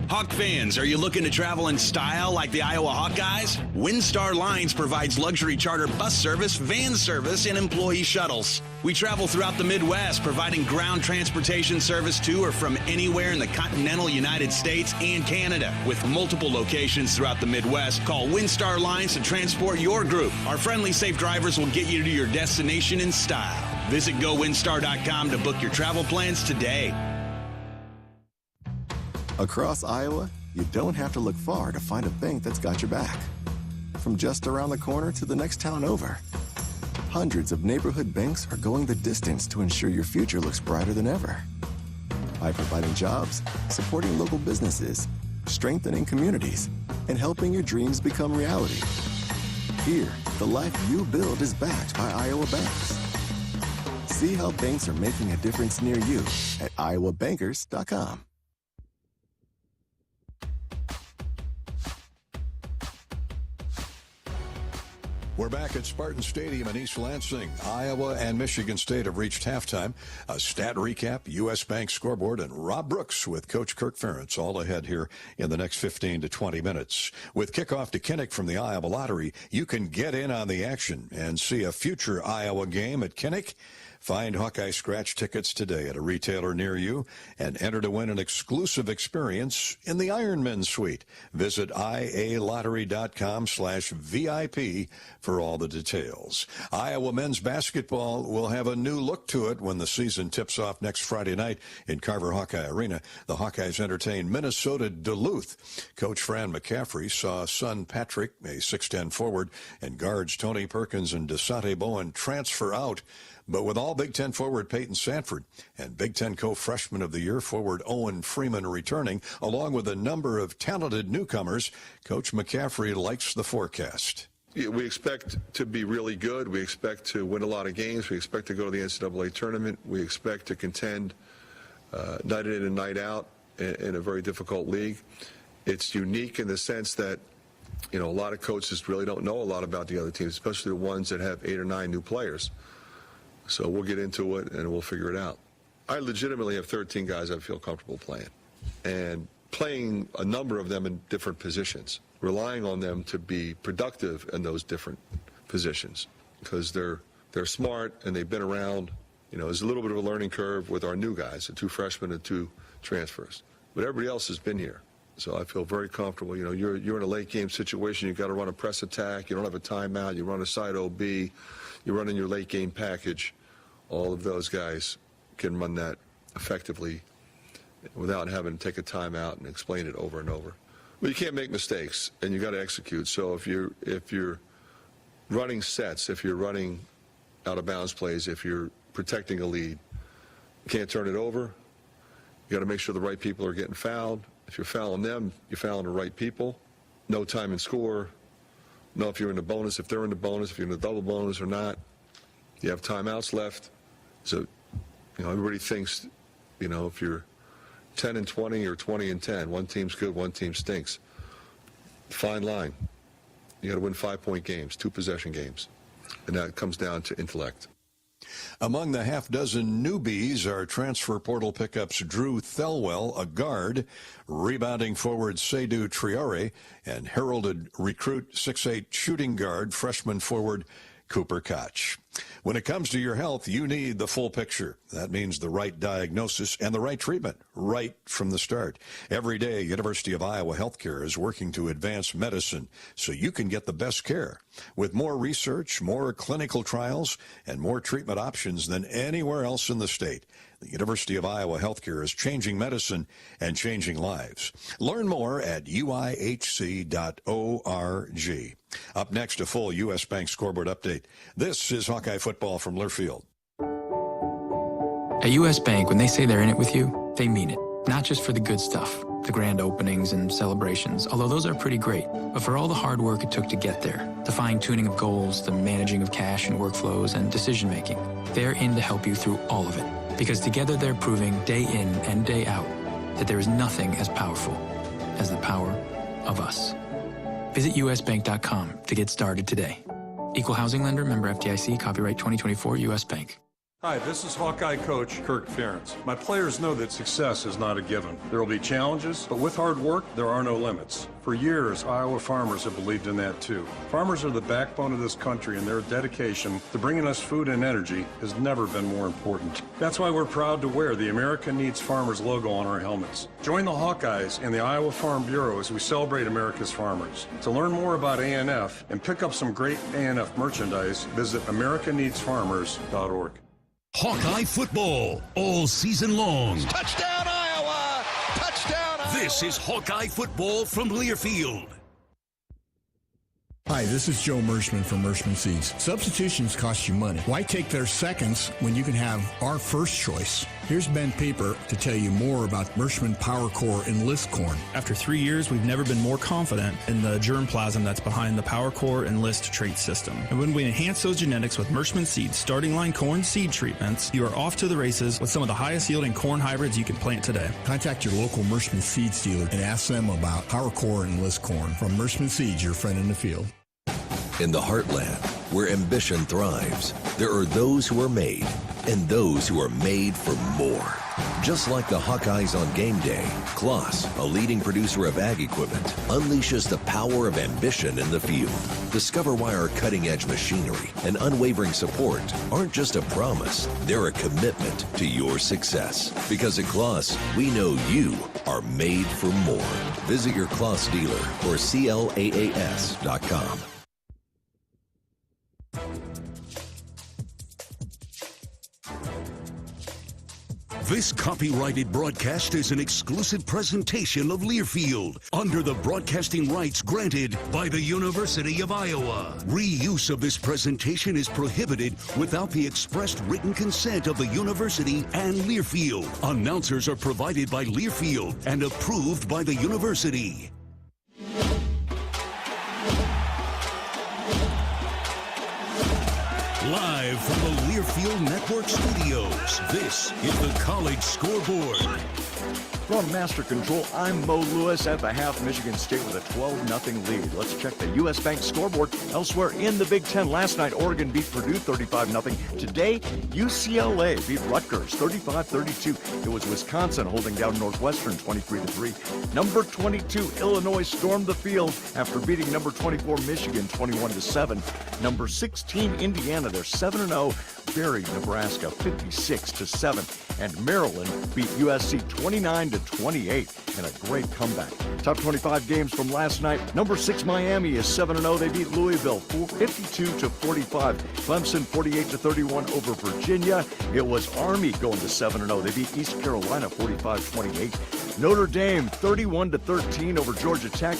Speaker 24: Hawk fans, are you looking to travel in style like the Iowa Hawkeyes? WinStar Lines provides luxury charter bus service, van service, and employee shuttles. We travel throughout the Midwest, providing ground transportation service to or from anywhere in the continental United States and Canada. With multiple locations throughout the Midwest, call WinStar Lines to transport your group. Our friendly, safe drivers will get you to your destination in style. Visit GoWinStar.com to book your travel plans today.
Speaker 25: Across Iowa, you don't have to look far to find a bank that's got your back. From just around the corner to the next town over, hundreds of neighborhood banks are going the distance to ensure your future looks brighter than ever. By providing jobs, supporting local businesses, strengthening communities, and helping your dreams become reality. Here, the life you build is backed by Iowa banks. See how banks are making a difference near you at iowabankers.com.
Speaker 3: We're back at Spartan Stadium in East Lansing. Iowa and Michigan State have reached halftime. A stat recap, U.S. Bank scoreboard, and Rob Brooks with Coach Kirk Ferentz all ahead here in the next 15 to 20 minutes. With kickoff to Kinnick from the Iowa Lottery, you can get in on the action and see a future Iowa game at Kinnick. Find Hawkeye Scratch tickets today at a retailer near you and enter to win an exclusive experience in the Ironman Suite. Visit ialottery.com/VIP for all the details. Iowa men's basketball will have a new look to it when the season tips off next Friday night in Carver Hawkeye Arena. The Hawkeyes entertain Minnesota Duluth. Coach Fran McCaffrey saw son Patrick, a 6'10 forward, and guards Tony Perkins and Desante Bowen transfer out. But with all Big Ten forward Peyton Sanford and Big Ten co-freshman of the year forward Owen Freeman returning, along with a number of talented newcomers, Coach McCaffrey likes the forecast.
Speaker 26: We expect to be really good. We expect to win a lot of games. We expect to go to the NCAA tournament. We expect to contend night in and night out in a very difficult league. It's unique in the sense that, you know, a lot of coaches really don't know a lot about the other teams, especially the ones that have 8 or 9 new players. So we'll get into it and we'll figure it out. I legitimately have 13 guys I feel comfortable playing, and playing a number of them in different positions, relying on them to be productive in those different positions because they're smart and they've been around. You know, there's a little bit of a learning curve with our new guys, the 2 freshmen and 2 transfers. but everybody else has been here. So I feel very comfortable. You know, you're in a late game situation. You've got to run a press attack. You don't have a timeout. You run a side OB. You're running your late game package. All of those guys can run that effectively without having to take a timeout and explain it over and over. But you can't make mistakes, and you got to execute. So if you're running sets, if you're running out of bounds plays, if you're protecting a lead, you can't turn it over. You got to make sure the right people are getting fouled. If you're fouling them, you're fouling the right people. No time and score. Know if you're in the bonus, if they're in the bonus, if you're in the double bonus or not. You have timeouts left. So, you know, everybody thinks, you know, if you're 10 and 20 or 20 and 10, one team's good, one team stinks. Fine line. You got to win 5-point games, 2-possession games. And that comes down to intellect.
Speaker 3: Among the half-dozen newbies are transfer portal pickups Drew Thelwell, a guard, rebounding forward Seydou Traoré, and heralded recruit 6'8" shooting guard freshman forward Cooper Koch. When it comes to your health, you need the full picture. That means the right diagnosis and the right treatment right from the start. Every day, University of Iowa Healthcare is working to advance medicine so you can get the best care. With more research, more clinical trials, and more treatment options than anywhere else in the state, the University of Iowa Healthcare is changing medicine and changing lives. Learn more at uihc.org. Up next, a full U.S. Bank scoreboard update. This is Hawkeye football from Learfield.
Speaker 9: At U.S. Bank, when they say they're in it with you, they mean it. Not just for the good stuff, the grand openings and celebrations, although those are pretty great, but for all the hard work it took to get there, the fine-tuning of goals, the managing of cash and workflows, and decision-making. They're in to help you through all of it, because together they're proving day in and day out that there is nothing as powerful as the power of us. Visit usbank.com to get started today. Equal housing lender, member FDIC, copyright 2024, U.S. Bank.
Speaker 10: Hi, this is Hawkeye coach Kirk Ferentz. My players know that success is not a given. There will be challenges, but with hard work, there are no limits. For years, Iowa farmers have believed in that too. Farmers are the backbone of this country, and their dedication to bringing us food and energy has never been more important. That's why we're proud to wear the America Needs Farmers logo on our helmets. Join the Hawkeyes and the Iowa Farm Bureau as we celebrate America's farmers. To learn more about ANF and pick up some great ANF merchandise, visit americaneedsfarmers.org.
Speaker 2: Hawkeye football all season long.
Speaker 15: Touchdown, Iowa! Touchdown, Iowa!
Speaker 2: This is Hawkeye football from Learfield.
Speaker 11: Hi, this is Joe Mershman from Mershman Seeds. Substitutions cost you money. Why take their seconds when you can have our first choice? Here's Ben Paper to tell you more about Mershman Power Core Enlist corn.
Speaker 16: After 3 years, we've never been more confident in the germplasm that's behind the Power Core Enlist trait system. And when we enhance those genetics with Mershman Seeds starting line corn seed treatments, you are off to the races with some of the highest yielding corn hybrids you can plant today.
Speaker 11: Contact your local Mershman Seeds dealer and ask them about Power Core Enlist corn. From Mershman Seeds, your friend in the field.
Speaker 18: In the heartland, where ambition thrives, there are those who are made and those who are made for more. Just like the Hawkeyes on game day, Kloss, a leading producer of ag equipment, unleashes the power of ambition in the field. Discover why our cutting-edge machinery and unwavering support aren't just a promise, they're a commitment to your success. Because at Kloss, we know you are made for more. Visit your Kloss dealer or CLAAS.com.
Speaker 2: This copyrighted broadcast is an exclusive presentation of Learfield under the broadcasting rights granted by the University of Iowa. Reuse of this presentation is prohibited without the expressed written consent of the university and Learfield. Announcers are provided by Learfield and approved by the university. Live from the Learfield Network Studios, this is the College Scoreboard.
Speaker 23: From Master Control, I'm Mo Lewis. At the half, Michigan State with a 12-0 lead. Let's check the U.S. Bank scoreboard. Elsewhere in the Big Ten, last night, Oregon beat Purdue 35-0. Today, UCLA beat Rutgers 35-32. It was Wisconsin holding down Northwestern 23-3. Number 22, Illinois stormed the field after beating number 24, Michigan 21-7. Number 16, Indiana, they're 7-0. buried Nebraska 56-7, and Maryland beat USC 29-28 in a great comeback. Top 25 games from last night. Number 6 Miami is 7-0. They beat Louisville 52-45. Clemson 48-31 over Virginia. It was Army going to 7-0. They beat East Carolina 45-28. Notre Dame 31-13 over Georgia Tech.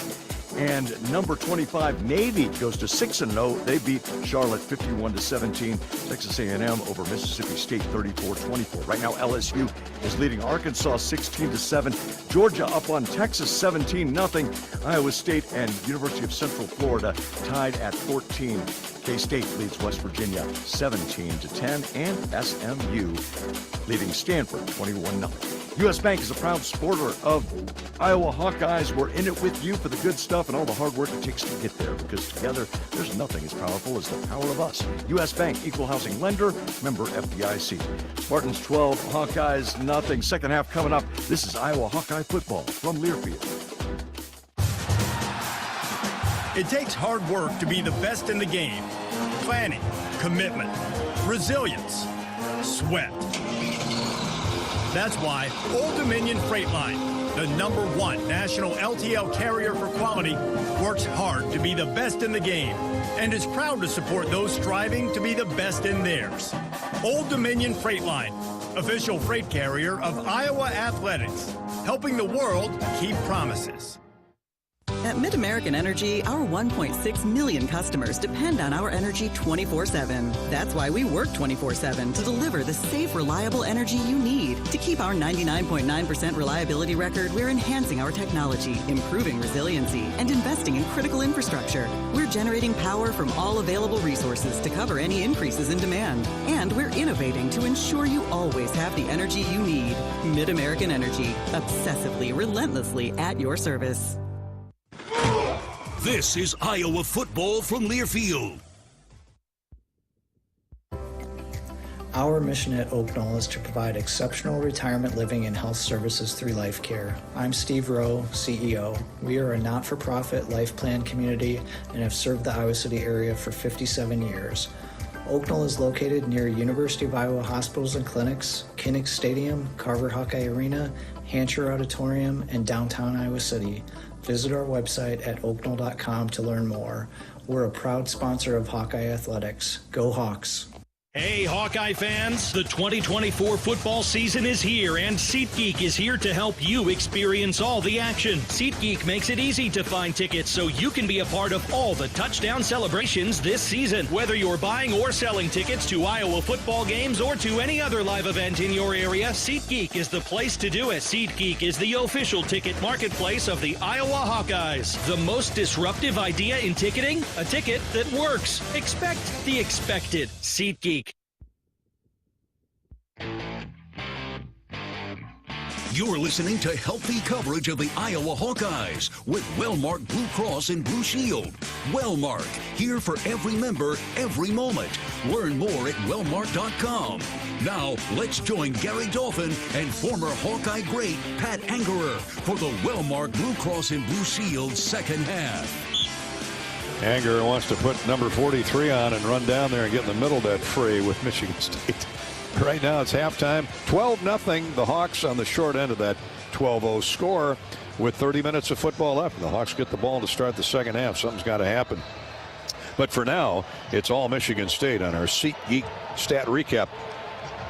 Speaker 23: And number 25 Navy goes to 6-0. They beat Charlotte 51-17. Texas A&M over Mississippi State 34-24. Right now LSU is leading Arkansas 16-7. Georgia up on Texas 17-0. Iowa State and University of Central Florida tied at 14. K-State leads West Virginia 17-10, and SMU leading Stanford 21-0. U.S. Bank is a proud supporter of Iowa Hawkeyes. We're in it with you for the good stuff and all the hard work it takes to get there, because together there's nothing as powerful as the power of us. U.S. Bank, equal housing lender, member FDIC. Spartans 12, Hawkeyes nothing. Second half coming up. This is Iowa Hawkeye football from Learfield.
Speaker 1: It takes hard work to be the best in the game. Planning, commitment, resilience, sweat. That's why Old Dominion Freight Line, the #1 national LTL carrier for quality, works hard to be the best in the game and is proud to support those striving to be the best in theirs. Old Dominion Freight Line, official freight carrier of Iowa Athletics, helping the world keep promises.
Speaker 12: At MidAmerican Energy, our 1.6 million customers depend on our energy 24/7. That's why we work 24/7 to deliver the safe, reliable energy you need. To keep our 99.9% reliability record, we're enhancing our technology, improving resiliency, and investing in critical infrastructure. We're generating power from all available resources to cover any increases in demand. And we're innovating to ensure you always have the energy you need. MidAmerican Energy, obsessively, relentlessly at your service.
Speaker 2: This is Iowa football from Learfield.
Speaker 13: Our mission at Oak Knoll is to provide exceptional retirement living and health services through life care. I'm Steve Rowe, CEO. We are a not-for-profit life plan community and have served the Iowa City area for 57 years. Oak Knoll is located near University of Iowa hospitals and clinics, Kinnick Stadium, Carver Hawkeye Arena, Hansher Auditorium, and downtown Iowa City. Visit our website at oaknoll.com to learn more. We're a proud sponsor of Hawkeye Athletics. Go Hawks!
Speaker 17: Hey, Hawkeye fans, the 2024 football season is here, and SeatGeek is here to help you experience all the action. SeatGeek makes it easy to find tickets so you can be a part of all the touchdown celebrations this season. Whether you're buying or selling tickets to Iowa football games or to any other live event in your area, SeatGeek is the place to do it. SeatGeek is the official ticket marketplace of the Iowa Hawkeyes. The most disruptive idea in ticketing? A ticket that works. Expect the expected. SeatGeek.
Speaker 2: You're listening to healthy coverage of the Iowa Hawkeyes with Wellmark Blue Cross and Blue Shield. Wellmark, here for every member, every moment. Learn more at wellmark.com. Now, let's join Gary Dolphin and former Hawkeye great Pat Angerer for the Wellmark Blue Cross and Blue Shield second half.
Speaker 3: Angerer wants to put number 43 on and run down there and get in the middle of that fray with Michigan State. Right now it's halftime, 12-0. The Hawks on the short end of that 12-0 score with 30 minutes of football left. The Hawks get the ball to start the second half. Something's got to happen. But for now, it's all Michigan State on our SeatGeek stat recap.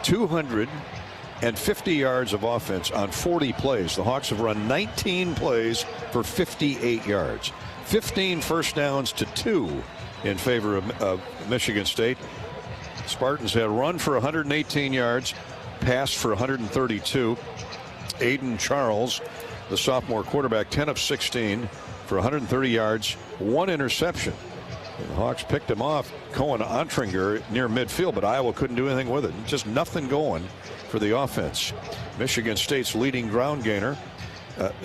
Speaker 3: 250 yards of offense on 40 plays. The Hawks have run 19 plays for 58 yards. 15 first downs to 2 in favor of Michigan State. Spartans had run for 118 yards, passed for 132. Aiden Charles, the sophomore quarterback, 10 of 16 for 130 yards, 1 interception. And the Hawks picked him off, Cohen Ontringer, near midfield, but Iowa couldn't do anything with it. Just nothing going for the offense. Michigan State's leading ground gainer.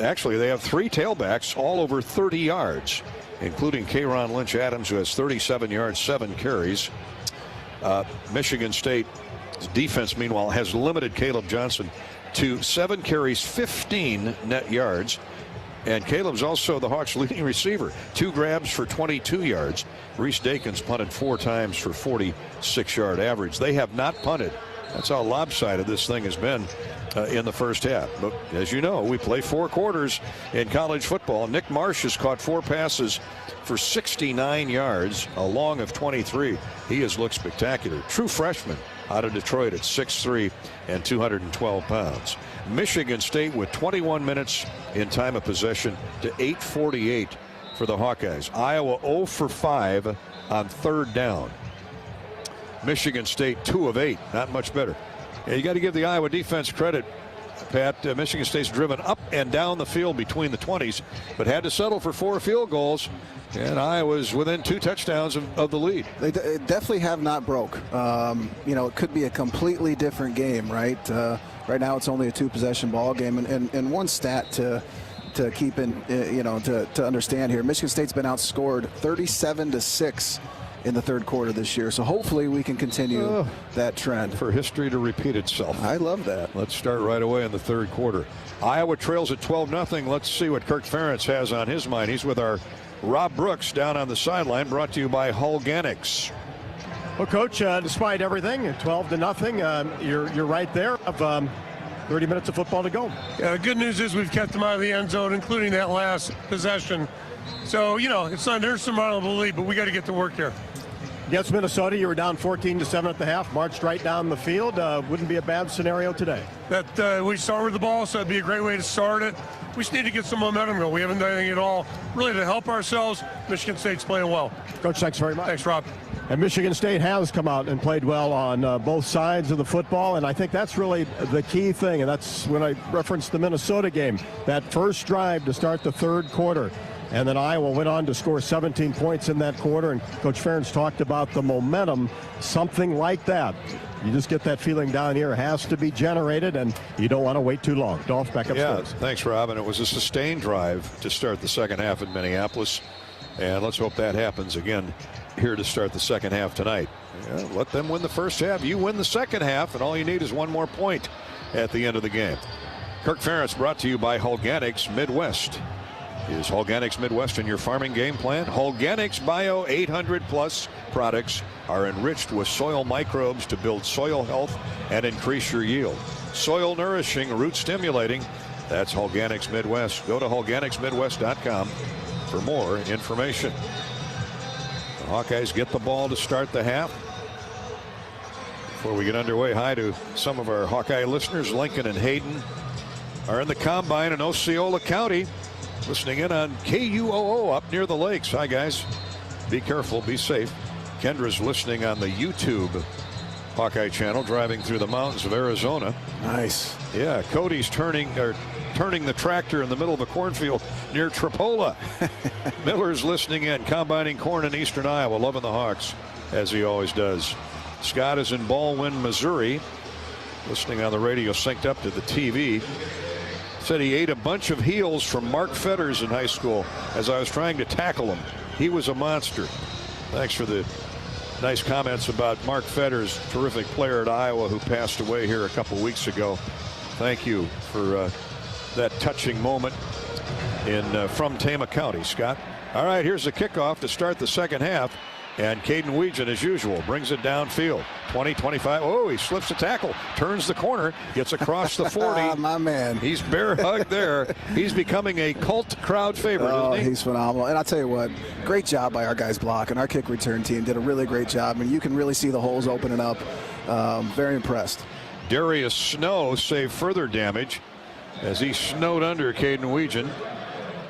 Speaker 3: Actually, they have 3 tailbacks, all over 30 yards, including K'Ron Lynch-Adams, who has 37 yards, 7 carries. Michigan State defense, meanwhile, has limited Caleb Johnson to 7 carries, 15 net yards. And Caleb's also the Hawks' leading receiver. 2 grabs for 22 yards. Reese Dakins punted 4 times for 46-yard average. They have not punted. That's how lopsided this thing has been in the first half. But as you know, we play 4 quarters in college football. Nick Marsh has caught 4 passes for 69 yards, a long of 23. He has looked spectacular. True freshman out of Detroit at 6'3" and 212 pounds. Michigan State with 21 minutes in time of possession to 8:48 for the Hawkeyes. Iowa 0 for 5 on 3rd down. Michigan State 2 of 8, not much better. Yeah, you got to give the Iowa defense credit, Pat. Michigan State's driven up and down the field between the 20s, but had to settle for 4 field goals. And Iowa's within 2 touchdowns of the lead.
Speaker 8: They definitely have not broke. You know, it could be a completely different game, right? Right now it's only a 2-possession ball game. And one stat to keep in, to understand here, Michigan State's been outscored 37-6 in the 3rd quarter this year. So hopefully we can continue that trend.
Speaker 3: For history to repeat itself.
Speaker 8: I love that.
Speaker 3: Let's start right away in the 3rd quarter. Iowa trails at 12-0. Let's see what Kirk Ferentz has on his mind. He's with our Rob Brooks down on the sideline, brought to you by Hawkeyes.
Speaker 4: Well, Coach, despite everything, 12-0, you're right there of 30 minutes of football to go.
Speaker 6: Yeah, the good news is we've kept them out of the end zone, including that last possession. So, you know, it's not an insurmountable lead, but we got to get to work here.
Speaker 4: Against Minnesota, you were down 14-7 at the half, marched right down the field. Wouldn't be a bad scenario today.
Speaker 6: That we start with the ball, so it'd be a great way to start it. We just need to get some momentum going. We haven't done anything at all really to help ourselves. Michigan State's playing well.
Speaker 4: Coach, thanks very much.
Speaker 6: Thanks, Rob.
Speaker 4: And Michigan State has come out and played well on both sides of the football, and I think that's really the key thing, and that's when I referenced the Minnesota game. That first drive to start the 3rd quarter. And then Iowa went on to score 17 points in that quarter. And Coach Ferentz talked about the momentum, something like that. You just get that feeling down here. It has to be generated, and you don't want to wait too long. Dolph, back upstairs.
Speaker 3: Yeah, thanks, Rob. And it was a sustained drive to start the 2nd half in Minneapolis. And let's hope that happens again here to start the 2nd half tonight. Yeah, let them win the first half. You win the 2nd half, and all you need is 1 more point at the end of the game. Kirk Ferentz brought to you by Hawkeyes Midwest. Is Hawkeyes Midwest in your farming game plan? Hawkeyes Bio 800+ products are enriched with soil microbes to build soil health and increase your yield. Soil nourishing, root stimulating. That's Hawkeyes Midwest. Go to HawkeyesMidwest.com for more information. The Hawkeyes get the ball to start the half. Before we get underway, hi to some of our Hawkeye listeners. Lincoln and Hayden are in the combine in Osceola County. Listening in on KUOO up near the lakes. Hi, guys. Be careful. Be safe. Kendra's listening on the YouTube Hawkeye channel, driving through the mountains of Arizona.
Speaker 8: Nice.
Speaker 3: Yeah, Cody's turning the tractor in the middle of a cornfield near Tripola. Miller's listening in, combining corn in eastern Iowa, loving the Hawks, as he always does. Scott is in Baldwin, Missouri, listening on the radio, synced up to the TV. Said he ate a bunch of heels from Mark Fetters in high school as I was trying to tackle him. He was a monster. Thanks for the nice comments about Mark Fetters, terrific player at Iowa who passed away here a couple weeks ago. Thank you for that touching moment from Tama County, Scott. All right, here's the kickoff to start the 2nd half. And Caden Weegan, as usual, brings it downfield. 20, 25. Oh, he slips the tackle, turns the corner, gets across the 40.
Speaker 8: My man.
Speaker 3: He's bear hugged there. He's becoming a cult crowd favorite, isn't he?
Speaker 8: He's phenomenal. And I'll tell you what, great job by our guys blocking. Our kick return team did a really great job. I mean, you can really see the holes opening up. Very impressed.
Speaker 3: Darius Snow saved further damage as he snowed under Caden Weegan.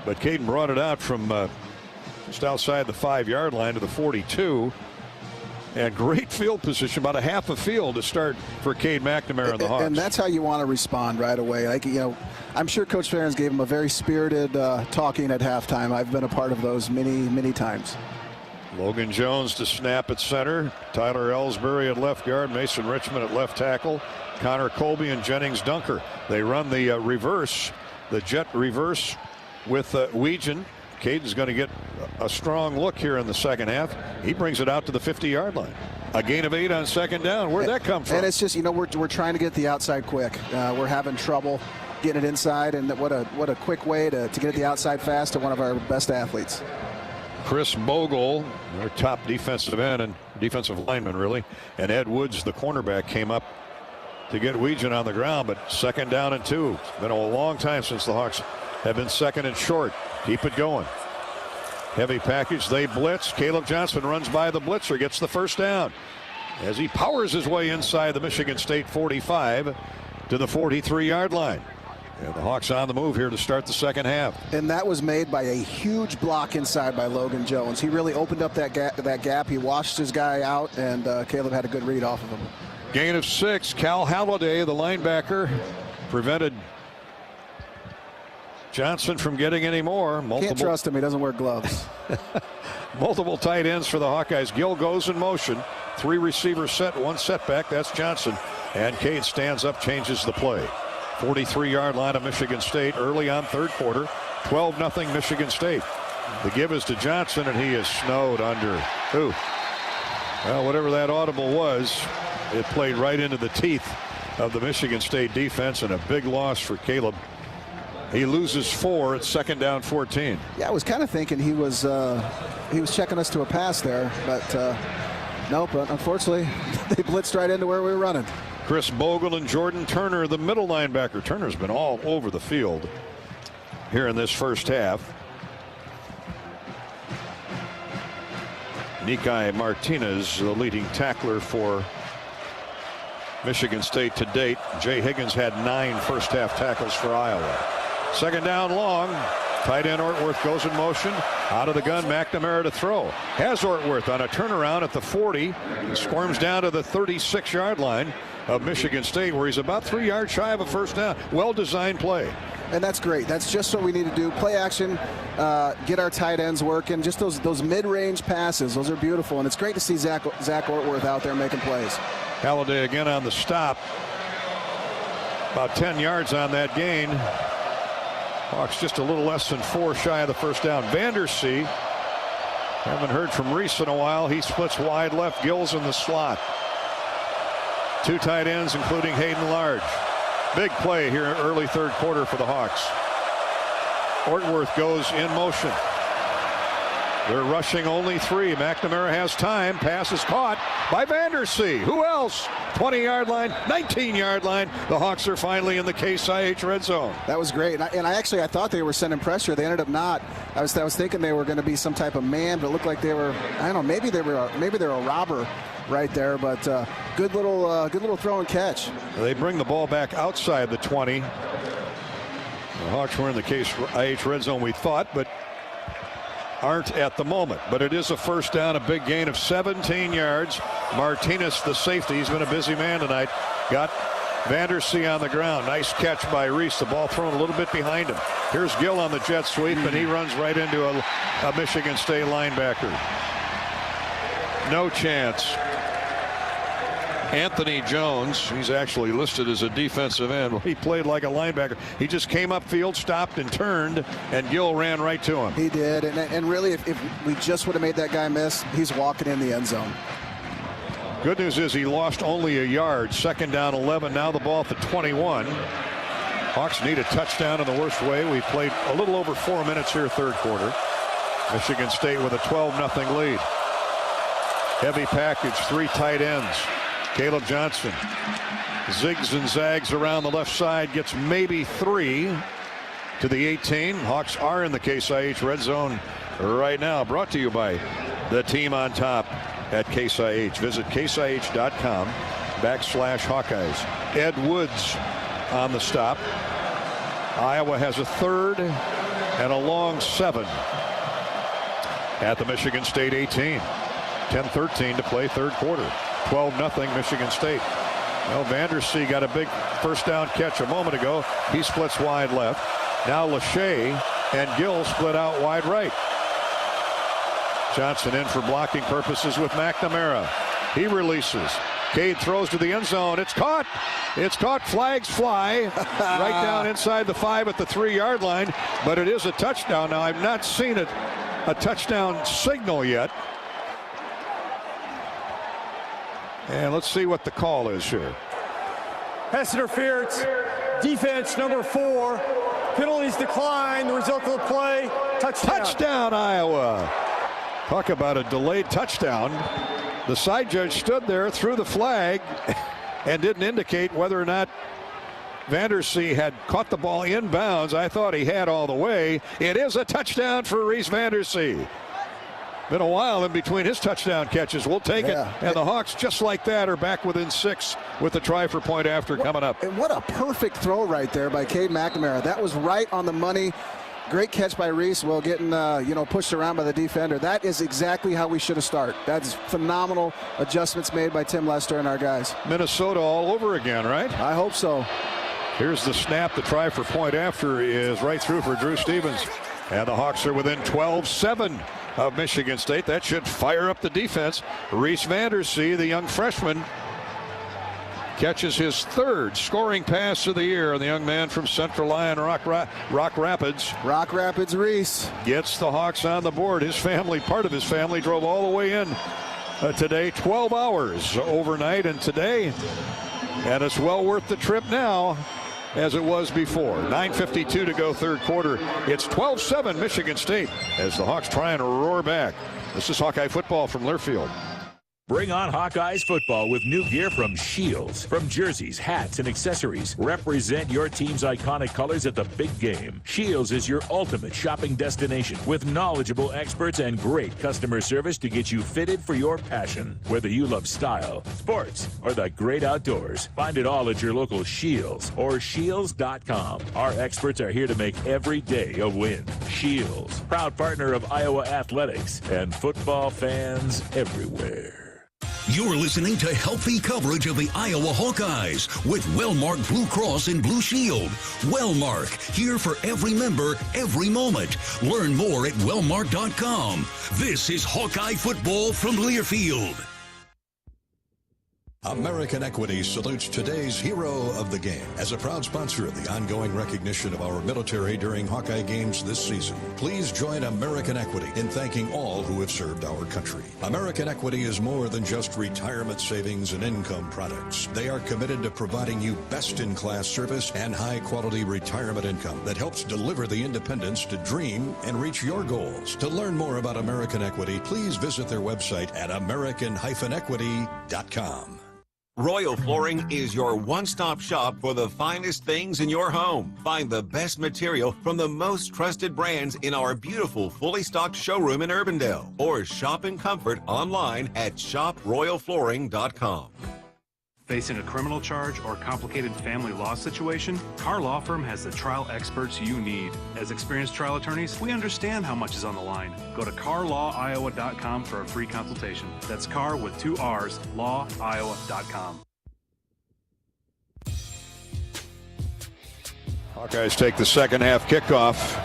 Speaker 3: But Caden brought it out from just outside the 5-yard line to the 42. And great field position, about a half a field to start for Cade McNamara and the Hawks.
Speaker 8: And that's how you want to respond right away. Like, you know, I'm sure Coach Ferentz gave him a very spirited talking at halftime. I've been a part of those many times.
Speaker 3: Logan Jones to snap at center. Tyler Ellsbury at left guard. Mason Richmond at left tackle. Connor Colby and Jennings Dunker. They run the reverse, the jet reverse with Weegan. Caden's going to get a strong look here in the 2nd half. He brings it out to the 50-yard line. A gain of 8 on 2nd down. Where'd that come from?
Speaker 8: And it's just, you know, we're trying to get the outside quick. We're having trouble getting it inside, and what a quick way to get it the outside fast to one of our best athletes.
Speaker 3: Chris Bogle, their top defensive end and defensive lineman, really, and Ed Woods, the cornerback, came up to get Weegan on the ground, but 2nd down and 2. It's been a long time since the Hawks have been 2nd and short. Keep it going. Heavy package. They blitz. Caleb Johnson runs by the blitzer, gets the 1st down as he powers his way inside the Michigan State 45 to the 43-yard line. And the Hawks on the move here to start the 2nd half.
Speaker 8: And that was made by a huge block inside by Logan Jones. He really opened up that gap. He washed his guy out, and Caleb had a good read off of him.
Speaker 3: Gain of 6. Cal Halliday, the linebacker, prevented Johnson from getting any more.
Speaker 8: Can't trust him. He doesn't wear gloves.
Speaker 3: Multiple tight ends for the Hawkeyes. Gill goes in motion. 3 receivers set, 1 setback. That's Johnson. And Cade stands up, changes the play. 43-yard line of Michigan State early on 3rd quarter. 12-0 Michigan State. The give is to Johnson, and he is snowed under. Ooh. Well, whatever that audible was, it played right into the teeth of the Michigan State defense, and a big loss for Caleb. He loses 4 at 2nd down 14.
Speaker 8: Yeah, I was kind of thinking he was checking us to a pass there, but nope. Unfortunately, they blitzed right into where we were running.
Speaker 3: Chris Bogle and Jordan Turner, the middle linebacker. Turner's been all over the field here in this 1st half. Nikai Martinez, the leading tackler for Michigan State to date. Jay Higgins had 9 first half tackles for Iowa. 2nd down long. Tight end Ortworth goes in motion. Out of the gun, McNamara to throw. Has Ortworth on a turnaround at the 40. He squirms down to the 36-yard line of Michigan State, where he's about 3 yards shy of a 1st down. Well-designed play.
Speaker 8: And that's great. That's just what we need to do. Play action, get our tight ends working. Just those mid-range passes. Those are beautiful. And it's great to see Zach Ortworth out there making plays.
Speaker 3: Halliday again on the stop. About 10 yards on that gain. Hawks just a little less than 4 shy of the 1st down. Vandersea, haven't heard from Reese in a while. He splits wide left. Gills in the slot. 2 tight ends, including Hayden Large. Big play here in early 3rd quarter for the Hawks. Ortworth goes in motion. They're rushing only 3. McNamara has time. Pass is caught by Vandersea. Who else? 20-yard line, 19-yard line. The Hawks are finally in the Case IH red zone.
Speaker 8: That was great. And I thought they were sending pressure. They ended up not. I was thinking they were going to be some type of man, but it looked like they were. I don't know. Maybe they were a robber right there. But good little throw and catch.
Speaker 3: They bring the ball back outside the 20. The Hawks were in the Case IH red zone, we thought, but aren't at the moment. But it is a 1st down, a big gain of 17 yards. Martinez, the safety, he's been a busy man tonight, got Vandersea on the ground. Nice catch by Reese. The ball thrown a little bit behind him. Here's Gill on the jet sweep, and he runs right into a Michigan State linebacker. No chance. Anthony Jones, he's actually listed as a defensive end. Well, he played like a linebacker. He just came upfield, stopped, and turned, and Gill ran right to him.
Speaker 8: He did, and really, if we just would have made that guy miss, he's walking in the end zone.
Speaker 3: Good news is he lost only a yard. 2nd down 11. Now the ball at the 21. Hawks need a touchdown in the worst way. We played a little over 4 minutes here, 3rd quarter. Michigan State with a 12-0 lead. Heavy package, 3 tight ends. Caleb Johnson zigs and zags around the left side, gets maybe 3 to the 18. Hawks are in the Case IH red zone right now. Brought to you by the team on top at Case IH. Visit caseih.com/Hawkeyes. Ed Woods on the stop. Iowa has a 3rd and a long 7 at the Michigan State 18. 10-13 to play 3rd quarter. 12-0 Michigan State. Well, Vandersea got a big 1st down catch a moment ago. He splits wide left. Now Lachey and Gill split out wide right. Johnson in for blocking purposes with McNamara. He releases. Cade throws to the end zone. It's caught. It's caught. Flags fly right down inside the 5 at the 3-yard line. But it is a touchdown. Now, I've not seen a touchdown signal yet. And let's see what the call is here.
Speaker 5: Pass interference. Defense number 4. Penalties decline. The result of the play, touchdown.
Speaker 3: Touchdown, Iowa. Talk about a delayed touchdown. The side judge stood there, threw the flag, and didn't indicate whether or not Vandersea had caught the ball inbounds. I thought he had all the way. It is a touchdown for Reese Vandersea. Been a while in between his touchdown catches. We'll take it. And the Hawks, just like that, are back within 6 with the try for point after coming up.
Speaker 8: And what a perfect throw right there by Cade McNamara. That was right on the money. Great catch by Reese while getting pushed around by the defender. That is exactly how we should have started. That's phenomenal adjustments made by Tim Lester and our guys.
Speaker 3: Minnesota all over again, right?
Speaker 8: I hope so.
Speaker 3: Here's the snap. The try for point after is right through for Drew Stevens. And the Hawks are within 12-7 of Michigan State. That should fire up the defense. Reese Vandersea, the young freshman, catches his 3rd scoring pass of the year. The young man from Central Lyon Rock Rapids.
Speaker 8: Rock Rapids Reese
Speaker 3: gets the Hawks on the board. His family, part of his family, drove all the way in today, 12 hours overnight and today. And it's well worth the trip now, as it was before. 9:52 to go, 3rd quarter. It's 12-7 Michigan State as the Hawks try and roar back. This is Hawkeye football from Learfield.
Speaker 14: Bring on Hawkeyes football with new gear from Shields. From jerseys, hats, and accessories, represent your team's iconic colors at the big game. Shields is your ultimate shopping destination with knowledgeable experts and great customer service to get you fitted for your passion. Whether you love style, sports, or the great outdoors, find it all at your local Shields or Shields.com. Our experts are here to make every day a win. Shields, proud partner of Iowa Athletics and football fans everywhere.
Speaker 2: You're listening to healthy coverage of the Iowa Hawkeyes with Wellmark Blue Cross and Blue Shield. Wellmark, here for every member, every moment. Learn more at wellmark.com. This is Hawkeye football from Learfield.
Speaker 19: American Equity salutes today's hero of the game. As a proud sponsor of the ongoing recognition of our military during Hawkeye games this season, please join American Equity in thanking all who have served our country. American Equity is more than just retirement savings and income products. They are committed to providing you best-in-class service and high-quality retirement income that helps deliver the independence to dream and reach your goals. To learn more about American Equity, please visit their website at american-equity.com.
Speaker 20: Royal Flooring is your one-stop shop for the finest things in your home. Find the best material from the most trusted brands in our beautiful, fully stocked showroom in Urbandale. Or shop in comfort online at shoproyalflooring.com.
Speaker 21: Facing a criminal charge or complicated family law situation, Carr Law Firm has the trial experts you need. As experienced trial attorneys, we understand how much is on the line. Go to carlawiowa.com for a free consultation. That's Carr with 2 R's, lawiowa.com.
Speaker 3: Hawkeyes take the second half kickoff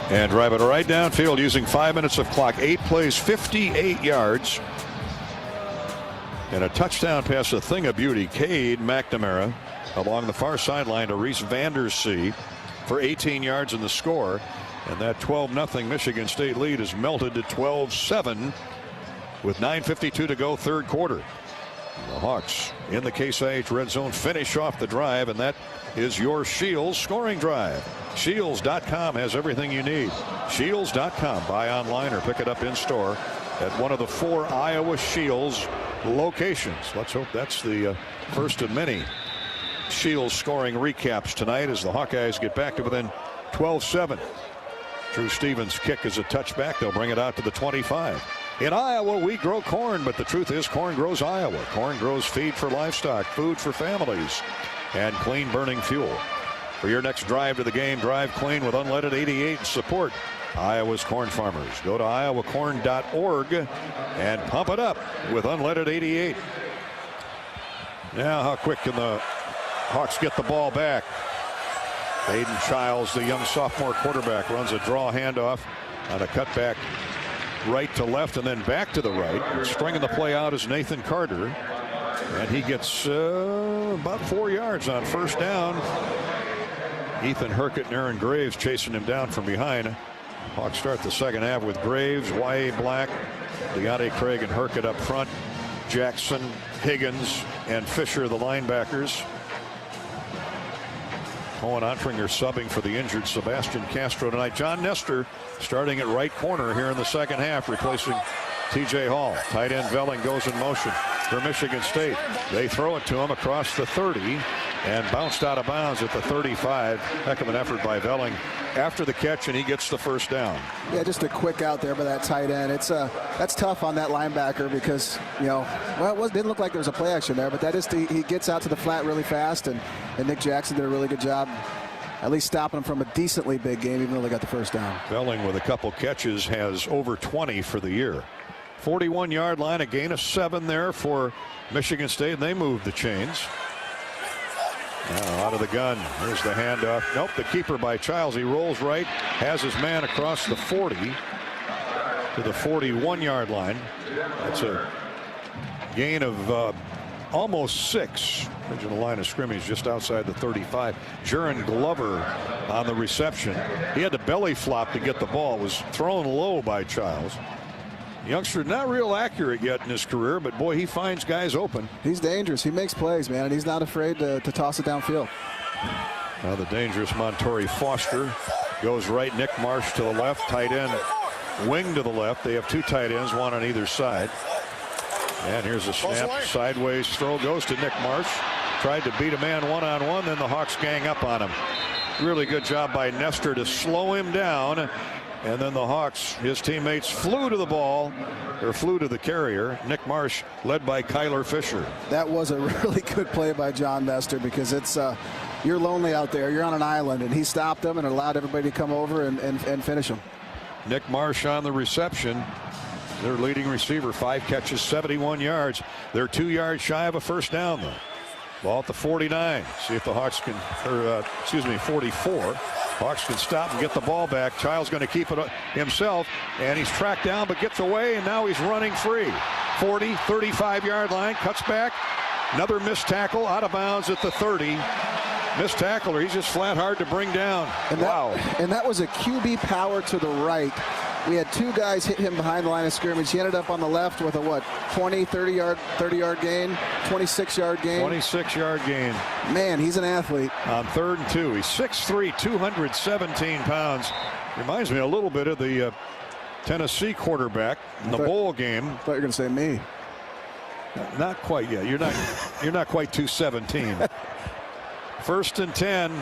Speaker 3: and drive it right downfield using 5 minutes of clock. 8 plays, 58 yards. And a touchdown pass, a thing of beauty. Cade McNamara along the far sideline to Reese Vandersea for 18 yards in the score. And that 12-0 Michigan State lead is melted to 12-7 with 9:52 to go, 3rd quarter. The Hawks in the Case IH red zone finish off the drive, and that is your Shields scoring drive. Shields.com has everything you need. Shields.com. Buy online or pick it up in store at one of the 4 Iowa Shields locations. Let's hope that's the first of many Shields scoring recaps tonight as the Hawkeyes get back to within 12-7. Drew Stevens' kick is a touchback. They'll bring it out to the 25. In Iowa, we grow corn, but the truth is corn grows Iowa. Corn grows feed for livestock, food for families, and clean burning fuel. For your next drive to the game, drive clean with unleaded 88 and support Iowa's corn farmers. Go to iowacorn.org and pump it up with unleaded 88. Now, how quick can the Hawks get the ball back? Aiden Childs, the young sophomore quarterback, runs a draw handoff on a cutback right to left and then back to the right. Stringing the play out is Nathan Carter, and he gets about 4 yards on first down. Ethan Herkett and Aaron Graves chasing him down from behind. Hawks start the second half with Graves, Y.A. Black, Deontay Craig, and Herkett up front. Jackson, Higgins, and Fisher, the linebackers. Owen Ontringer subbing for the injured Sebastian Castro tonight. John Nestor starting at right corner here in the second half, replacing TJ Hall. Tight end Velling goes in motion for Michigan State. They throw it to him across the 30 and bounced out of bounds at the 35. Heck of an effort by Velling after the catch, and he gets the first down.
Speaker 8: Yeah, just a quick out there by that tight end. That's tough on that linebacker because, it didn't look like there was a play action there, but that is he gets out to the flat really fast, and Nick Jackson did a really good job at least stopping him from a decently big game, even though they got the first down.
Speaker 3: Velling with a couple catches has over 20 for the year. 41-yard line, a gain of 7 there for Michigan State, and they move the chains. Now out of the gun. Here's the handoff. Nope, the keeper by Childs. He rolls right, has his man across the 40 to the 41-yard line. That's a gain of almost 6. Original line of scrimmage just outside the 35. Jaron Glover on the reception. He had to belly flop to get the ball. It was thrown low by Childs. Youngster not real accurate yet in his career, but boy, he finds guys open.
Speaker 8: He's dangerous. He makes plays, man, and he's not afraid to toss it downfield.
Speaker 3: Now the dangerous Montori Foster goes right. Nick Marsh to the left. Tight end wing to the left. They have 2 tight ends, one on either side. And here's a snap. Sideways throw goes to Nick Marsh. Tried to beat a man one-on-one. Then the Hawks gang up on him. Really good job by Nestor to slow him down. And then the Hawks, his teammates, flew to the ball, or flew to the carrier. Nick Marsh led by Kyler Fisher.
Speaker 8: That was a really good play by John Nestor because it's you're lonely out there. You're on an island, and he stopped them and allowed everybody to come over and finish them.
Speaker 3: Nick Marsh on the reception. Their leading receiver, 5 catches, 71 yards. They're 2 yards shy of a first down, though. Ball at the 49. See if the Hawks can, 44. Hawks can stop and get the ball back. Child's going to keep it himself, and he's tracked down but gets away, and now he's running free. 40, 35-yard line, cuts back. Another missed tackle, out of bounds at the 30. Missed tackle, or he's just flat hard to bring down.
Speaker 8: And that was a QB power to the right. We had 2 guys hit him behind the line of scrimmage. He ended up on the left with a 30-yard gain, 26-yard gain.
Speaker 3: 26-yard gain.
Speaker 8: Man, he's an athlete.
Speaker 3: On 3rd and 2, he's 6'3", 217 pounds. Reminds me a little bit of the Tennessee quarterback in the bowl game.
Speaker 8: I thought you were going to say me.
Speaker 3: Not quite yet. You're not quite 217. 1st and 10.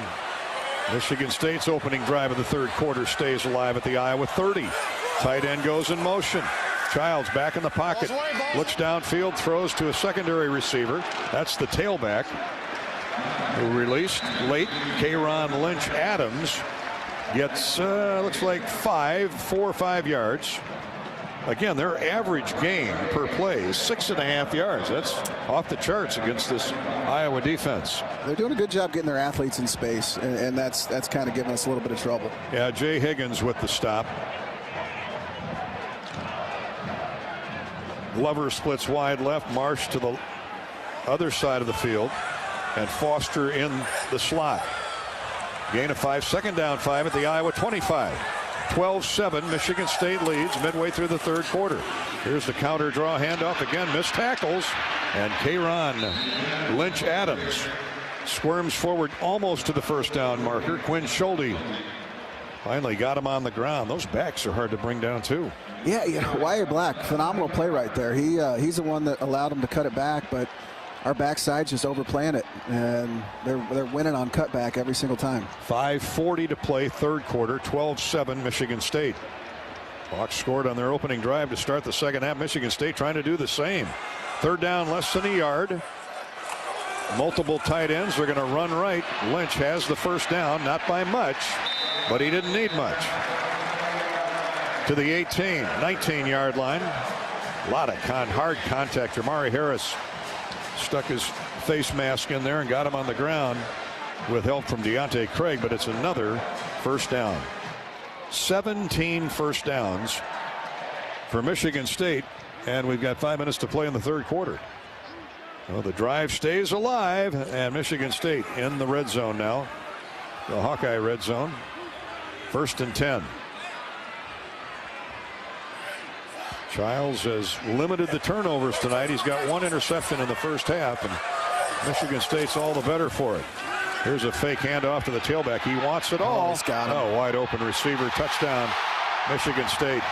Speaker 3: Michigan State's opening drive of the 3rd quarter stays alive at the Iowa 30. Tight end goes in motion. Childs back in the pocket. Looks downfield, throws to a secondary receiver. That's the tailback who released late. Kayron Lynch Adams gets, looks like 4 or 5 yards. Again, their average gain per play is 6.5 yards. That's off the charts against this Iowa defense.
Speaker 8: They're doing a good job getting their athletes in space, and that's kind of giving us a little bit of trouble.
Speaker 3: Yeah, Jay Higgins with the stop. Glover splits wide left. Marsh to the other side of the field, and Foster in the slot. Gain of 5, 2nd down 5 at the Iowa 25. 12-7, Michigan State leads midway through the 3rd quarter. Here's the counter draw handoff again, missed tackles, and Kayron Lynch Adams squirms forward almost to the first down marker. Quinn Schulte finally got him on the ground. Those backs are hard to bring down too.
Speaker 8: Yeah, Wyatt Black, phenomenal play right there. He's the one that allowed him to cut it back, but our backside's just overplaying it, and they're winning on cutback every single time.
Speaker 3: 5:40 to play, 3rd quarter, 12-7 Michigan State. Hawks scored on their opening drive to start the 2nd half. Michigan State trying to do the same. 3rd down, less than a yard. Multiple tight ends. They're going to run right. Lynch has the first down, not by much, but he didn't need much. To the 18, 19-yard line. A lot of hard contact. Jamari Harris stuck his face mask in there and got him on the ground with help from Deontay Craig, but it's another first down. 17 first downs for Michigan State, and we've got 5 minutes to play in the 3rd quarter. Well, the drive stays alive, and Michigan State in the red zone now. The Hawkeye red zone. 1st and 10. Childs has limited the turnovers tonight. He's got 1 interception in the first half, and Michigan State's all the better for it. Here's a fake handoff to the tailback. He wants it all.
Speaker 8: He's got him.
Speaker 3: Oh, wide open receiver. Touchdown, Michigan State.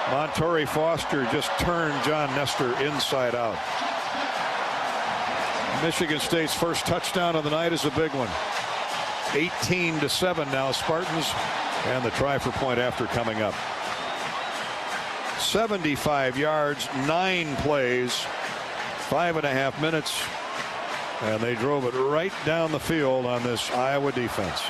Speaker 3: Montori Foster just turned John Nestor inside out. Michigan State's first touchdown of the night is a big one. 18-7 now, Spartans, and the try for point after coming up. 75 yards, 9 plays, 5.5 minutes, and they drove it right down the field on this Iowa defense.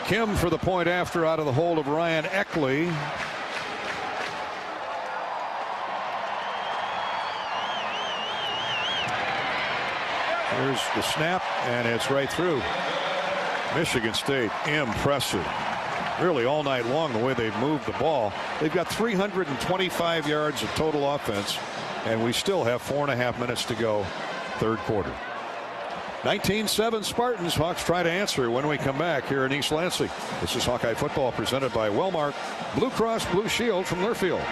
Speaker 3: Kim for the point after out of the hold of Ryan Eckley. Here's the snap, and it's right through. Michigan State, impressive. Really all night long the way they've moved the ball. They've got 325 yards of total offense, and we still have 4.5 minutes to go, third quarter. 19-7 Spartans. Hawks try to answer when we come back here in East Lansing. This is Hawkeye football presented by Wellmark Blue Cross Blue Shield from Learfield.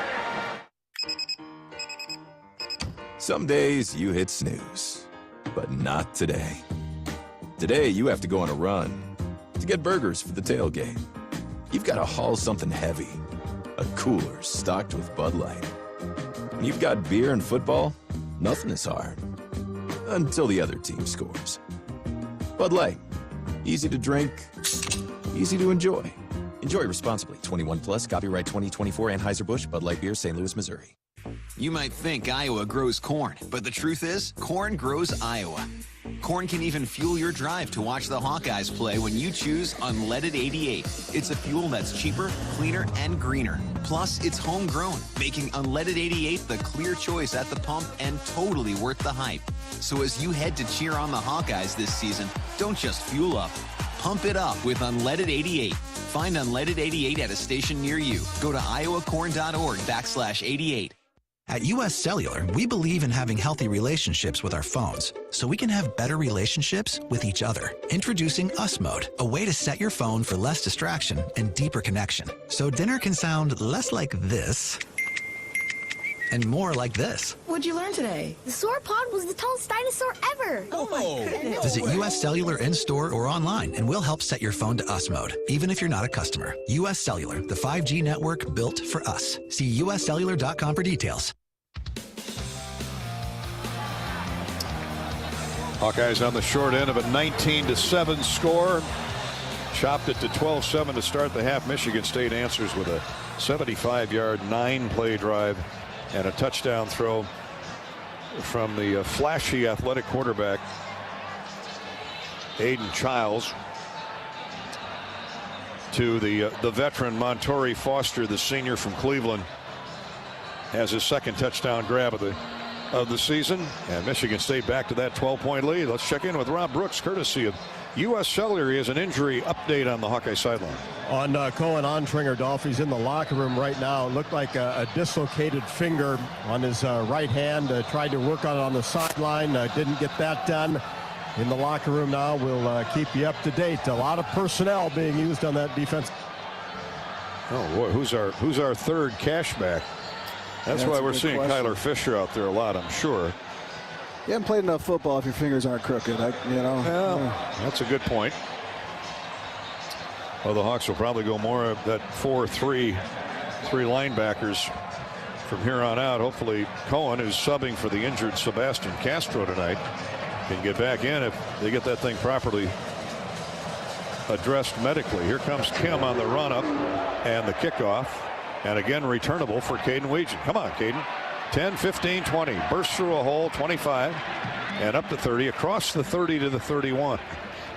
Speaker 7: Some days you hit snooze, but not today. Today you have to go on a run to get burgers for the tailgate. You've got to haul something heavy, a cooler stocked with Bud Light. When you've got beer and football, nothing is hard. Until the other team scores. Bud Light. Easy to drink, easy to enjoy. Enjoy responsibly. 21 plus. Copyright 2024 Anheuser-Busch Bud Light Beer, St. Louis, Missouri.
Speaker 9: You might think Iowa grows corn, but the truth is, corn grows Iowa. Corn can even fuel your drive to watch the Hawkeyes play when you choose Unleaded 88. It's a fuel that's cheaper, cleaner, and greener. Plus, it's homegrown, making Unleaded 88 the clear choice at the pump and totally worth the hype. So as you head to cheer on the Hawkeyes this season, don't just fuel up. Pump it up with Unleaded 88. Find Unleaded 88 at a station near you. Go to iowacorn.org/88.
Speaker 22: At U.S. Cellular, we believe in having healthy relationships with our phones, so we can have better relationships with each other. Introducing US Mode, a way to set your phone for less distraction and deeper connection. So dinner can sound less like this and more like this.
Speaker 24: What'd you learn today? The sauropod was the tallest dinosaur ever. Oh my goodness.
Speaker 22: Visit U.S. Cellular in-store or online, and we'll help set your phone to US Mode, even if you're not a customer. U.S. Cellular, the 5G network built for us. See uscellular.com for details.
Speaker 3: Hawkeyes on the short end of a 19-7 score. Chopped it to 12-7 to start the half. Michigan State answers with a 75-yard, 9-play drive and a touchdown throw from the flashy athletic quarterback Aiden Childs to the veteran Montori Foster, the senior from Cleveland, has his second touchdown grab of the season, and Michigan State back to that 12-point lead. Let's check in with Rob Brooks, courtesy of U.S. Cellular. He has an injury update on the Hawkeye sideline.
Speaker 4: On Cohen Ontringer-Dolph, he's in the locker room right now. It looked like a dislocated finger on his right hand. Tried to work on it on the sideline. Didn't get that done. In the locker room now. We'll keep you up to date. A lot of personnel being used on that defense.
Speaker 3: Oh boy, who's our third cashback? That's why we're seeing question. Kyler Fisher out there a lot, I'm sure.
Speaker 8: You haven't played enough football if your fingers aren't crooked.
Speaker 3: That's a good point. Well, the Hawks will probably go more of that 4-3, three linebackers from here on out. Hopefully Cohen, who's subbing for the injured Sebastian Castro tonight, can get back in if they get that thing properly addressed medically. Here comes Kim on the run up and the kickoff. And again, returnable for Caden Weegan. Come on, Caden. 10, 15, 20. Bursts through a hole, 25, and up to 30, across the 30 to the 31.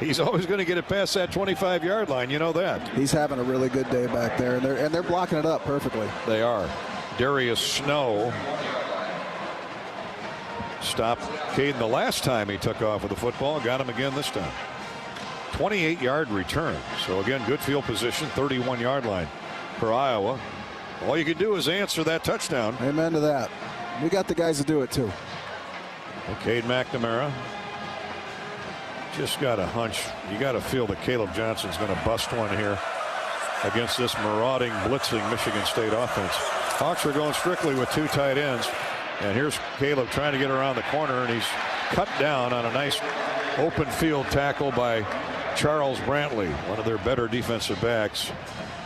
Speaker 3: He's always going to get it past that 25-yard line. You know that.
Speaker 8: He's having a really good day back there, and they're blocking it up perfectly.
Speaker 3: They are. Darius Snow stopped Caden the last time he took off with the football. Got him again this time. 28-yard return. So again, good field position, 31-yard line for Iowa. All you can do is answer that touchdown.
Speaker 8: Amen to that. We got the guys to do it too.
Speaker 3: Cade McNamara. Just got a hunch. You got to feel that Caleb Johnson's going to bust one here against this marauding, blitzing Michigan State offense. Hawks are going strictly with 2 tight ends. And here's Caleb trying to get around the corner, and he's cut down on a nice open field tackle by Charles Brantley, one of their better defensive backs.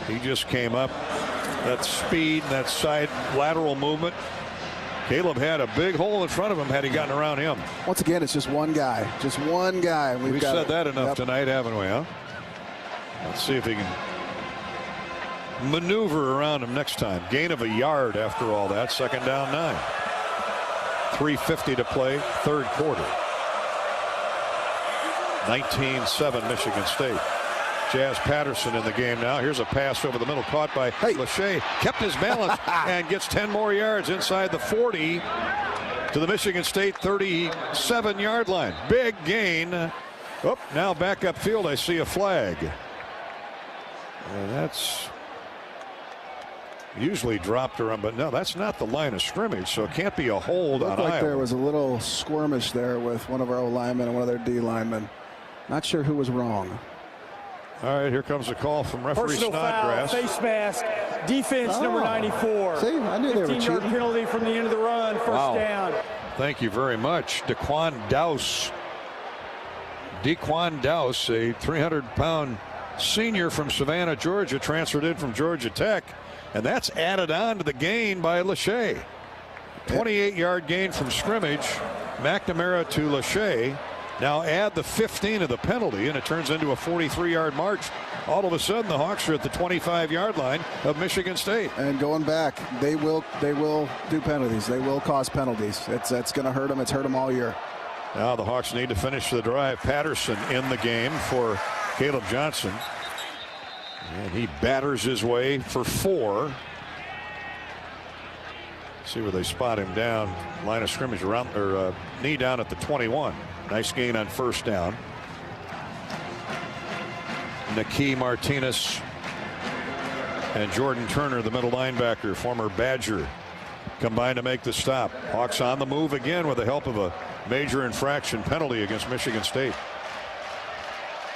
Speaker 3: He just came up. That speed, that side lateral movement. Caleb had a big hole in front of him had he gotten around him.
Speaker 8: Once again, it's just one guy. Just one guy.
Speaker 3: We've said that enough tonight, haven't we, huh? Let's see if he can maneuver around him next time. Gain of a yard after all that. 2nd down 9. 3:50 to play, 3rd quarter. 19-7 Michigan State. Jazz Patterson in the game now. Here's a pass over the middle caught by Lachey. Kept his balance and gets 10 more yards inside the 40 to the Michigan State 37-yard line. Big gain. Oh, now back upfield. I see a flag. And that's usually dropped around, but no, that's not the line of scrimmage, so it can't be a hold on
Speaker 8: Iowa.
Speaker 3: Iowa.
Speaker 8: There was a little skirmish there with one of our O linemen and one of their D linemen. Not sure who was wrong.
Speaker 3: All right, here comes a call from referee
Speaker 5: Personal
Speaker 3: Snodgrass.
Speaker 5: foul, face mask, defense number 94.
Speaker 8: See, I knew they were
Speaker 5: 15-yard
Speaker 8: cheating.
Speaker 5: penalty from the end of the run, first down.
Speaker 3: Thank you very much. Dequan Dowse, a 300-pound senior from Savannah, Georgia, transferred in from Georgia Tech, and that's added on to the gain by Lachey. 28-yard gain from scrimmage. McNamara to Lachey. Now add the 15 of the penalty, and it turns into a 43-yard march. All of a sudden, the Hawks are at the 25-yard line of Michigan State.
Speaker 8: And going back, they will do penalties. They will cause penalties. It's going to hurt them. It's hurt them all year.
Speaker 3: Now the Hawks need to finish the drive. Patterson in the game for Caleb Johnson. And he batters his way for 4. See where they spot him down. Line of scrimmage around, or knee down at the 21. Nice gain on 1st down. Naki Martinez and Jordan Turner, the middle linebacker, former Badger, combined to make the stop. Hawks on the move again with the help of a major infraction penalty against Michigan State.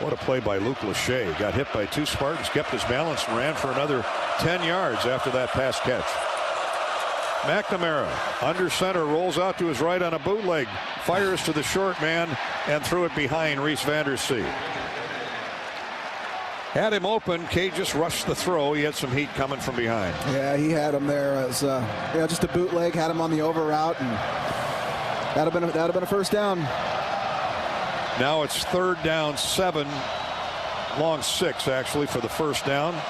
Speaker 3: What a play by Luke Lachey. Got hit by 2 Spartans, kept his balance, and ran for another 10 yards after that pass catch. McNamara under center, rolls out to his right on a bootleg, fires to the short man and threw it behind Reese Vandersee. Had him open. Cade just rushed the throw. He had some heat coming from behind.
Speaker 8: Yeah, he had him there as just a bootleg, had him on the over route, and that'd have been a first down.
Speaker 3: Now it's 3rd down 7, long 6 actually for the first down.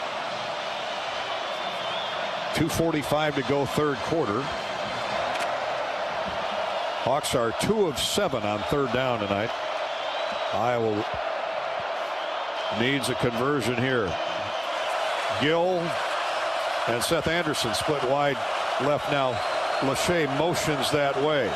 Speaker 3: 2:45 to go, 3rd quarter. Hawks are 2 of 7 on 3rd down tonight. Iowa needs a conversion here. Gill and Seth Anderson split wide left now. Lachey motions that way.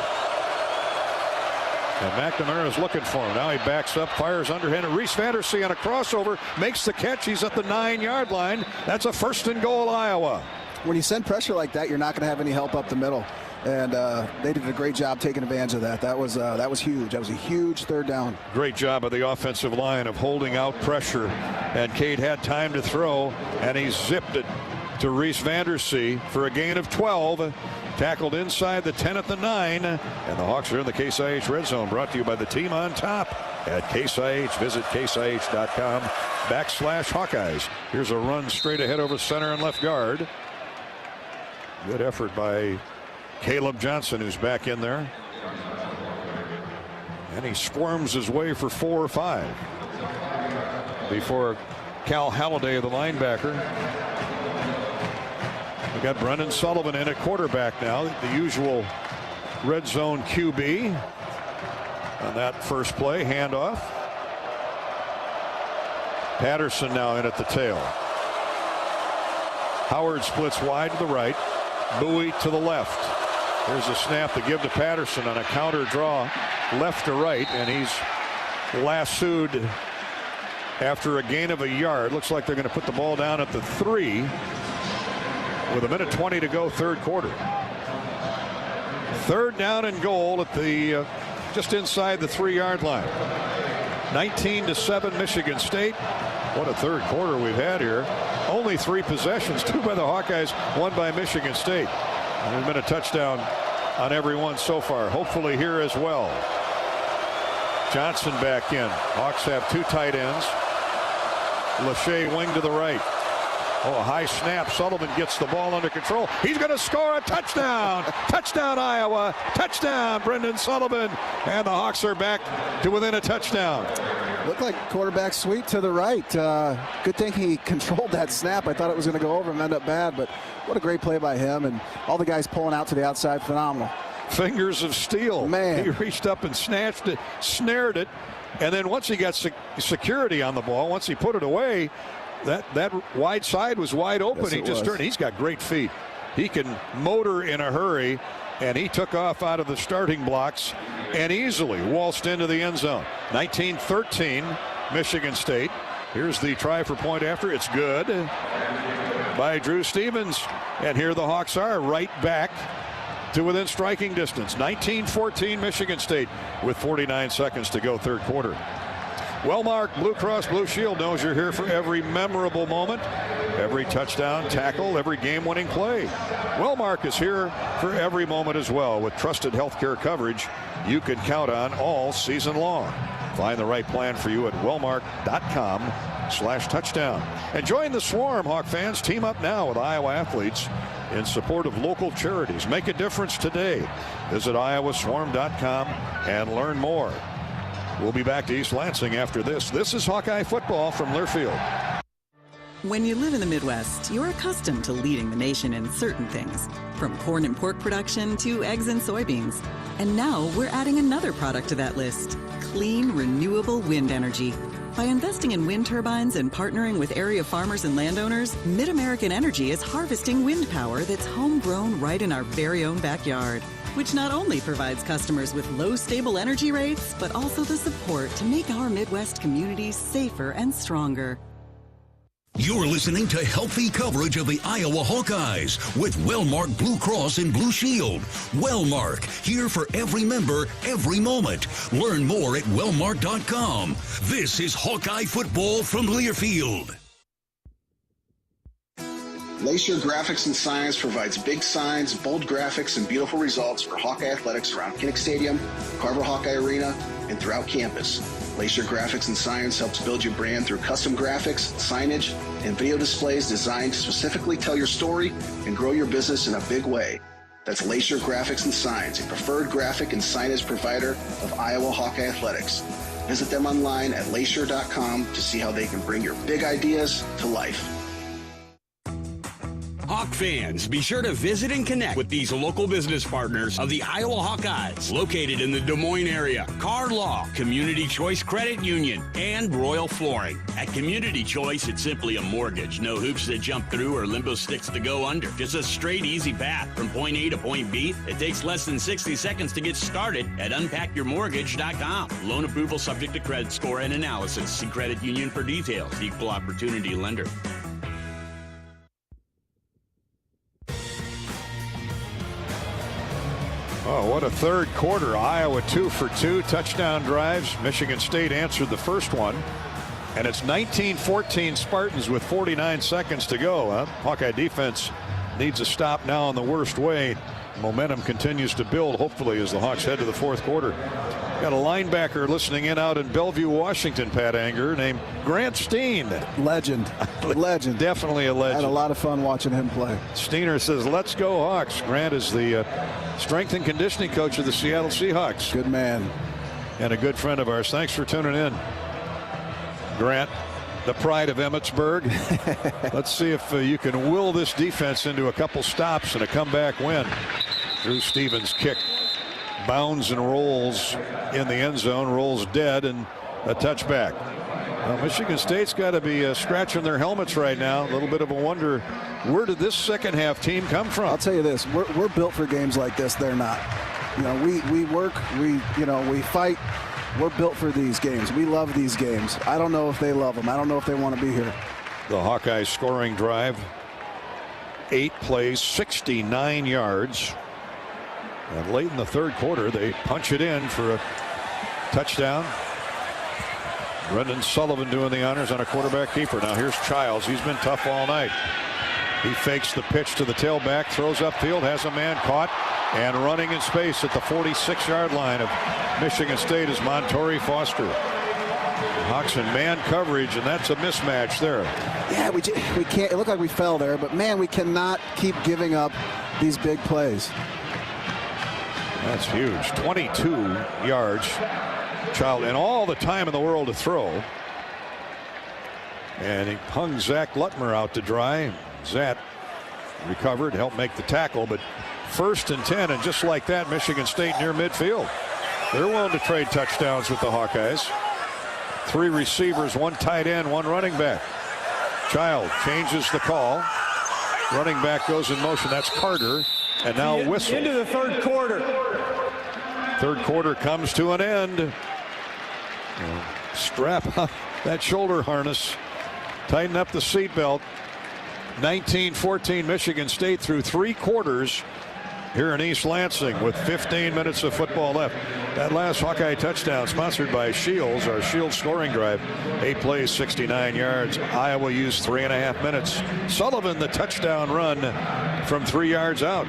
Speaker 3: And McNamara is looking for him. Now he backs up, fires underhand. And Reese Vandersee on a crossover makes the catch. He's at the 9-yard line. That's a 1st and goal, Iowa.
Speaker 8: When you send pressure like that, you're not going to have any help up the middle. And they did a great job taking advantage of that. That was huge. That was a huge 3rd down.
Speaker 3: Great job of the offensive line of holding out pressure. And Cade had time to throw, and he zipped it to Reese Vandersee for a gain of 12. Tackled inside the 10 at the 9. And the Hawks are in the Case IH Red Zone, brought to you by the team on top at Case IH. Visit caseih.com/Hawkeyes. Here's a run straight ahead over center and left guard. Good effort by Caleb Johnson, who's back in there. And he squirms his way for 4 or 5 before Cal Halliday, the linebacker. We got Brendan Sullivan in at quarterback now, the usual red zone QB. On that first play, handoff. Patterson now in at the tail. Howard splits wide to the right. Bowie to the left. There's a snap to give to Patterson on a counter draw left to right, and he's lassoed after a gain of a yard. Looks like they're going to put the ball down at the 3 with 1:20 to go, 3rd quarter. 3rd down and goal at the just inside the 3-yard line. 19-7 Michigan State. What a 3rd quarter we've had here. only 3 possessions, 2 by the Hawkeyes, 1 by Michigan State. And there's been a touchdown on every one so far. Hopefully here as well. Johnson back in. Hawks have 2 tight ends. Lachey wing to the right. Oh, a high snap. Sullivan gets the ball under control. He's going to score a touchdown. Touchdown, Iowa. Touchdown, Brendan Sullivan. And the Hawks are back to within a touchdown.
Speaker 8: Looked like quarterback sweep to the right. Good thing he controlled that snap. I thought it was going to go over and end up bad, but what a great play by him. And all the guys pulling out to the outside, phenomenal.
Speaker 3: Fingers of steel.
Speaker 8: Man.
Speaker 3: He reached up and snatched it, snared it. And then once he got security on the ball, once he put it away, that wide side was wide open.
Speaker 8: Yes,
Speaker 3: he just turned. He's got great feet. He can motor in a hurry, and he took off out of the starting blocks and easily waltzed into the end zone. 19-13, Michigan State. Here's the try for point after. It's good by Drew Stevens. And here the Hawks are right back to within striking distance. 19-14 Michigan State with 49 seconds to go, third quarter. Wellmark Blue Cross Blue Shield knows you're here for every memorable moment, every touchdown, tackle, every game-winning play. Wellmark is here for every moment as well, with trusted healthcare coverage you can count on all season long. Find the right plan for you at wellmark.com/touchdown. And join the swarm, Hawk fans. Team up now with Iowa athletes in support of local charities. Make a difference today. Visit iowaswarm.com and learn more. We'll be back to East Lansing after this. This is Hawkeye football from Learfield.
Speaker 12: When you live in the Midwest, you're accustomed to leading the nation in certain things, from corn and pork production to eggs and soybeans. And now we're adding another product to that list: clean, renewable wind energy. By investing in wind turbines and partnering with area farmers and landowners, Mid-American Energy is harvesting wind power that's homegrown right in our very own backyard, which not only provides customers with low, stable energy rates, but also the support to make our Midwest communities safer and stronger.
Speaker 2: You're listening to healthy coverage of the Iowa Hawkeyes with Wellmark Blue Cross and Blue Shield. Wellmark, here for every member, every moment. Learn more at wellmark.com. This is Hawkeye football from Learfield.
Speaker 10: Lacer Graphics and Signs provides big signs, bold graphics, and beautiful results for Hawkeye athletics around Kinnick Stadium, Carver Hawkeye Arena, and throughout campus. Lacer Graphics and Signs helps build your brand through custom graphics, signage, and video displays designed to specifically tell your story and grow your business in a big way. That's Lacer Graphics and Signs, a preferred graphic and signage provider of Iowa Hawkeye athletics. Visit them online at lacer.com to see how they can bring your big ideas to life.
Speaker 11: Hawk fans, be sure to visit and connect with these local business partners of the Iowa Hawkeyes, located in the Des Moines area: Card Law, Community Choice Credit Union, and Royal Flooring. At Community Choice, it's simply a mortgage. No hoops to jump through or limbo sticks to go under. Just a straight, easy path from point A to point B. It takes less than 60 seconds to get started at unpackyourmortgage.com. Loan approval subject to credit score and analysis. See credit union for details. Equal opportunity lender.
Speaker 3: Oh, what a third quarter. Iowa 2 for 2 touchdown drives. Michigan State answered the first one. And it's 19-14 Spartans with 49 seconds to go. Hawkeye defense needs a stop now in the worst way. Momentum continues to build, hopefully, as the Hawks head to the fourth quarter. Got a linebacker listening in out in Bellevue, Washington, Pat Anger, named Grant Steen.
Speaker 8: Legend. Legend.
Speaker 3: Definitely a legend.
Speaker 8: Had a lot of fun watching him play.
Speaker 3: Steiner says, let's go Hawks. Grant is the strength and conditioning coach of the Seattle Seahawks.
Speaker 8: Good man.
Speaker 3: And a good friend of ours. Thanks for tuning in. Grant, the pride of Emmetsburg. Let's see if you can will this defense into a couple stops and a comeback win. Drew Stevens' kick bounds and rolls in the end zone, rolls dead, and a touchback. Well, Michigan State's got to be scratching their helmets right now. A little bit of a wonder, where did this second half team come from?
Speaker 8: I'll tell you this, we're built for games like this. They're not. You know, we work, we fight. We're built for these games. We love these games. I don't know if they love them. I don't know if they want to be here.
Speaker 3: The Hawkeyes scoring drive, 8 plays, 69 yards. And late in the third quarter, they punch it in for a touchdown. Brendan Sullivan doing the honors on a quarterback keeper. Now here's Childs. He's been tough all night. He fakes the pitch to the tailback, throws upfield, has a man caught, and running in space at the 46-yard line of Michigan State is Montori Foster. Hawks in man coverage, and that's a mismatch there.
Speaker 8: Yeah, we can't. It looked like we fell there, but man, we cannot keep giving up these big plays.
Speaker 3: That's huge. 22 yards. Child, and all the time in the world to throw. And he hung Zach Lutmer out to dry. Zach recovered, helped make the tackle, but 1st and 10, and just like that, Michigan State near midfield. They're willing to trade touchdowns with the Hawkeyes. 3 receivers, 1 tight end, 1 running back. Child changes the call. Running back goes in motion. That's Carter. And now whistle.
Speaker 5: Into the third quarter.
Speaker 3: Third quarter comes to an end. Strap up that shoulder harness. Tighten up the seatbelt. 19-14 Michigan State through 3 quarters here in East Lansing with 15 minutes of football left. That last Hawkeye touchdown sponsored by Shields, our Shields scoring drive. 8 plays, 69 yards. Iowa used 3.5 minutes. Sullivan, the touchdown run from 3 yards out.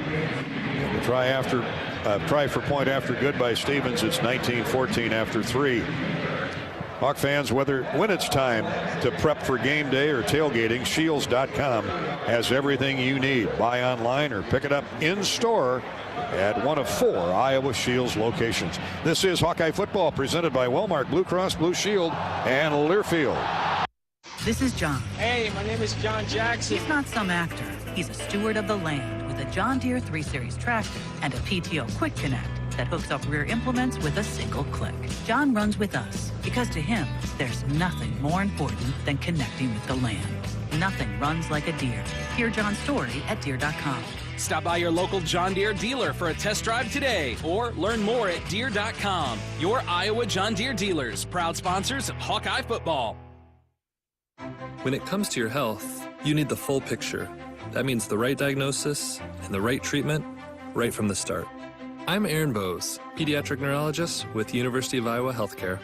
Speaker 3: Try for point after good by Stevens. It's 19-14 after 3. Hawk fans, when it's time to prep for game day or tailgating, Shields.com has everything you need. Buy online or pick it up in store at one of 4 Iowa Shields locations. This is Hawkeye football presented by Wellmark Blue Cross Blue Shield and Learfield.
Speaker 15: This is John.
Speaker 16: Hey, my name is John Jackson.
Speaker 15: He's not some actor. He's a steward of the land with a John Deere 3 Series tractor and a PTO Quick Connect that hooks up rear implements with a single click. John runs with us because to him, there's nothing more important than connecting with the land. Nothing runs like a Deere. Hear John's story at Deere.com.
Speaker 16: Stop by your local John Deere dealer for a test drive today or learn more at Deere.com. Your Iowa John Deere dealers, proud sponsors of Hawkeye football.
Speaker 18: When it comes to your health, you need the full picture. That means the right diagnosis and the right treatment right from the start. I'm Aaron Bose, pediatric neurologist with the University of Iowa Healthcare.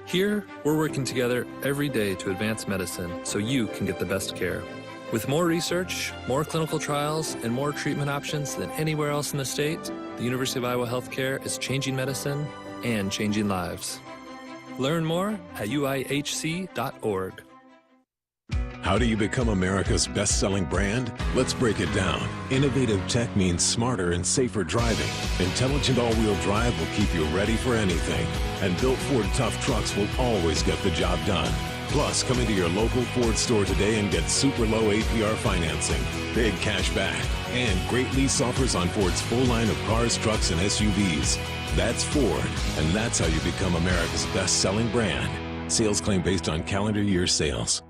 Speaker 18: Here, we're working together every day to advance medicine so you can get the best care. With more research, more clinical trials, and more treatment options than anywhere else in the state, the University of Iowa Healthcare is changing medicine and changing lives. Learn more at uihc.org.
Speaker 23: How do you become America's best-selling brand? Let's break it down. Innovative tech means smarter and safer driving. Intelligent all-wheel drive will keep you ready for anything. And built Ford tough trucks will always get the job done. Plus, come into your local Ford store today and get super low APR financing, big cash back, and great lease offers on Ford's full line of cars, trucks, and SUVs. That's Ford, and that's how you become America's best-selling brand. Sales claim based on calendar year sales.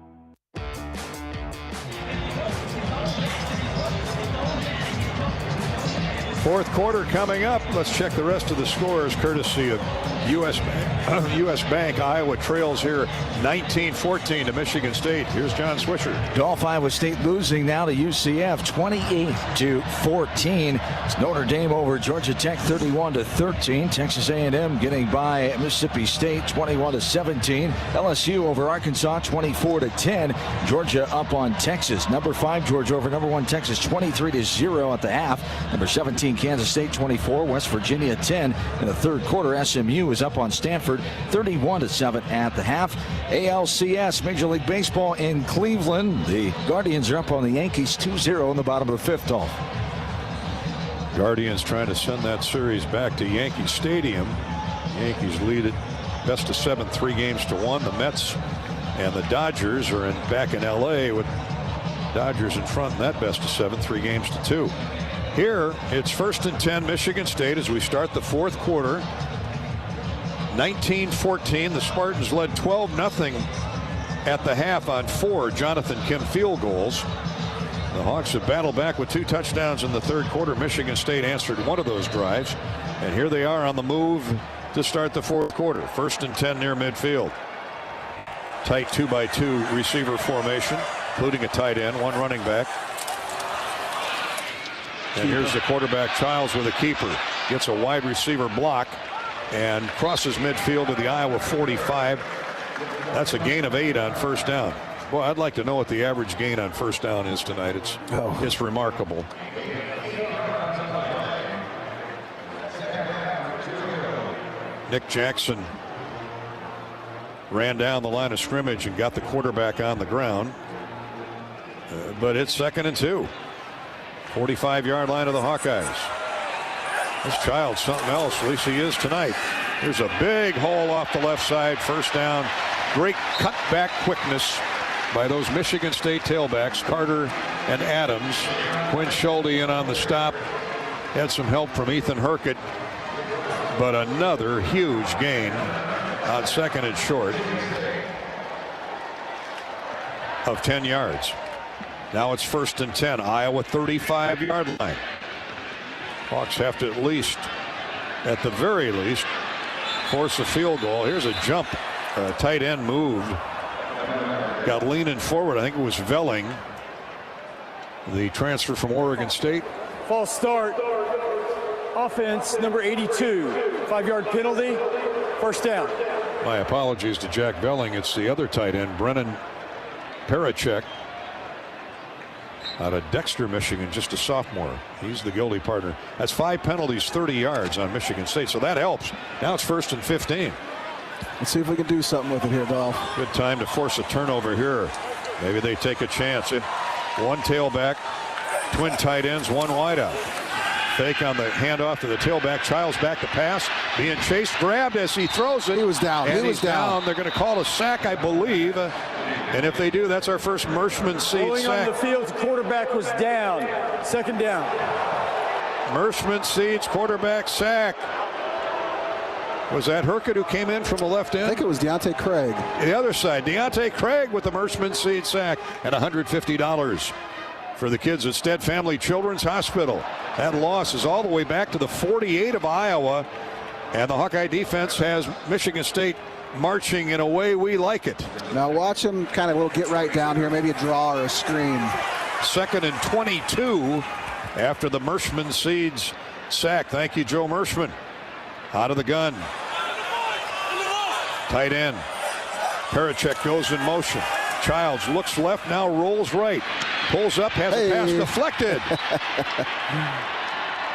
Speaker 3: Fourth quarter coming up. Let's check the rest of the scores courtesy of U.S. Bank. Iowa trails here 19-14 to Michigan State. Here's John Swisher.
Speaker 25: Golf Iowa State losing now to UCF 28-14. It's Notre Dame over Georgia Tech 31-13. Texas A&M getting by Mississippi State 21-17. LSU over Arkansas 24-10. Georgia up on Texas. Number 5 Georgia over number 1 Texas 23-0 at the half. Number 17 Kansas State 24. West Virginia 10. In the third quarter, SMU is up on Stanford 31-7 at the half. ALCS Major League Baseball in Cleveland. The Guardians are up on the Yankees 2-0 in the bottom of the fifth.
Speaker 3: Guardians trying to send that series back to Yankee Stadium. Yankees lead it best of 7, 3-1. The Mets and the Dodgers are back in LA with Dodgers in front in that best of 7, 3-2. Here it's 1st and 10 Michigan State as we start the fourth quarter. 19-14. The Spartans led 12-0 at the half on 4 Jonathan Kim field goals. The Hawks have battled back with 2 touchdowns in the third quarter. Michigan State answered one of those drives. And here they are on the move to start the fourth quarter. 1st and 10 near midfield. Tight 2-by-2 receiver formation, including a tight end, 1 running back. And here's the quarterback Childs with a keeper. Gets a wide receiver block and crosses midfield to the Iowa 45. That's a gain of 8 on first down. Boy, I'd like to know what the average gain on first down is tonight. It's remarkable. Nick Jackson ran down the line of scrimmage and got the quarterback on the ground. But it's 2nd and 2. 45-yard line of the Hawkeyes. This child's something else. At least he is tonight. There's a big hole off the left side. First down. Great cutback quickness by those Michigan State tailbacks, Carter and Adams. Quinn Schulte in on the stop. Had some help from Ethan Hurkett. But another huge gain on 2nd and short of 10 yards. Now it's 1st and 10. Iowa 35-yard line. Hawks have to at the very least, force a field goal. Here's a jump. Tight end moved. Got leaning forward. I think it was Velling, the transfer from Oregon State.
Speaker 5: False start. Offense, number 82. 5-yard penalty. First down.
Speaker 3: My apologies to Jack Velling. It's the other tight end, Brennan Parachek, out of Dexter, Michigan, just a sophomore. He's the guilty partner. That's 5 penalties, 30 yards on Michigan State, so that helps. Now it's 1st and 15.
Speaker 8: Let's see if we can do something with it here, Dolph.
Speaker 3: Good time to force a turnover here. Maybe they take a chance. One tailback, twin tight ends, one wideout. Fake on the handoff to the tailback. Childs back to pass. Being chased, grabbed as he throws it.
Speaker 8: He was down.
Speaker 3: And
Speaker 8: he was down.
Speaker 3: They're going to call a sack, I believe. And if they do, that's our first Mershman seed
Speaker 5: Rolling
Speaker 3: sack.
Speaker 5: on the field, the quarterback was down. 2nd down.
Speaker 3: Mershman seeds quarterback sack. Was that Hurkett who came in from the left end?
Speaker 8: I think it was Deontay Craig.
Speaker 3: The other side, Deontay Craig with the Mershman seed sack and $150 for the kids at Stead Family Children's Hospital. That loss is all the way back to the 48 of Iowa, and the Hawkeye defense has Michigan State marching in a way we like it.
Speaker 8: Now watch him kind of a little get right down here, maybe a draw or a screen.
Speaker 3: 2nd and 22 after the Mershman seeds sack. Thank you, Joe Mershman. Out of the gun. Tight end. Parachek goes in motion. Childs looks left, now rolls right. Pulls up, has a pass deflected.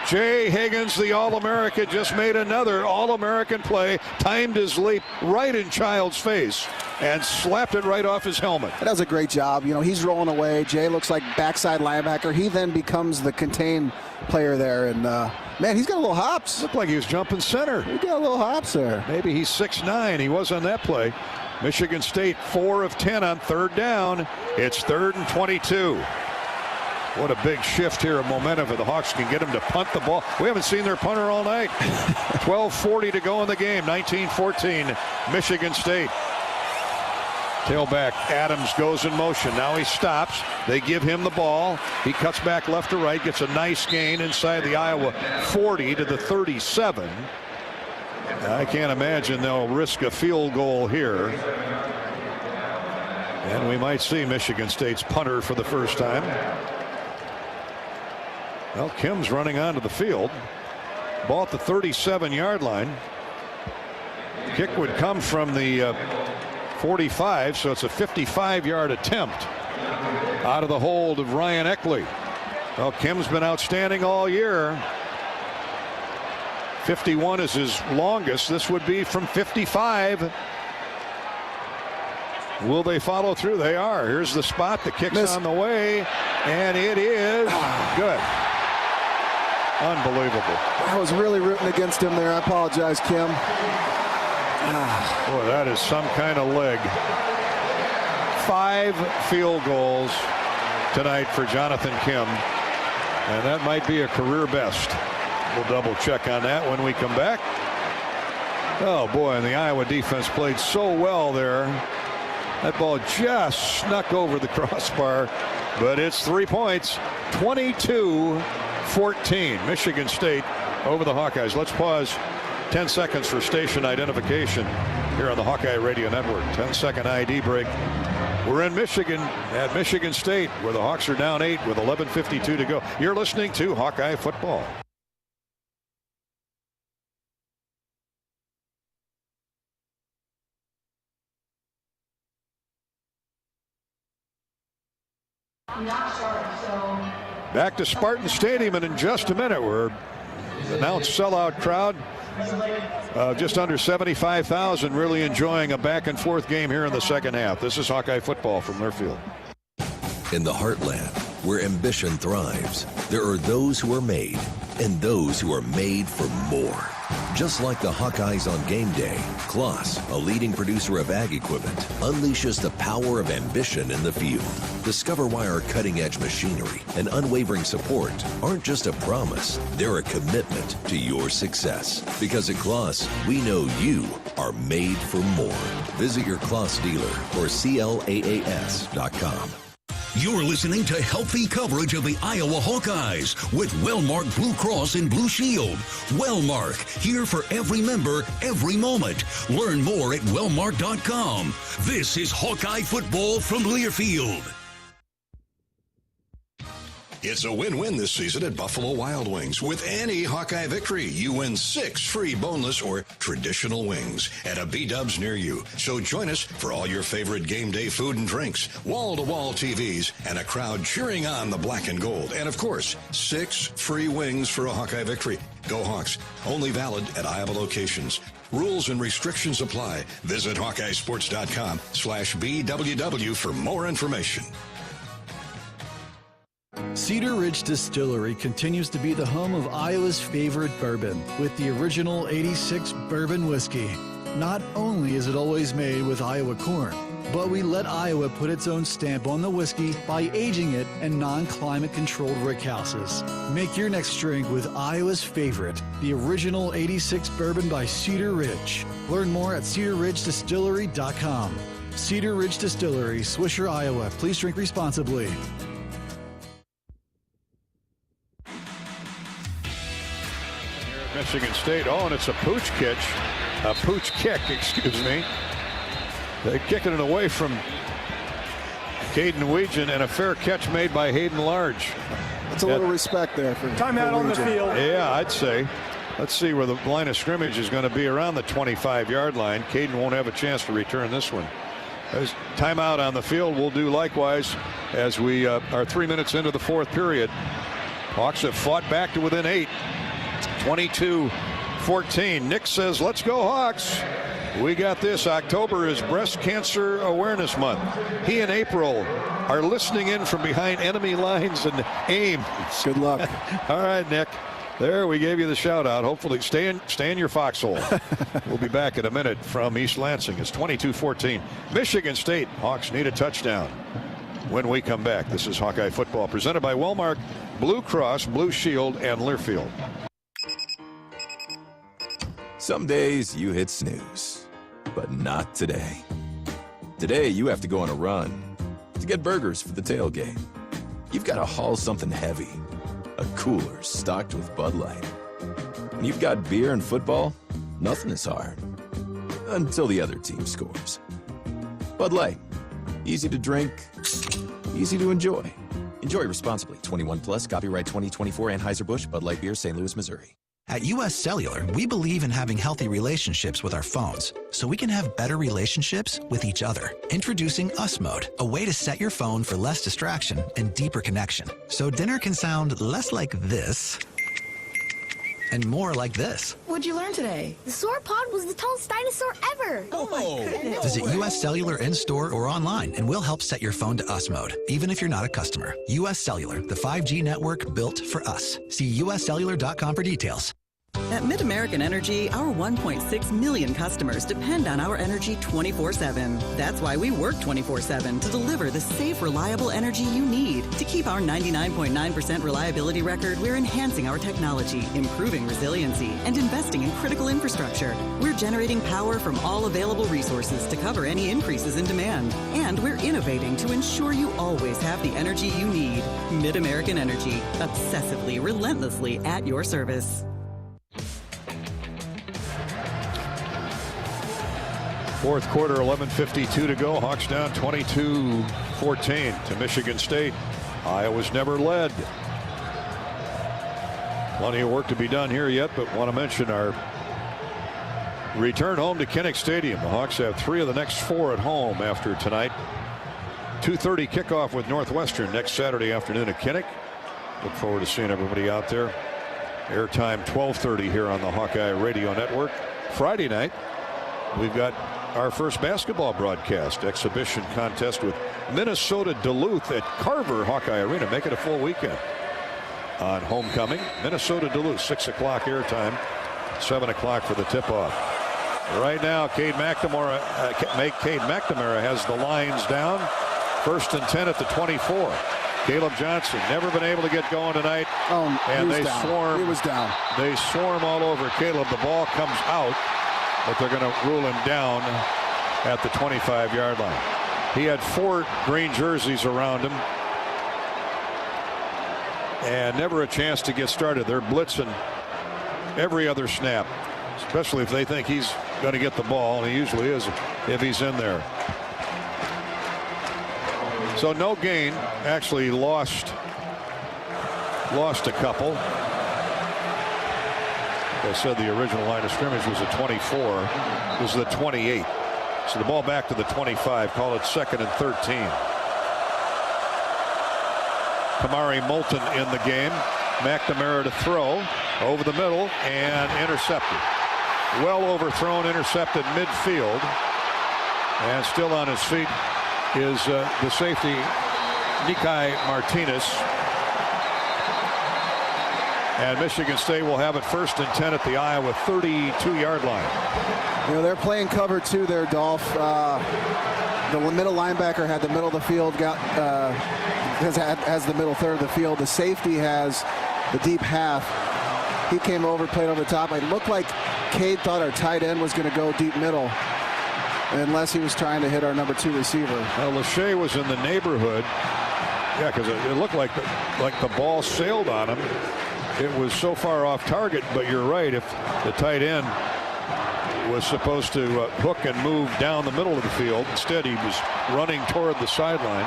Speaker 3: Jay Higgins, the All-American, just made another All-American play. Timed his leap right in Childs' face and slapped it right off his helmet.
Speaker 8: That was a great job. You know, he's rolling away. Jay looks like backside linebacker. He then becomes the contained player there. And, man, he's got a little hops.
Speaker 3: Looked like he was jumping center.
Speaker 8: He got a little hops there.
Speaker 3: Maybe he's 6'9". He was on that play. Michigan State 4 of 10 on 3rd down. It's 3rd and 22. What a big shift here of momentum if the Hawks can get him to punt the ball. We haven't seen their punter all night. 12:40 to go in the game. 19-14 Michigan State. Tailback Adams goes in motion. Now he stops. They give him the ball. He cuts back left to right, gets a nice gain inside the Iowa 40 to the 37. I can't imagine they'll risk a field goal here. And we might see Michigan State's punter for the first time. Well, Kim's running onto the field. Ball at the 37-yard line. Kick would come from the 45, so it's a 55-yard attempt out of the hold of Ryan Eckley. Well, Kim's been outstanding all year. 51 is his longest. This would be from 55. Will they follow through? They are. Here's the spot. The kick's on the way, and it is good. Unbelievable.
Speaker 8: I was really rooting against him there. I apologize, Kim.
Speaker 3: Boy, that is some kind of leg. 5 field goals tonight for Jonathan Kim, and that might be a career best. We'll double check on that when we come back. Oh boy, and the Iowa defense played so well there. That ball just snuck over the crossbar, but it's 3 points. 22-14 Michigan State over the Hawkeyes. Let's pause 10 seconds for station identification here on the Hawkeye Radio Network. 10-second ID break. We're in Michigan at Michigan State, where the Hawks are down 8 with 11:52 to go. You're listening to Hawkeye Football. Back to Spartan Stadium, and in just a minute, we're announced sellout crowd. Just under 75,000 really enjoying a back-and-forth game here in the second half. This is Hawkeye football from Learfield.
Speaker 1: In the heartland, where ambition thrives, there are those who are made and those who are made for more. Just like the Hawkeyes on game day, Kloss, a leading producer of ag equipment, unleashes the power of ambition in the field. Discover why our cutting-edge machinery and unwavering support aren't just a promise, they're a commitment to your success. Because at Kloss, we know you are made for more. Visit your Kloss dealer or CLAAS.com.
Speaker 2: You're listening to healthy coverage of the Iowa Hawkeyes with Wellmark Blue Cross and Blue Shield. Wellmark, here for every member, every moment. Learn more at wellmark.com. This is Hawkeye football from Learfield.
Speaker 19: It's a win-win this season at Buffalo Wild Wings. With any Hawkeye victory, you win 6 free boneless or traditional wings at a B-Dubs near you. So join us for all your favorite game day food and drinks, wall-to-wall TVs, and a crowd cheering on the black and gold. And of course, 6 free wings for a Hawkeye victory. Go Hawks. Only valid at Iowa locations. Rules and restrictions apply. Visit HawkeyeSports.com/BWW for more information.
Speaker 6: Cedar Ridge Distillery continues to be the home of Iowa's favorite bourbon with the original 86 bourbon whiskey. Not only is it always made with Iowa corn, but we let Iowa put its own stamp on the whiskey by aging it in non-climate controlled rickhouses. Make your next drink with Iowa's favorite, the original 86 bourbon by Cedar Ridge. Learn more at cedarridgedistillery.com. Cedar Ridge Distillery, Swisher, Iowa. Please drink responsibly.
Speaker 3: Michigan State. Oh, and it's a pooch kick, excuse me. They're kicking it away from Caden Weegan, and a fair catch made by Hayden Large.
Speaker 8: That's a little respect there for
Speaker 5: timeout on the field.
Speaker 3: Yeah, I'd say. Let's see where the line of scrimmage is going to be, around the 25-yard line. Caden won't have a chance to return this one. As timeout on the field, we'll do likewise as we are 3 minutes into the fourth period. Hawks have fought back to within 8. 22-14. Nick says, let's go Hawks. We got this. October is Breast Cancer Awareness Month. He and April are listening in from behind enemy lines and aim.
Speaker 8: Good luck.
Speaker 3: All right, Nick. There, we gave you the shout out. Hopefully stay in your foxhole. We'll be back in a minute from East Lansing. It's 22-14. Michigan State. Hawks need a touchdown when we come back. This is Hawkeye football presented by Wellmark, Blue Cross, Blue Shield, and Learfield.
Speaker 7: Some days you hit snooze, but not today. Today you have to go on a run to get burgers for the tailgate. You've got to haul something heavy, a cooler stocked with Bud Light. And you've got beer and football, nothing is hard. Until the other team scores. Bud Light, easy to drink, easy to enjoy. Enjoy responsibly. 21 plus, copyright 2024, Anheuser-Busch, Bud Light Beer, St. Louis, Missouri.
Speaker 22: At US Cellular, we believe in having healthy relationships with our phones, so we can have better relationships with each other. Introducing Us Mode, a way to set your phone for less distraction and deeper connection. So dinner can sound less like this and more like this.
Speaker 24: What'd you learn today? The sauropod was the tallest dinosaur ever. Oh my goodness.
Speaker 22: Visit US Cellular in-store or online, and we'll help set your phone to Us Mode, even if you're not a customer. US Cellular, the 5G network built for us. See uscellular.com for details.
Speaker 12: At Mid-American Energy, our 1.6 million customers depend on our energy 24/7. That's why we work 24/7 to deliver the safe, reliable energy you need. To keep our 99.9% reliability record, we're enhancing our technology, improving resiliency, and investing in critical infrastructure. We're generating power from all available resources to cover any increases in demand. And we're innovating to ensure you always have the energy you need. Mid-American Energy, obsessively, relentlessly at your service.
Speaker 3: Fourth quarter, 11:52 to go. Hawks down 22-14 to Michigan State. Iowa's never led. Plenty of work to be done here yet, but want to mention our return home to Kinnick Stadium. The Hawks have 3 of the next 4 at home after tonight. 2:30 kickoff with Northwestern next Saturday afternoon at Kinnick. Look forward to seeing everybody out there. Airtime 12:30 here on the Hawkeye Radio Network. Friday night, we've got our first basketball broadcast exhibition contest with Minnesota Duluth at Carver Hawkeye Arena. Make it a full weekend on homecoming. Minnesota Duluth, 6 o'clock airtime, 7 o'clock for the tip-off. Right now, Cade McNamara has the lines down. 1st and 10 at the 24. Caleb Johnson never been able to get going tonight, and they swarm.
Speaker 8: He was down.
Speaker 3: They swarm all over Caleb. The ball comes out, but they're going to rule him down at the 25-yard line. He had 4 green jerseys around him, and never a chance to get started. They're blitzing every other snap, especially if they think he's going to get the ball, and he usually is if he's in there. So no gain, actually lost a couple. I said the original line of scrimmage was a 24. It was the 28. So the ball back to the 25. Call it 2nd and 13. Kamari Moulton in the game. McNamara to throw over the middle and intercepted. Well overthrown, intercepted midfield, and still on his feet is the safety Nikai Martinez. And Michigan State will have it 1st and 10 at the Iowa 32-yard line.
Speaker 8: You know, they're playing cover 2 there, Dolph. The middle linebacker had the middle of the field, has the middle third of the field. The safety has the deep half. He came over, played over the top. It looked like Cade thought our tight end was going to go deep middle, unless he was trying to hit our number 2 receiver.
Speaker 3: Well, Lachey was in the neighborhood. Yeah, because it looked like the ball sailed on him. It was so far off target, but you're right. If the tight end was supposed to hook and move down the middle of the field, instead he was running toward the sideline.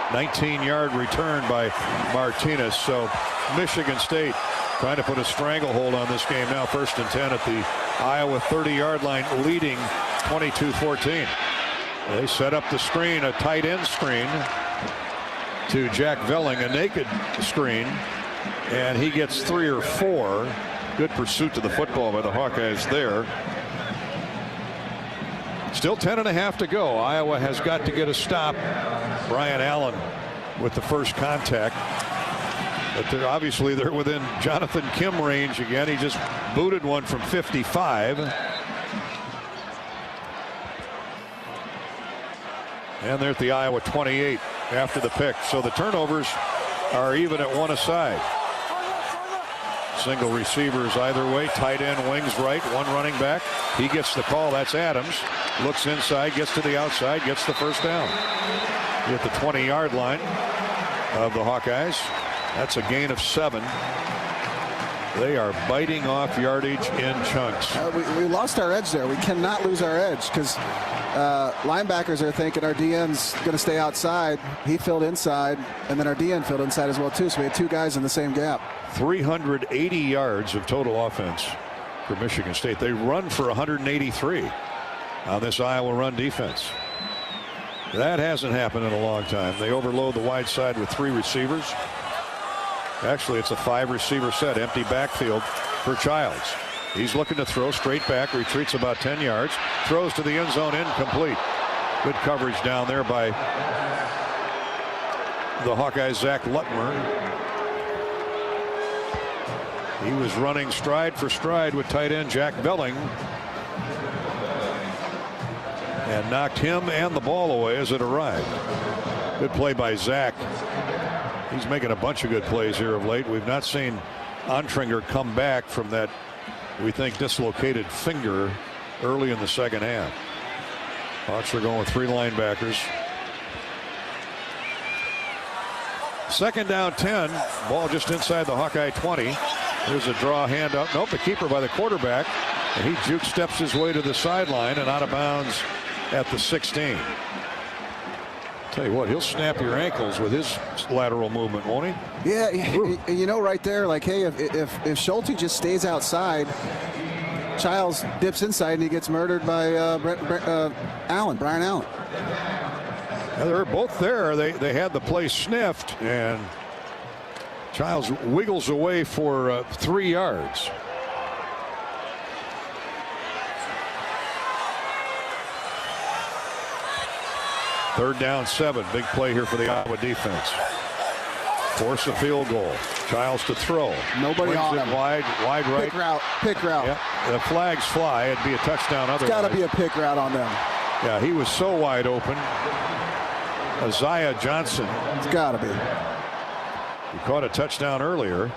Speaker 3: 19-yard return by Martinez. So Michigan State trying to put a stranglehold on this game now. 1st and 10 at the Iowa 30-yard line, leading 22-14. They set up the screen, a tight end screen to Jack Velling, a naked screen, and he gets 3 or 4. Good pursuit to the football by the Hawkeyes there. Still 10.5 to go. Iowa has got to get a stop. Brian Allen with the first contact. But obviously they're within Jonathan Kim range again. He just booted one from 55. And they're at the Iowa 28 after the pick. So the turnovers are even at 1 aside. Single receivers either way. Tight end wings right. 1 running back. He gets the call. That's Adams. Looks inside. Gets to the outside. Gets the first down. At the 20-yard line of the Hawkeyes. That's a gain of 7. They are biting off yardage in chunks.
Speaker 8: We lost our edge there. We cannot lose our edge because linebackers are thinking our DN's going to stay outside. He filled inside, and then our DN filled inside as well, too. So we had 2 guys in the same gap.
Speaker 3: 380 yards of total offense for Michigan State. They run for 183 on this Iowa run defense. That hasn't happened in a long time. They overload the wide side with 3 receivers. Actually, it's a 5-receiver set. Empty backfield for Childs. He's looking to throw straight back. Retreats about 10 yards. Throws to the end zone, incomplete. Good coverage down there by the Hawkeyes' Zach Lutmer. He was running stride for stride with tight end Jack Velling, and knocked him and the ball away as it arrived. Good play by Zach. He's making a bunch of good plays here of late. We've not seen Ontringer come back from that, we think, dislocated finger early in the second half. Hawks are going with 3 linebackers. 2nd down 10. Ball just inside the Hawkeye 20. There's a draw hand up. Nope, the keeper by the quarterback. And he juke steps his way to the sideline and out of bounds at the 16. Tell you what, he'll snap your ankles with his lateral movement, won't he?
Speaker 8: Yeah, you know, right there, like, hey, if Schulte just stays outside, Childs dips inside and he gets murdered by Brian Allen.
Speaker 3: They were both there. They had the play sniffed, and Childs wiggles away for 3 yards. Third down 7. Big play here for the Iowa defense. Force a field goal. Childs to throw.
Speaker 8: Nobody on him.
Speaker 3: Wide right.
Speaker 8: Pick route.
Speaker 3: Yep. The flags fly. It'd be a touchdown otherwise.
Speaker 8: It's got to be a pick route on them.
Speaker 3: Yeah, he was so wide open. Isaiah Johnson.
Speaker 8: It's got to be.
Speaker 3: He caught a touchdown earlier.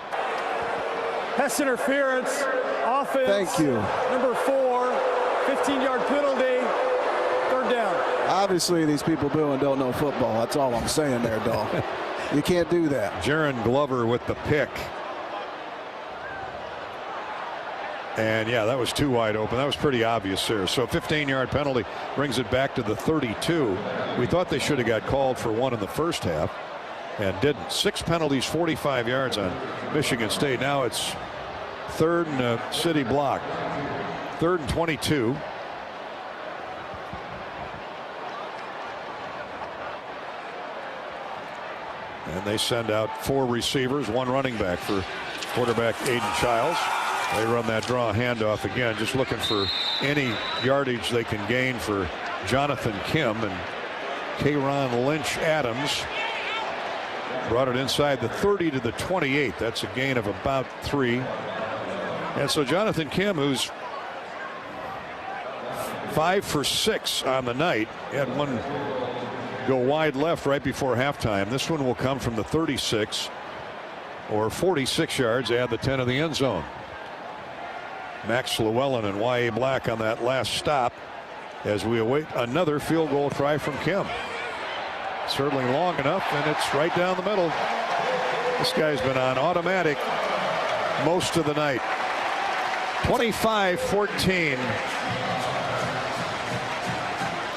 Speaker 5: Pass interference. Offense.
Speaker 8: Thank you.
Speaker 5: Number 4. 15-yard penalty. Third down.
Speaker 8: Obviously, these people don't know football. That's all I'm saying there, dog. You can't do that.
Speaker 3: Jaron Glover with the pick. And yeah, that was too wide open. That was pretty obvious there. So 15-yard penalty brings it back to the 32. We thought they should have got called for one in the first half and didn't. 6 penalties, 45 yards on Michigan State. Now it's third and a city block. 3rd and 22. And they send out 4 receivers, 1 running back for quarterback Aiden Childs. They run that draw handoff again, just looking for any yardage they can gain for Jonathan Kim. And Kayron Lynch Adams brought it inside the 30 to the 28. That's a gain of about 3. And so Jonathan Kim, who's 5 for 6 on the night, had one go wide left right before halftime. This one will come from the 36 or 46 yards, add the 10 of the end zone. Max Llewellyn and Y.A. Black on that last stop as we await another field goal try from Kim. Certainly long enough, and it's right down the middle. This guy's been on automatic most of the night. 25-14.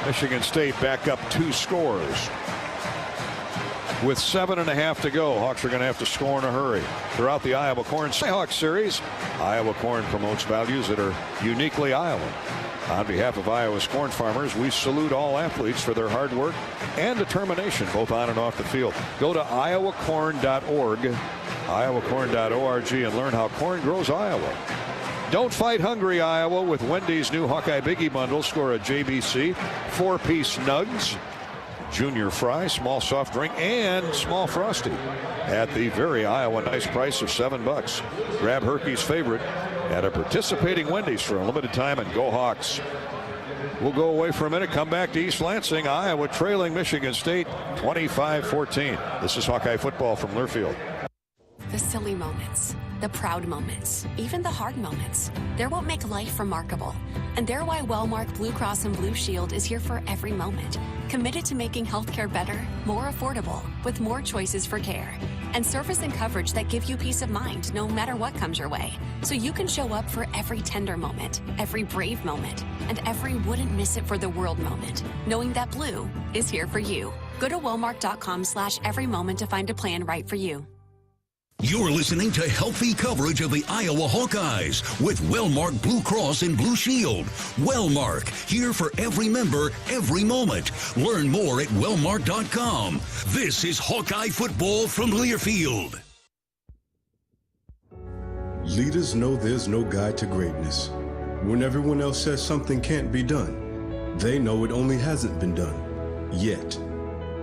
Speaker 3: Michigan State back up 2 scores. With 7.5 to go, Hawks are going to have to score in a hurry. Throughout the Iowa Corn Hawks series, Iowa Corn promotes values that are uniquely Iowan. On behalf of Iowa's corn farmers, we salute all athletes for their hard work and determination, both on and off the field. Go to iowacorn.org, iowacorn.org, and learn how corn grows Iowa. Don't fight hungry, Iowa, with Wendy's new Hawkeye Biggie Bundle. Score a JBC, 4-piece nugs, junior fry, small soft drink, and small frosty at the very Iowa nice price of $7. Grab Herky's favorite at a participating Wendy's for a limited time, and go Hawks. We'll go away for a minute, come back to East Lansing. Iowa trailing Michigan State 25-14. This is Hawkeye football from Learfield.
Speaker 13: The silly moments, the proud moments, even the hard moments. They're what make life remarkable. And they're why Wellmark Blue Cross and Blue Shield is here for every moment. Committed to making healthcare better, more affordable, with more choices for care. And service and coverage that give you peace of mind no matter what comes your way. So you can show up for every tender moment, every brave moment, and every wouldn't miss it for the world moment, knowing that Blue is here for you. Go to Wellmark.com/every moment to find a plan right for you.
Speaker 2: You're listening to healthy coverage of the Iowa Hawkeyes with Wellmark Blue Cross and Blue Shield. Wellmark, here for every member, every moment. Learn more at wellmark.com. This is Hawkeye football from Learfield.
Speaker 14: Leaders know there's no guide to greatness. When everyone else says something can't be done, they know it only hasn't been done yet.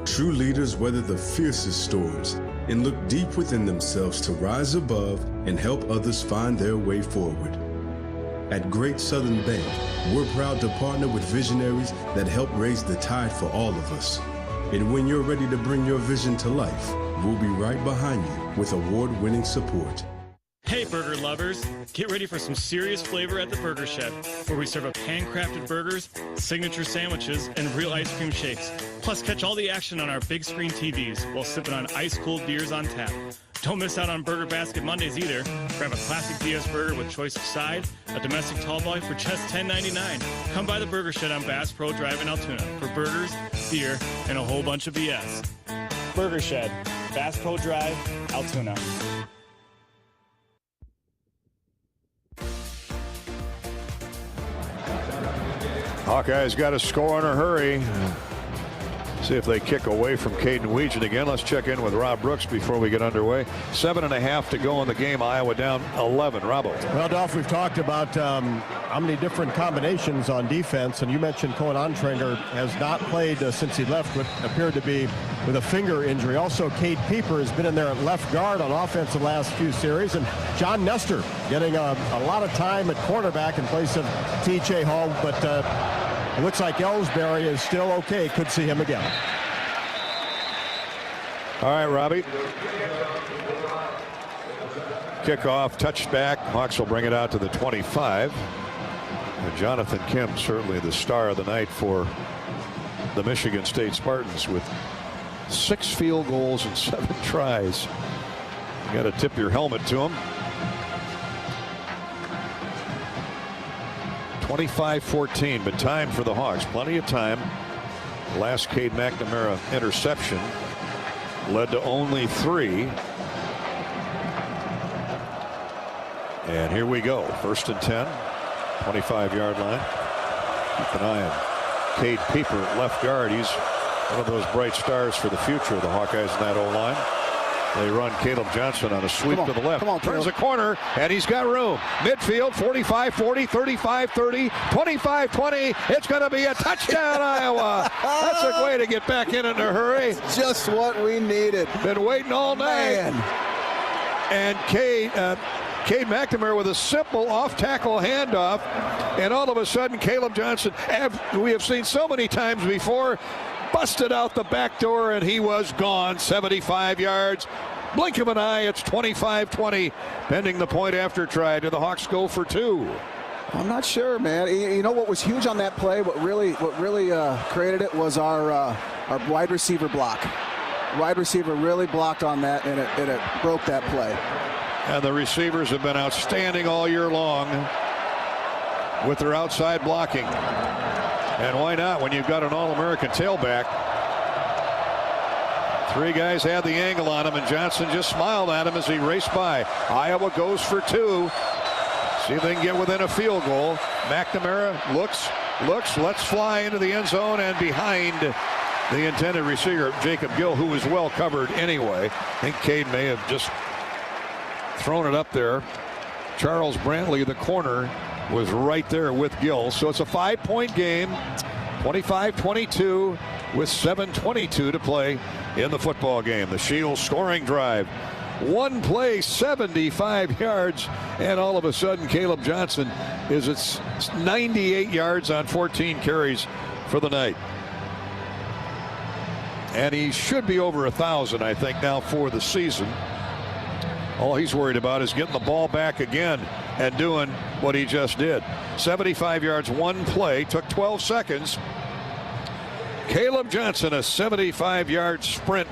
Speaker 14: True leaders weather the fiercest storms and look deep within themselves to rise above and help others find their way forward. At Great Southern Bank, we're proud to partner with visionaries that help raise the tide for all of us. And when you're ready to bring your vision to life, we'll be right behind you with award-winning support.
Speaker 17: Hey burger lovers, get ready for some serious flavor at the Burger Shed, where we serve up handcrafted burgers, signature sandwiches, and real ice cream shakes. Plus catch all the action on our big screen TVs while sipping on ice-cold beers on tap. Don't miss out on Burger Basket Mondays either. Grab a classic BS burger with choice of side, a domestic tall boy for just $10.99. Come by the Burger Shed on Bass Pro Drive in Altoona for burgers, beer, and a whole bunch of BS. Burger Shed, Bass Pro Drive, Altoona.
Speaker 3: Hawkeyes got to score in a hurry. See if they kick away from Caden Weegan again. Let's check in with Rob Brooks before we get underway. 7.5 to go in the game. Iowa down 11. Robbo.
Speaker 4: Well, Dolph, we've talked about how many different combinations on defense, and you mentioned Cohen Ontranger has not played since he left what appeared to be with a finger injury. Also, Cade Pieper has been in there at left guard on offense the last few series, and John Nestor getting a lot of time at cornerback in place of T.J. Hall, but it looks like Ellsbury is still okay. Could see him again.
Speaker 3: All right, Robbie. Kickoff, touchback. Hawks will bring it out to the 25. And Jonathan Kim, certainly the star of the night for the Michigan State Spartans, with 6 field goals and 7 tries. You got to tip your helmet to him. 25-14, but time for the Hawks. Plenty of time. Last Cade McNamara interception led to only 3. And here we go. 1st and 10. 25-yard line. Keep an eye on Cade Pieper, left guard. He's one of those bright stars for the future of the Hawkeyes in that O-line. They run Caleb Johnson on a sweep to the left. Turns the corner, and he's got room. Midfield, 45-40, 35-30, 25-20. It's going to be a touchdown, Iowa. That's a way to get back in a hurry.
Speaker 8: It's just what we needed.
Speaker 3: Been waiting all night.
Speaker 8: Man.
Speaker 3: And Cade McNamara with a simple off-tackle handoff, and all of a sudden Caleb Johnson, we have seen so many times before, busted out the back door, and he was gone. 75 yards. Blink of an eye, it's 25-20, pending the point after try. Do the Hawks go for 2?
Speaker 8: I'm not sure, man. You know what was huge on that play? What really created it was our wide receiver block. Wide receiver really blocked on that, and it broke that play.
Speaker 3: And the receivers have been outstanding all year long with their outside blocking. And why not when you've got an All-American tailback? 3 guys had the angle on him, and Johnson just smiled at him as he raced by. Iowa goes for 2. See if they can get within a field goal. McNamara looks, lets fly into the end zone and behind the intended receiver, Jacob Gill, who was well covered anyway. I think Cade may have just thrown it up there. Charles Brantley, the corner, was right there with Gill. So it's a 5-point game, 25-22 with 7:22 to play in the football game. The Shields scoring drive. 1 play, 75 yards, and all of a sudden Caleb Johnson is at 98 yards on 14 carries for the night. And he should be over 1,000, I think, now for the season. All he's worried about is getting the ball back again and doing what he just did. 75 yards, 1 play, took 12 seconds. Caleb Johnson, a 75-yard sprint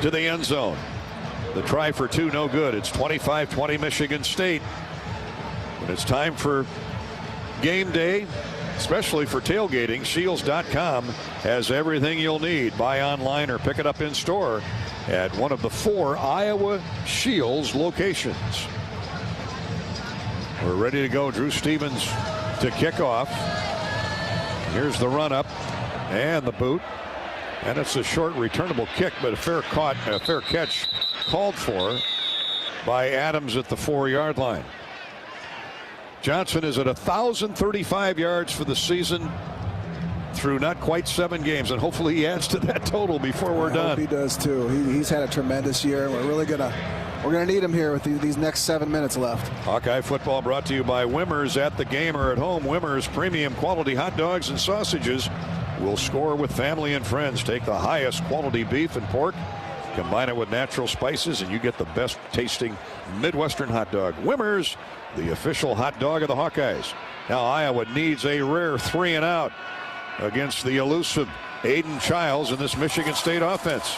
Speaker 3: to the end zone. The try for 2, no good. It's 25-20 Michigan State. When it's time for game day, especially for tailgating, Shields.com has everything you'll need. Buy online or pick it up in store at one of the 4 Iowa Shields locations. We're ready to go. Drew Stevens to kick off. Here's the run up and the boot, and it's a short returnable kick, but a fair catch called for by Adams at the 4-yard line. Johnson is at 1,035 yards for the season through not quite 7 games, and hopefully he adds to that total before we're done.
Speaker 8: I hope he does too. He's had a tremendous year, and we're gonna need him here with these next 7 minutes left.
Speaker 3: Hawkeye football brought to you by Wimmers at the game or at home. Wimmers premium quality hot dogs and sausages will score with family and friends. Take the highest quality beef and pork, combine it with natural spices, and you get the best tasting Midwestern hot dog. Wimmers, the official hot dog of the Hawkeyes. Now Iowa needs a rare 3 and out against the elusive Aiden Childs in this Michigan State offense.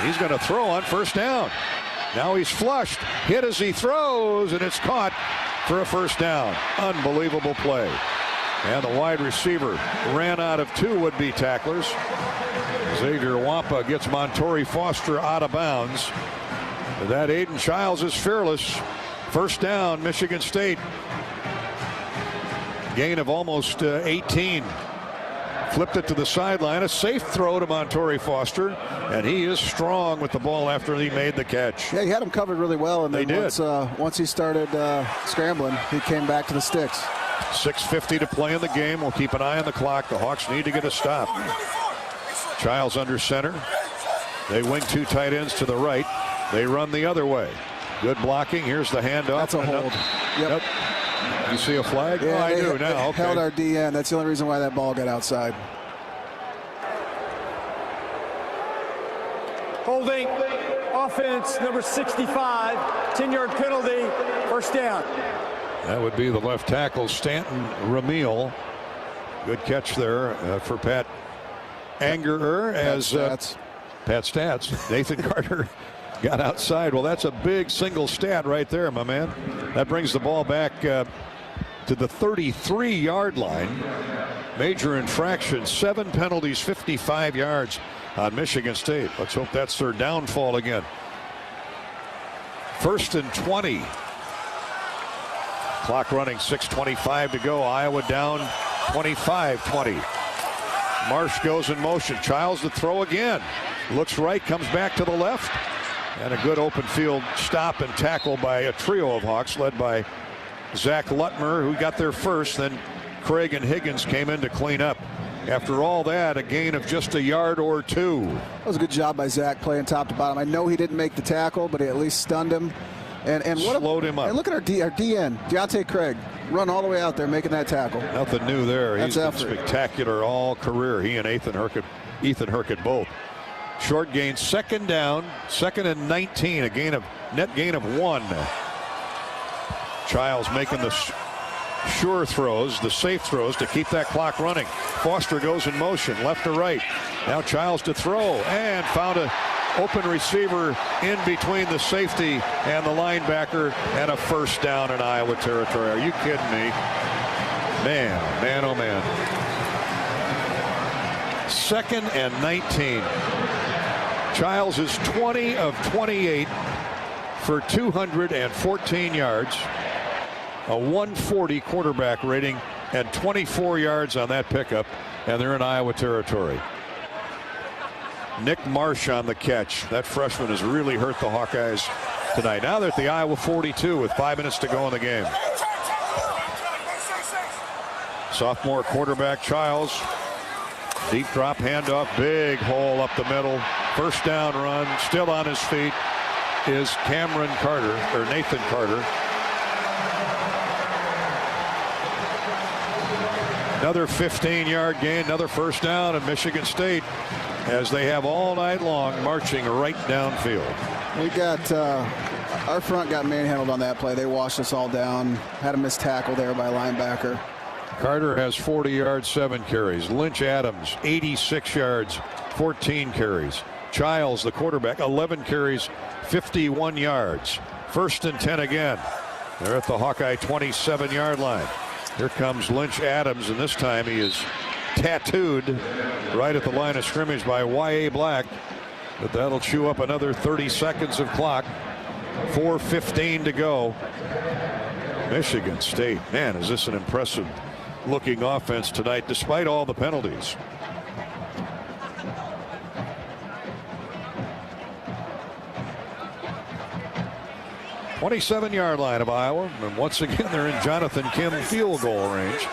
Speaker 3: He's going to throw on 1st down. Now he's flushed, hit as he throws, and it's caught for a 1st down. Unbelievable play. And the wide receiver ran out of 2 would-be tacklers. Xavier Wampa gets Montori Foster out of bounds. That Aiden Childs is fearless. 1st down, Michigan State. Gain of almost 18. Flipped it to the sideline. A safe throw to Montorie Foster, and he is strong with the ball after he made the catch.
Speaker 8: Yeah, he had him covered really well, and then once he started scrambling, he came back to the sticks.
Speaker 3: 6:50 to play in the game. We'll keep an eye on the clock. The Hawks need to get a stop. Childs under center. They wing 2 tight ends to the right. They run the other way. Good blocking. Here's the handoff.
Speaker 8: That's a hold. Yep.
Speaker 3: You see a flag?
Speaker 8: Yeah,
Speaker 3: I do now. Okay.
Speaker 8: Held our DN. That's the only reason why that ball got outside.
Speaker 5: Holding. Offense, number 65. 10-yard penalty. First down.
Speaker 3: That would be the left tackle, Stanton Ramil. Good catch there for Pat Angerer as Pat Stats. Nathan Carter got outside. Well, that's a big single stat right there, my man. That brings the ball back to the 33-yard line. Major infraction, 7 penalties, 55 yards on Michigan State. Let's hope that's their downfall again. 1st and 20. Clock running, 6:25 to go. Iowa down 25-20. Marsh goes in motion. Childs to throw again. Looks right, comes back to the left. And a good open field stop and tackle by a trio of Hawks led by Zach Lutmer, who got there first. Then Craig and Higgins came in to clean up. After all that, a gain of just a yard or 2.
Speaker 8: That was a good job by Zach playing top to bottom. I know he didn't make the tackle, but he at least stunned him. And what
Speaker 3: slowed him up.
Speaker 8: And look at our DN, Deontay Craig, run all the way out there making that tackle.
Speaker 3: Nothing new there.
Speaker 8: That's
Speaker 3: He's been spectacular all career. He and Ethan Herkett both. Short gain, 2nd down, 2nd and 19, net gain of 1. Childs making the sure throws, the safe throws to keep that clock running. Foster goes in motion, left to right. Now Childs to throw, and found a open receiver in between the safety and the linebacker, and a first down in Iowa territory. Are you kidding me? Man, oh man. 2nd and 19. Childs is 20 of 28 for 214 yards, a 140 quarterback rating, and 24 yards on that pickup, and they're in Iowa territory. Nick Marsh on the catch. That freshman has really hurt the Hawkeyes tonight. Now they're at the Iowa 42 with 5 minutes to go in the game. Sophomore quarterback Childs. Deep drop handoff. Big hole up the middle. First down run. Still on his feet is Nathan Carter. Another 15-yard gain. Another first down in Michigan State, as they have all night long marching right downfield.
Speaker 8: We got our front got manhandled on that play. They washed us all down. Had a missed tackle there by a linebacker.
Speaker 3: Carter has 40 yards, 7 carries. Lynch Adams, 86 yards, 14 carries. Childs, the quarterback, 11 carries, 51 yards. 1st and 10 again. They're at the Hawkeye 27-yard line. Here comes Lynch Adams, and this time he is tattooed right at the line of scrimmage by Y.A. Black. But that'll chew up another 30 seconds of clock. 4:15 to go. Michigan State, man, is this an impressive looking offense tonight despite all the penalties. "27-yard line of Iowa, and once again they're in Jonathan Kim field goal range.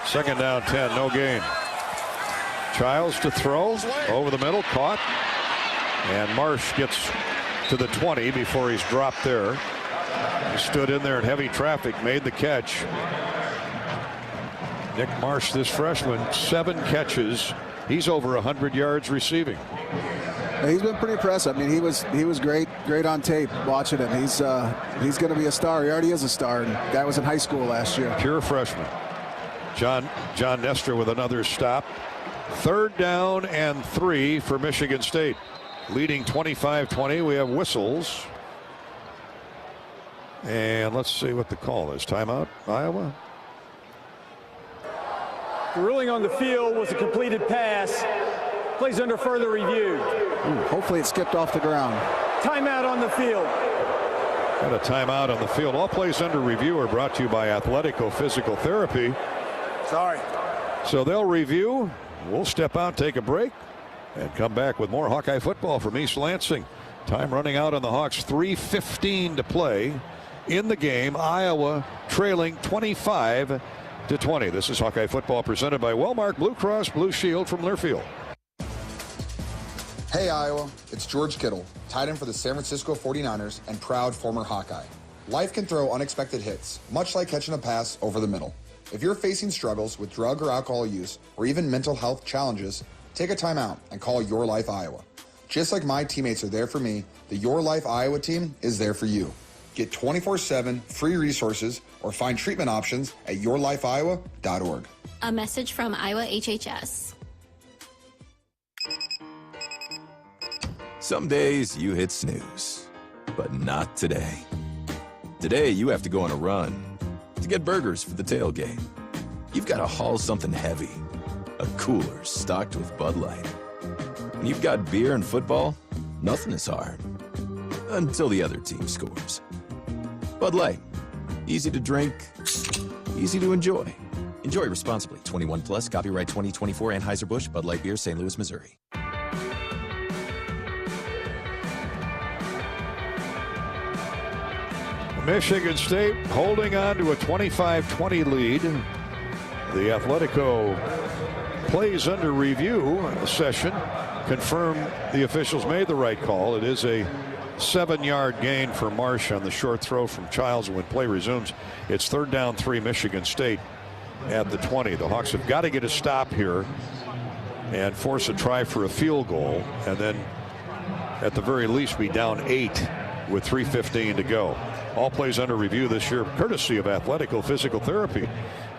Speaker 3: 2nd down 10, no gain. Childs to throw over the middle, caught, and Marsh gets to the 20 before he's dropped there. He stood in there in heavy traffic, made the catch. Nick Marsh, this freshman, 7 catches. He's over 100 yards receiving.
Speaker 8: He's been pretty impressive. I mean, he was great on tape watching him. He's going to be a star. He already is a star. And that was in high school last year.
Speaker 3: Pure freshman. John Nestor with another stop. 3rd down and 3 for Michigan State. Leading 25-20. We have whistles. And let's see what the call is. Timeout, Iowa.
Speaker 5: The ruling on the field was a completed pass. Plays under further review.
Speaker 8: Hopefully it skipped off the ground.
Speaker 5: Timeout on the field.
Speaker 3: Got a timeout on the field. All plays under review are brought to you by Athletico Physical Therapy.
Speaker 5: Sorry.
Speaker 3: So they'll review. We'll step out, take a break, and come back with more Hawkeye football from East Lansing. Time running out on the Hawks. 3:15 to play in the game. Iowa trailing 25-20. This is Hawkeye football presented by Wellmark Blue Cross Blue Shield from Learfield.
Speaker 9: Hey Iowa, it's George Kittle, tight end for the San Francisco 49ers and proud former Hawkeye. Life can throw unexpected hits, much like catching a pass over the middle. If you're facing struggles with drug or alcohol use or even mental health challenges, take a time out and call Your Life Iowa. Just like my teammates are there for me, the Your Life Iowa team is there for you. Get 24/7 free resources or find treatment options at yourlifeiowa.org.
Speaker 24: A message from Iowa HHS.
Speaker 7: Some days you hit snooze, but not today. Today you have to go on a run to get burgers for the tailgate. You've got to haul something heavy, a cooler stocked with Bud Light. When you've got beer and football, nothing is hard. Until the other team scores. Bud Light, easy to drink, easy to enjoy. Enjoy responsibly. 21 plus, copyright 2024 Anheuser-Busch, Bud Light Beer, St. Louis, Missouri.
Speaker 3: Michigan State holding on to a 25-20 lead. The Athletico plays under review session confirmed the officials made the right call. It is a 7-yard gain for Marsh on the short throw from Childs when play resumes. It's 3rd down 3, Michigan State at the 20. The Hawks have got to get a stop here and force a try for a field goal, and then at the very least be down 8 with 3:15 to go. All plays under review this year, courtesy of Athletico Physical Therapy.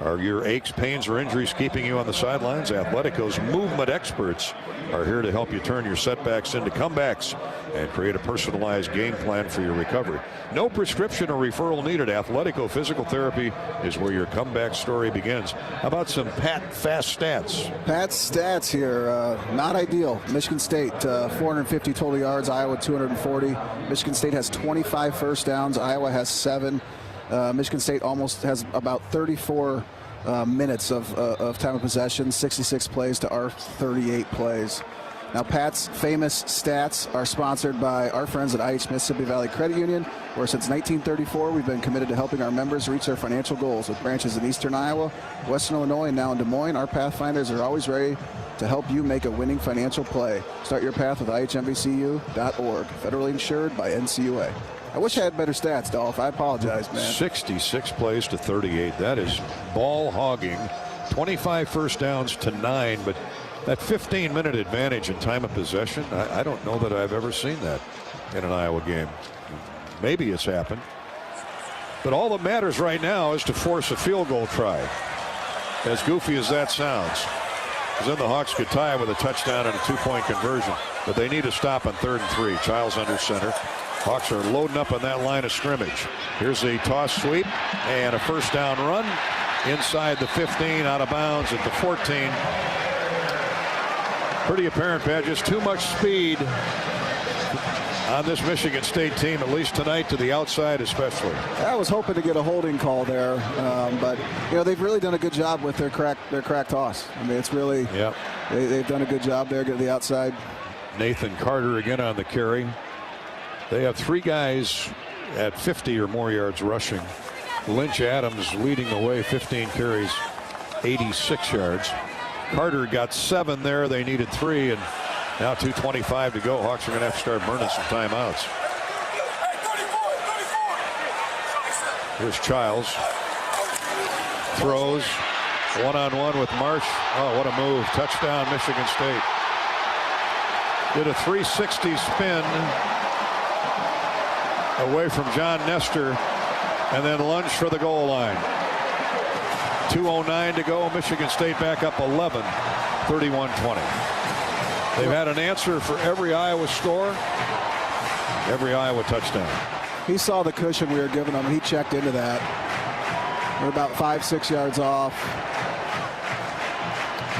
Speaker 3: Are your aches, pains, or injuries keeping you on the sidelines? Athletico's movement experts are here to help you turn your setbacks into comebacks and create a personalized game plan for your recovery. No prescription or referral needed. Athletico Physical Therapy is where your comeback story begins. How about some Pat fast stats?
Speaker 8: Pat's stats here, not ideal. Michigan State, 450 total yards. Iowa, 240. Michigan State has 25 first downs. Iowa has 7. Michigan State almost has about 34 minutes of time of possession, 66 plays to our 38 plays. Now, Pat's famous stats are sponsored by our friends at IH Mississippi Valley Credit Union, where since 1934 we've been committed to helping our members reach their financial goals. With branches in Eastern Iowa, Western Illinois, and now in Des Moines, our Pathfinders are always ready to help you make a winning financial play. Start your path with ihmvcu.org, federally insured by NCUA. I wish I had better stats, Dolph. I apologize, man.
Speaker 3: 66 plays to 38. That is ball hogging. 25 first downs to 9, but that 15-minute advantage in time of possession, I don't know that I've ever seen that in an Iowa game. Maybe it's happened. But all that matters right now is to force a field goal try. As goofy as that sounds. Because then the Hawks could tie with a touchdown and a 2-point conversion. But they need a stop on 3rd and 3. Childs under center. Hawks are loading up on that line of scrimmage. Here's a toss sweep and a first down run inside the 15, out of bounds at the 14. Pretty apparent, Pat, just too much speed on this Michigan State team, at least tonight, to the outside especially.
Speaker 8: I was hoping to get a holding call there, but you know they've really done a good job with their crack toss. I mean, it's really they've done a good job there, get to the outside.
Speaker 3: Nathan Carter again on the carry. They have 3 guys at 50 or more yards rushing. Lynch Adams leading the way, 15 carries, 86 yards. Carter got 7 there. They needed 3, and now 2:25 to go. Hawks are going to have to start burning some timeouts. Here's Childs. Throws. One-on-one with Marsh. Oh, what a move. Touchdown, Michigan State. Did a 360 spin away from John Nestor, and then lunged for the goal line. 2:09 to go. Michigan State back up 11, 31-20. They've had an answer for every Iowa score, every Iowa touchdown.
Speaker 8: He saw the cushion we were giving him, and he checked into that. We're about 5-6 yards off.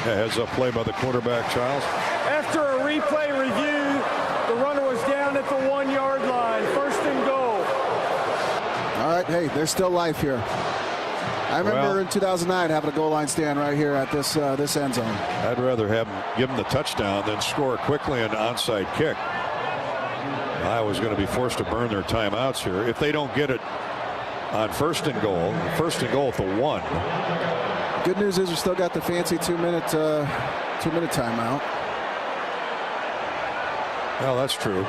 Speaker 3: Heads up play by the quarterback, Childs.
Speaker 5: After a replay review, the runner was down at the 1-yard line. 1st and goal.
Speaker 8: hey, there's still life here. I remember in 2009 having a goal line stand right here at this end zone.
Speaker 3: I'd rather have them give them the touchdown than score quickly an onside kick. Iowa's going to be forced to burn their timeouts here if they don't get it on first and goal. First and goal at the 1.
Speaker 8: Good news is we still got the fancy 2-minute timeout.
Speaker 3: Well, that's true.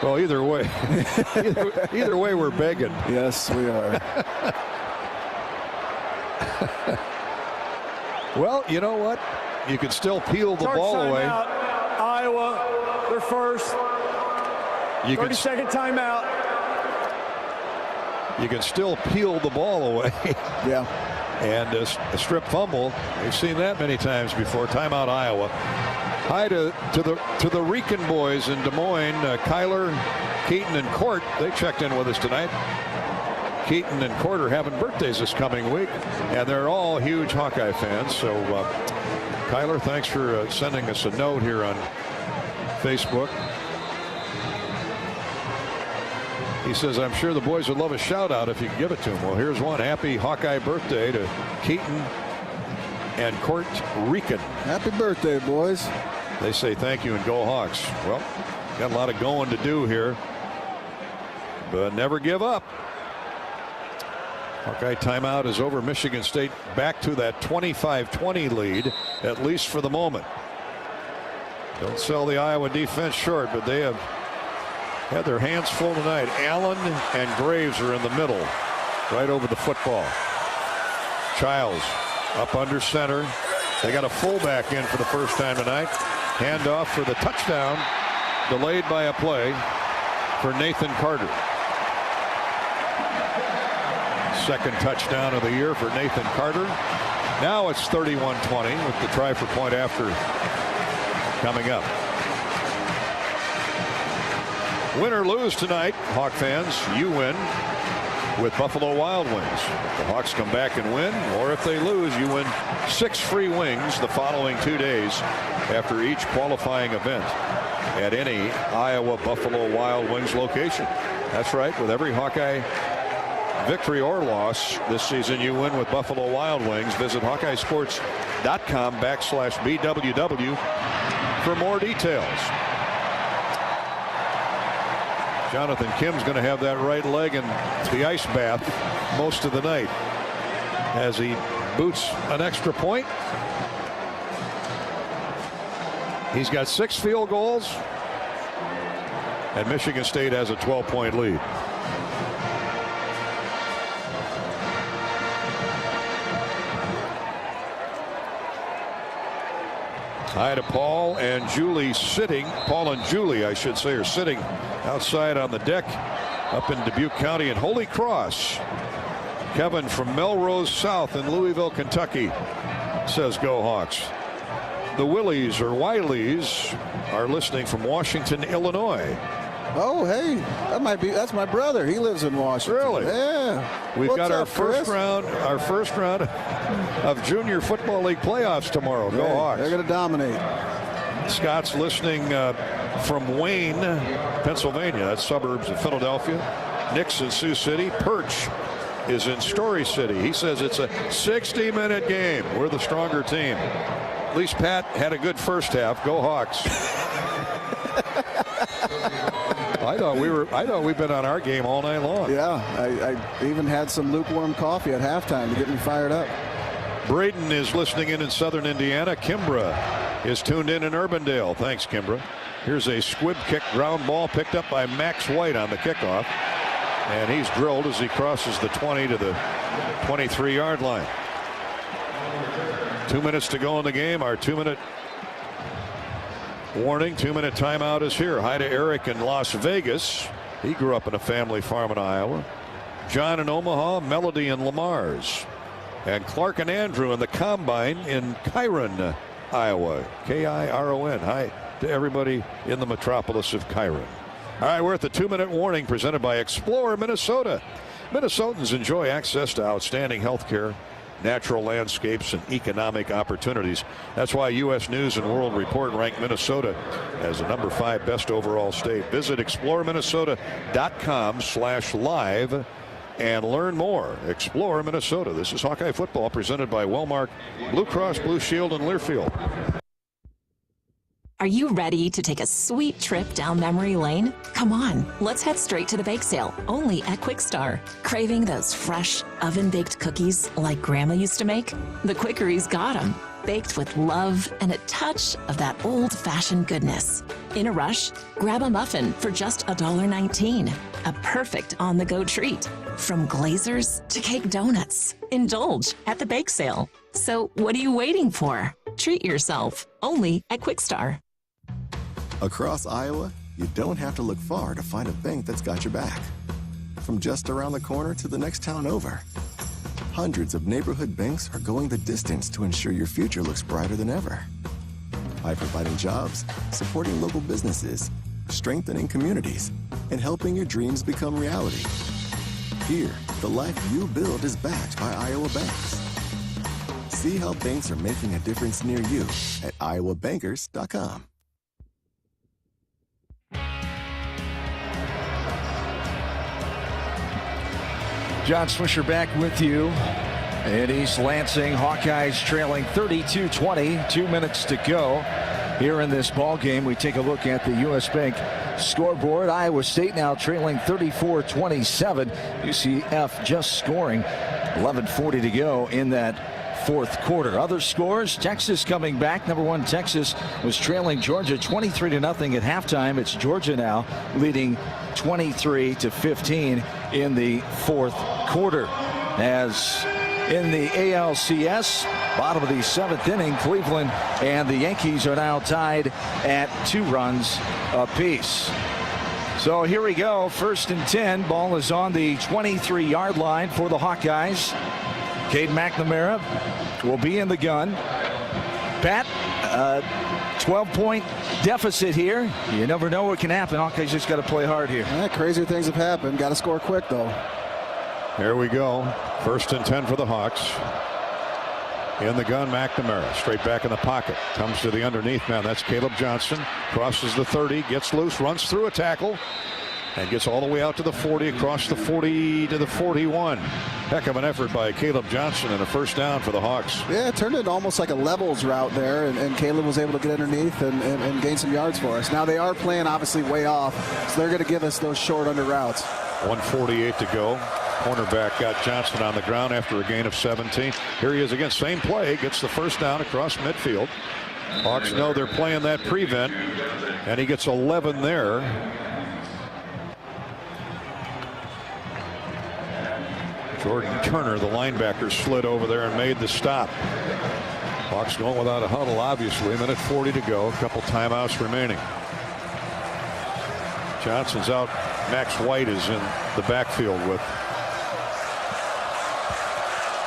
Speaker 3: Well, either way, either way, we're begging.
Speaker 8: Yes, we are.
Speaker 3: Well, you know what? You can still peel the ball away.
Speaker 5: Out. Iowa, they're first. 30-second timeout.
Speaker 3: You can still peel the ball away.
Speaker 8: Yeah.
Speaker 3: And a strip fumble. We've seen that many times before. Timeout, Iowa. Hi to the Rican boys in Des Moines. Kyler, Keaton, and Court. They checked in with us tonight. Keaton and Court are having birthdays this coming week, and they're all huge Hawkeye fans. So, Kyler, thanks for sending us a note here on Facebook. He says, I'm sure the boys would love a shout out if you can give it to them. Well, here's one. Happy Hawkeye birthday to Keaton and Court Rican.
Speaker 8: Happy birthday, boys.
Speaker 3: They say thank you and go Hawks. Well, got a lot of going to do here, but never give up. Hawkeye timeout is over. Michigan State back to that 25-20 lead, at least for the moment. Don't sell the Iowa defense short, but they have had their hands full tonight. Allen and Graves are in the middle, right over the football. Childs up under center. They got a fullback in for the first time tonight. Handoff for the touchdown, delayed by a play for Nathan Carter. Second touchdown of the year for Nathan Carter. Now it's 31-20 with the try for point after coming up. Win or lose tonight, Hawk fans, you win with Buffalo Wild Wings. If the Hawks come back and win, or if they lose, you win 6 free wings the following 2 days after each qualifying event at any Iowa Buffalo Wild Wings location. That's right, with every Hawkeye victory or loss this season, you win with Buffalo Wild Wings. Visit HawkeyeSports.com/BWW for more details. Jonathan Kim's going to have that right leg in the ice bath most of the night as he boots an extra point. He's got 6 field goals, and Michigan State has a 12-point lead. Hi to Paul and Julie sitting. Paul and Julie, I should say, are sitting outside on the deck up in Dubuque County in Holy Cross. Kevin from Melrose South in Louisville, Kentucky says go Hawks. The Willies or Wileys are listening from Washington, Illinois.
Speaker 8: Oh, hey, that's my brother. He lives in Washington.
Speaker 3: Really?
Speaker 8: Yeah.
Speaker 3: We've got our first round of Junior Football League playoffs tomorrow. Go Hawks.
Speaker 8: They're going to dominate.
Speaker 3: Scott's listening from Wayne, Pennsylvania. That's suburbs of Philadelphia. Nick's in Sioux City. Perch is in Story City. He says it's a 60-minute game. We're the stronger team. At least Pat had a good first half. Go Hawks. I thought we've been on our game all night long.
Speaker 8: Yeah, I even had some lukewarm coffee at halftime to get me fired up.
Speaker 3: Braden is listening in Southern Indiana. Kimbra is tuned in Urbandale. Thanks, Kimbra. Here's a squib kick ground ball picked up by Max White on the kickoff. And he's drilled as he crosses the 20 to the 23-yard line. 2 minutes to go in the game. Our 2-minute warning. 2-minute timeout is here. Hi to Eric in Las Vegas. He grew up in a family farm in Iowa. John in Omaha. Melody in Lamar's. And Clark and Andrew in the Combine in Chiron, Iowa. K-I-R-O-N. Hi to everybody in the metropolis of Chiron. All right, we're at the 2-minute warning presented by Explorer Minnesota. Minnesotans enjoy access to outstanding health care natural landscapes and economic opportunities. That's why U.S. News and World Report ranked Minnesota as the number 5 best overall state. Visit exploreminnesota.com/live and learn more. Explore Minnesota. This is Hawkeye football presented by Wellmark Blue Cross Blue Shield in Learfield.
Speaker 10: Are you ready to take a sweet trip down memory lane? Come on, let's head straight to the bake sale, only at Quick Star. Craving those fresh, oven-baked cookies like Grandma used to make? The Quickery's got them, baked with love and a touch of that old-fashioned goodness. In a rush? Grab a muffin for just $1.19. A perfect on-the-go treat. From glazers to cake donuts. Indulge at the bake sale. So what are you waiting for? Treat yourself, only at Quick Star.
Speaker 11: Across Iowa, you don't have to look far to find a bank that's got your back. From just around the corner to the next town over, hundreds of neighborhood banks are going the distance to ensure your future looks brighter than ever. By providing jobs, supporting local businesses, strengthening communities, and helping your dreams become reality. Here, the life you build is backed by Iowa banks. See how banks are making a difference near you at iowabankers.com.
Speaker 25: John Swisher back with you in East Lansing. Hawkeyes trailing 32-20. 2 minutes to go here in this ball game. We take a look at the U.S. Bank scoreboard. Iowa State now trailing 34-27. UCF just scoring. 11:40 to go in that fourth quarter. Other scores, Texas coming back. Number 1 Texas was trailing Georgia 23-0 at halftime. It's Georgia now leading 23-15 in the fourth quarter. As in the ALCS, bottom of the 7th inning, Cleveland and the Yankees are now tied at 2 runs apiece. So here we go, 1st and 10. Ball is on the 23-yard line for the Hawkeyes. Cade McNamara will be in the gun. Pat, 12-point deficit here. You never know what can happen. Hawkeyes just got to play hard here.
Speaker 8: Yeah, crazier things have happened. Got to score quick, though.
Speaker 3: Here we go. 1st and 10 for the Hawks. In the gun, McNamara straight back in the pocket. Comes to the underneath man. That's Caleb Johnson. Crosses the 30. Gets loose. Runs through a tackle. And gets all the way out to the 40. Across the 40 to the 41. Heck of an effort by Caleb Johnson and a first down for the Hawks.
Speaker 8: Yeah, it turned into almost like a levels route there. And Caleb was able to get underneath and gain some yards for us. Now they are playing obviously way off. So they're going to give us those short under routes.
Speaker 3: 1:48 to go. Cornerback got Johnson on the ground after a gain of 17. Here he is again, same play, gets the first down across midfield. Hawks know they're playing that prevent, and he gets 11 there. Jordan Turner, the linebacker, slid over there and made the stop. Hawks going without a huddle, obviously. 1:40 to go, a couple timeouts remaining. Johnson's out. Max White is in the backfield with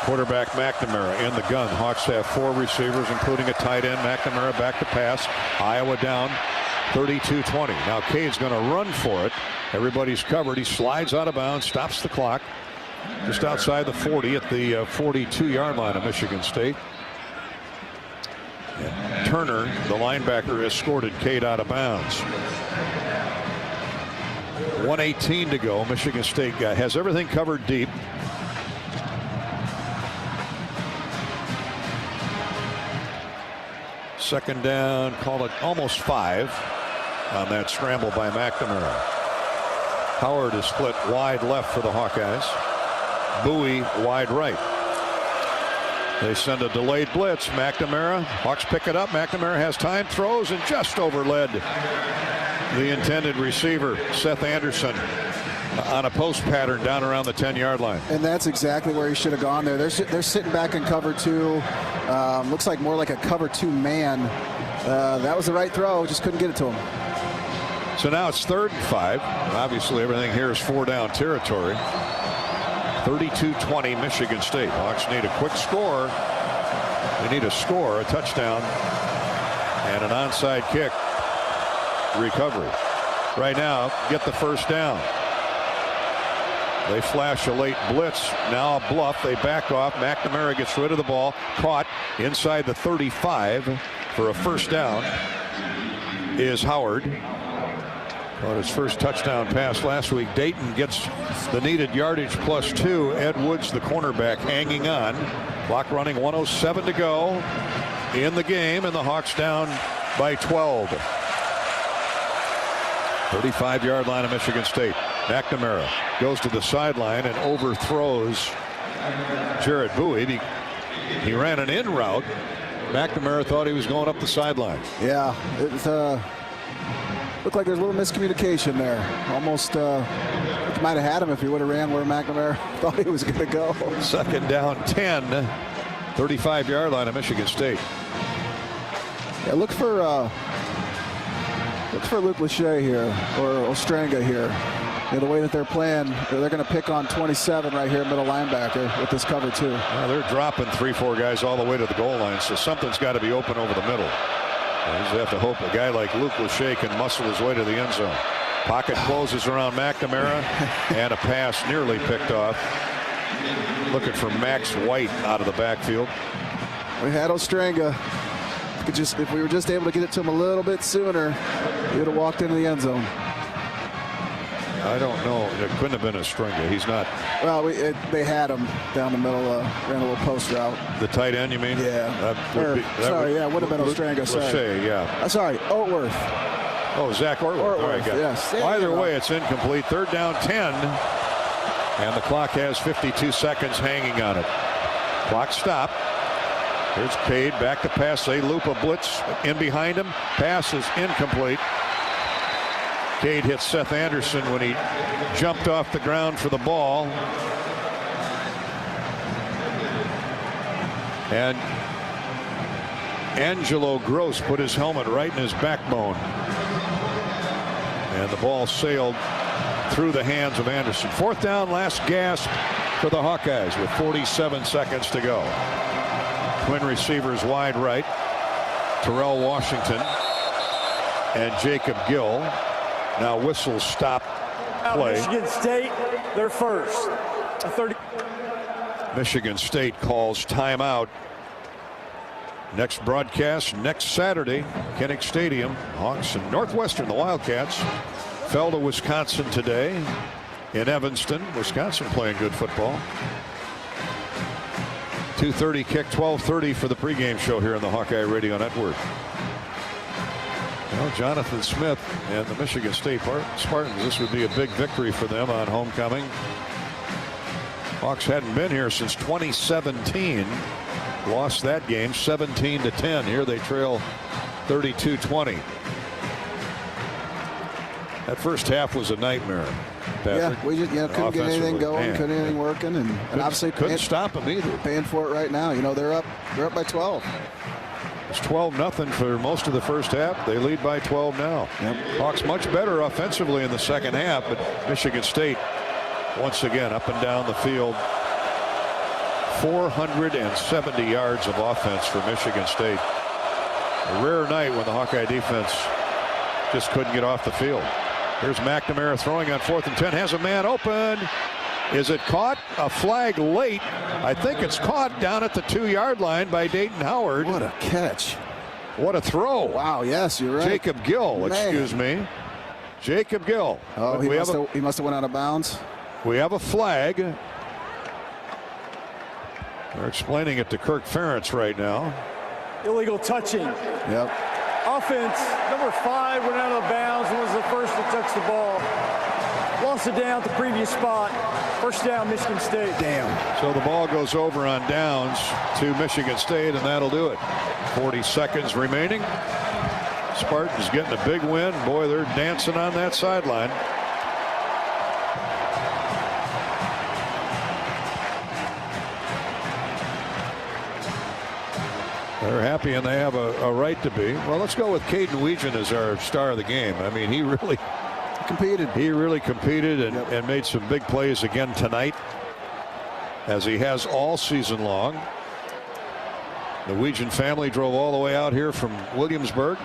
Speaker 3: quarterback McNamara in the gun. Hawks have 4 receivers, including a tight end. McNamara back to pass. Iowa down 32-20. Now Cade's going to run for it. Everybody's covered. He slides out of bounds, stops the clock just outside the 40 at the 42-yard line of Michigan State. And Turner, the linebacker, escorted Cade out of bounds. 1:18 to go. Michigan State has everything covered deep. Second down, call it almost 5 on that scramble by McNamara. Howard is split wide left for the Hawkeyes. Bowie wide right. They send a delayed blitz. McNamara, Hawks pick it up. McNamara has time, throws, and just overled the intended receiver, Seth Anderson, on a post pattern down around the 10-yard line.
Speaker 8: And that's exactly where he should have gone there. They're sitting back in cover 2. Looks like more like a cover 2 man. That was the right throw, just couldn't get it to him.
Speaker 3: So now it's 3rd and 5. Obviously everything here is 4-down territory. 32-20 Michigan State. Hawks need a quick score. They need a score, a touchdown, and an onside kick recovery. Right now, get the first down. They flash a late blitz. Now a bluff. They back off. McNamara gets rid of the ball. Caught inside the 35 for a first down is Howard. On his first touchdown pass last week. Dayton gets the needed yardage +2. Ed Woods, the cornerback, hanging on. Clock running, 1:07 to go in the game, and the Hawks down by 12. 35-yard line of Michigan State. McNamara goes to the sideline and overthrows Jarrett Bowie. He ran an in route. McNamara thought he was going up the sideline.
Speaker 8: Yeah, it looked like there's a little miscommunication there. Almost might have had him if he would have ran where McNamara thought he was going to go.
Speaker 3: Second down 10, 35-yard line of Michigan State.
Speaker 8: Yeah, look for Luke Lachey here, or Ostranga here. You know, the way that they're playing, they're going to pick on 27 right here, middle linebacker, with this cover 2.
Speaker 3: They're dropping 3-4 guys all the way to the goal line, so something's got to be open over the middle. You just have to hope a guy like Luke Lachey can muscle his way to the end zone. Pocket closes around McNamara, and a pass nearly picked off. Looking for Max White out of the backfield.
Speaker 8: We had Ostranga. If we were just able to get it to him a little bit sooner, he would have walked into the end zone.
Speaker 3: I don't know. It couldn't have been Ostranga. He's not.
Speaker 8: Well, they had him down the middle, ran a little post route.
Speaker 3: The tight end, you mean?
Speaker 8: Yeah. Would have been Ostranga.
Speaker 3: Lachey, yeah.
Speaker 8: Sorry, Ortworth.
Speaker 3: Oh, Zach Ortworth. All right, got
Speaker 8: yes.
Speaker 3: Well, either way, it's incomplete. Third down 10. And the clock has 52 seconds hanging on it. Clock stopped. Here's Cade back to pass. They loop a blitz in behind him. Pass is incomplete. Cade hit Seth Anderson when he jumped off the ground for the ball. And Angelo Gross put his helmet right in his backbone. And the ball sailed through the hands of Anderson. Fourth down, last gasp for the Hawkeyes with 47 seconds to go. Twin receivers wide right. Terrell Washington and Jacob Gill. Now whistles stop play.
Speaker 5: Michigan State, they're first. 30.
Speaker 3: Michigan State calls timeout. Next broadcast next Saturday, Kinnick Stadium. Hawks and Northwestern, the Wildcats, fell to Wisconsin today in Evanston. Wisconsin playing good football. 2:30 kick, 12:30 for the pregame show here on the Hawkeye Radio Network. Well, Jonathan Smith and the Michigan State Spartans, this would be a big victory for them on homecoming. Hawks hadn't been here since 2017. Lost that game 17-10. Here they trail 32-20. That first half was a nightmare, Patrick.
Speaker 8: Yeah, we just couldn't get anything going, couldn't get anything working, and obviously
Speaker 3: couldn't stop them either.
Speaker 8: Paying for it right now. You know, they're up by 12.
Speaker 3: It's 12-0 for most of the first half. They lead by 12 now.
Speaker 8: Yep.
Speaker 3: Hawks much better offensively in the second half, but Michigan State once again up and down the field. 470 yards of offense for Michigan State. A rare night when the Hawkeye defense just couldn't get off the field. Here's McNamara throwing on 4th and 10. Has a man open. Is it caught? A flag late. I think it's caught down at the 2-yard line by Dayton Howard.
Speaker 8: What a catch.
Speaker 3: What a throw.
Speaker 8: Wow, yes, you're right.
Speaker 3: Jacob Gill, excuse me. Jacob Gill.
Speaker 8: Oh, he must have went out of bounds.
Speaker 3: We have a flag. They're explaining it to Kirk Ferentz right now.
Speaker 5: Illegal touching.
Speaker 8: Yep.
Speaker 5: Offense, number 5 went out of bounds and was the first to touch the ball. Lost it down at the previous spot. First down, Michigan State.
Speaker 8: Damn.
Speaker 3: So the ball goes over on downs to Michigan State, and that'll do it. 40 seconds remaining. Spartans getting a big win. Boy, they're dancing on that sideline. They're happy, and they have a right to be. Well, let's go with Caden Weegan as our star of the game. I mean, he really
Speaker 8: competed.
Speaker 3: He really competed and made some big plays again tonight, as he has all season long. The Weegan family drove all the way out here from Williamsburg.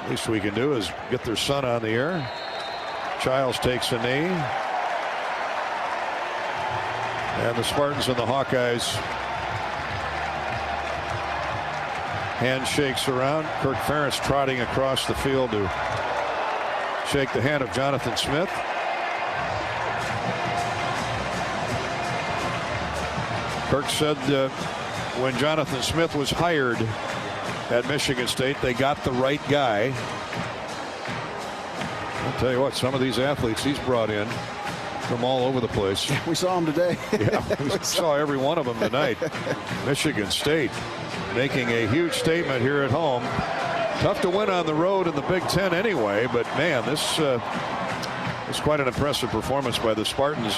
Speaker 3: Least we can do is get their son on the air. Childs takes a knee. And the Spartans and the Hawkeyes handshakes around. Kirk Ferentz trotting across the field to shake the hand of Jonathan Smith. Kirk said when Jonathan Smith was hired at Michigan State, they got the right guy. I'll tell you what, some of these athletes he's brought in from all over the place.
Speaker 8: We saw him today.
Speaker 3: Yeah, we saw every one of them tonight. Michigan State making a huge statement here at home. Tough to win on the road in the Big Ten anyway, but man, this is quite an impressive performance by the Spartans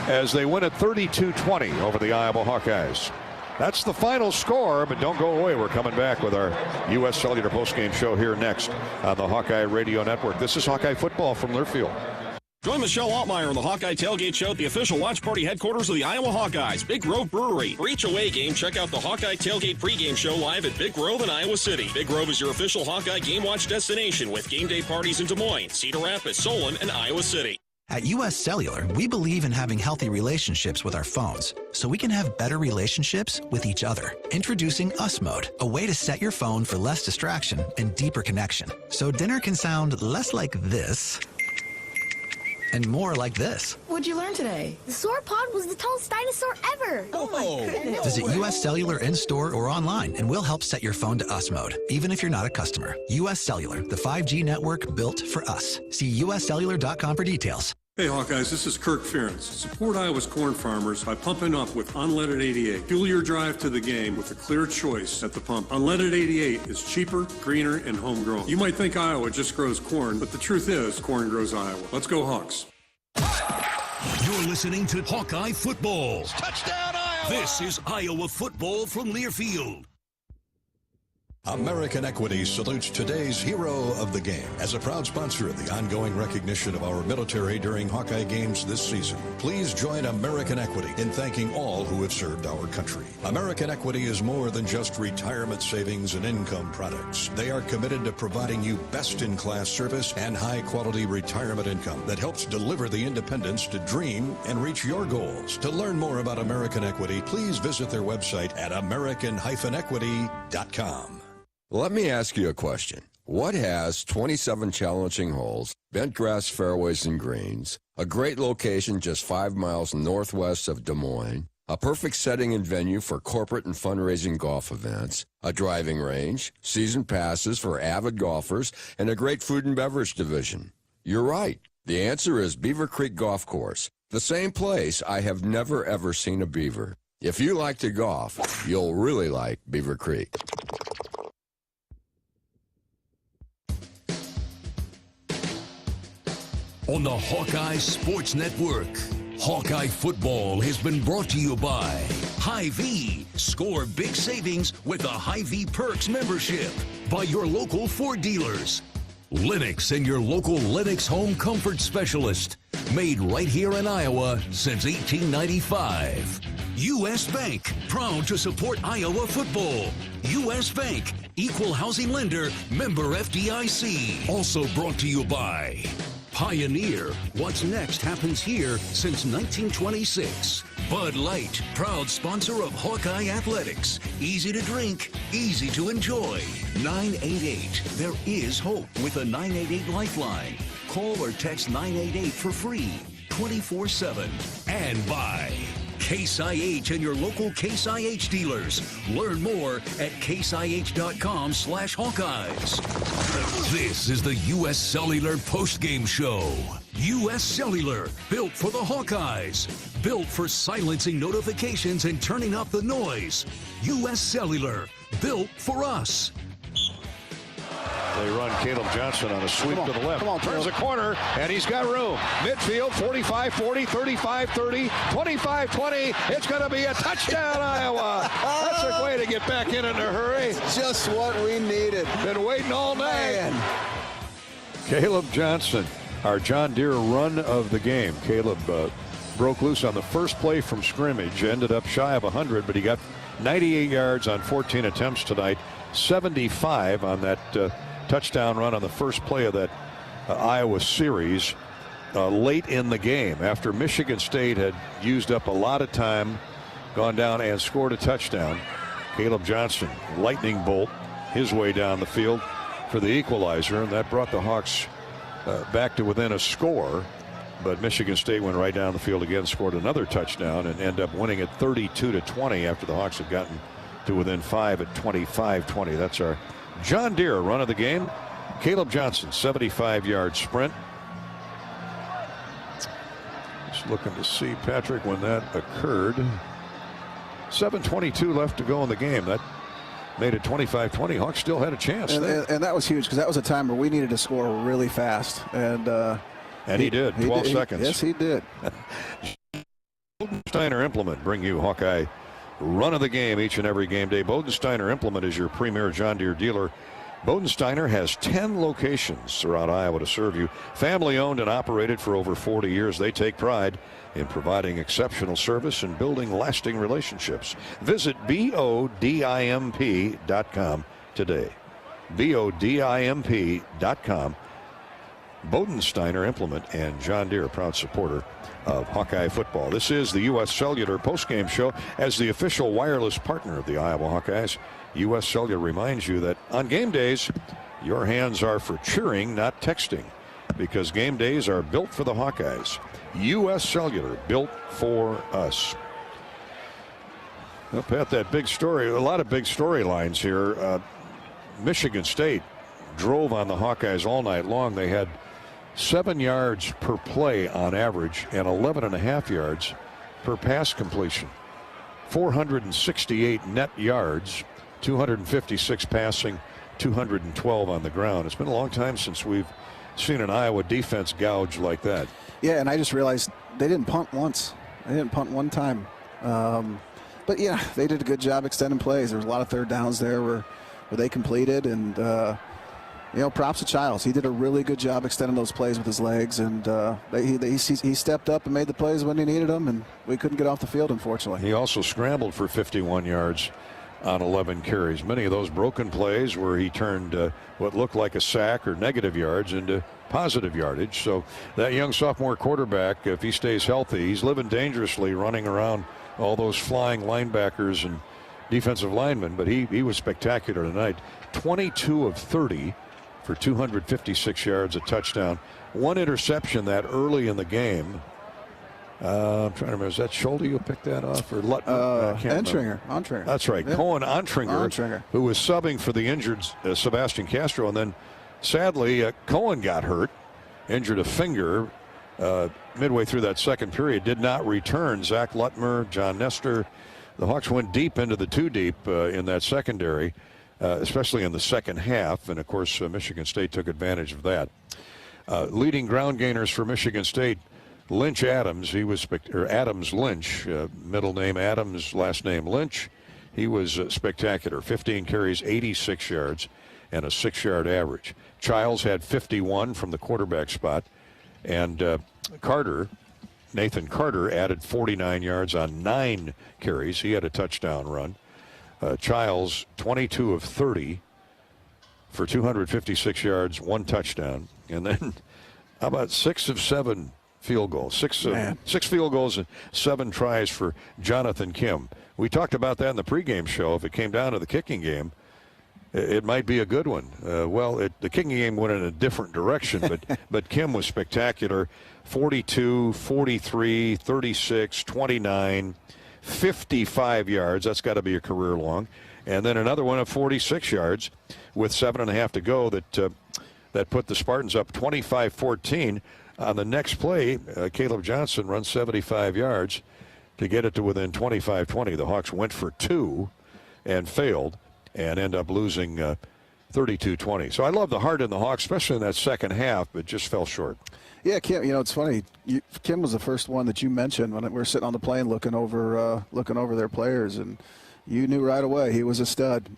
Speaker 3: as they win at 32-20 over the Iowa Hawkeyes. That's the final score, but don't go away. We're coming back with our U.S. Cellular postgame show here next on the Hawkeye Radio Network. This is Hawkeye Football from Learfield.
Speaker 15: Join Michelle Altmeyer on the Hawkeye Tailgate Show at the official watch party headquarters of the Iowa Hawkeyes, Big Grove Brewery. For each away game, check out the Hawkeye Tailgate pregame show live at Big Grove in Iowa City. Big Grove is your official Hawkeye game watch destination with game day parties in Des Moines, Cedar Rapids, Solon, and Iowa City.
Speaker 22: At U.S. Cellular, we believe in having healthy relationships with our phones, so we can have better relationships with each other. Introducing Us Mode, a way to set your phone for less distraction and deeper connection. So dinner can sound less like this and more like this.
Speaker 24: What'd you learn today? The sauropod was the tallest dinosaur ever. Oh my goodness.
Speaker 22: Visit U.S. Cellular in-store or online, and we'll help set your phone to Us Mode, even if you're not a customer. U.S. Cellular, the 5G network built for us. See uscellular.com for details.
Speaker 14: Hey Hawkeyes, this is Kirk Ferentz. Support Iowa's corn farmers by pumping up with Unleaded 88. Fuel your drive to the game with a clear choice at the pump. Unleaded 88 is cheaper, greener, and homegrown. You might think Iowa just grows corn, but the truth is corn grows Iowa. Let's go Hawks.
Speaker 2: You're listening to Hawkeye Football. Touchdown, Iowa! This is Iowa Football from Learfield.
Speaker 19: American Equity salutes today's hero of the game. As a proud sponsor of the ongoing recognition of our military during Hawkeye games this season, please join American Equity in thanking all who have served our country. American Equity is more than just retirement savings and income products. They are committed to providing you best-in-class service and high-quality retirement income that helps deliver the independence to dream and reach your goals. To learn more about American Equity, please visit their website at american-equity.com.
Speaker 16: Let me ask you a question. What has 27 challenging holes, bent grass fairways and greens, a great location just 5 miles northwest of Des Moines, a perfect setting and venue for corporate and fundraising golf events, a driving range, season passes for avid golfers, and a great food and beverage division? You're right. The answer is Beaver Creek Golf Course, the same place I have never ever seen a beaver. If you like to golf, you'll really like Beaver Creek.
Speaker 2: On the Hawkeye Sports Network, Hawkeye Football has been brought to you by Hy-Vee. Score big savings with a Hy-Vee Perks membership. By your local Ford dealers. Lennox and your local Lennox home comfort specialist. Made right here in Iowa since 1895. U.S. Bank, proud to support Iowa football. U.S. Bank, equal housing lender, member FDIC. Also brought to you by Pioneer. What's next happens here since 1926. Bud Light, proud sponsor of Hawkeye Athletics. Easy to drink, easy to enjoy. 988. There is hope with a 988 lifeline. Call or text 988 for free, 24/7. And by Case IH and your local Case IH dealers. Learn more at caseih.com/Hawkeyes. This is the U.S. Cellular postgame show. U.S. Cellular, built for the Hawkeyes. Built for silencing notifications and turning up the noise. U.S. Cellular, built for us.
Speaker 3: They run Caleb Johnson on a sweep to the left. Turns a corner, and he's got room. Midfield, 45-40, 35-30, 25-20. It's going to be a touchdown, Iowa. That's a way to get back in a hurry.
Speaker 8: Just what we needed.
Speaker 3: Been waiting all night. Caleb Johnson, our John Deere run of the game. Caleb broke loose on the first play from scrimmage. Ended up shy of 100, but he got 98 yards on 14 attempts tonight. 75 on that touchdown run on the first play of that Iowa series. late in the game after Michigan State had used up a lot of time, gone down and scored a touchdown. Caleb Johnson, lightning bolt his way down the field for the equalizer, and that brought the Hawks back to within a score. But Michigan State went right down the field again, scored another touchdown, and ended up winning it 32-20 after the Hawks had gotten to within 5 at 25-20. That's our John Deere run of the game. Caleb Johnson, 75-yard sprint. Just looking to see, Patrick, when that occurred. 7:22 left to go in the game. That made it 25-20. Hawks still had a chance.
Speaker 8: And that was huge, because that was a time where we needed to score really fast. And
Speaker 3: he did. 12 seconds.
Speaker 8: Yes, he did.
Speaker 3: Bodensteiner Implement bring you Hawkeye run of the game each and every game day. Bodensteiner Implement is your premier John Deere dealer. Bodensteiner has 10 locations throughout Iowa to serve you. Family owned and operated for over 40 years. They take pride in providing exceptional service and building lasting relationships. Visit BODIMP.com today. BODIMP.com. Bodensteiner Implement and John Deere, a proud supporter of Hawkeye football. This is the U.S. Cellular postgame show. As the official wireless partner of the Iowa Hawkeyes, U.S. Cellular reminds you that on game days, your hands are for cheering, not texting, because game days are built for the Hawkeyes. U.S. Cellular, built for us. Well, Pat, that big story, a lot of big storylines here. Michigan State drove on the Hawkeyes all night long. They had 7 yards per play on average and 11.5 yards per pass completion. 468 net yards, 256 passing, 212 on the ground. It's been a long time since we've seen an Iowa defense gouge like that.
Speaker 8: Yeah, and I just realized they didn't punt once. They didn't punt one time. But yeah, they did a good job extending plays. There was a lot of third downs there where they completed, and props to Childs. He did a really good job extending those plays with his legs, and he stepped up and made the plays when he needed them, and we couldn't get off the field, unfortunately.
Speaker 3: He also scrambled for 51 yards on 11 carries. Many of those broken plays where he turned what looked like a sack or negative yards into positive yardage. So that young sophomore quarterback, if he stays healthy, he's living dangerously, running around all those flying linebackers and defensive linemen, but he was spectacular tonight. 22 of 30 for 256 yards, a touchdown. One interception that early in the game. I'm trying to remember, is that Schulte who picked that off, or
Speaker 8: Ontringer.
Speaker 3: That's right. Yeah. Cohen Ontringer, who was subbing for the injured Sebastian Castro, and then sadly Cohen got hurt, injured a finger midway through that second period, did not return. Zach Lutmer, John Nestor. The Hawks went deep into the two deep in that secondary, especially in the second half, and of course Michigan State took advantage of that. Leading ground gainers for Michigan State, Lynch Adams. He was Adams Lynch, middle name Adams, last name Lynch. He was spectacular. 15 carries, 86 yards, and a 6-yard average. Childs had 51 from the quarterback spot, and Nathan Carter added 49 yards on 9 carries. He had a touchdown run. Childs, 22 of 30 for 256 yards, 1 touchdown. And then how about 6 of 7 field goals? Six field goals and 7 tries for Jonathan Kim. We talked about that in the pregame show. If it came down to the kicking game, it might be a good one. The kicking game went in a different direction, but Kim was spectacular. 42, 43, 36, 29, 55 yards. That's got to be a career long. And then another one of 46 yards with 7.5 to go that put the Spartans up 25-14. On the next play, Caleb Johnson runs 75 yards to get it to within 25-20. The Hawks went for 2 and failed and end up losing 32-20. So I love the heart in the Hawks, especially in that second half, but just fell short.
Speaker 8: Yeah, Kim, it's funny. Kim was the first one that you mentioned when we were sitting on the plane looking over their players, and you knew right away he was a stud.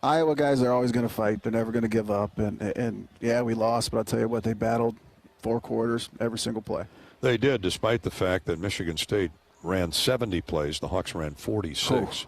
Speaker 8: Iowa guys are always going to fight. They're never going to give up. And yeah, we lost, but I'll tell you what, they battled 4 quarters, every single play. They
Speaker 3: did, despite the fact that Michigan State ran 70 plays. The Hawks ran 46.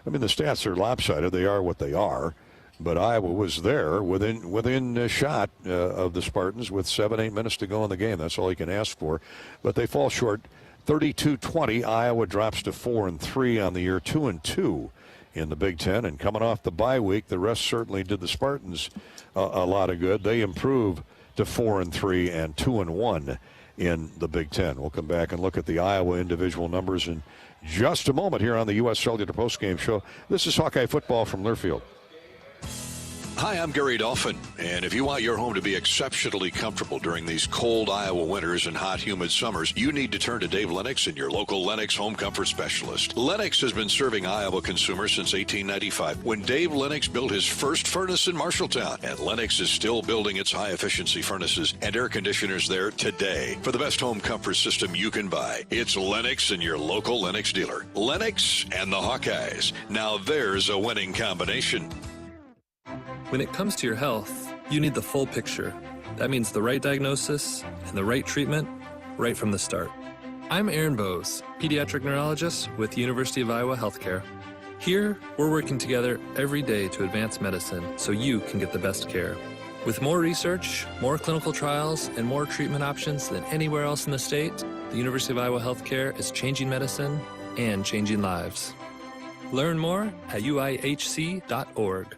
Speaker 3: I mean, the stats are lopsided. They are what they are. But Iowa was there within a shot of the Spartans with 7-8 minutes to go in the game. That's all you can ask for. But they fall short. 32-20. Iowa drops to 4-3 on the year, 2-2 in the Big Ten. And coming off the bye week, the rest certainly did the Spartans a lot of good. They improve to 4-3 and 2-1 in the Big Ten. We'll come back and look at the Iowa individual numbers in just a moment here on the U.S. Cellular Postgame Show. This is Hawkeye Football from Learfield.
Speaker 19: Hi, I'm Gary Dolphin, and if you want your home to be exceptionally comfortable during these cold Iowa winters and hot, humid summers, you need to turn to Dave Lennox and your local Lennox home comfort specialist. Lennox has been serving Iowa consumers since 1895, when Dave Lennox built his first furnace in Marshalltown, and Lennox is still building its high-efficiency furnaces and air conditioners there today. For the best home comfort system you can buy, it's Lennox and your local Lennox dealer. Lennox and the Hawkeyes. Now there's a winning combination.
Speaker 1: When it comes to your health, you need the full picture. That means the right diagnosis and the right treatment right from the start. I'm Aaron Bose, pediatric neurologist with the University of Iowa Healthcare. Here, we're working together every day to advance medicine so you can get the best care. With more research, more clinical trials, and more treatment options than anywhere else in the state, the University of Iowa Healthcare is changing medicine and changing lives. Learn more at uihc.org.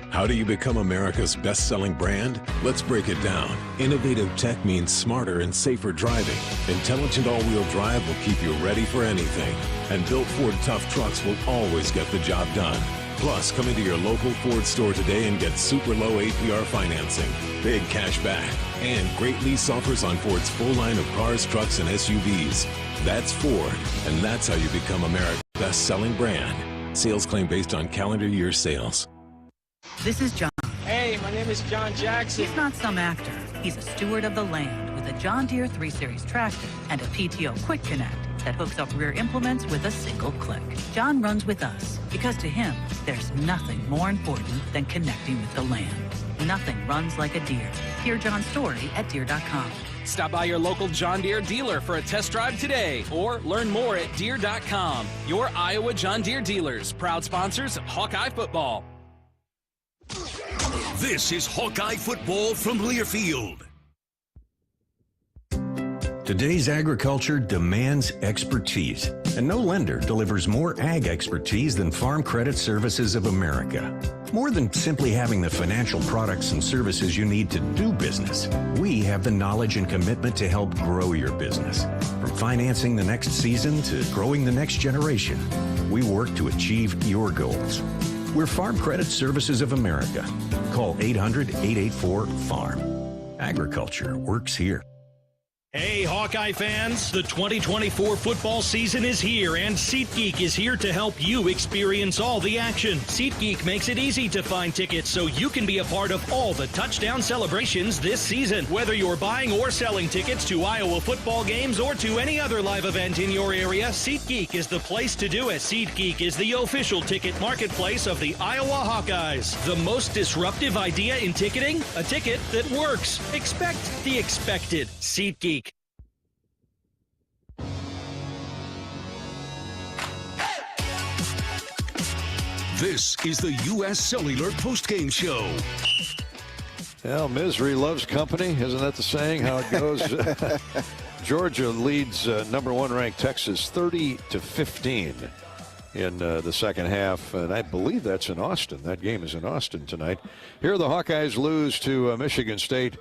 Speaker 18: How do you become America's best-selling brand? Let's break it down. Innovative tech means smarter and safer driving. Intelligent all-wheel drive will keep you ready for anything. And built Ford tough trucks will always get the job done. Plus, come into your local Ford store today and get super low APR financing, big cash back, and great lease offers on Ford's full line of cars, trucks, and SUVs. That's Ford, and that's how you become America's best-selling brand. Sales claim based on calendar year sales.
Speaker 20: This is John.
Speaker 21: Hey, my name is John Jackson.
Speaker 20: He's not some actor. He's a steward of the land with a John Deere 3 Series tractor and a PTO Quick Connect that hooks up rear implements with a single click. John runs with us because to him, there's nothing more important than connecting with the land. Nothing runs like a Deere. Hear John's story at Deere.com.
Speaker 21: Stop by your local John Deere dealer for a test drive today or learn more at Deere.com. Your Iowa John Deere dealers, proud sponsors of Hawkeye football.
Speaker 2: This is Hawkeye Football from Learfield.
Speaker 23: Today's agriculture demands expertise, and no lender delivers more ag expertise than Farm Credit Services of America. More than simply having the financial products and services you need to do business, we have the knowledge and commitment to help grow your business. From financing the next season to growing the next generation, we work to achieve your goals. We're Farm Credit Services of America. Call 800-884-FARM. Agriculture works here.
Speaker 26: Hey, Hawkeye fans, the 2024 football season is here, and SeatGeek is here to help you experience all the action. SeatGeek makes it easy to find tickets so you can be a part of all the touchdown celebrations this season. Whether you're buying or selling tickets to Iowa football games or to any other live event in your area, SeatGeek is the place to do it. SeatGeek is the official ticket marketplace of the Iowa Hawkeyes. The most disruptive idea in ticketing? A ticket that works. Expect the expected. SeatGeek.
Speaker 2: This is the U.S. Cellular Postgame Show.
Speaker 3: Well, misery loves company. Isn't that the saying, how it goes? Georgia leads number 1 ranked Texas 30-15 in the second half. And I believe that's in Austin. That game is in Austin tonight. Here the Hawkeyes lose to Michigan State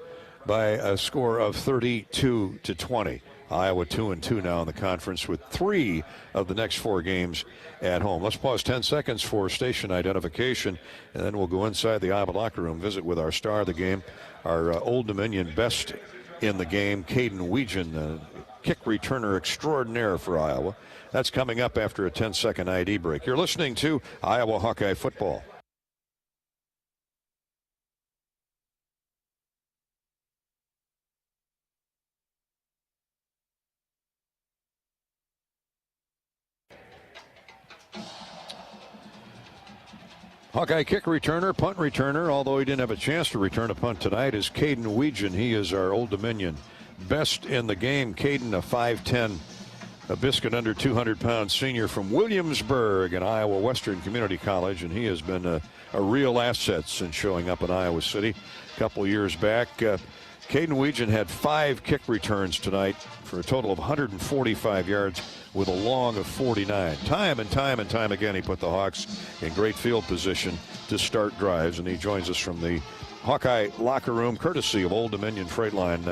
Speaker 3: by a score of 32-20. Iowa 2-2 now in the conference with 3 of the next 4 games at home. Let's pause 10 seconds for station identification, and then we'll go inside the Iowa locker room, visit with our star of the game, our Old Dominion best in the game, Caden Weegan, kick returner extraordinaire for Iowa. That's coming up after a 10-second ID break. You're listening to Iowa Hawkeye Football. Hawkeye kick returner, punt returner, although he didn't have a chance to return a punt tonight, is Caden Weegan. He is our Old Dominion best in the game. Caden, a 5'10", a biscuit under 200-pound senior from Williamsburg and Iowa Western Community College, and he has been real asset since showing up in Iowa City a couple years back. Caden Weegan had 5 kick returns tonight for a total of 145 yards with a long of 49. Time and time again, he put the Hawks in great field position to start drives, and he joins us from the Hawkeye locker room, courtesy of Old Dominion Freight Line.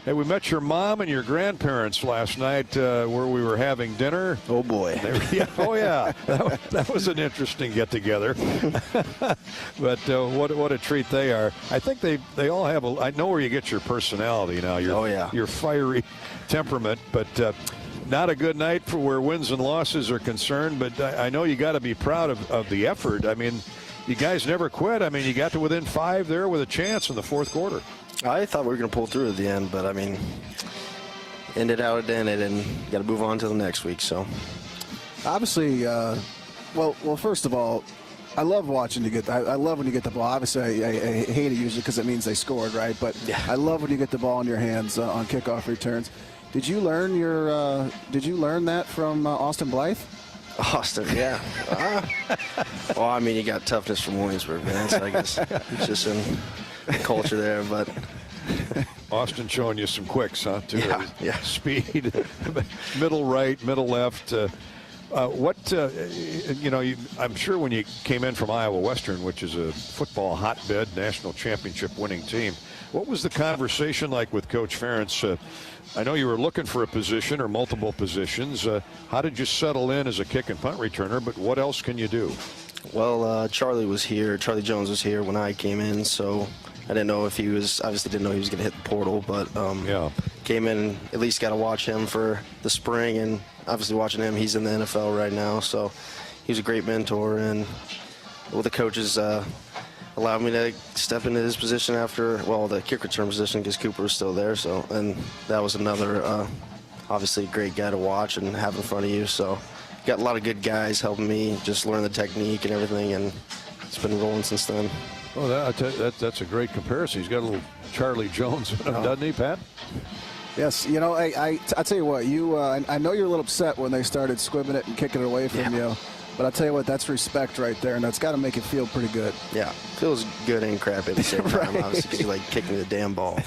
Speaker 3: Hey, we met your mom and your grandparents last night where we were having dinner.
Speaker 4: Oh, boy.
Speaker 3: Yeah. That was an interesting get-together. But what a treat they are. I think they all have I know where you get your personality now. Your fiery temperament. But not a good night for where wins and losses are concerned. But I know you got to be proud of the effort. I mean, you guys never quit. I mean, you got to within 5 there with a chance in the fourth quarter.
Speaker 4: I thought we were going to pull through at the end, but I mean, ended out it ended, and got to move on to the next week. So,
Speaker 8: obviously, well, first of all, I love watching you get. I love when you get the ball. Obviously, I hate it usually because it means they scored, right? But yeah. I love when you get the ball in your hands on kickoff returns. Did you learn that from Austin Blythe?
Speaker 4: Austin, yeah. Well, I mean, you got toughness from Williamsburg, man. So I guess it's just in the culture there, but.
Speaker 3: Austin showing you some quicks, huh? Too.
Speaker 4: Yeah.
Speaker 3: Speed, middle right, middle left. I'm sure when you came in from Iowa Western, which is a football hotbed, national championship winning team, what was the conversation like with Coach Ferentz? I know you were looking for a position or multiple positions. How did you settle in as a kick and punt returner, but what else can you do?
Speaker 4: Well, Charlie Jones was here when I came in, so I didn't know if he was, obviously didn't know he was going to hit the portal, but came in, at least got to watch him for the spring, and obviously watching him, he's in the NFL right now, so he was a great mentor, and the coaches allowed me to step into his position after, the kick return position because Cooper was still there, so, and that was another, obviously a great guy to watch and have in front of you, so got a lot of good guys helping me just learn the technique and everything, and it's been rolling since then.
Speaker 3: Oh, that's a great comparison. He's got a little Charlie Jones in him, doesn't he, Pat?
Speaker 8: Yes. You know, I tell you what, I know you're a little upset when they started squibbing it and kicking it away from you, but I'll tell you what, that's respect right there, and that's got to make it feel pretty good.
Speaker 4: Yeah, feels good and crappy at the same time,
Speaker 8: right.
Speaker 4: Obviously, because you like kicking the damn ball.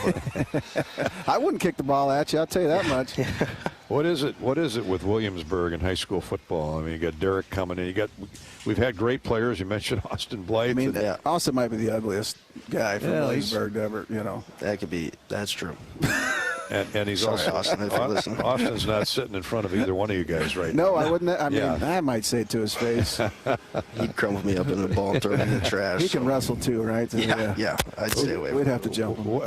Speaker 8: I wouldn't kick the ball at you, I'll tell you that much.
Speaker 3: What is it with Williamsburg and high school football? I mean, you got Derek coming in. We've had great players. You mentioned Austin Blythe.
Speaker 8: I mean, Austin might be the ugliest guy from Williamsburg ever.
Speaker 4: That's true.
Speaker 3: And he's
Speaker 4: Sorry,
Speaker 3: also
Speaker 4: Austin, if you listen.
Speaker 3: Austin's not sitting in front of either one of you guys right now.
Speaker 8: No, I wouldn't. I mean, I might say it to his face.
Speaker 4: He'd crumble me up in the ball and throw me in the trash.
Speaker 8: He can wrestle too, right?
Speaker 4: Yeah. I'd stay away.
Speaker 8: We'd have to jump him.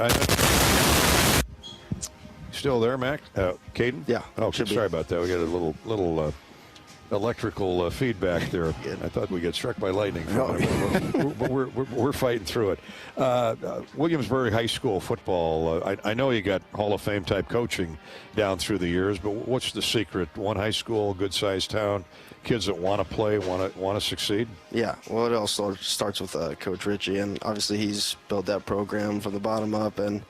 Speaker 3: Still there, Mac? Caden?
Speaker 4: Yeah.
Speaker 3: Oh, sorry about that. We got a little electrical feedback there. I thought we'd get struck by lightning. But we're fighting through it. Williamsburg High School football, I know you got Hall of Fame type coaching down through the years, but what's the secret? One high school, good-sized town, kids that want to play, want to succeed?
Speaker 4: Yeah, well, it all starts with Coach Ritchie, and obviously he's built that program from the bottom up, and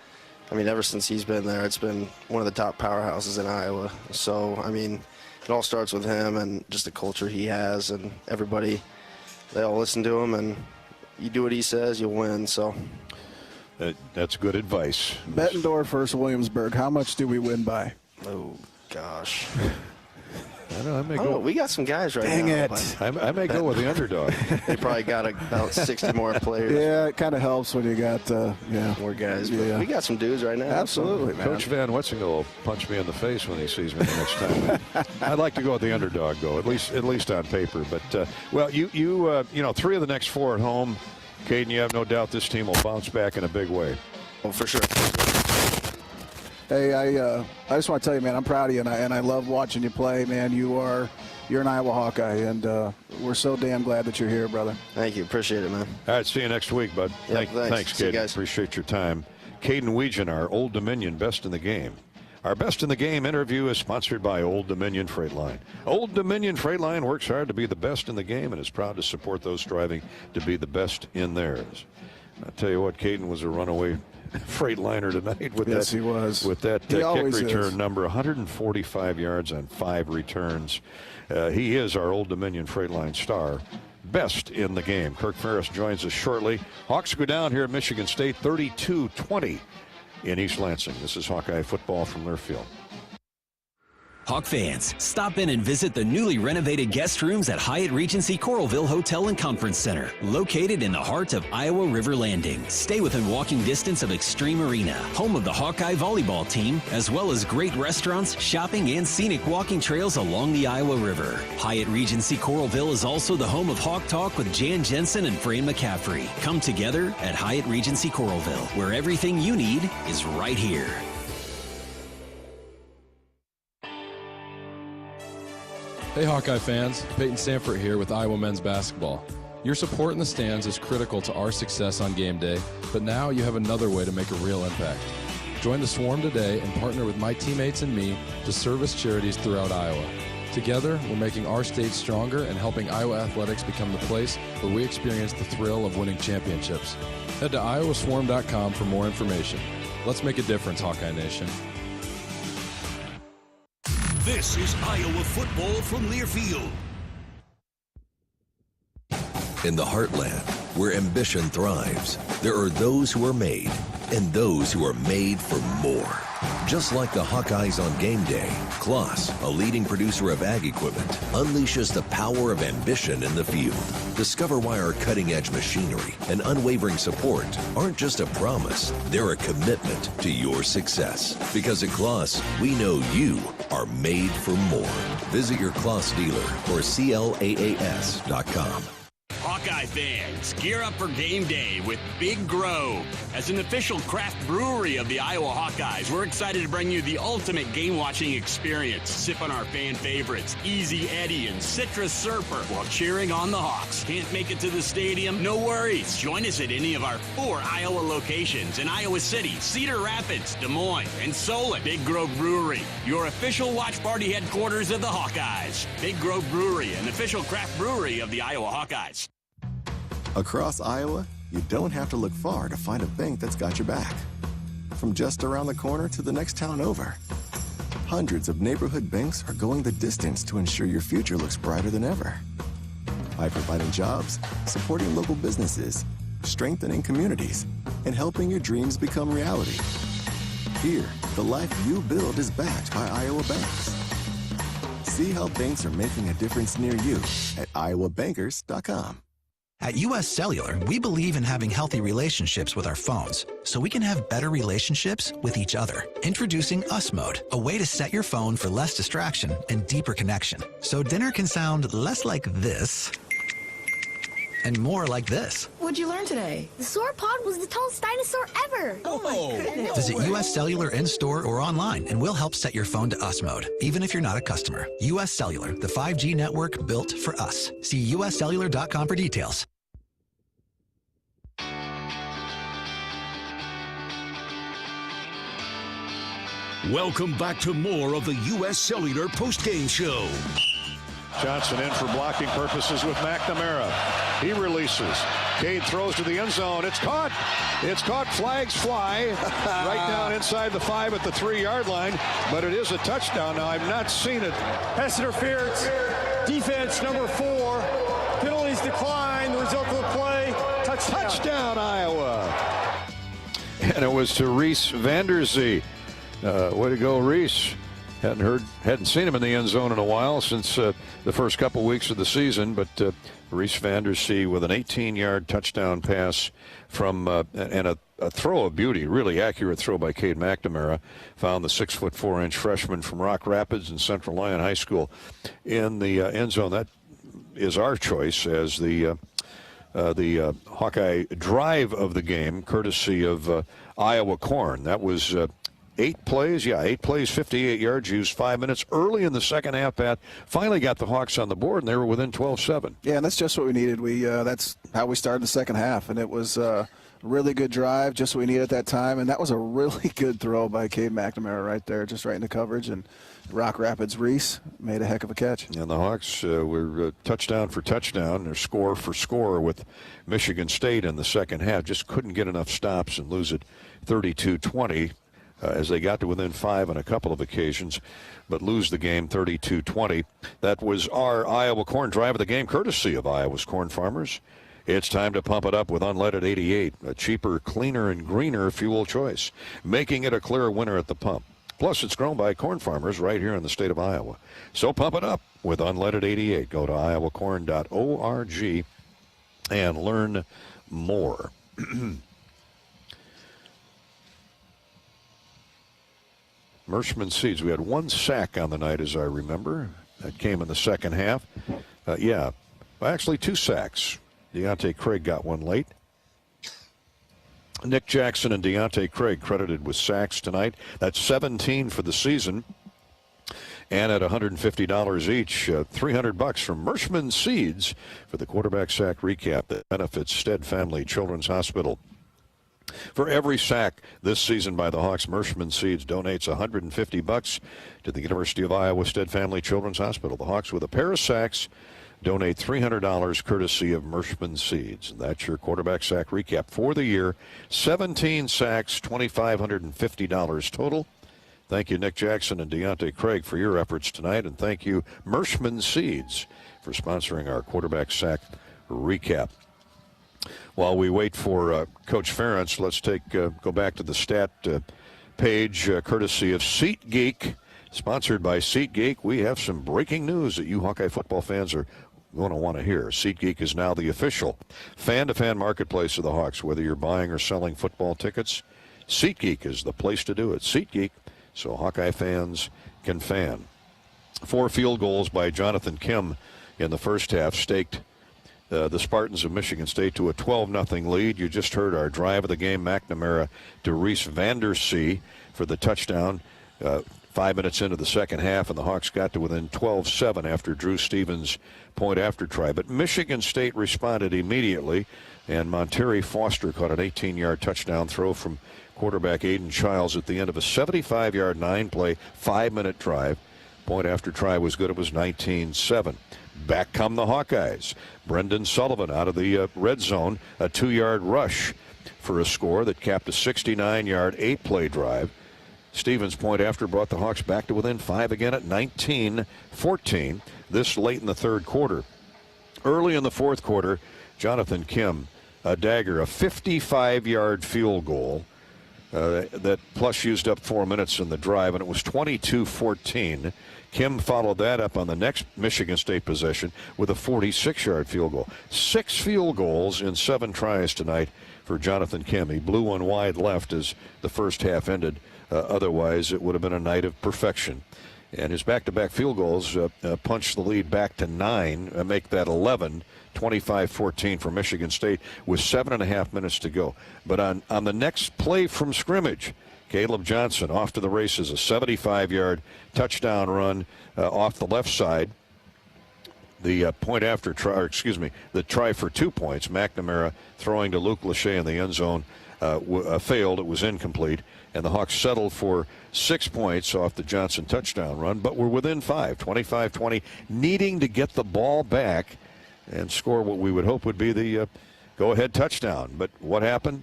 Speaker 4: I mean, ever since he's been there, it's been one of the top powerhouses in Iowa. So, I mean, it all starts with him and just the culture he has, and everybody, they all listen to him, and you do what he says, you'll win. So
Speaker 3: that's good advice.
Speaker 8: Bettendorf versus Williamsburg. How much do we win by?
Speaker 4: Oh, gosh.
Speaker 3: I don't know.
Speaker 4: We got some guys right
Speaker 8: now. Dang it.
Speaker 3: I may go with the underdog.
Speaker 4: They probably got about 60 more players.
Speaker 8: Yeah, it kind of helps when you got
Speaker 4: more guys. But we got some dudes right now.
Speaker 8: Absolutely, man.
Speaker 3: Coach Van Wetzingal will punch me in the face when he sees me the next time. I'd like to go with the underdog, though, at least on paper. But you 3 of the next 4 at home. Caden, you have no doubt this team will bounce back in a big way.
Speaker 4: Oh, for sure.
Speaker 8: Hey, I just want to tell you, man, I'm proud of you, and I love watching you play, man. You're an Iowa Hawkeye, and we're so damn glad that you're here, brother.
Speaker 4: Thank you. Appreciate it, man.
Speaker 3: All right, see you next week, bud.
Speaker 4: Yeah,
Speaker 3: thanks,
Speaker 4: See you
Speaker 3: Caden.
Speaker 4: guys.
Speaker 3: Appreciate your time. Caden Weegan, our Old Dominion Best in the Game. Our Best in the Game interview is sponsored by Old Dominion Freight Line. Old Dominion Freight Line works hard to be the best in the game and is proud to support those striving to be the best in theirs. I'll tell you what, Caden was a runaway Freightliner tonight with
Speaker 8: he was.
Speaker 3: With that
Speaker 8: He
Speaker 3: kick return
Speaker 8: is.
Speaker 3: number, 145 yards on 5 returns. He is our Old Dominion Freight Line star. best in the game. Kirk Ferris joins us shortly. Hawks go down here at Michigan State 32-20 in East Lansing. This is Hawkeye football from Learfield.
Speaker 6: Hawk fans, stop in and visit the newly renovated guest rooms at Hyatt Regency Coralville Hotel and Conference Center, located in the heart of Iowa River Landing. Stay within walking distance of Extreme Arena, home of the Hawkeye volleyball team, as well as great restaurants, shopping, and scenic walking trails along the Iowa River. Hyatt Regency Coralville is also the home of Hawk Talk with Jan Jensen and Fran McCaffrey. Come together at Hyatt Regency Coralville, where everything you need is right here.
Speaker 7: Hey Hawkeye fans, Peyton Sanford here with Iowa Men's Basketball. Your support in the stands is critical to our success on game day, but now you have another way to make a real impact. Join the Swarm today and partner with my teammates and me to service charities throughout Iowa. Together, we're making our state stronger and helping Iowa athletics become the place where we experience the thrill of winning championships. Head to iowaswarm.com for more information. Let's make a difference, Hawkeye Nation.
Speaker 2: This is Iowa football from Learfield.
Speaker 9: In the heartland, where ambition thrives, there are those who are made and those who are made for more. Just like the Hawkeyes on game day, Kloss, a leading producer of ag equipment, unleashes the power of ambition in the field. Discover why our cutting-edge machinery and unwavering support aren't just a promise, they're a commitment to your success. Because at Kloss, we know you are made for more. Visit your Kloss dealer or CLAAS.com.
Speaker 12: Hawkeye fans, gear up for game day with Big Grove. As an official craft brewery of the Iowa Hawkeyes, we're excited to bring you the ultimate game-watching experience. Sip on our fan favorites, Easy Eddie and Citrus Surfer, while cheering on the Hawks. Can't make it to the stadium? No worries. Join us at any of our 4 Iowa locations in Iowa City, Cedar Rapids, Des Moines, and Solon. Big Grove Brewery, your official watch party headquarters of the Hawkeyes. Big Grove Brewery, an official craft brewery of the Iowa Hawkeyes.
Speaker 11: Across Iowa, you don't have to look far to find a bank that's got your back. From just around the corner to the next town over, hundreds of neighborhood banks are going the distance to ensure your future looks brighter than ever. By providing jobs, supporting local businesses, strengthening communities, and helping your dreams become reality. Here, the life you build is backed by Iowa banks. See how banks are making a difference near you at iowabankers.com.
Speaker 22: At U.S. Cellular, we believe in having healthy relationships with our phones, so we can have better relationships with each other. Introducing Us Mode, a way to set your phone for less distraction and deeper connection. So dinner can sound less like this and more like this.
Speaker 24: What'd you learn today? The sauropod was the tallest dinosaur ever. Oh my goodness.
Speaker 22: Visit U.S. Cellular in-store or online, and we'll help set your phone to Us Mode, even if you're not a customer. U.S. Cellular, the 5G network built for us. See uscellular.com for details.
Speaker 2: Welcome back to more of the U.S. Cellular postgame show.
Speaker 3: Johnson in for blocking purposes with McNamara. He releases. Cade throws to the end zone. It's caught. It's caught. Flags fly right down inside the 5 at the 3-yard line. But it is a touchdown. Now, I've not seen it.
Speaker 5: Pass interference. Defense number 4. Penalties decline. The result of the play. Touchdown.
Speaker 3: Touchdown, Iowa. And it was to Reese Vanderzee. Way to go, Reese. Hadn't seen him in the end zone in a while since the first couple weeks of the season, but Reese Vanderzee with an 18-yard touchdown pass from and a throw of beauty, really accurate throw by Cade McNamara, found the 6'4" freshman from Rock Rapids and Central Lyon High School in the end zone. That is our choice as the Hawkeye drive of the game, courtesy of Iowa Corn. That was 8 plays, 58 yards, used 5 minutes early in the second half. Pat finally got the Hawks on the board, and they were within 12-7.
Speaker 8: Yeah, and that's just what we needed. That's how we started the second half, and it was a really good drive, just what we needed at that time. And that was a really good throw by Cade McNamara right there, just right into coverage. And Rock Rapids Reese made a heck of a catch.
Speaker 3: And the Hawks were touchdown for touchdown, or score for score with Michigan State in the second half. Just couldn't get enough stops and lose it 32-20. as they got to within 5 on a couple of occasions, but lose the game 32-20. That was our Iowa Corn Drive of the game, courtesy of Iowa's corn farmers. It's time to pump it up with unleaded 88, a cheaper, cleaner, and greener fuel choice, making it a clear winner at the pump. Plus, it's grown by corn farmers right here in the state of Iowa. So pump it up with unleaded 88. Go to iowacorn.org and learn more. Merschman Seeds. We had 1 sack on the night, as I remember. That came in the second half. Actually 2 sacks. Deontay Craig got one late. Nick Jackson and Deontay Craig credited with sacks tonight. That's 17 for the season. And at $150 each, $300 from Merschman Seeds for the quarterback sack recap that benefits Stead Family Children's Hospital. For every sack this season by the Hawks, Merschman Seeds donates $150 to the University of Iowa Stead Family Children's Hospital. The Hawks, with a pair of sacks, donate $300 courtesy of Merschman Seeds. And that's your quarterback sack recap for the year. 17 sacks, $2,550 total. Thank you, Nick Jackson and Deontay Craig, for your efforts tonight. And thank you, Merschman Seeds, for sponsoring our quarterback sack recap. While we wait for Coach Ferentz, let's go back to the stat page, courtesy of SeatGeek. Sponsored by SeatGeek, we have some breaking news that you Hawkeye football fans are going to want to hear. SeatGeek is now the official fan-to-fan marketplace of the Hawks. Whether you're buying or selling football tickets, SeatGeek is the place to do it. SeatGeek, so Hawkeye fans can fan. 4 field goals by Jonathan Kim in the first half staked the Spartans of Michigan State to a 12-0 lead. You just heard our drive of the game, McNamara to Reese Vandersea for the touchdown. 5 minutes into the second half, and the Hawks got to within 12-7 after Drew Stevens' point after try. But Michigan State responded immediately, and Monterey Foster caught an 18-yard touchdown throw from quarterback Aiden Childs at the end of a 75-yard 9-play, 5-minute drive. Point after try was good. It was 19-7. Back come the Hawkeyes. Brendan Sullivan out of the red zone, a 2-yard rush for a score that capped a 69-yard 8-play drive. Stevens' point after brought the Hawks back to within 5 again at 19-14. This late in the third quarter. Early in the fourth quarter, Jonathan Kim, a dagger, a 55-yard field goal that plus used up 4 minutes in the drive, and it was 22-14. Kim followed that up on the next Michigan State possession with a 46-yard field goal. 6 field goals in 7 tries tonight for Jonathan Kim. He blew one wide left as the first half ended. Otherwise, it would have been a night of perfection. And his back-to-back field goals punched the lead back to 9, make that 11, 25-14 for Michigan State with 7.5 minutes to go. But on the next play from scrimmage, Caleb Johnson off to the races, a 75-yard touchdown run off the left side. The point after try, the try for 2 points, McNamara throwing to Luke Lachey in the end zone failed. It was incomplete. And the Hawks settled for 6 points off the Johnson touchdown run, but were within 5, 25-20, needing to get the ball back and score what we would hope would be the go-ahead touchdown. But what happened?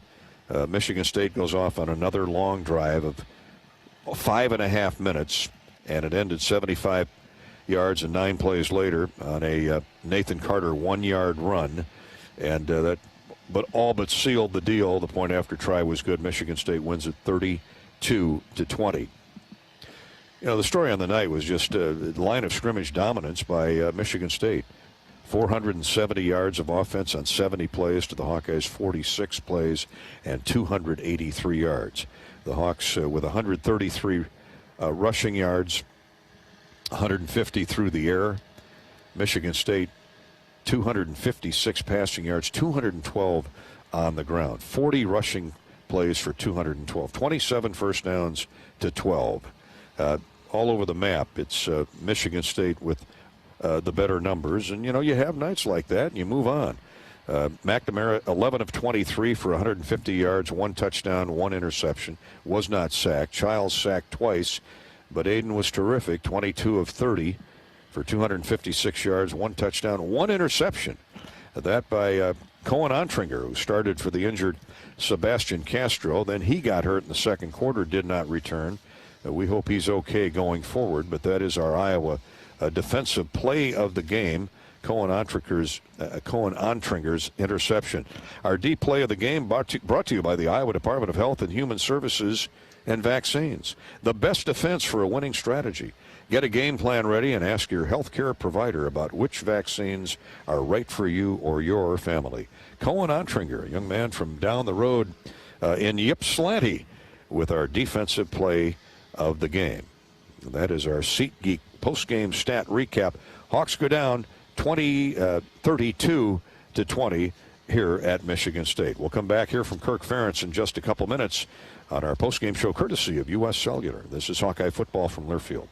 Speaker 3: Michigan State goes off on another long drive of 5.5 minutes, and it ended 75 yards and 9 plays later on a Nathan Carter 1-yard run, and that but all but sealed the deal. The point after try was good. Michigan State wins it 32-20. You know, the story on the night was just line of scrimmage dominance by Michigan State. 470 yards of offense on 70 plays to the Hawkeyes 46 plays and 283 yards. The Hawks with 133 rushing yards, 150 through the air. Michigan State 256 passing yards, 212 on the ground. 40 rushing plays for 212. 27 first downs to 12. All over the map, it's Michigan State with the better numbers. And, you know, you have nights like that and you move on. McNamara, 11 of 23 for 150 yards, 1 touchdown, 1 interception. Was not sacked. Childs sacked twice, but Aiden was terrific, 22 of 30. For 256 yards, 1 touchdown, 1 interception. That by Cohen Ontringer, who started for the injured Sebastian Castro. Then he got hurt in the second quarter, did not return. We hope he's okay going forward, but that is our Iowa defensive play of the game, Cohen Ontringer's interception. Our D play of the game brought to you by the Iowa Department of Health and Human Services and Vaccines. The best defense for a winning strategy. Get a game plan ready and ask your healthcare provider about which vaccines are right for you or your family. Cohen Ontringer, a young man from down the road in Ypsilanti, with our defensive play of the game. That is our SeatGeek post-game stat recap. Hawks go down 32-20 here at Michigan State. We'll come back here from Kirk Ferentz in just a couple minutes on our post-game show courtesy of U.S. Cellular. This is Hawkeye Football from Learfield.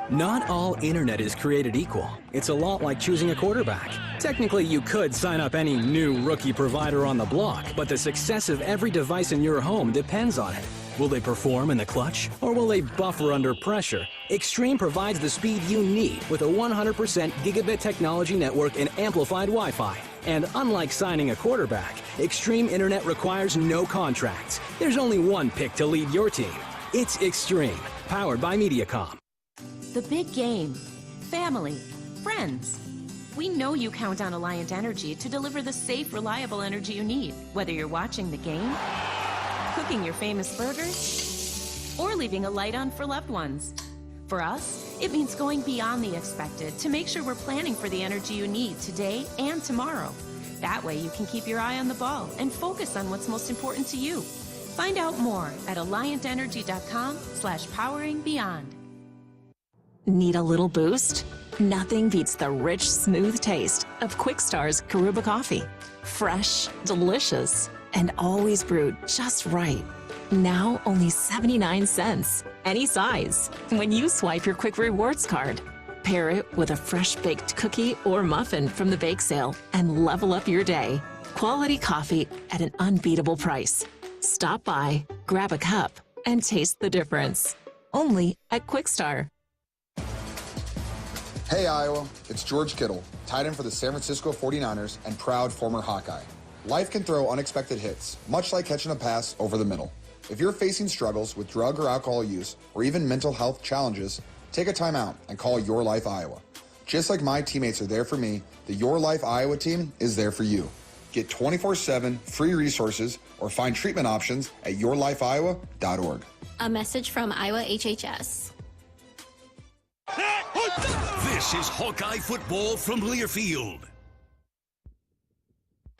Speaker 10: Not all internet is created equal. It's a lot like choosing a quarterback. Technically, you could sign up any new rookie provider on the block, but the success of every device in your home depends on it. Will they perform in the clutch, or will they buffer under pressure? Extreme provides the speed you need with a 100% gigabit technology network and amplified Wi-Fi. And unlike signing a quarterback, Extreme Internet requires no contracts. There's only one pick to lead your team. It's Extreme, powered by Mediacom.
Speaker 13: The big game. Family. Friends. We know you count on Alliant Energy to deliver the safe, reliable energy you need, whether you're watching the game, cooking your famous burgers, or leaving a light on for loved ones. For us, it means going beyond the expected to make sure we're planning for the energy you need today and tomorrow. That way you can keep your eye on the ball and focus on what's most important to you. Find out more at alliantenergy.com/poweringbeyond.
Speaker 14: Need a little boost? Nothing beats the rich, smooth taste of Quickstar's Karuba coffee. Fresh, delicious, and always brewed just right. Now only 79 cents. Any size. When you swipe your Quick Rewards card. Pair it with a fresh baked cookie or muffin from the bake sale and level up your day. Quality coffee at an unbeatable price. Stop by, grab a cup, and taste the difference. Only at Quickstar.
Speaker 15: Hey Iowa, it's George Kittle, tight end for the San Francisco 49ers and proud former Hawkeye. Life can throw unexpected hits, much like catching a pass over the middle. If you're facing struggles with drug or alcohol use, or even mental health challenges, take a time out and call Your Life Iowa. Just like my teammates are there for me, the Your Life Iowa team is there for you. Get 24/7 free resources or find treatment options at yourlifeiowa.org.
Speaker 24: A message from Iowa HHS.
Speaker 2: This is Hawkeye Football from Learfield.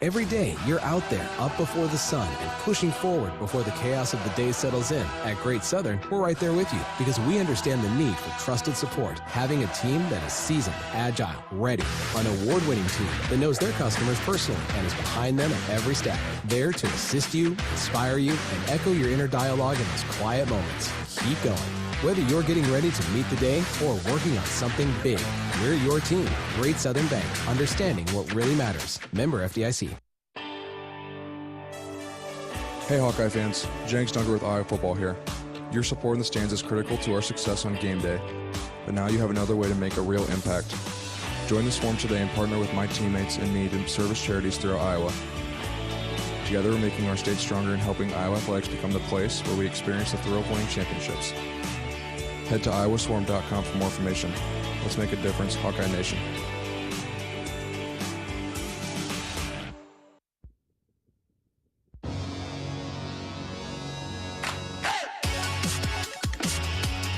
Speaker 17: Every day, you're out there, up before the sun, and pushing forward before the chaos of the day settles in. At Great Southern, we're right there with you because we understand the need for trusted support. Having a team that is seasoned, agile, ready, an award-winning team that knows their customers personally and is behind them at every step. There to assist you, inspire you, and echo your inner dialogue in those quiet moments. Keep going. Whether you're getting ready to meet the day or working on something big, we're your team. Great Southern Bank, understanding what really matters. Member FDIC.
Speaker 7: Hey Hawkeye fans, Jenks Dunker with Iowa Football here. Your support in the stands is critical to our success on game day, but now you have another way to make a real impact. Join the Swarm today and partner with my teammates in need and service charities throughout Iowa. Together we're making our state stronger and helping Iowa athletics become the place where we experience the thrill of winning championships. Head to iowaswarm.com for more information. Let's make a difference, Hawkeye Nation.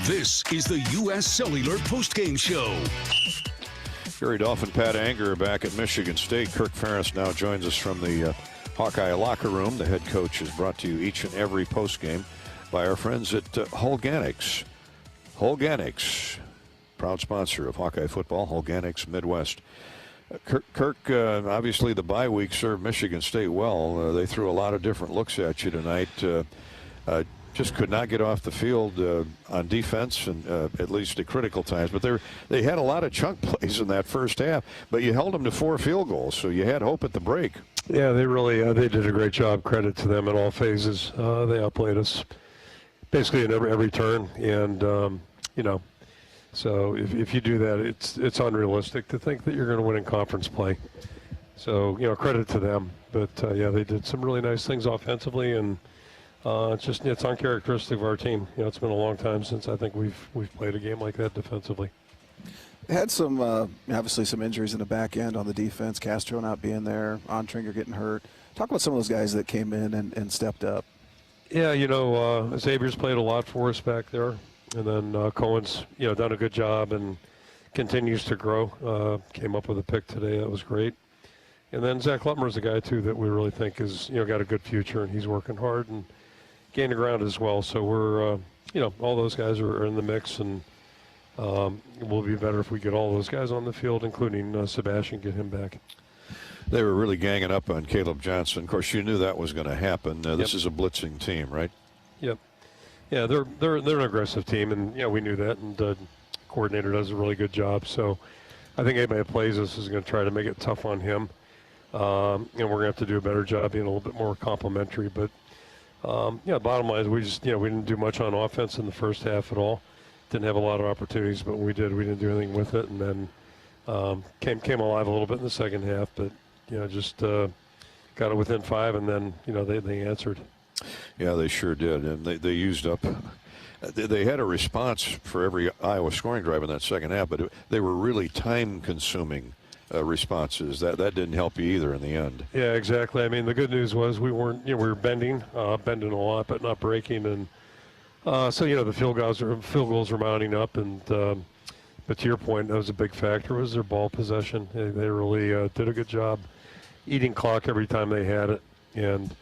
Speaker 2: This is the U.S. Cellular postgame show.
Speaker 3: Gary Dolphin, Pat Anger back at Michigan State. Kirk Ferentz now joins us from the Hawkeye locker room. The head coach is brought to you each and every postgame by our friends at Hawkeyes. Hawkeyes, proud sponsor of Hawkeye football, Hawkeyes Midwest. Kirk, obviously the bye week served Michigan State well. They threw a lot of different looks at you tonight. Just could not get off the field on defense, and at least at critical times. But they had a lot of chunk plays in that first half. But you held them to 4 field goals, so you had hope at the break.
Speaker 25: Yeah, they really they did a great job. Credit to them in all phases. They outplayed us basically in every turn, and you know, so if you do that, it's unrealistic to think that you're going to win in conference play. So, credit to them. But, yeah, they did some really nice things offensively, and it's uncharacteristic of our team. It's been a long time since I think we've played a game like that defensively.
Speaker 8: Had some, obviously, some injuries in the back end on the defense. Castro not being there, Ontringer getting hurt. Talk about some of those guys that came in and stepped up.
Speaker 25: Yeah, Xavier's played a lot for us back there. And then Cohen's, done a good job and continues to grow. Came up with a pick today. That was great. And then Zach Lutmer's a guy, too, that we really think is, got a good future, and he's working hard and gaining ground as well. So we're, all those guys are in the mix, and it will be better if we get all those guys on the field, including Sebastian, get him back.
Speaker 3: They were really ganging up on Caleb Johnson. Of course, you knew that was going to happen. This is a blitzing team, right?
Speaker 25: Yep. Yeah, they're an aggressive team, and we knew that, and the coordinator does a really good job. So I think anybody that plays us is going to try to make it tough on him. And we're going to have to do a better job being a little bit more complimentary. But bottom line is we didn't do much on offense in the first half at all. Didn't have a lot of opportunities, but when we didn't do anything with it. And then came alive a little bit in the second half, but just got it within 5, and then they answered.
Speaker 3: Yeah, they sure did, and they used up. They had a response for every Iowa scoring drive in that second half, but they were really time-consuming responses. That didn't help you either in the end.
Speaker 25: Yeah, exactly. I mean, the good news was we weren't. We were bending a lot, but not breaking, and so the field goals were mounting up, and but to your point, that was a big factor. Was their ball possession? They really did a good job eating clock every time they had it, and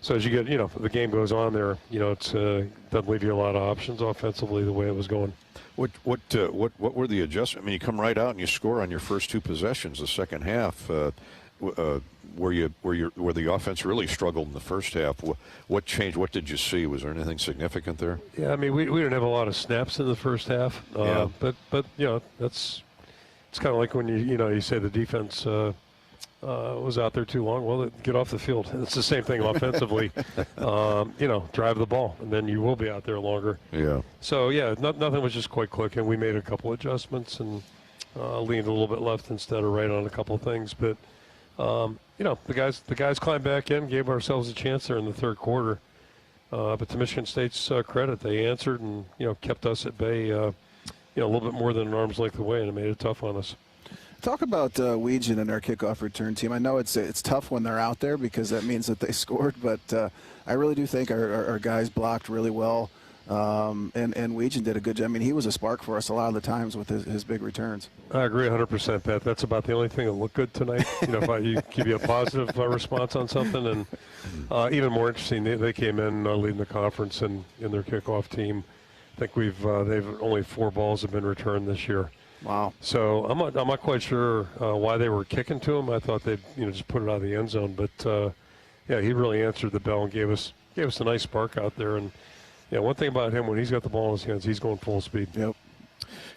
Speaker 25: so as you get, the game goes on there, it's doesn't leave you a lot of options offensively the way it was going.
Speaker 3: What were the adjustments? I mean, you come right out and you score on your first 2 possessions. The second half, where the offense really struggled in the first half. What changed? What did you see? Was there anything significant there?
Speaker 25: Yeah, I mean, we didn't have a lot of snaps in the first half. But it's kind of like when you say the defense was out there too long. Well, get off the field. It's the same thing offensively. Drive the ball, and then you will be out there longer.
Speaker 3: Yeah.
Speaker 25: So nothing was just quite clicking. We made a couple adjustments and leaned a little bit left instead of right on a couple of things. But the guys climbed back in, gave ourselves a chance there in the third quarter. But to Michigan State's credit, they answered and kept us at bay. A little bit more than an arm's length away, and it made it tough on us.
Speaker 8: Talk about Weegan and our kickoff return team. I know it's tough when they're out there because that means that they scored, but I really do think our guys blocked really well, and Weegan did a good job. I mean, he was a spark for us a lot of the times with his big returns.
Speaker 25: I agree 100%, Pat. That's about the only thing that looked good tonight. If you give you a positive response on something, and even more interesting, they came in leading the conference in their kickoff team. I think they've only 4 balls have been returned this year.
Speaker 8: Wow.
Speaker 25: So I'm not quite sure why they were kicking to him. I thought they'd just put it out of the end zone, but he really answered the bell and gave us a nice spark out there. And one thing about him, when he's got the ball in his hands, he's going full speed.
Speaker 8: Yep.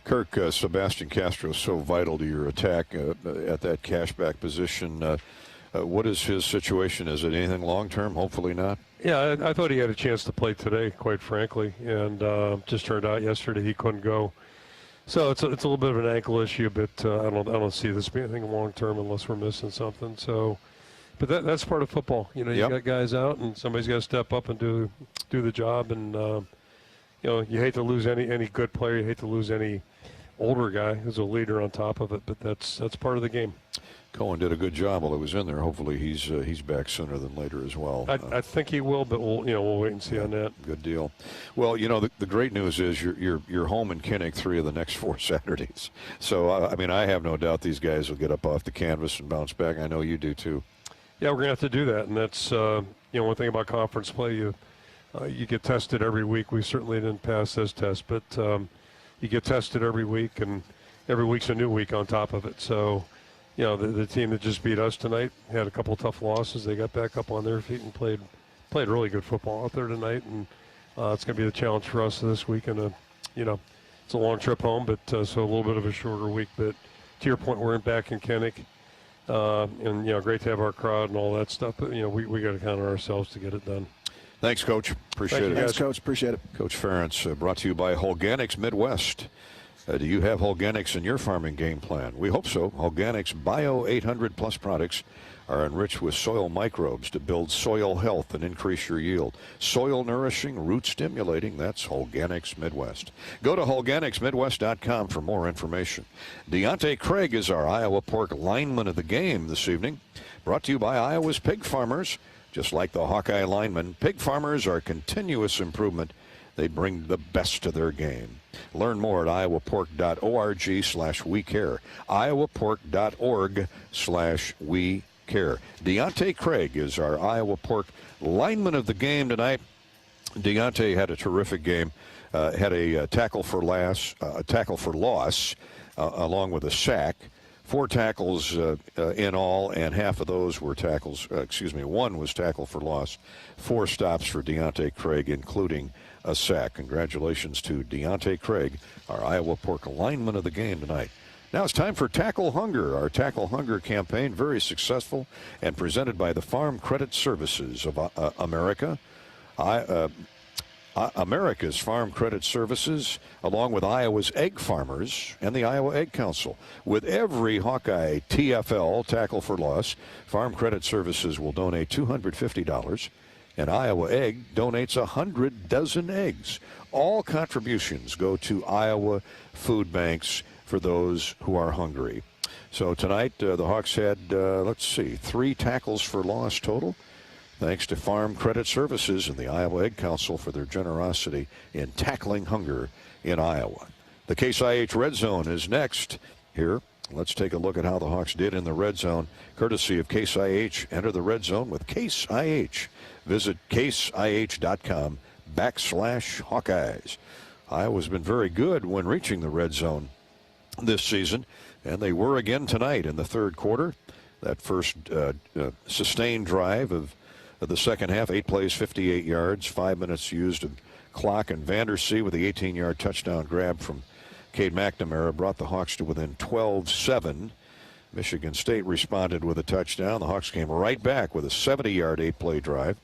Speaker 3: Kirk, Sebastian Castro is so vital to your attack at that cashback position. What is his situation? Is it anything long term? Hopefully not.
Speaker 25: Yeah, I thought he had a chance to play today, quite frankly, and just turned out yesterday he couldn't go. So it's a little bit of an ankle issue, but I don't see this being anything long term unless we're missing something. So, but that's part of football. You got guys out, and somebody's got to step up and do the job. And you hate to lose any good player. You hate to lose any older guy who's a leader on top of it. But that's part of the game.
Speaker 3: Cohen did a good job while he was in there. Hopefully he's back sooner than later as well.
Speaker 25: I think he will, but we'll wait and see on that.
Speaker 3: Good deal. Well, the great news is you're home in Kinnick 3 of the next 4 Saturdays. So I have no doubt these guys will get up off the canvas and bounce back. I know you do too.
Speaker 25: Yeah, we're gonna have to do that, and that's one thing about conference play. You get tested every week. We certainly didn't pass this test, but you get tested every week, and every week's a new week on top of it. So. The team that just beat us tonight had a couple of tough losses. They got back up on their feet and played really good football out there tonight. And it's going to be the challenge for us this week. And, it's a long trip home, but so a little bit of a shorter week. But to your point, we're back in Kinnick. And, great to have our crowd and all that stuff. But, we got to count on ourselves to get it done.
Speaker 3: Thanks, Coach. Appreciate it.
Speaker 8: Thanks, Coach. Appreciate it.
Speaker 3: Coach Ferentz, brought to you by Hawkeyes Midwest. Do you have Hawkeyes in your farming game plan? We hope so. Hawkeyes Bio 800 Plus products are enriched with soil microbes to build soil health and increase your yield. Soil nourishing, root stimulating, that's Hawkeyes Midwest. Go to HawkeyesMidwest.com for more information. Deontay Craig is our Iowa pork lineman of the game this evening. Brought to you by Iowa's pig farmers. Just like the Hawkeye linemen, pig farmers are continuous improvement. They bring the best to their game. Learn more at iowapork.org/WeCare. iowapork.org/WeCare. Deontay Craig is our Iowa pork lineman of the game tonight. Deontay had a terrific game. Had a tackle for loss, along with a sack. 4 tackles in all, and half of those were tackles. One was tackle for loss. 4 stops for Deontay Craig, including a sack. Congratulations to Deontay Craig, our Iowa pork lineman of the game tonight. Now it's time for Tackle Hunger. Our Tackle Hunger campaign, very successful and presented by the Farm Credit Services of America. America's Farm Credit Services, along with Iowa's egg farmers and the Iowa Egg Council. With every Hawkeye TFL, tackle for loss, Farm Credit Services will donate $250, and Iowa Egg donates 100 dozen eggs. All contributions go to Iowa food banks for those who are hungry. So tonight, the Hawks had, 3 tackles for loss total. Thanks to Farm Credit Services and the Iowa Egg Council for their generosity in tackling hunger in Iowa. The Case IH Red Zone is next here. Let's take a look at how the Hawks did in the red zone. Courtesy of Case IH, enter the red zone with Case IH. Visit caseih.com/Hawkeyes. Iowa's been very good when reaching the red zone this season, and they were again tonight in the third quarter. That first sustained drive of the second half, 8 plays, 58 yards, 5 minutes used of clock, and Vandersea with the 18-yard touchdown grab from Cade McNamara brought the Hawks to within 12-7. Michigan State responded with a touchdown. The Hawks came right back with a 70-yard 8-play drive.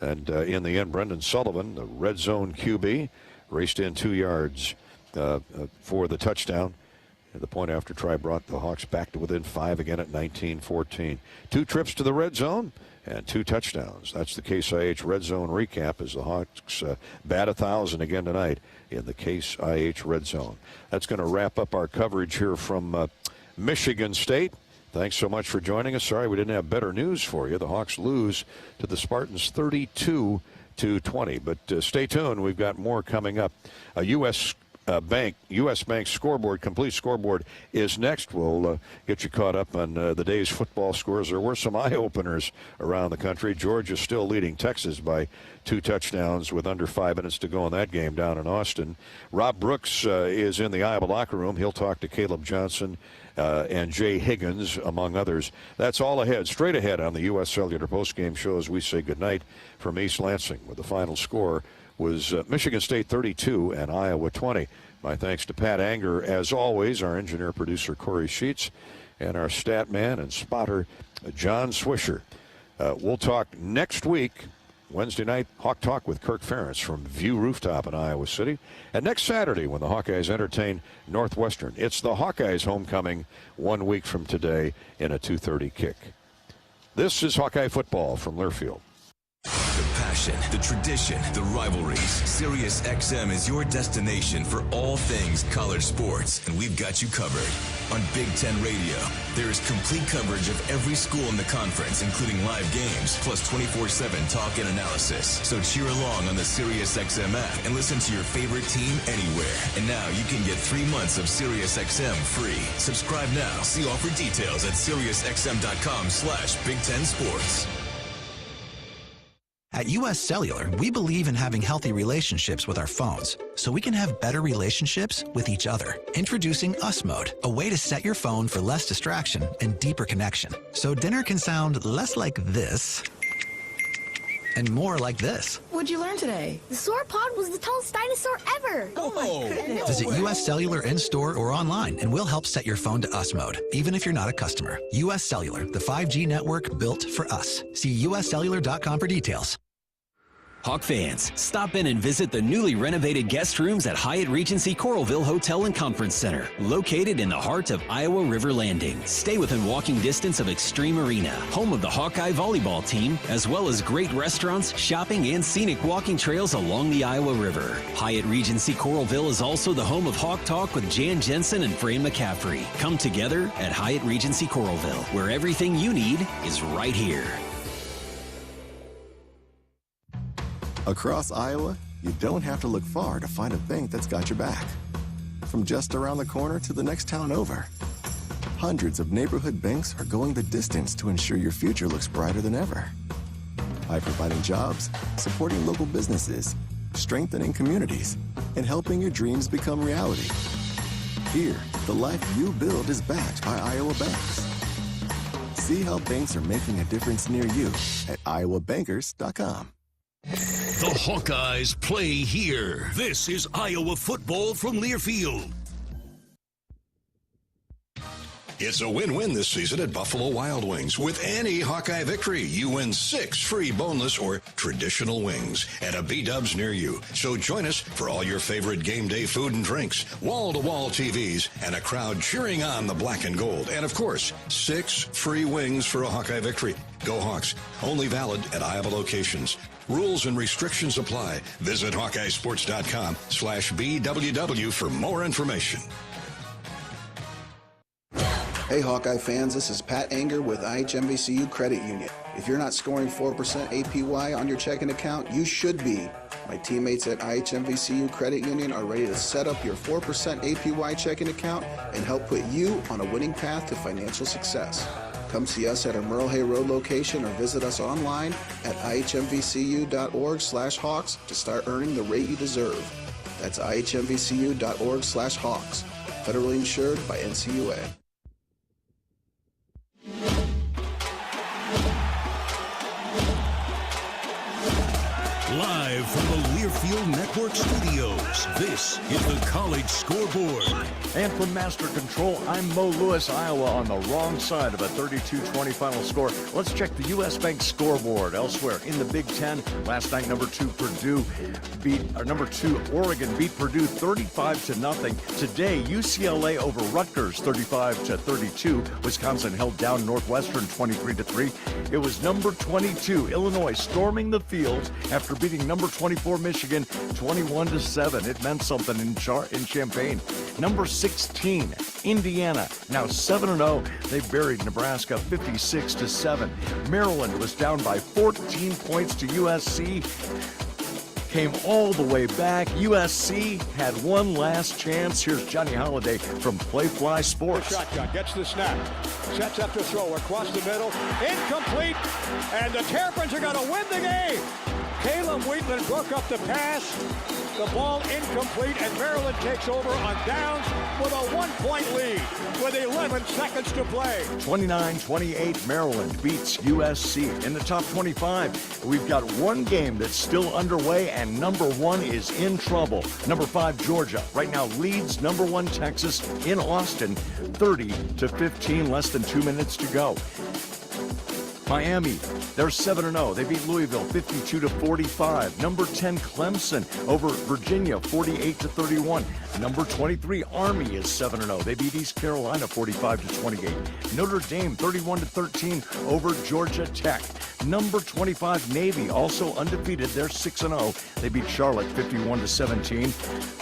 Speaker 3: And in the end, Brendan Sullivan, the red zone QB, raced in 2 yards for the touchdown. And the point after try brought the Hawks back to within 5 again at 19-14. 2 trips to the red zone and 2 touchdowns. That's the Case IH Red Zone recap as the Hawks bat 1,000 again tonight in the Case IH Red Zone. That's going to wrap up our coverage here from Michigan State. Thanks so much for joining us. Sorry we didn't have better news for you. The Hawks lose to the Spartans 32-20. But stay tuned. We've got more coming up. U.S. Bank scoreboard, complete scoreboard is next. We'll get you caught up on the day's football scores. There were some eye-openers around the country. Georgia still leading Texas by 2 touchdowns with under 5 minutes to go in that game down in Austin. Rob Brooks is in the Iowa locker room. He'll talk to Caleb Johnson and Jay Higgins, among others. That's all ahead, straight ahead on the U.S. Cellular postgame show as we say goodnight from East Lansing, with the final score was Michigan State 32 and Iowa 20. My thanks to Pat Anger, as always, our engineer-producer Corey Sheets, and our stat man and spotter John Swisher. We'll talk next week, Wednesday night, Hawk Talk with Kirk Ferentz from View Rooftop in Iowa City. And next Saturday, when the Hawkeyes entertain Northwestern, it's the Hawkeyes homecoming 1 week from today in a 2:30 kick. This is Hawkeye football from Learfield.
Speaker 9: The passion, the tradition, the rivalries. Sirius XM is your destination for all things college sports, and we've got you covered. On Big Ten Radio, there is complete coverage of every school in the conference, including live games, plus 24/7 talk and analysis. So cheer along on the Sirius XM app and listen to your favorite team anywhere. And now you can get 3 months of Sirius XM free. Subscribe now. See offer details at SiriusXM.com/Big Ten Sports.
Speaker 22: At U.S. Cellular, we believe in having healthy relationships with our phones, so we can have better relationships with each other. Introducing Us Mode, a way to set your phone for less distraction and deeper connection. So dinner can sound less like this and more like this.
Speaker 24: What'd you learn today? The sauropod was the tallest dinosaur ever. Oh my goodness.
Speaker 22: Visit U.S. Cellular in-store or online, and we'll help set your phone to Us Mode, even if you're not a customer. U.S. Cellular, the 5G network built for us. See uscellular.com for details.
Speaker 6: Hawk fans, stop in and visit the newly renovated guest rooms at Hyatt Regency Coralville Hotel and Conference Center, located in the heart of Iowa River Landing. Stay within walking distance of Extreme Arena, home of the Hawkeye volleyball team, as well as great restaurants, shopping, and scenic walking trails along the Iowa River. Hyatt Regency Coralville is also the home of Hawk Talk with Jan Jensen and Fran McCaffrey. Come together at Hyatt Regency Coralville, where everything you need is right here.
Speaker 11: Across Iowa, you don't have to look far to find a bank that's got your back. From just around the corner to the next town over, hundreds of neighborhood banks are going the distance to ensure your future looks brighter than ever. By providing jobs, supporting local businesses, strengthening communities, and helping your dreams become reality. Here, the life you build is backed by Iowa banks. See how banks are making a difference near you at iowabankers.com.
Speaker 2: The Hawkeyes play here. This is Iowa football from Learfield. It's a win-win this season at Buffalo Wild Wings. With any Hawkeye victory, you win 6 free boneless or traditional wings at a B-Dubs near you. So join us for all your favorite game day food and drinks, wall-to-wall TVs, and a crowd cheering on the black and gold. And, of course, 6 free wings for a Hawkeye victory. Go Hawks. Only valid at Iowa locations. Rules and restrictions apply. Visit HawkeyeSports.com/BWW for more information.
Speaker 8: Hey Hawkeye fans, this is Pat Anger with IHMVCU Credit Union. If you're not scoring 4% APY on your checking account, you should be. My teammates at IHMVCU Credit Union are ready to set up your 4% APY checking account and help put you on a winning path to financial success. Come see us at our Merle Hay Road location or visit us online at ihmvcu.org/Hawks to start earning the rate you deserve. That's ihmvcu.org/Hawks. Federally insured by NCUA.
Speaker 2: Live from the Learfield Network Studios, this is the College Scoreboard.
Speaker 1: And from Master Control, I'm Mo Lewis, Iowa, on the wrong side of a 32-20 final score. Let's check the U.S. Bank scoreboard. Elsewhere in the Big Ten, last night, number 2 Oregon beat Purdue 35-0. Today, UCLA over Rutgers 35-32. Wisconsin held down Northwestern 23-3. It was number 22 Illinois storming the field after beating number 24 Michigan 21-7. It meant something in Champaign. Number 16 Indiana, now 7-0. They buried Nebraska 56-7. Maryland was down by 14 points to USC. Came all the way back. USC had one last chance. Here's Johnny Holliday from Playfly Sports.
Speaker 16: Shotgun, gets the snap, sets up to throw across the middle, incomplete, and the Terrapins are going to win the game. Caleb Wheatland broke up the pass, the ball incomplete, and Maryland takes over on downs with a 1-point lead with 11 seconds to play.
Speaker 1: 29-28, Maryland beats USC. In the top 25, we've got one game that's still underway, and number 1 is in trouble. Number 5, Georgia, right now leads number 1 Texas in Austin, 30-15, less than 2 minutes to go. Miami, they're 7-0. They beat Louisville 52-45. Number 10 Clemson over Virginia 48-31. Number 23 Army is 7-0. They beat East Carolina 45-28. Notre Dame 31-13 over Georgia Tech. Number 25 Navy also undefeated. They're 6-0. They beat Charlotte 51-17.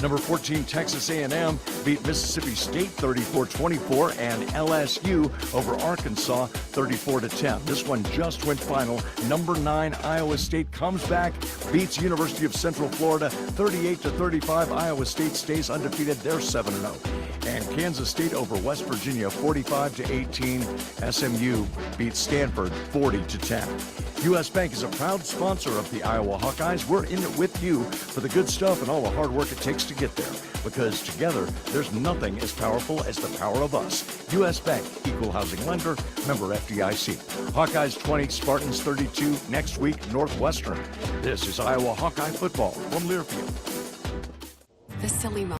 Speaker 1: Number 14 Texas A&M beat Mississippi State 34-24, and LSU over Arkansas 34-10. This one just went final. Number 9 Iowa State comes back, beats University of Central Florida 38-35. Iowa State stays undefeated. They're 7-0. And Kansas State over West Virginia 45-18. SMU beats Stanford 40-10. U.S. Bank is a proud sponsor of the Iowa Hawkeyes. We're in it with you for the good stuff and all the hard work it takes to get there. Because together, there's nothing as powerful as the power of us. U.S. Bank, equal housing lender, member FDIC. Hawkeyes 20, Spartans 32. Next week, Northwestern. This is Iowa Hawkeye football from Learfield.
Speaker 18: The silly